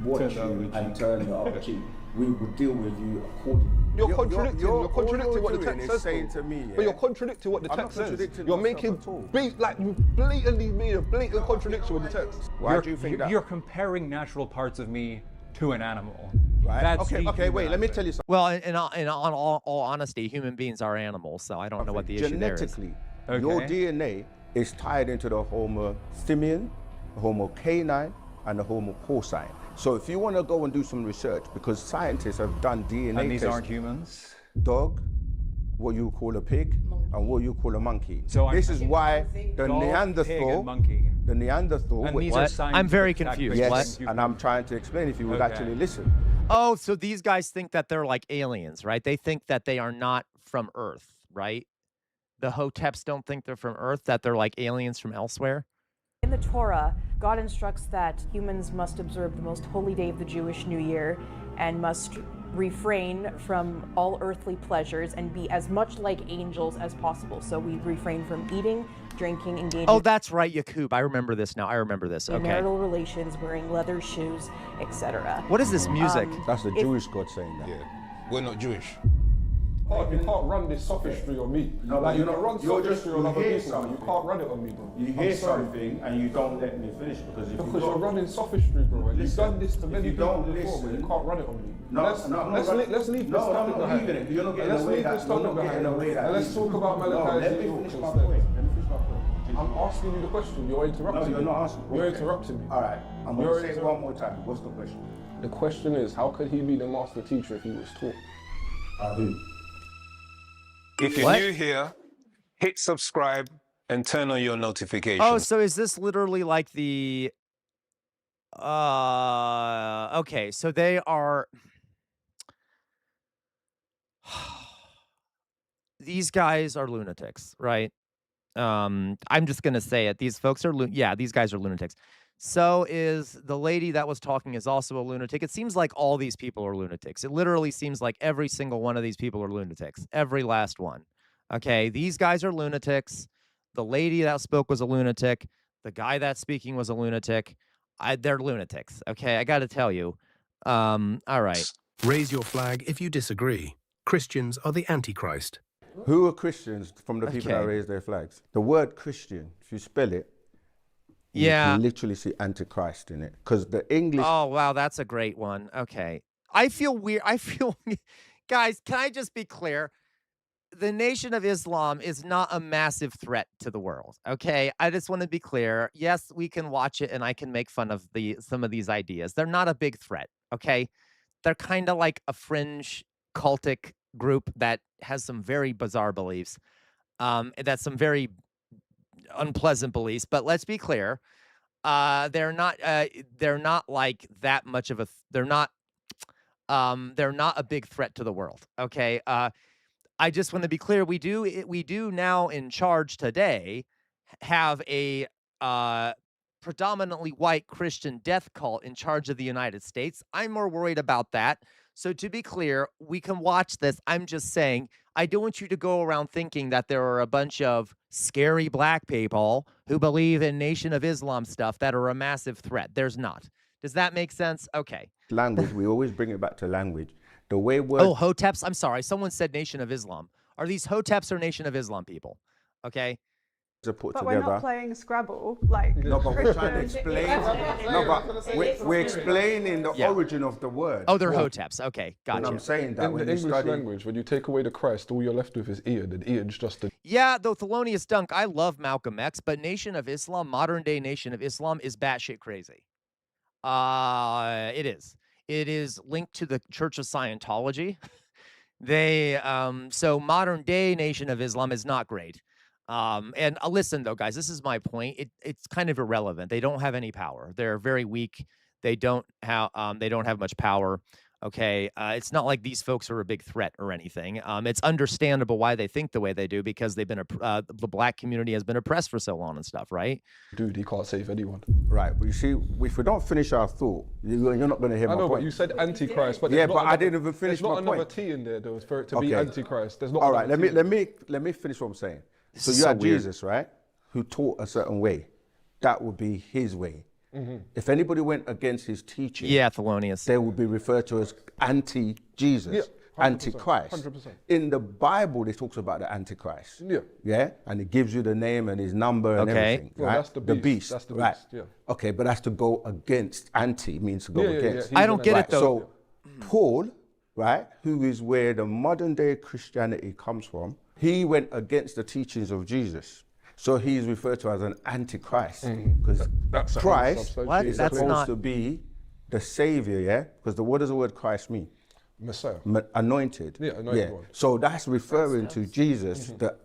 Speaker 6: watch you and turn the other cheek. We would deal with you accordingly.
Speaker 9: You're contradicting what the text says.
Speaker 6: Saying to me,
Speaker 9: But you're contradicting what the text says. You're making blatantly made a blatant contradiction with the text.
Speaker 6: Why do you think that?
Speaker 25: You're comparing natural parts of me to an animal.
Speaker 6: Right?
Speaker 25: That's
Speaker 6: Okay, wait, let me tell you something.
Speaker 3: Well, in all honesty, human beings are animals, so I don't know what the issue there is.
Speaker 6: Genetically, your DNA is tied into the Homo simian, the Homo canine, and the Homo porcine. So if you want to go and do some research, because scientists have done DNA
Speaker 25: And these
Speaker 6: tests,
Speaker 25: aren't humans?
Speaker 6: dog, what you call a pig, and what you call a monkey.
Speaker 25: So
Speaker 6: this is why the
Speaker 25: dog,
Speaker 6: Neanderthal,
Speaker 25: pig, and monkey.
Speaker 6: the Neanderthal.
Speaker 25: And these
Speaker 3: What?
Speaker 25: are scientific
Speaker 3: I'm very
Speaker 25: facts.
Speaker 3: confused.
Speaker 6: Yes,
Speaker 3: What?
Speaker 6: and I'm trying to explain if you would
Speaker 25: Okay.
Speaker 6: actually listen.
Speaker 3: Oh, so these guys think that they're like aliens, right? They think that they are not from Earth, right? The Hoteps don't think they're from Earth, that they're like aliens from elsewhere?
Speaker 10: In the Torah, God instructs that humans must observe the most holy day of the Jewish New Year and must refrain from all earthly pleasures and be as much like angels as possible. So we refrain from eating, drinking, engaging
Speaker 3: Oh, that's right, Yakub. I remember this now. I remember this.
Speaker 10: in
Speaker 3: Okay.
Speaker 10: marital relations, wearing leather shoes, etc.
Speaker 3: What is this music?
Speaker 6: That's the
Speaker 10: if-
Speaker 6: Jewish God saying that.
Speaker 9: We're not Jewish. You can't run this sophistry on me.
Speaker 6: No,
Speaker 9: like
Speaker 6: you're
Speaker 9: you can
Speaker 6: not-
Speaker 9: run
Speaker 6: you're just-
Speaker 9: sophistry on
Speaker 6: you
Speaker 9: other
Speaker 6: hear
Speaker 9: people.
Speaker 6: something.
Speaker 9: You can't run it on me, bro.
Speaker 6: You
Speaker 9: I'm
Speaker 6: hear
Speaker 9: sorry.
Speaker 6: something and you don't let me finish because if
Speaker 9: Because
Speaker 6: you
Speaker 9: you're
Speaker 6: don't,
Speaker 9: running sophistry, bro. And you've
Speaker 6: Listen,
Speaker 9: done this to
Speaker 6: if
Speaker 9: many
Speaker 6: you
Speaker 9: people
Speaker 6: don't
Speaker 9: before, but
Speaker 6: listen-
Speaker 9: you can't run it on me.
Speaker 6: No,
Speaker 9: let's,
Speaker 6: no, I'm not
Speaker 9: let's,
Speaker 6: running-
Speaker 9: let's leave this
Speaker 6: No, I'm
Speaker 9: topic
Speaker 6: not
Speaker 9: behind.
Speaker 6: leaving it. You're not getting
Speaker 9: Let's
Speaker 6: away
Speaker 9: leave
Speaker 6: that-
Speaker 9: this
Speaker 6: you're
Speaker 9: topic
Speaker 6: not getting
Speaker 9: behind.
Speaker 6: away that
Speaker 9: And let's
Speaker 6: easy.
Speaker 9: talk about
Speaker 6: No,
Speaker 9: Malachi's
Speaker 6: let me
Speaker 9: evil
Speaker 6: finish my
Speaker 9: instead.
Speaker 6: point. Let me finish my point.
Speaker 9: I'm asking you the question. You're interrupting
Speaker 6: No,
Speaker 9: me.
Speaker 6: you're not asking.
Speaker 9: You're
Speaker 6: Okay.
Speaker 9: interrupting me.
Speaker 6: All right, I'm
Speaker 9: You're
Speaker 6: going to say it
Speaker 9: interrupt-
Speaker 6: one more time. What's the question?
Speaker 9: The question is, how could he be the master teacher if he was taught?
Speaker 6: Who?
Speaker 1: If you're
Speaker 3: What?
Speaker 1: new here, hit subscribe and turn on your notifications.
Speaker 3: Oh, so is this literally like the... Okay, so they are... These guys are lunatics, right? I'm just going to say it. These folks are... Yeah, these guys are lunatics. So is the lady that was talking is also a lunatic. It seems like all these people are lunatics. It literally seems like every single one of these people are lunatics. Every last one. Okay, these guys are lunatics. The lady that spoke was a lunatic. The guy that's speaking was a lunatic. They're lunatics. Okay, I got to tell you. All right.
Speaker 1: Raise your flag if you disagree. Christians are the Antichrist.
Speaker 6: Who are Christians from the people that
Speaker 3: Okay.
Speaker 6: raise their flags? The word Christian, if you spell it, you
Speaker 3: Yeah.
Speaker 6: can literally see Antichrist in it. Because the English...
Speaker 3: Oh, wow, that's a great one. Okay. I feel weird. I feel... Guys, can I just be clear? The Nation of Islam is not a massive threat to the world, okay? I just want to be clear. Yes, we can watch it and I can make fun of some of these ideas. They're not a big threat, okay? They're kind of like a fringe cultic group that has some very bizarre beliefs. That's some very unpleasant beliefs, but let's be clear. They're not like that much of a they're not a big threat to the world, okay? I just want to be clear. We do now in charge today have a predominantly white Christian death cult in charge of the United States. I'm more worried about that. So to be clear, we can watch this. I'm just saying, I don't want you to go around thinking that there are a bunch of scary black people who believe in Nation of Islam stuff that are a massive threat. There's not. Does that make sense? Okay.
Speaker 6: Language, we always bring it back to language. The way words...
Speaker 3: Oh, Hoteps. I'm sorry. Someone said Nation of Islam. Are these Hoteps or Nation of Islam people? Okay.
Speaker 11: But we're not playing Scrabble, like.
Speaker 6: No, but we're trying to explain. No, but we're explaining the origin of the word.
Speaker 3: Oh, they're Hoteps. Okay, gotcha.
Speaker 6: And I'm saying that
Speaker 9: in
Speaker 6: when
Speaker 9: the
Speaker 6: you
Speaker 9: English
Speaker 6: study
Speaker 9: language, when you take away the Christ, all you're left with is Ian, and Ian's just a...
Speaker 3: Yeah, though Thelonious Dunk, I love Malcolm X, but Nation of Islam, modern day Nation of Islam, is batshit crazy. It is. It is linked to the Church of Scientology. They so modern day Nation of Islam is not great. And listen though, guys, this is my point. It's kind of irrelevant. They don't have any power. They're very weak. They don't have much power. Okay, it's not like these folks are a big threat or anything. It's understandable why they think the way they do because they've been the black community has been oppressed for so long and stuff, right?
Speaker 9: Dude, he can't save anyone.
Speaker 6: Right, but you see, if we don't finish our thought, you're not going to hear my point.
Speaker 9: I know, but you said Antichrist, but
Speaker 6: yeah, but I didn't even finish my point.
Speaker 9: There's not another T in there though for it to be Antichrist. There's not.
Speaker 6: All right, let me finish what I'm saying. So you had Jesus, right, who taught a certain way. That would be his way. Mm-hmm. If anybody went against his teaching,
Speaker 3: Thelonious,
Speaker 6: they would be referred to as anti-Jesus, antichrist. 100%. In the Bible, it talks about the antichrist. Yeah, and it gives you the name and his number and everything.
Speaker 9: Well,
Speaker 6: right?
Speaker 9: That's the beast.
Speaker 6: That's
Speaker 9: the
Speaker 6: right.
Speaker 9: beast. Yeah.
Speaker 6: Okay, but that's to go against. Anti means to go against.
Speaker 3: I don't get it though.
Speaker 6: So Paul, right, who is where the modern day Christianity comes from, he went against the teachings of Jesus. So he's referred to as an antichrist because Christ is supposed to be the savior, yeah? Because what does the word Christ mean?
Speaker 9: Messiah.
Speaker 6: Anointed.
Speaker 9: Yeah, anointed one.
Speaker 6: So that's referring to Jesus, the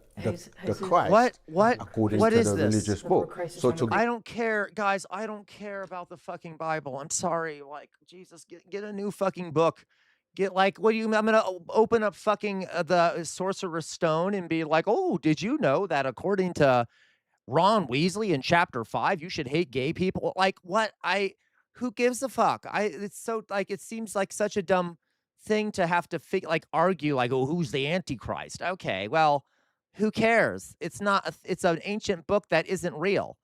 Speaker 6: Christ.
Speaker 3: What?
Speaker 6: According
Speaker 3: what
Speaker 6: to
Speaker 3: is
Speaker 6: the
Speaker 3: this?
Speaker 6: religious book. So
Speaker 3: I don't care, guys. I don't care about the fucking Bible. I'm sorry. Like, Jesus, get a new fucking book. Get like, what do you? I'm gonna open up fucking the Sorcerer's Stone and be like, oh, did you know that according to Ron Weasley in chapter 5, you should hate gay people? Like, what? Who gives a fuck? It's so like it seems like such a dumb thing to have to argue like, oh, who's the Antichrist? Okay, well, who cares? It's not. It's an ancient book that isn't real.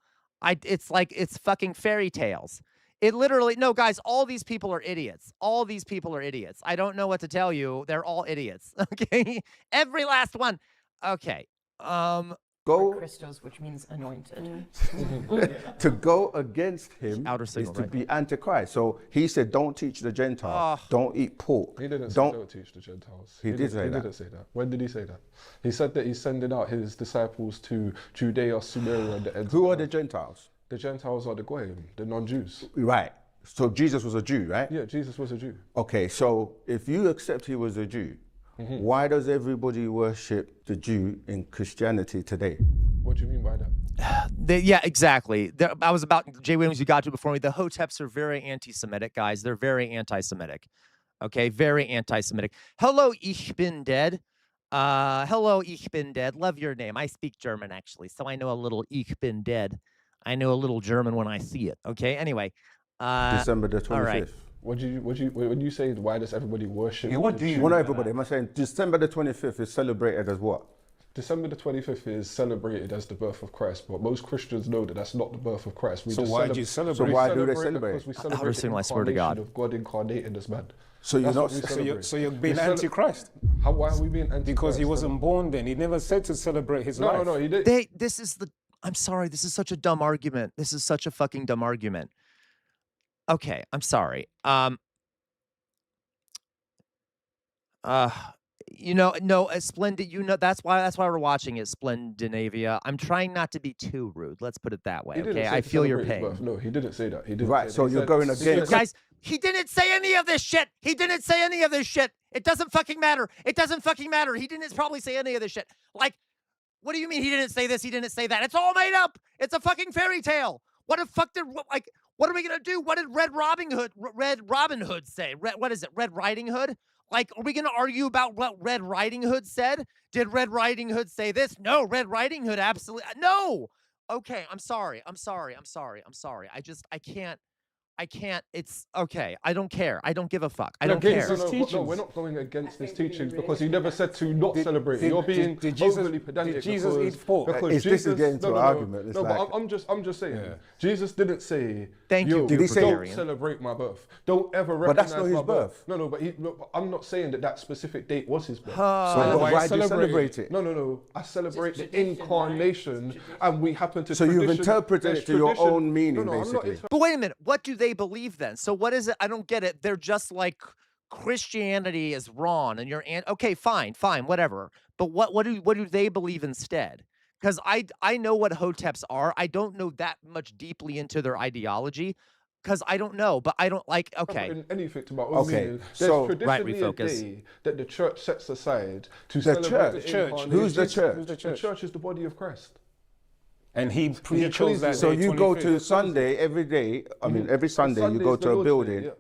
Speaker 3: It's like it's fucking fairy tales. It literally, no, guys, all these people are idiots. All these people are idiots. I don't know what to tell you. They're all idiots. Okay. Every last one. Okay.
Speaker 10: Go Christos, which means anointed.
Speaker 6: To go against him
Speaker 3: signal,
Speaker 6: is to be antichrist. So he said, don't teach the Gentiles. Don't eat pork.
Speaker 9: He didn't say don't teach the Gentiles.
Speaker 6: He didn't
Speaker 9: say that. When did he say that? He said that he's sending out his disciples to Judea, Samaria, and the ends.
Speaker 6: Who are the Gentiles?
Speaker 9: The Gentiles are the Goyim, the non-Jews.
Speaker 6: Right. So Jesus was a Jew, right?
Speaker 9: Yeah, Jesus was a Jew.
Speaker 6: Okay, so if you accept he was a Jew, why does everybody worship the Jew in Christianity today?
Speaker 9: What do you mean by that?
Speaker 3: Yeah, exactly. I was about, Jay Williams, you got to before me. The Hoteps are very anti-Semitic, guys. They're very anti-Semitic. Okay, very anti-Semitic. Hello, ich bin dead. Hello, ich bin dead. Love your name. I speak German, actually, so I know a little ich bin dead. I know a little German when I see it. Okay. Anyway,
Speaker 6: December the 25th.
Speaker 3: All right.
Speaker 9: When you say why does everybody worship?
Speaker 6: Yeah, what do you? Well, not everybody. Am I saying December the 25th is celebrated as what?
Speaker 9: December the 25th is celebrated as the birth of Christ, but most Christians know that that's not the birth of Christ.
Speaker 6: So why do you celebrate? So why do they celebrate?
Speaker 9: Because we celebrate the incarnation of God incarnated as man.
Speaker 6: So you're not.
Speaker 12: So you're being anti-Christ.
Speaker 9: Why are we being anti-Christ?
Speaker 12: Because he wasn't born then. He never said to celebrate his life.
Speaker 9: No, he did.
Speaker 3: This is the. I'm sorry. This is such a dumb argument. This is such a fucking dumb argument. Okay, I'm sorry. Splendid. That's why we're watching it, Splendinavia. I'm trying not to be too rude. Let's put it that way. Okay, I feel your pain.
Speaker 9: No, he didn't say that. He didn't.
Speaker 6: Right. So you're going against.
Speaker 3: Guys, he didn't say any of this shit. He didn't say any of this shit. It doesn't fucking matter. It doesn't fucking matter. He didn't probably say any of this shit. Like. What do you mean he didn't say this? He didn't say that. It's all made up. It's a fucking fairy tale. What the fuck what are we going to do? What did Red Robin Hood say? What is it? Red Riding Hood? Like, are we going to argue about what Red Riding Hood said? Did Red Riding Hood say this? No, Red Riding Hood absolutely. No. Okay, I'm sorry. I can't. I can't. It's okay. I don't care. I don't give a fuck. I don't care.
Speaker 9: No, we're not going against his teachings because he never said to not celebrate it. You're being overly pedantic.
Speaker 12: Did Jesus eat pork?
Speaker 6: Because this is getting to an argument.
Speaker 9: No, but I'm just saying. Yeah. Jesus didn't say,
Speaker 3: Thank you.
Speaker 9: Did he say, don't celebrate my birth? Don't ever recognize
Speaker 6: my birth. But that's not his birth.
Speaker 9: No, but I'm not saying that specific date was his birth.
Speaker 6: So why do you celebrate it?
Speaker 9: No. I celebrate the incarnation, and we happen to.
Speaker 6: So you've interpreted it to your own meaning, basically.
Speaker 3: But wait a minute. What do they believe then? So what is it? I don't get it. They're just like Christianity is wrong, and okay, fine, whatever. But what do they believe instead? Because I know what hoteps are. I don't know that much deeply into their ideology. Because I don't know, but I don't like. Okay.
Speaker 9: Anything about meaning. There's traditionally a day that the church sets aside to celebrate the church.
Speaker 6: Who's the church?
Speaker 9: The church is the body of Christ.
Speaker 12: And he chose that.
Speaker 6: So you go to Sunday every day. I mean, every Sunday you go to a building,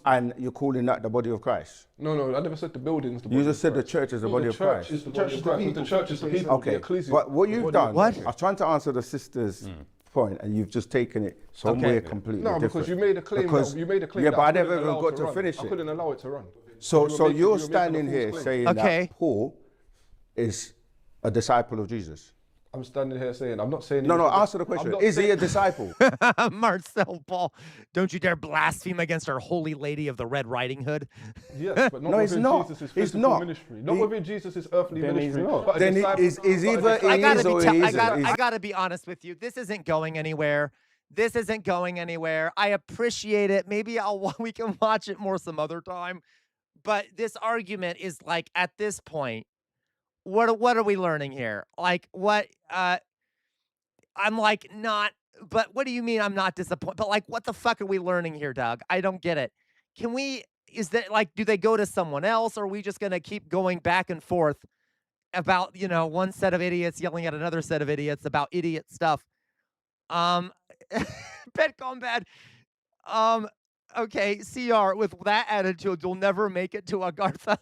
Speaker 6: and you're calling that the body of Christ.
Speaker 9: No, I never said the building's the body.
Speaker 6: You just said the church is the body of Christ.
Speaker 9: The church is the body of Christ. The church is the people.
Speaker 6: Okay, but what you've done, I was trying to answer the sister's point, and you've just taken it somewhere completely different.
Speaker 9: No, because you made a claim.
Speaker 6: Yeah, but I never even got to finish it.
Speaker 9: I couldn't allow it to run.
Speaker 6: So you're standing here saying that Paul is a disciple of Jesus.
Speaker 9: I'm standing here saying, I'm not saying...
Speaker 6: No, answer the question. Is he a disciple?
Speaker 3: Marcel Paul, don't you dare blaspheme against our holy lady of the Red Riding Hood.
Speaker 9: Yes, but not within Jesus' physical ministry. Not within Jesus' earthly ministry.
Speaker 6: Then he's either he is or he isn't.
Speaker 3: I gotta be honest with you. This isn't going anywhere. I appreciate it. Maybe we can watch it more some other time. But this argument is like, at this point, what are we learning here? Like, what, I'm like, not, but what do you mean I'm not disappointed? But like, what the fuck are we learning here, Doug? I don't get it. Is that like, do they go to someone else, or are we just going to keep going back and forth about, one set of idiots yelling at another set of idiots about idiot stuff? Bet combat. Okay, CR, with that attitude, you'll never make it to Agartha.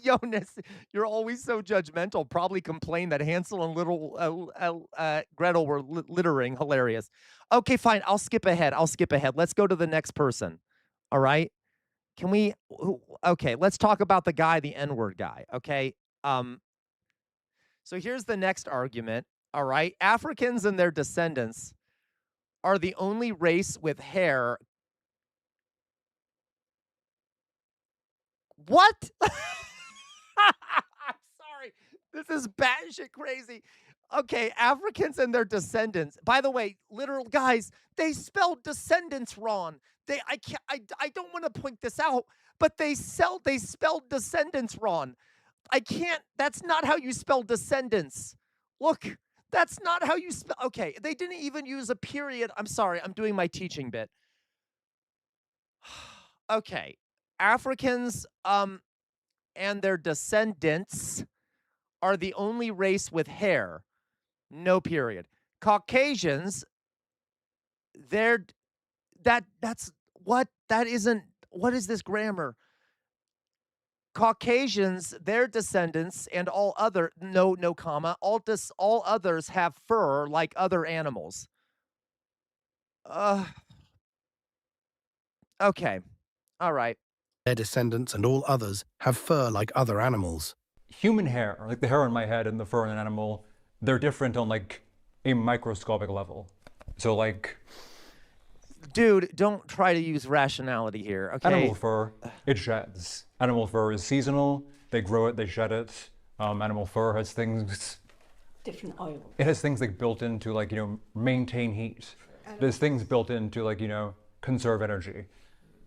Speaker 3: Jonas, you're always so judgmental. Probably complain that Hansel and little Gretel were littering. Hilarious. Okay, fine. I'll skip ahead. Let's go to the next person. All right. Can we? Okay, let's talk about the guy, the N-word guy. Okay. So here's the next argument. All right. Africans and their descendants are the only race with hair. What? I'm sorry. This is batshit crazy. Okay, Africans and their descendants. By the way, literal guys, they spelled descendants wrong. I don't want to point this out, but they spelled descendants wrong. I can't. That's not how you spell descendants. Look, that's not how you spell. Okay, they didn't even use a period. I'm sorry. I'm doing my teaching bit. Okay. Africans and their descendants are the only race with hair. No period. Caucasians, what is this grammar? Caucasians, their descendants, and all other, no comma, all others have fur like other animals. Okay. All right.
Speaker 1: Their descendants and all others have fur like other animals.
Speaker 25: Human hair, like the hair on my head and the fur on an animal, they're different on like a microscopic level. So like...
Speaker 3: Dude, don't try to use rationality here, okay?
Speaker 25: Animal fur, it sheds. Animal fur is seasonal. They grow it, they shed it. Animal fur has things...
Speaker 7: Different oil.
Speaker 25: It has things like built into like, maintain heat. There's things built into like, conserve energy.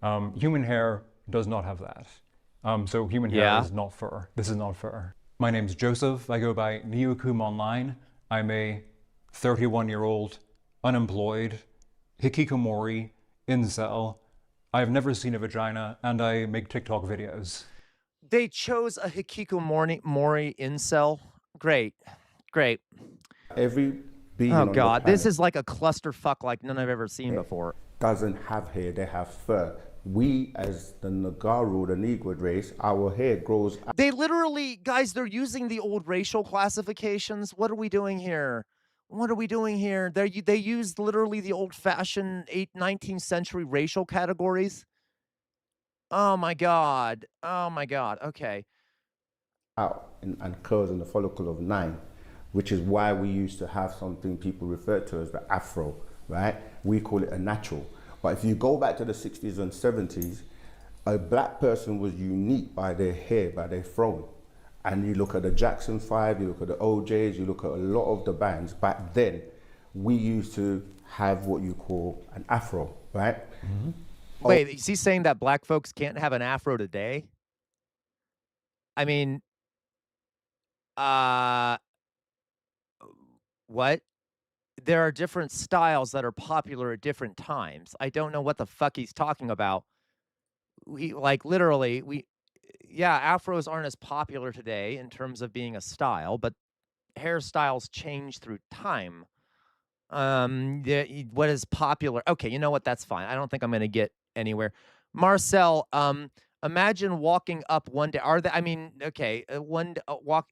Speaker 25: Human hair does not have that. So human hair is not fur. This is not fur. My name's Joseph. I go by Neokum online. I'm a 31-year-old, unemployed, hikikomori, incel. I've never seen a vagina, and I make TikTok videos.
Speaker 3: They chose a hikikomori incel. Great.
Speaker 6: Every being
Speaker 3: on God, this is like a clusterfuck like none I've ever seen before.
Speaker 6: Doesn't have hair, they have fur. We, as the Nagaru, the Negroid race, our hair grows.
Speaker 3: They literally, guys, they're using the old racial classifications. What are we doing here? What are we doing here? They used literally the old-fashioned 19th century racial categories. Oh my god. Oh my god. Okay.
Speaker 6: Out and occurs in the follicle of 9, which is why we used to have something people refer to as the afro, right? We call it a natural. But if you go back to the 60s and 70s, a black person was unique by their hair, by their throne. And you look at the Jackson 5, you look at the OJs, you look at a lot of the bands, back then, we used to have what you call an afro, right?
Speaker 3: Mm-hmm. Wait, is he saying that black folks can't have an afro today? I mean, what? There are different styles that are popular at different times. I don't know what the fuck he's talking about. Yeah, afros aren't as popular today in terms of being a style, but hairstyles change through time. What is popular? Okay, you know what? That's fine. I don't think I'm going to get anywhere. Marcel, imagine waking up one day.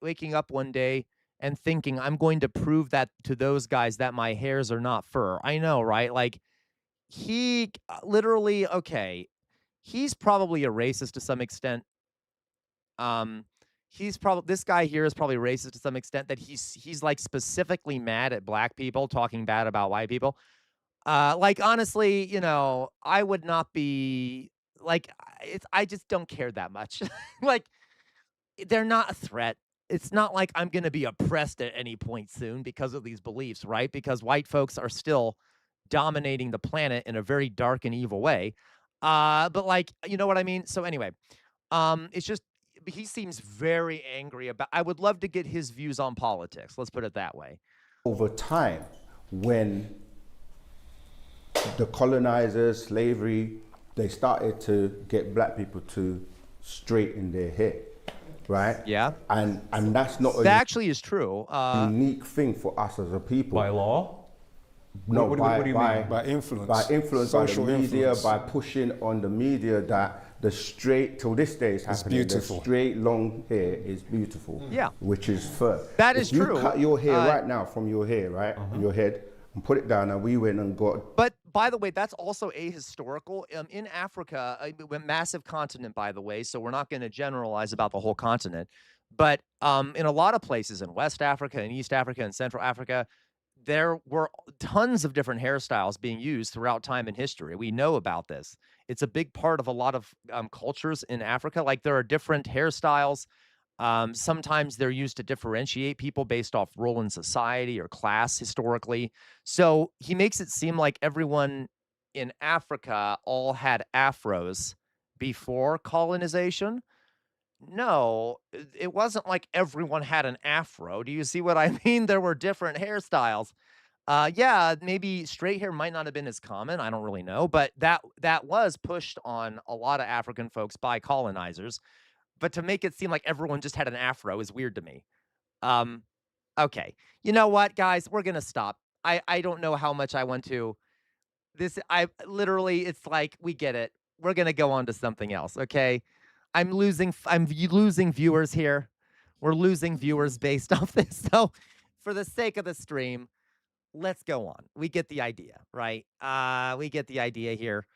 Speaker 3: Waking up one day and thinking, I'm going to prove that to those guys that my hairs are not fur. I know, right? Like, he literally, okay, he's probably a racist to some extent. This guy here is probably racist to some extent, that he's like specifically mad at black people talking bad about white people. Like, honestly, you know, I would not be like, I just don't care that much. Like, they're not a threat. It's not like I'm going to be oppressed at any point soon because of these beliefs, right? Because white folks are still dominating the planet in a very dark and evil way. But like, you know what I mean? So anyway, it's just, he seems very angry about, I would love to get his views on politics. Let's put it that way.
Speaker 6: Over time, when the colonizers, slavery, they started to get black people to straighten their hair, right?
Speaker 3: Yeah.
Speaker 6: And that's not
Speaker 3: that actually is true.
Speaker 6: Unique thing for us as a people.
Speaker 25: By law?
Speaker 6: No,
Speaker 25: what do you mean?
Speaker 9: By influence.
Speaker 6: By influence,
Speaker 9: Social
Speaker 6: by the media,
Speaker 9: influence.
Speaker 6: by pushing on the media that the straight, till this day is happening, the straight long hair is beautiful.
Speaker 3: Yeah.
Speaker 6: Which is fur.
Speaker 3: That is true.
Speaker 6: You cut your hair right now from your hair, right? On your head, and put it down, and we went and got...
Speaker 3: But by the way, that's also ahistorical. In Africa, a massive continent, by the way, so we're not going to generalize about the whole continent. But in a lot of places in West Africa and East Africa and Central Africa, there were tons of different hairstyles being used throughout time and history. We know about this. It's a big part of a lot of cultures in Africa. Like, there are different hairstyles. Sometimes they're used to differentiate people based off role in society or class historically. So he makes it seem like everyone in Africa all had afros before colonization. No, it wasn't like everyone had an afro. Do you see what I mean? There were different hairstyles. Yeah, maybe straight hair might not have been as common. I don't really know, but that was pushed on a lot of African folks by colonizers. But to make it seem like everyone just had an afro is weird to me. Okay. You know what, guys? We're gonna stop. I don't know how much I want to. It's like, we get it. We're gonna go on to something else, okay? I'm losing viewers here. We're losing viewers based off this. So for the sake of the stream, let's go on. We get the idea, right? We get the idea here.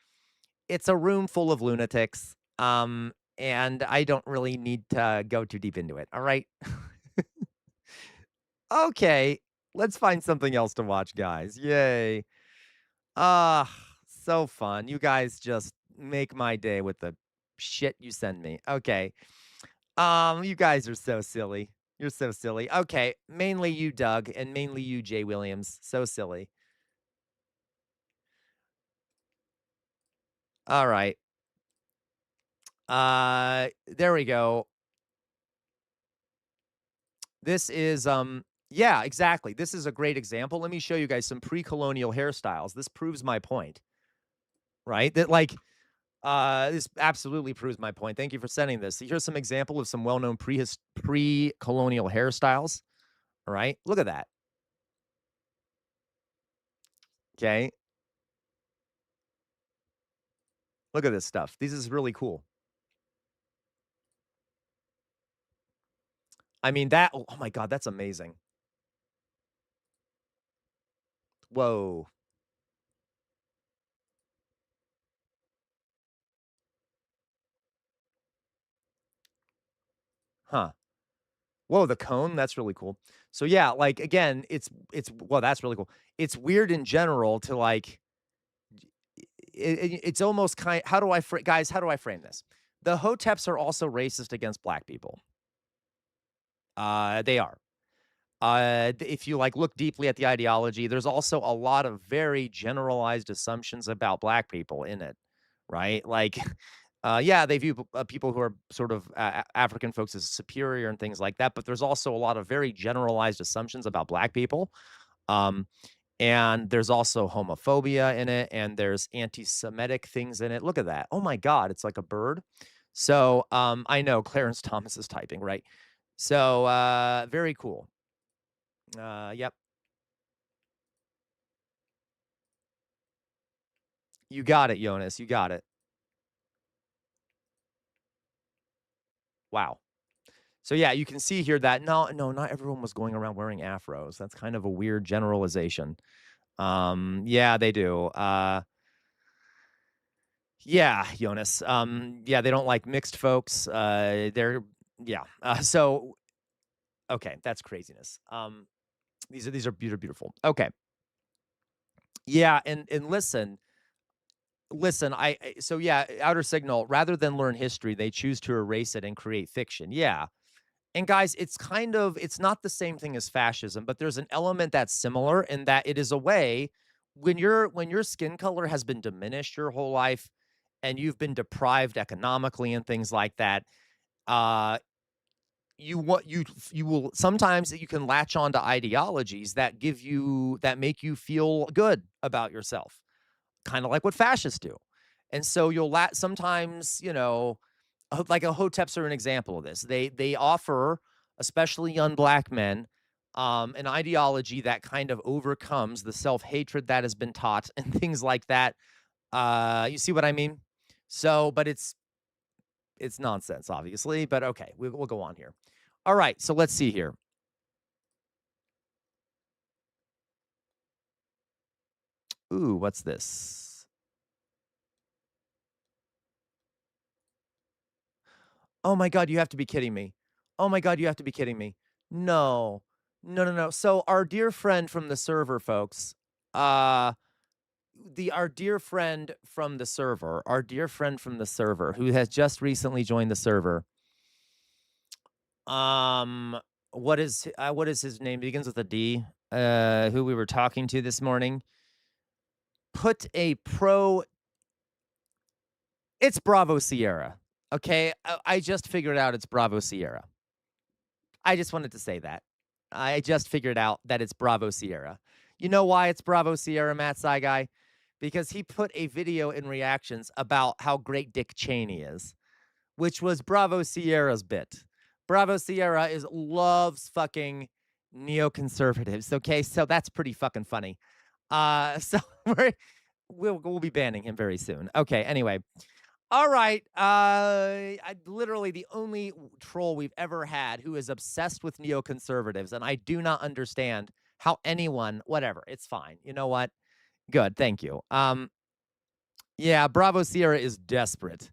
Speaker 3: It's a room full of lunatics. And I don't really need to go too deep into it. All right. Okay. Let's find something else to watch, guys. Yay. So fun. You guys just make my day with the shit you send me. Okay. You guys are so silly. You're so silly. Okay. Mainly you, Doug, and mainly you, Jay Williams. So silly. All right. There we go. This is, yeah, exactly. This is a great example. Let me show you guys some pre-colonial hairstyles. This proves my point, right? That, like, this absolutely proves my point. Thank you for sending this. Here's some example of some well-known pre-colonial hairstyles. All right, look at that. Okay. Look at this stuff. This is really cool. I mean, oh my God, that's amazing. Whoa. Huh. Whoa, the cone, that's really cool. So yeah, like again, it's well, that's really cool. It's weird in general to like it's almost how do I guys, how do I frame this? The Hoteps are also racist against black people. They are. If you like look deeply at the ideology, there's also a lot of very generalized assumptions about black people in it, right? Like, yeah, they view people who are sort of African folks as superior and things like that, but there's also a lot of very generalized assumptions about black people. And there's also homophobia in it, and there's anti-Semitic things in it. Look at that. Oh my God, it's like a bird. So I know Clarence Thomas is typing, right? So very cool. Yep. You got it, Jonas. You got it. Wow. So yeah, you can see here that no, not everyone was going around wearing afros. That's kind of a weird generalization. Yeah, they do. Yeah, Jonas. Yeah, they don't like mixed folks. They're yeah. So okay, that's craziness. These are beautiful. Okay. Yeah, and listen, so yeah, Outer Signal, rather than learn history, they choose to erase it and create fiction. Yeah. And guys, it's not the same thing as fascism, but there's an element that's similar in that it is a way when your skin color has been diminished your whole life and you've been deprived economically and things like that, you will sometimes you can latch on to ideologies that make you feel good about yourself, kind of like what fascists do. And so you'll sometimes, like a Hoteps are an example of this. They offer, especially young black men, an ideology that kind of overcomes the self-hatred that has been taught and things like that. You see what I mean? So, but it's nonsense, obviously, but okay, we'll go on here. All right, so let's see here. Ooh, what's this? Oh my God, you have to be kidding me. Oh my God, you have to be kidding me. No. So our dear friend from the server, folks, our dear friend from the server, who has just recently joined the server. What is his name? It begins with a D. Who we were talking to this morning. Put a pro. It's Bravo Sierra. Okay, I just figured out it's Bravo Sierra. I just wanted to say that. I just figured out that it's Bravo Sierra. You know why it's Bravo Sierra, Matt Guy? Because he put a video in reactions about how great Dick Cheney is, which was Bravo Sierra's bit. Bravo Sierra loves fucking neoconservatives. Okay, so that's pretty fucking funny. So we'll be banning him very soon. Okay, anyway. All right. Literally the only troll we've ever had who is obsessed with neoconservatives, and I do not understand how anyone, whatever, it's fine. You know what? Good, thank you. Yeah, Bravo Sierra is desperate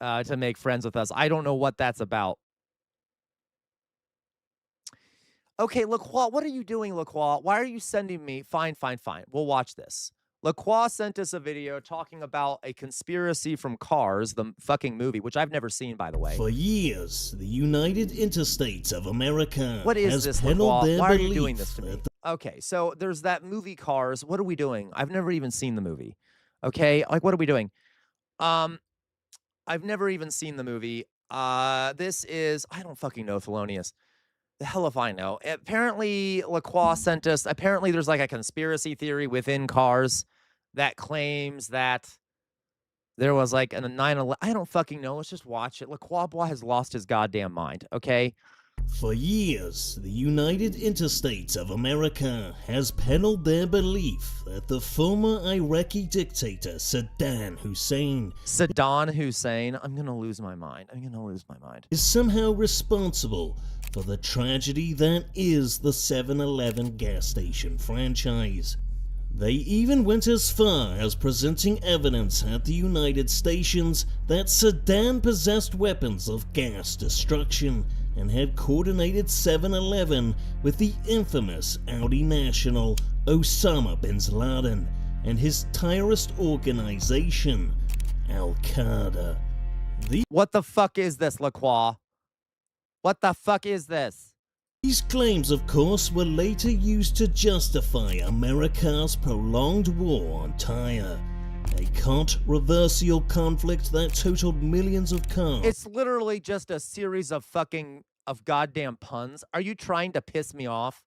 Speaker 3: to make friends with us. I don't know what that's about. Okay, LaCroix, what are you doing, LaCroix? Why are you sending me? Fine. We'll watch this. LaCroix sent us a video talking about a conspiracy from Cars, the fucking movie, which I've never seen, by the way.
Speaker 7: For years, the United Interstates of America
Speaker 3: what is
Speaker 7: has
Speaker 3: this,
Speaker 7: LaCroix?
Speaker 3: Why are you doing this to me? Okay, so there's that movie Cars. What are we doing? I've never even seen the movie. Okay, like what are we doing? I've never even seen the movie. This is, I don't fucking know, Thelonious. The hell if I know. Apparently, LaCroix sent us, apparently there's like a conspiracy theory within Cars that claims that there was like a 9/11. I don't fucking know. Let's just watch it. LaCroix has lost his goddamn mind, okay?
Speaker 7: For years, the United Interstates of America has peddled their belief that the former Iraqi dictator Saddam Hussein
Speaker 3: I'm gonna lose my mind.
Speaker 7: Is somehow responsible for the tragedy that is the 7-Eleven gas station franchise. They even went as far as presenting evidence at the United Stations that Saddam possessed weapons of gas destruction and had coordinated 7/11 with the infamous Audi national Osama bin Laden and his terrorist organization, Al-Qaeda.
Speaker 3: What the fuck is this, LaCroix? What the fuck is this?
Speaker 7: These claims, of course, were later used to justify America's prolonged war on Tyre, a controversial conflict that totaled millions of cars.
Speaker 3: It's literally just a series of goddamn puns. Are you trying to piss me off?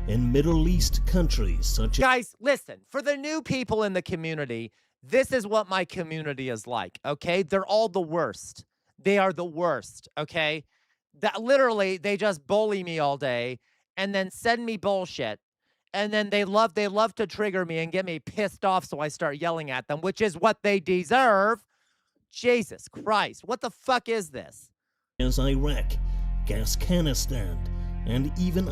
Speaker 7: In Middle East countries such as...
Speaker 3: Guys, listen, for the new people in the community, this is what my community is like, okay? They're all the worst. They are the worst, okay? That literally, they just bully me all day and then send me bullshit. And then they love to trigger me and get me pissed off, so I start yelling at them, which is what they deserve. Jesus Christ, what the fuck is this?
Speaker 7: As Iraq, Afghanistan, and even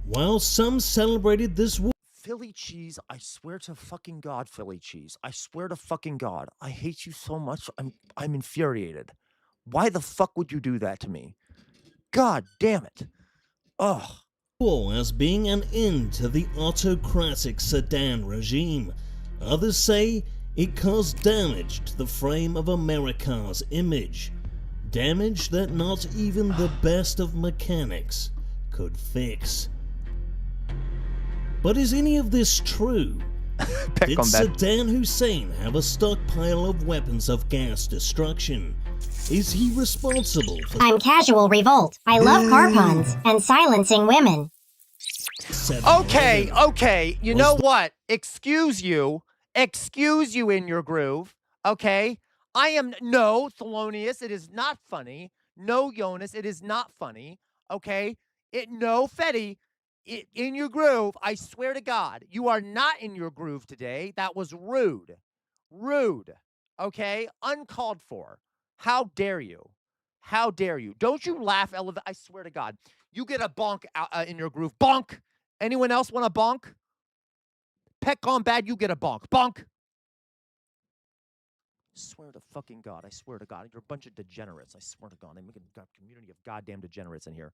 Speaker 7: while some celebrated this war.
Speaker 3: Philly cheese, I swear to fucking God, Philly cheese. I swear to fucking God. I hate you so much. I'm infuriated. Why the fuck would you do that to me? God damn it. Ugh.
Speaker 7: War as being an end to the autocratic Saddam regime. Others say it caused damage to the frame of America's image. Damage that not even the best of mechanics could fix. But is any of this true? Did Saddam Hussein have a stockpile of weapons of gas destruction? Is he responsible for...
Speaker 13: I'm Casual Revolt. I love car puns and silencing women.
Speaker 3: Okay. You know what? Excuse you in your groove, okay? No, Thelonious, it is not funny. No, Jonas, it is not funny, okay? No, Fetty, in your groove, I swear to God, you are not in your groove today. That was rude. Rude, okay? Uncalled for. How dare you? How dare you? Don't you laugh, I swear to God. You get a bonk in your groove. Bonk! Anyone else want a bonk? Pet gone bad, you get a bonk. Bonk! I swear to fucking God. I swear to God. You're a bunch of degenerates. I swear to God. I'm making a community of goddamn degenerates in here.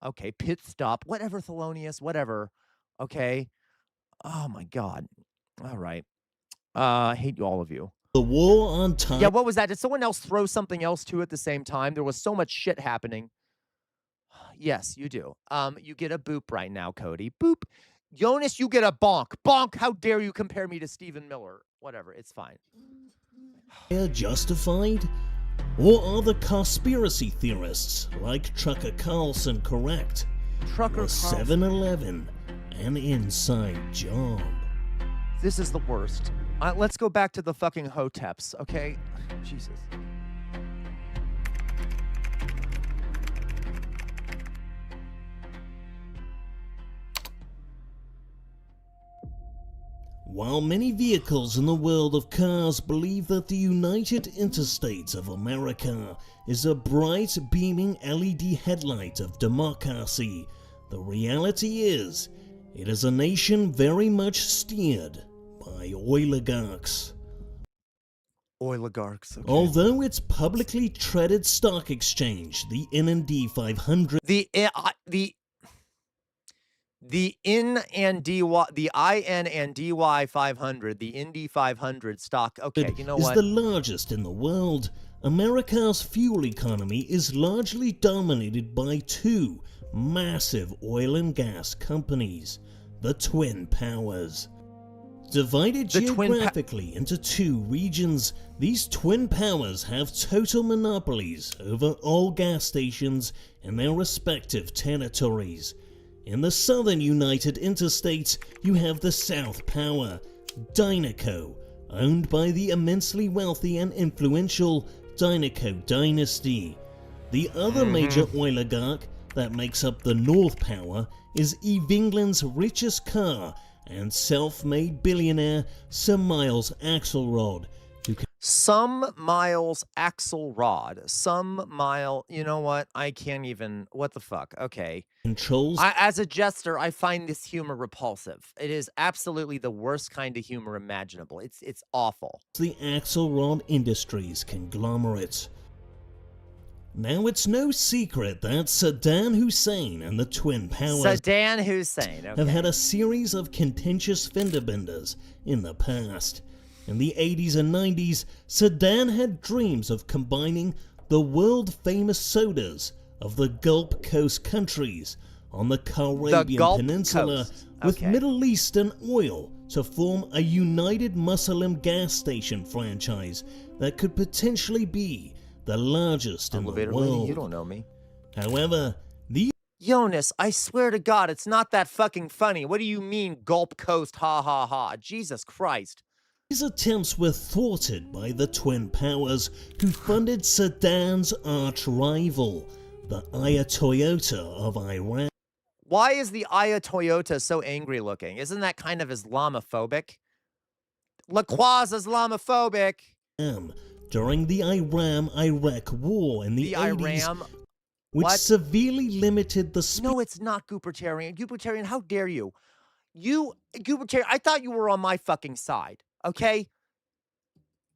Speaker 3: Okay, pit stop. Whatever, Thelonious. Whatever. Okay. Oh, my God. All right. I hate all of you.
Speaker 7: The war on time.
Speaker 3: Yeah, what was that? Did someone else throw something else too at the same time? There was so much shit happening. Yes, you do. You get a boop right now, Cody. Boop. Jonas, you get a bonk. Bonk. How dare you compare me to Stephen Miller? Whatever. It's fine.
Speaker 7: Justified? Or are the conspiracy theorists like Trucker Carlson correct?
Speaker 3: Trucker Carlson.
Speaker 7: 7-Eleven, an inside job.
Speaker 3: This is the worst. Let's go back to the fucking Hoteps, okay? Jesus.
Speaker 7: While many vehicles in the world of cars believe that the United Interstates of America is a bright, beaming LED headlight of democracy, the reality is, it is a nation very much steered by oligarchs.
Speaker 3: Oligarchs, okay.
Speaker 7: Although its publicly traded stock exchange, the NND 500...
Speaker 3: The IN and DY 500, the Indy 500 stock. Okay, you know what?
Speaker 7: Is the largest in the world. America's fuel economy is largely dominated by two massive oil and gas companies, the Twin Powers. Divided geographically into two regions, these Twin Powers have total monopolies over all gas stations in their respective territories. In the southern United Interstates, you have the South Power, Dynaco, owned by the immensely wealthy and influential Dynaco dynasty. The other major oligarch that makes up the North Power is Eve England's richest car and self-made billionaire Sir Miles Axelrod.
Speaker 3: Some miles Axelrod, some mile, you know what? I can't even, what the fuck? Okay.
Speaker 7: Controls.
Speaker 3: As a jester, I find this humor repulsive. It is absolutely the worst kind of humor imaginable. It's awful.
Speaker 7: The Axelrod Industries conglomerate. Now, it's no secret that Saddam Hussein and the Twin Powers
Speaker 3: Saddam Hussein, okay,
Speaker 7: have had a series of contentious fender benders in the past. In the 80s and 90s, Saddam had dreams of combining the world-famous sodas of the Gulf Coast countries on the Caribbean Peninsula with Middle Eastern oil to form a united Muslim gas station franchise that could potentially be the largest in the world.
Speaker 3: You don't know me.
Speaker 7: However, the
Speaker 3: Jonas, I swear to God, it's not that fucking funny. What do you mean, Gulf Coast, ha ha ha? Jesus Christ.
Speaker 7: These attempts were thwarted by the Twin Powers, who funded Saddam's arch-rival, the Ayatollah of Iran.
Speaker 3: Why is the Ayatollah so angry looking? Isn't that kind of Islamophobic? LaCroix Islamophobic.
Speaker 7: During the Iran-Iraq War in the 80s, which severely limited the
Speaker 3: No, it's not Goopertarian. Goopertarian, how dare you? Goopertarian, I thought you were on my fucking side, okay?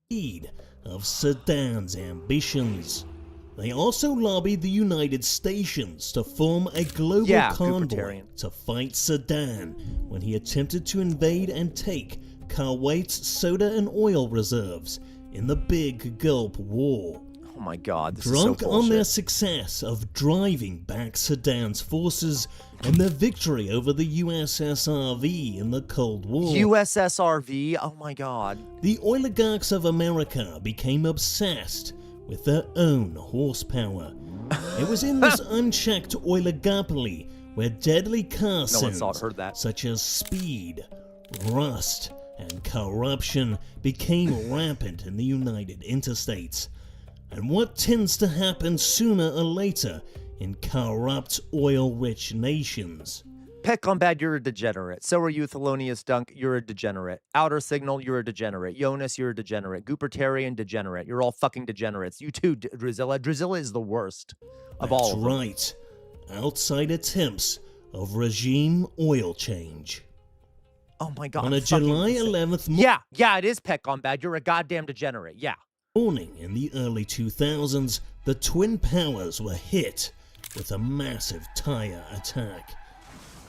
Speaker 7: Speed of Saddam's ambitions. They also lobbied the United Stations to form a global convoy to fight Saddam when he attempted to invade and take Kuwait's soda and oil reserves in the Big Gulf War.
Speaker 3: Oh my God, this
Speaker 7: Drunk
Speaker 3: is so
Speaker 7: on their success of driving back Saddam's forces and their victory over the USSRV in the Cold War.
Speaker 3: USSRV? Oh my God.
Speaker 7: The oligarchs of America became obsessed with their own horsepower. It was in this unchecked oligopoly where deadly car sins such as speed, rust, and corruption became rampant in the United Interstates, and what tends to happen sooner or later in corrupt, oil-rich nations.
Speaker 3: Peckombad, you're a degenerate. So are you, Thelonious Dunk, you're a degenerate. Outer Signal, you're a degenerate. Jonas, you're a degenerate. Goopertarian, degenerate. You're all fucking degenerates. You too, Drizilla. Drizilla is the worst of all of them.
Speaker 7: That's right. Outside attempts of regime oil change.
Speaker 3: Oh my God.
Speaker 7: On a July 11th
Speaker 3: Yeah, it is Peckombad. You're a goddamn degenerate. Yeah.
Speaker 7: Morning in the early 2000s, the Twin Powers were hit with a massive tire attack.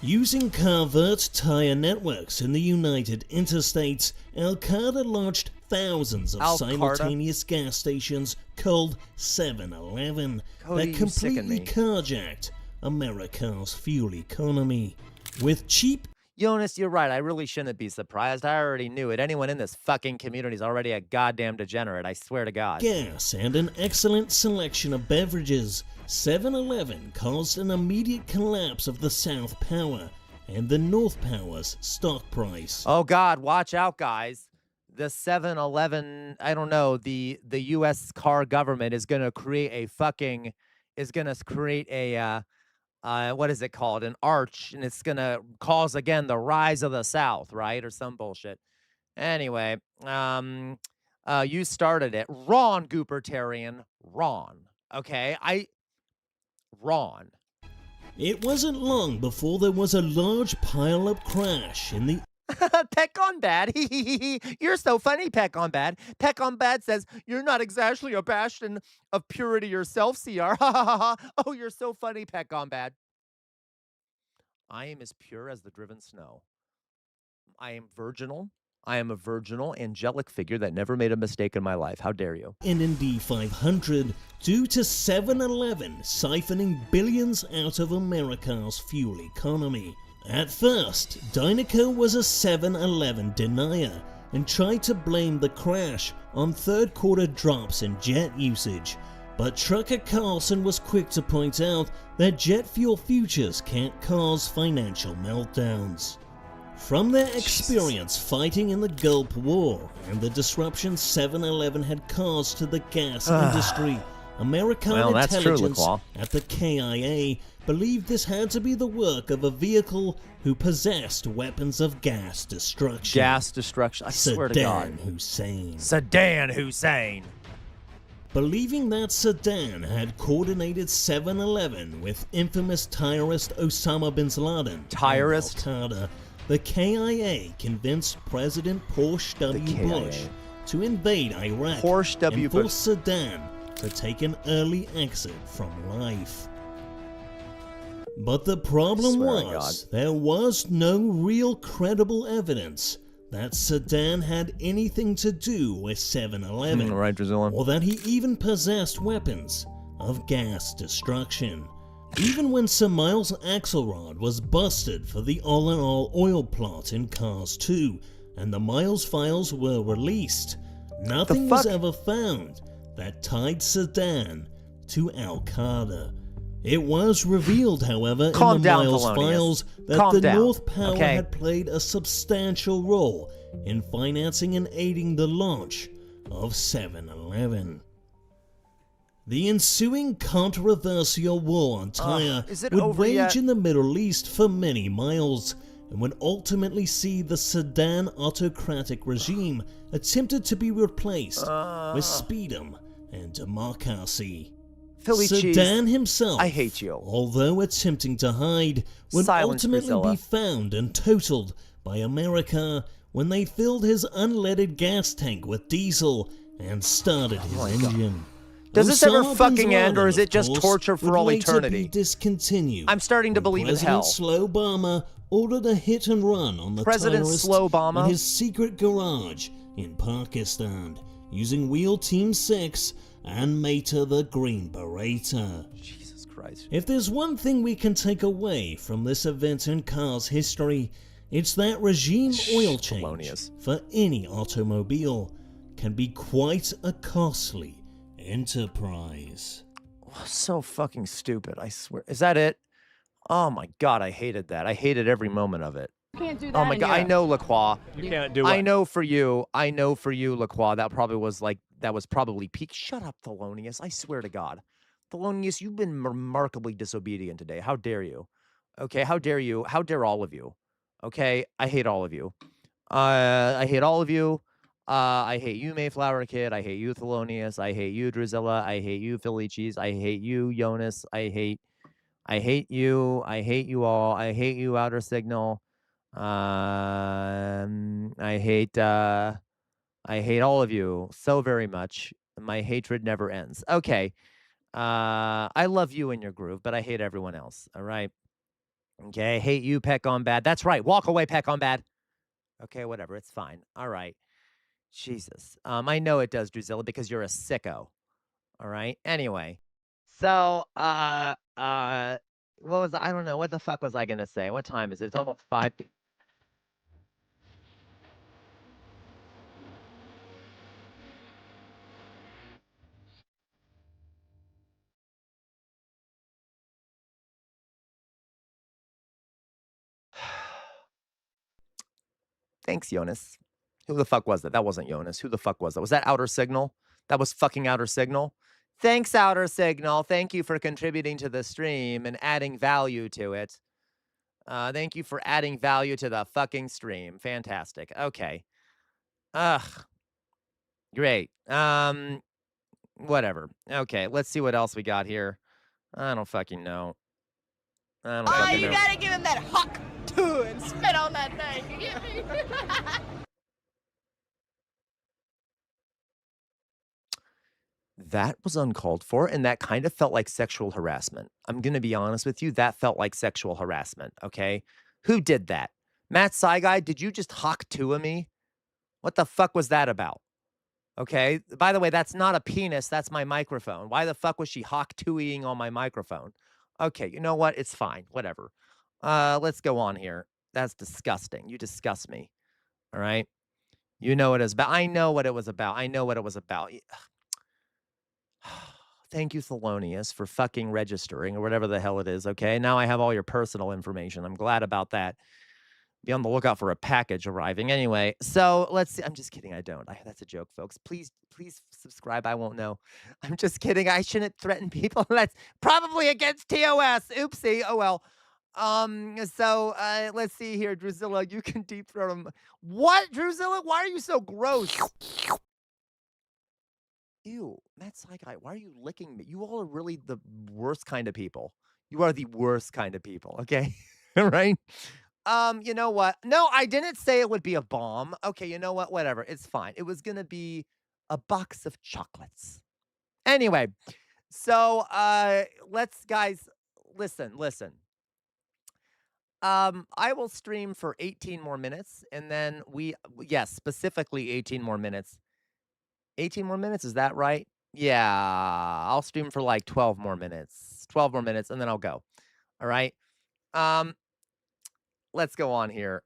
Speaker 7: Using covert tire networks in the United Interstates, Al-Qaeda launched thousands of simultaneous gas stations called 7-Eleven that completely carjacked America's fuel economy. With cheap...
Speaker 3: Jonas, you're right. I really shouldn't be surprised. I already knew it. Anyone in this fucking community is already a goddamn degenerate. I swear to God.
Speaker 7: Gas and an excellent selection of beverages, 7-Eleven caused an immediate collapse of the South Power and the North Power's stock price.
Speaker 3: Oh God, watch out, guys. The 7-Eleven, I don't know, the U.S. car government is going to create a fucking, what is it called? An arch, and it's gonna cause again the rise of the South, right? Or some bullshit. Anyway, you started it. Ron Goopertarian. Ron. Okay? Ron.
Speaker 7: It wasn't long before there was a large pile-up crash in the...
Speaker 3: Peckombad. You're so funny, Peckombad. Peckombad says, you're not exactly a bastion of purity yourself, CR. Oh, you're so funny, Peckombad. I am as pure as the driven snow. I am virginal. I am a virginal, angelic figure that never made a mistake in my life. How dare you?
Speaker 7: In Indy 500, due to 7-Eleven siphoning billions out of America's fuel economy. At first, Dynaco was a 7-Eleven denier and tried to blame the crash on third-quarter drops in jet usage, but Trucker Carlson was quick to point out that jet fuel futures can't cause financial meltdowns. From their experience fighting in the Gulf War and the disruption 7-Eleven had caused to the gas industry American intelligence at the KIA believed this had to be the work of a vehicle who possessed weapons of gas destruction.
Speaker 3: Gas destruction? I swear to God.
Speaker 7: Saddam Hussein.
Speaker 3: Saddam Hussein.
Speaker 7: Believing that Saddam had coordinated 7/11 with infamous terrorist Osama bin Laden and Al-Qaeda, the KIA convinced President Porsche W. Bush to invade Iraq and force Saddam to take an early exit from life. But the problem was, there was no real credible evidence that Saddam had anything to do with 7/11, or that he even possessed weapons of gas destruction. Even when Sir Miles Axelrod was busted for the all-in-all oil plot in Cars 2, and the Miles files were released, nothing was ever found that tied Saddam to Al-Qaeda. It was revealed, however, in the Miles files that the North Power had played a substantial role in financing and aiding the launch of 7/11. The ensuing controversial war on terror would rage in the Middle East for many miles, and would ultimately see the Saddam autocratic regime attempted to be replaced with speedom and democracy. Saddam himself,
Speaker 3: I hate you.
Speaker 7: although attempting to hide, would ultimately be found and totaled by America when they filled his unleaded gas tank with diesel and started his engine.
Speaker 3: Does this ever
Speaker 7: Osama
Speaker 3: fucking
Speaker 7: bin
Speaker 3: end, or is
Speaker 7: Laden,
Speaker 3: it just
Speaker 7: of course,
Speaker 3: torture for
Speaker 7: would
Speaker 3: all
Speaker 7: later
Speaker 3: eternity?
Speaker 7: Be discontinued.
Speaker 3: I'm starting to believe it's hell.
Speaker 7: President Slobama ordered a hit and run on the
Speaker 3: President
Speaker 7: terrorist
Speaker 3: Slobama?
Speaker 7: in his secret garage in Pakistan, using Wheel Team 6 and Mater the Green Beretta.
Speaker 3: Jesus Christ.
Speaker 7: If there's one thing we can take away from this event in Cars history, it's that regime oil change for any automobile can be quite a costly enterprise.
Speaker 3: So fucking stupid, I swear. Is that it? Oh my God, I hated that. I hated every moment of it.
Speaker 11: Can't do that.
Speaker 3: Oh my God, I know, LaCroix.
Speaker 12: You can't do it.
Speaker 3: I know for you, LaCroix, that was probably peak. Shut up, Thelonious. I swear to God. Thelonious, you've been remarkably disobedient today. How dare you? Okay, how dare you? How dare all of you? Okay, I hate all of you. I hate all of you. I hate you, Mayflower Kid. I hate you, Thelonious. I hate you, Drusilla. I hate you, Philly Cheese. I hate you, Jonas. I hate you. I hate you all. I hate you, Outer Signal. I hate all of you so very much. My hatred never ends. Okay. I love you and your groove, but I hate everyone else. All right. Okay. I hate you, Peck on Bad. That's right. Walk away, Peck on Bad. Okay, whatever. It's fine. All right. Jesus. I know it does, Drusilla, because you're a sicko. All right. Anyway. So, what was I don't know. What the fuck was I gonna say? What time is it? It's almost 5. Thanks, Jonas. Who the fuck was that? That wasn't Jonas. Who the fuck was that? Was that Outer Signal? That was fucking Outer Signal? Thanks, Outer Signal. Thank you for contributing to the stream and adding value to it. Thank you for adding value to the fucking stream. Fantastic. Okay. Ugh. Great. Whatever. Okay, let's see what else we got here. I don't fucking know. I don't fucking know.
Speaker 14: You gotta give him that huck too and spit on that thing. You get me?
Speaker 3: That was uncalled for, and that kind of felt like sexual harassment. I'm going to be honest with you. That felt like sexual harassment, okay? Who did that? Matt Saigai, did you just hawk to me? What the fuck was that about? Okay? By the way, that's not a penis. That's my microphone. Why the fuck was she hawk to-ing on my microphone? Okay, you know what? It's fine. Whatever. Let's go on here. That's disgusting. You disgust me. All right? You know what it was about. I know what it was about. I know what it was about. Thank you, Thelonious, for fucking registering or whatever the hell it is, okay? Now I have all your personal information. I'm glad about that. Be on the lookout for a package arriving. Anyway, so let's see. I'm just kidding. I don't. That's a joke, folks. Please subscribe. I won't know. I'm just kidding. I shouldn't threaten people. That's probably against TOS. Oopsie. Oh, well. So let's see here. Drusilla, you can deep throat him. What, Drusilla? Why are you so gross? Ew, Matt Psychi, why are you licking me? You all are really the worst kind of people. You are the worst kind of people, okay? Right? You know what? No, I didn't say it would be a bomb. Okay, you know what? Whatever. It's fine. It was gonna be a box of chocolates. Anyway, so let's guys listen. I will stream for 18 more minutes, and then yes, specifically 18 more minutes. 18 more minutes, is that right? Yeah, I'll stream for like 12 more minutes. 12 more minutes, and then I'll go. All right. Let's go on here.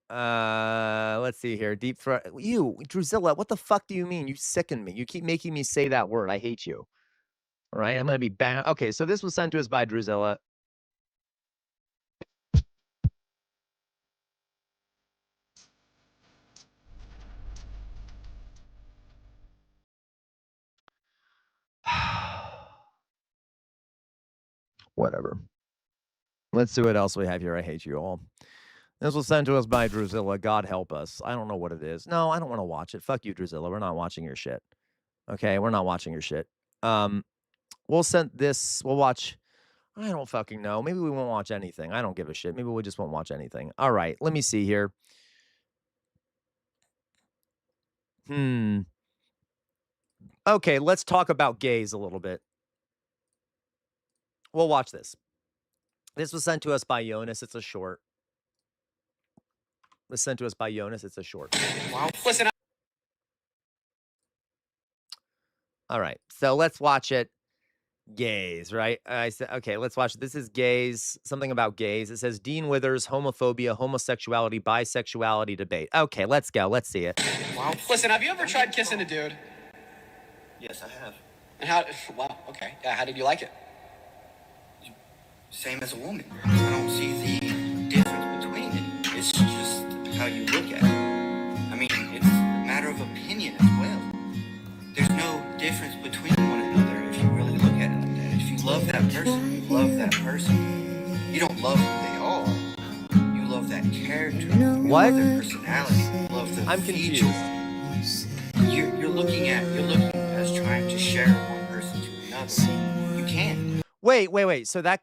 Speaker 3: Let's see here. Deep throat. You, Drusilla, what the fuck do you mean? You sicken me. You keep making me say that word. I hate you. All right, I'm gonna be bad. Okay, so this was sent to us by Drusilla. Whatever. Let's see what else we have here. I hate you all. This was sent to us by Drusilla. God help us. I don't know what it is. No, I don't want to watch it. Fuck you, Drusilla. We're not watching your shit. Okay, we're not watching your shit. We'll send this. We'll watch. I don't fucking know. Maybe we won't watch anything. I don't give a shit. Maybe we just won't watch anything. All right, let me see here. Okay, let's talk about gays a little bit. We'll watch this. This was sent to us by Jonas. It's a short. It was sent to us by Jonas. It's a short.
Speaker 15: Wow. Listen.
Speaker 3: All right, so let's watch it. Gays, right? I said, okay, let's watch. This is gays, something about gays. It says Dean Withers, homophobia, homosexuality, bisexuality debate. Okay, let's go. Let's see it.
Speaker 15: Wow. Listen, have you ever tried kissing a dude?
Speaker 16: Yes, I have.
Speaker 15: And how, wow, okay. Yeah, how did you like it?
Speaker 16: Same as a woman. I don't see the difference between it. It's just how you look at it. I mean, it's a matter of opinion as well. There's no difference between one another if you really look at it like that. If you love that person, you love that person. You don't love who they are. You love that character. You
Speaker 3: what?
Speaker 16: Love their personality. You love the
Speaker 3: I'm
Speaker 16: features.
Speaker 3: confused.
Speaker 16: You're looking as trying to share one person to another. You can't.
Speaker 3: Wait. So that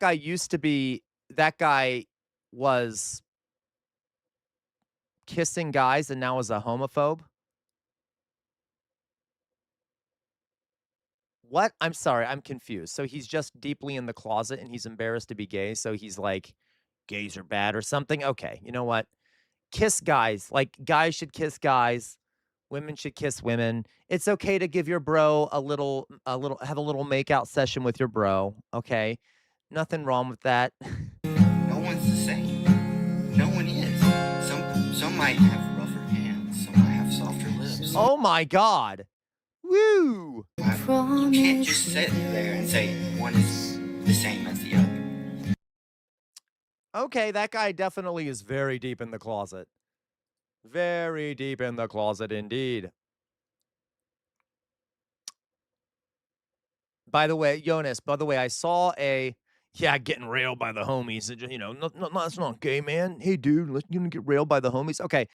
Speaker 3: guy was kissing guys and now is a homophobe? What? I'm sorry, I'm confused. So he's just deeply in the closet and he's embarrassed to be gay, so he's like, gays are bad or something? Okay, you know what? Kiss guys. Like, guys should kiss guys. Women should kiss women. It's okay to give your bro have a little makeout session with your bro, okay? Nothing wrong with that.
Speaker 16: No one's the same. No one is. Some might have rougher hands. Some might have softer lips.
Speaker 3: Oh my God. Woo!
Speaker 16: You can't just sit there and say one is the same as the other.
Speaker 3: Okay, that guy definitely is very deep in the closet. Very deep in the closet indeed. By the way, Jonas, I saw getting railed by the homies. You know, no, that's not gay, man. Hey, dude, you gonna get railed by the homies? Okay.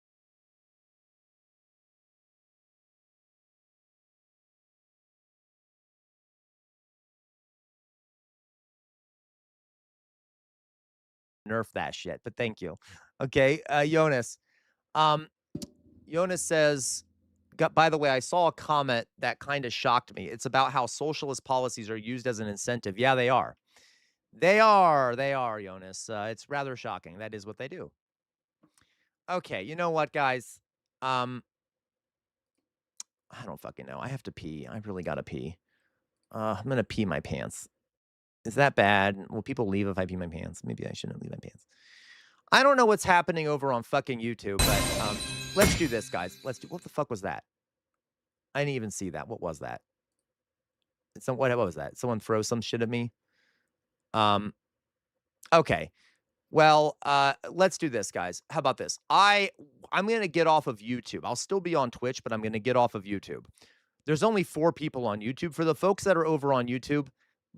Speaker 3: Nerf that shit, but thank you. Okay, Jonas. Jonas says, by the way, I saw a comment that kind of shocked me. It's about how socialist policies are used as an incentive. Yeah, they are. They are, Jonas. It's rather shocking. That is what they do. Okay, you know what, guys? I don't fucking know. I have to pee. I really gotta pee. I'm gonna pee my pants. Is that bad? Will people leave if I pee my pants? Maybe I shouldn't leave my pants. I don't know what's happening over on fucking YouTube, but let's do this, guys. What the fuck was that? I didn't even see that. What was that? What was that? Someone throw some shit at me? Okay. Well, let's do this, guys. How about this? I'm going to get off of YouTube. I'll still be on Twitch, but I'm going to get off of YouTube. There's only 4 people on YouTube. For the folks that are over on YouTube,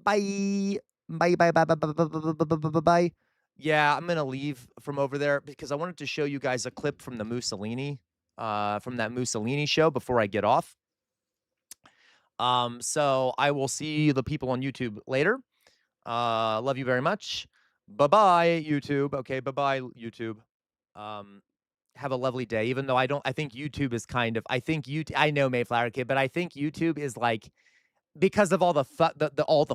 Speaker 3: bye. Bye, bye, bye, bye, bye, bye, bye, bye, bye, bye, bye. Yeah, I'm going to leave from over there because I wanted to show you guys a clip from the Mussolini, from that Mussolini show before I get off. So I will see the people on YouTube later. Love you very much. Bye-bye, YouTube. Okay, bye-bye, YouTube. Have a lovely day. Even though I think YouTube is kind of, I know Mayflower Kid, but I think YouTube is like, because of all the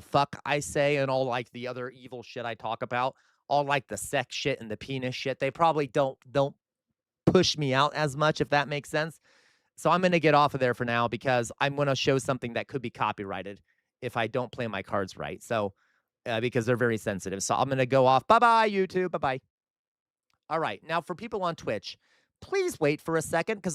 Speaker 3: fuck I say and all like the other evil shit I talk about, all like the sex shit and the penis shit, they probably don't push me out as much, if that makes sense. So I'm going to get off of there for now because I'm going to show something that could be copyrighted if I don't play my cards right. So, because they're very sensitive. So I'm going to go off. Bye-bye, YouTube. Bye-bye. All right. Now, for people on Twitch, please wait for a second because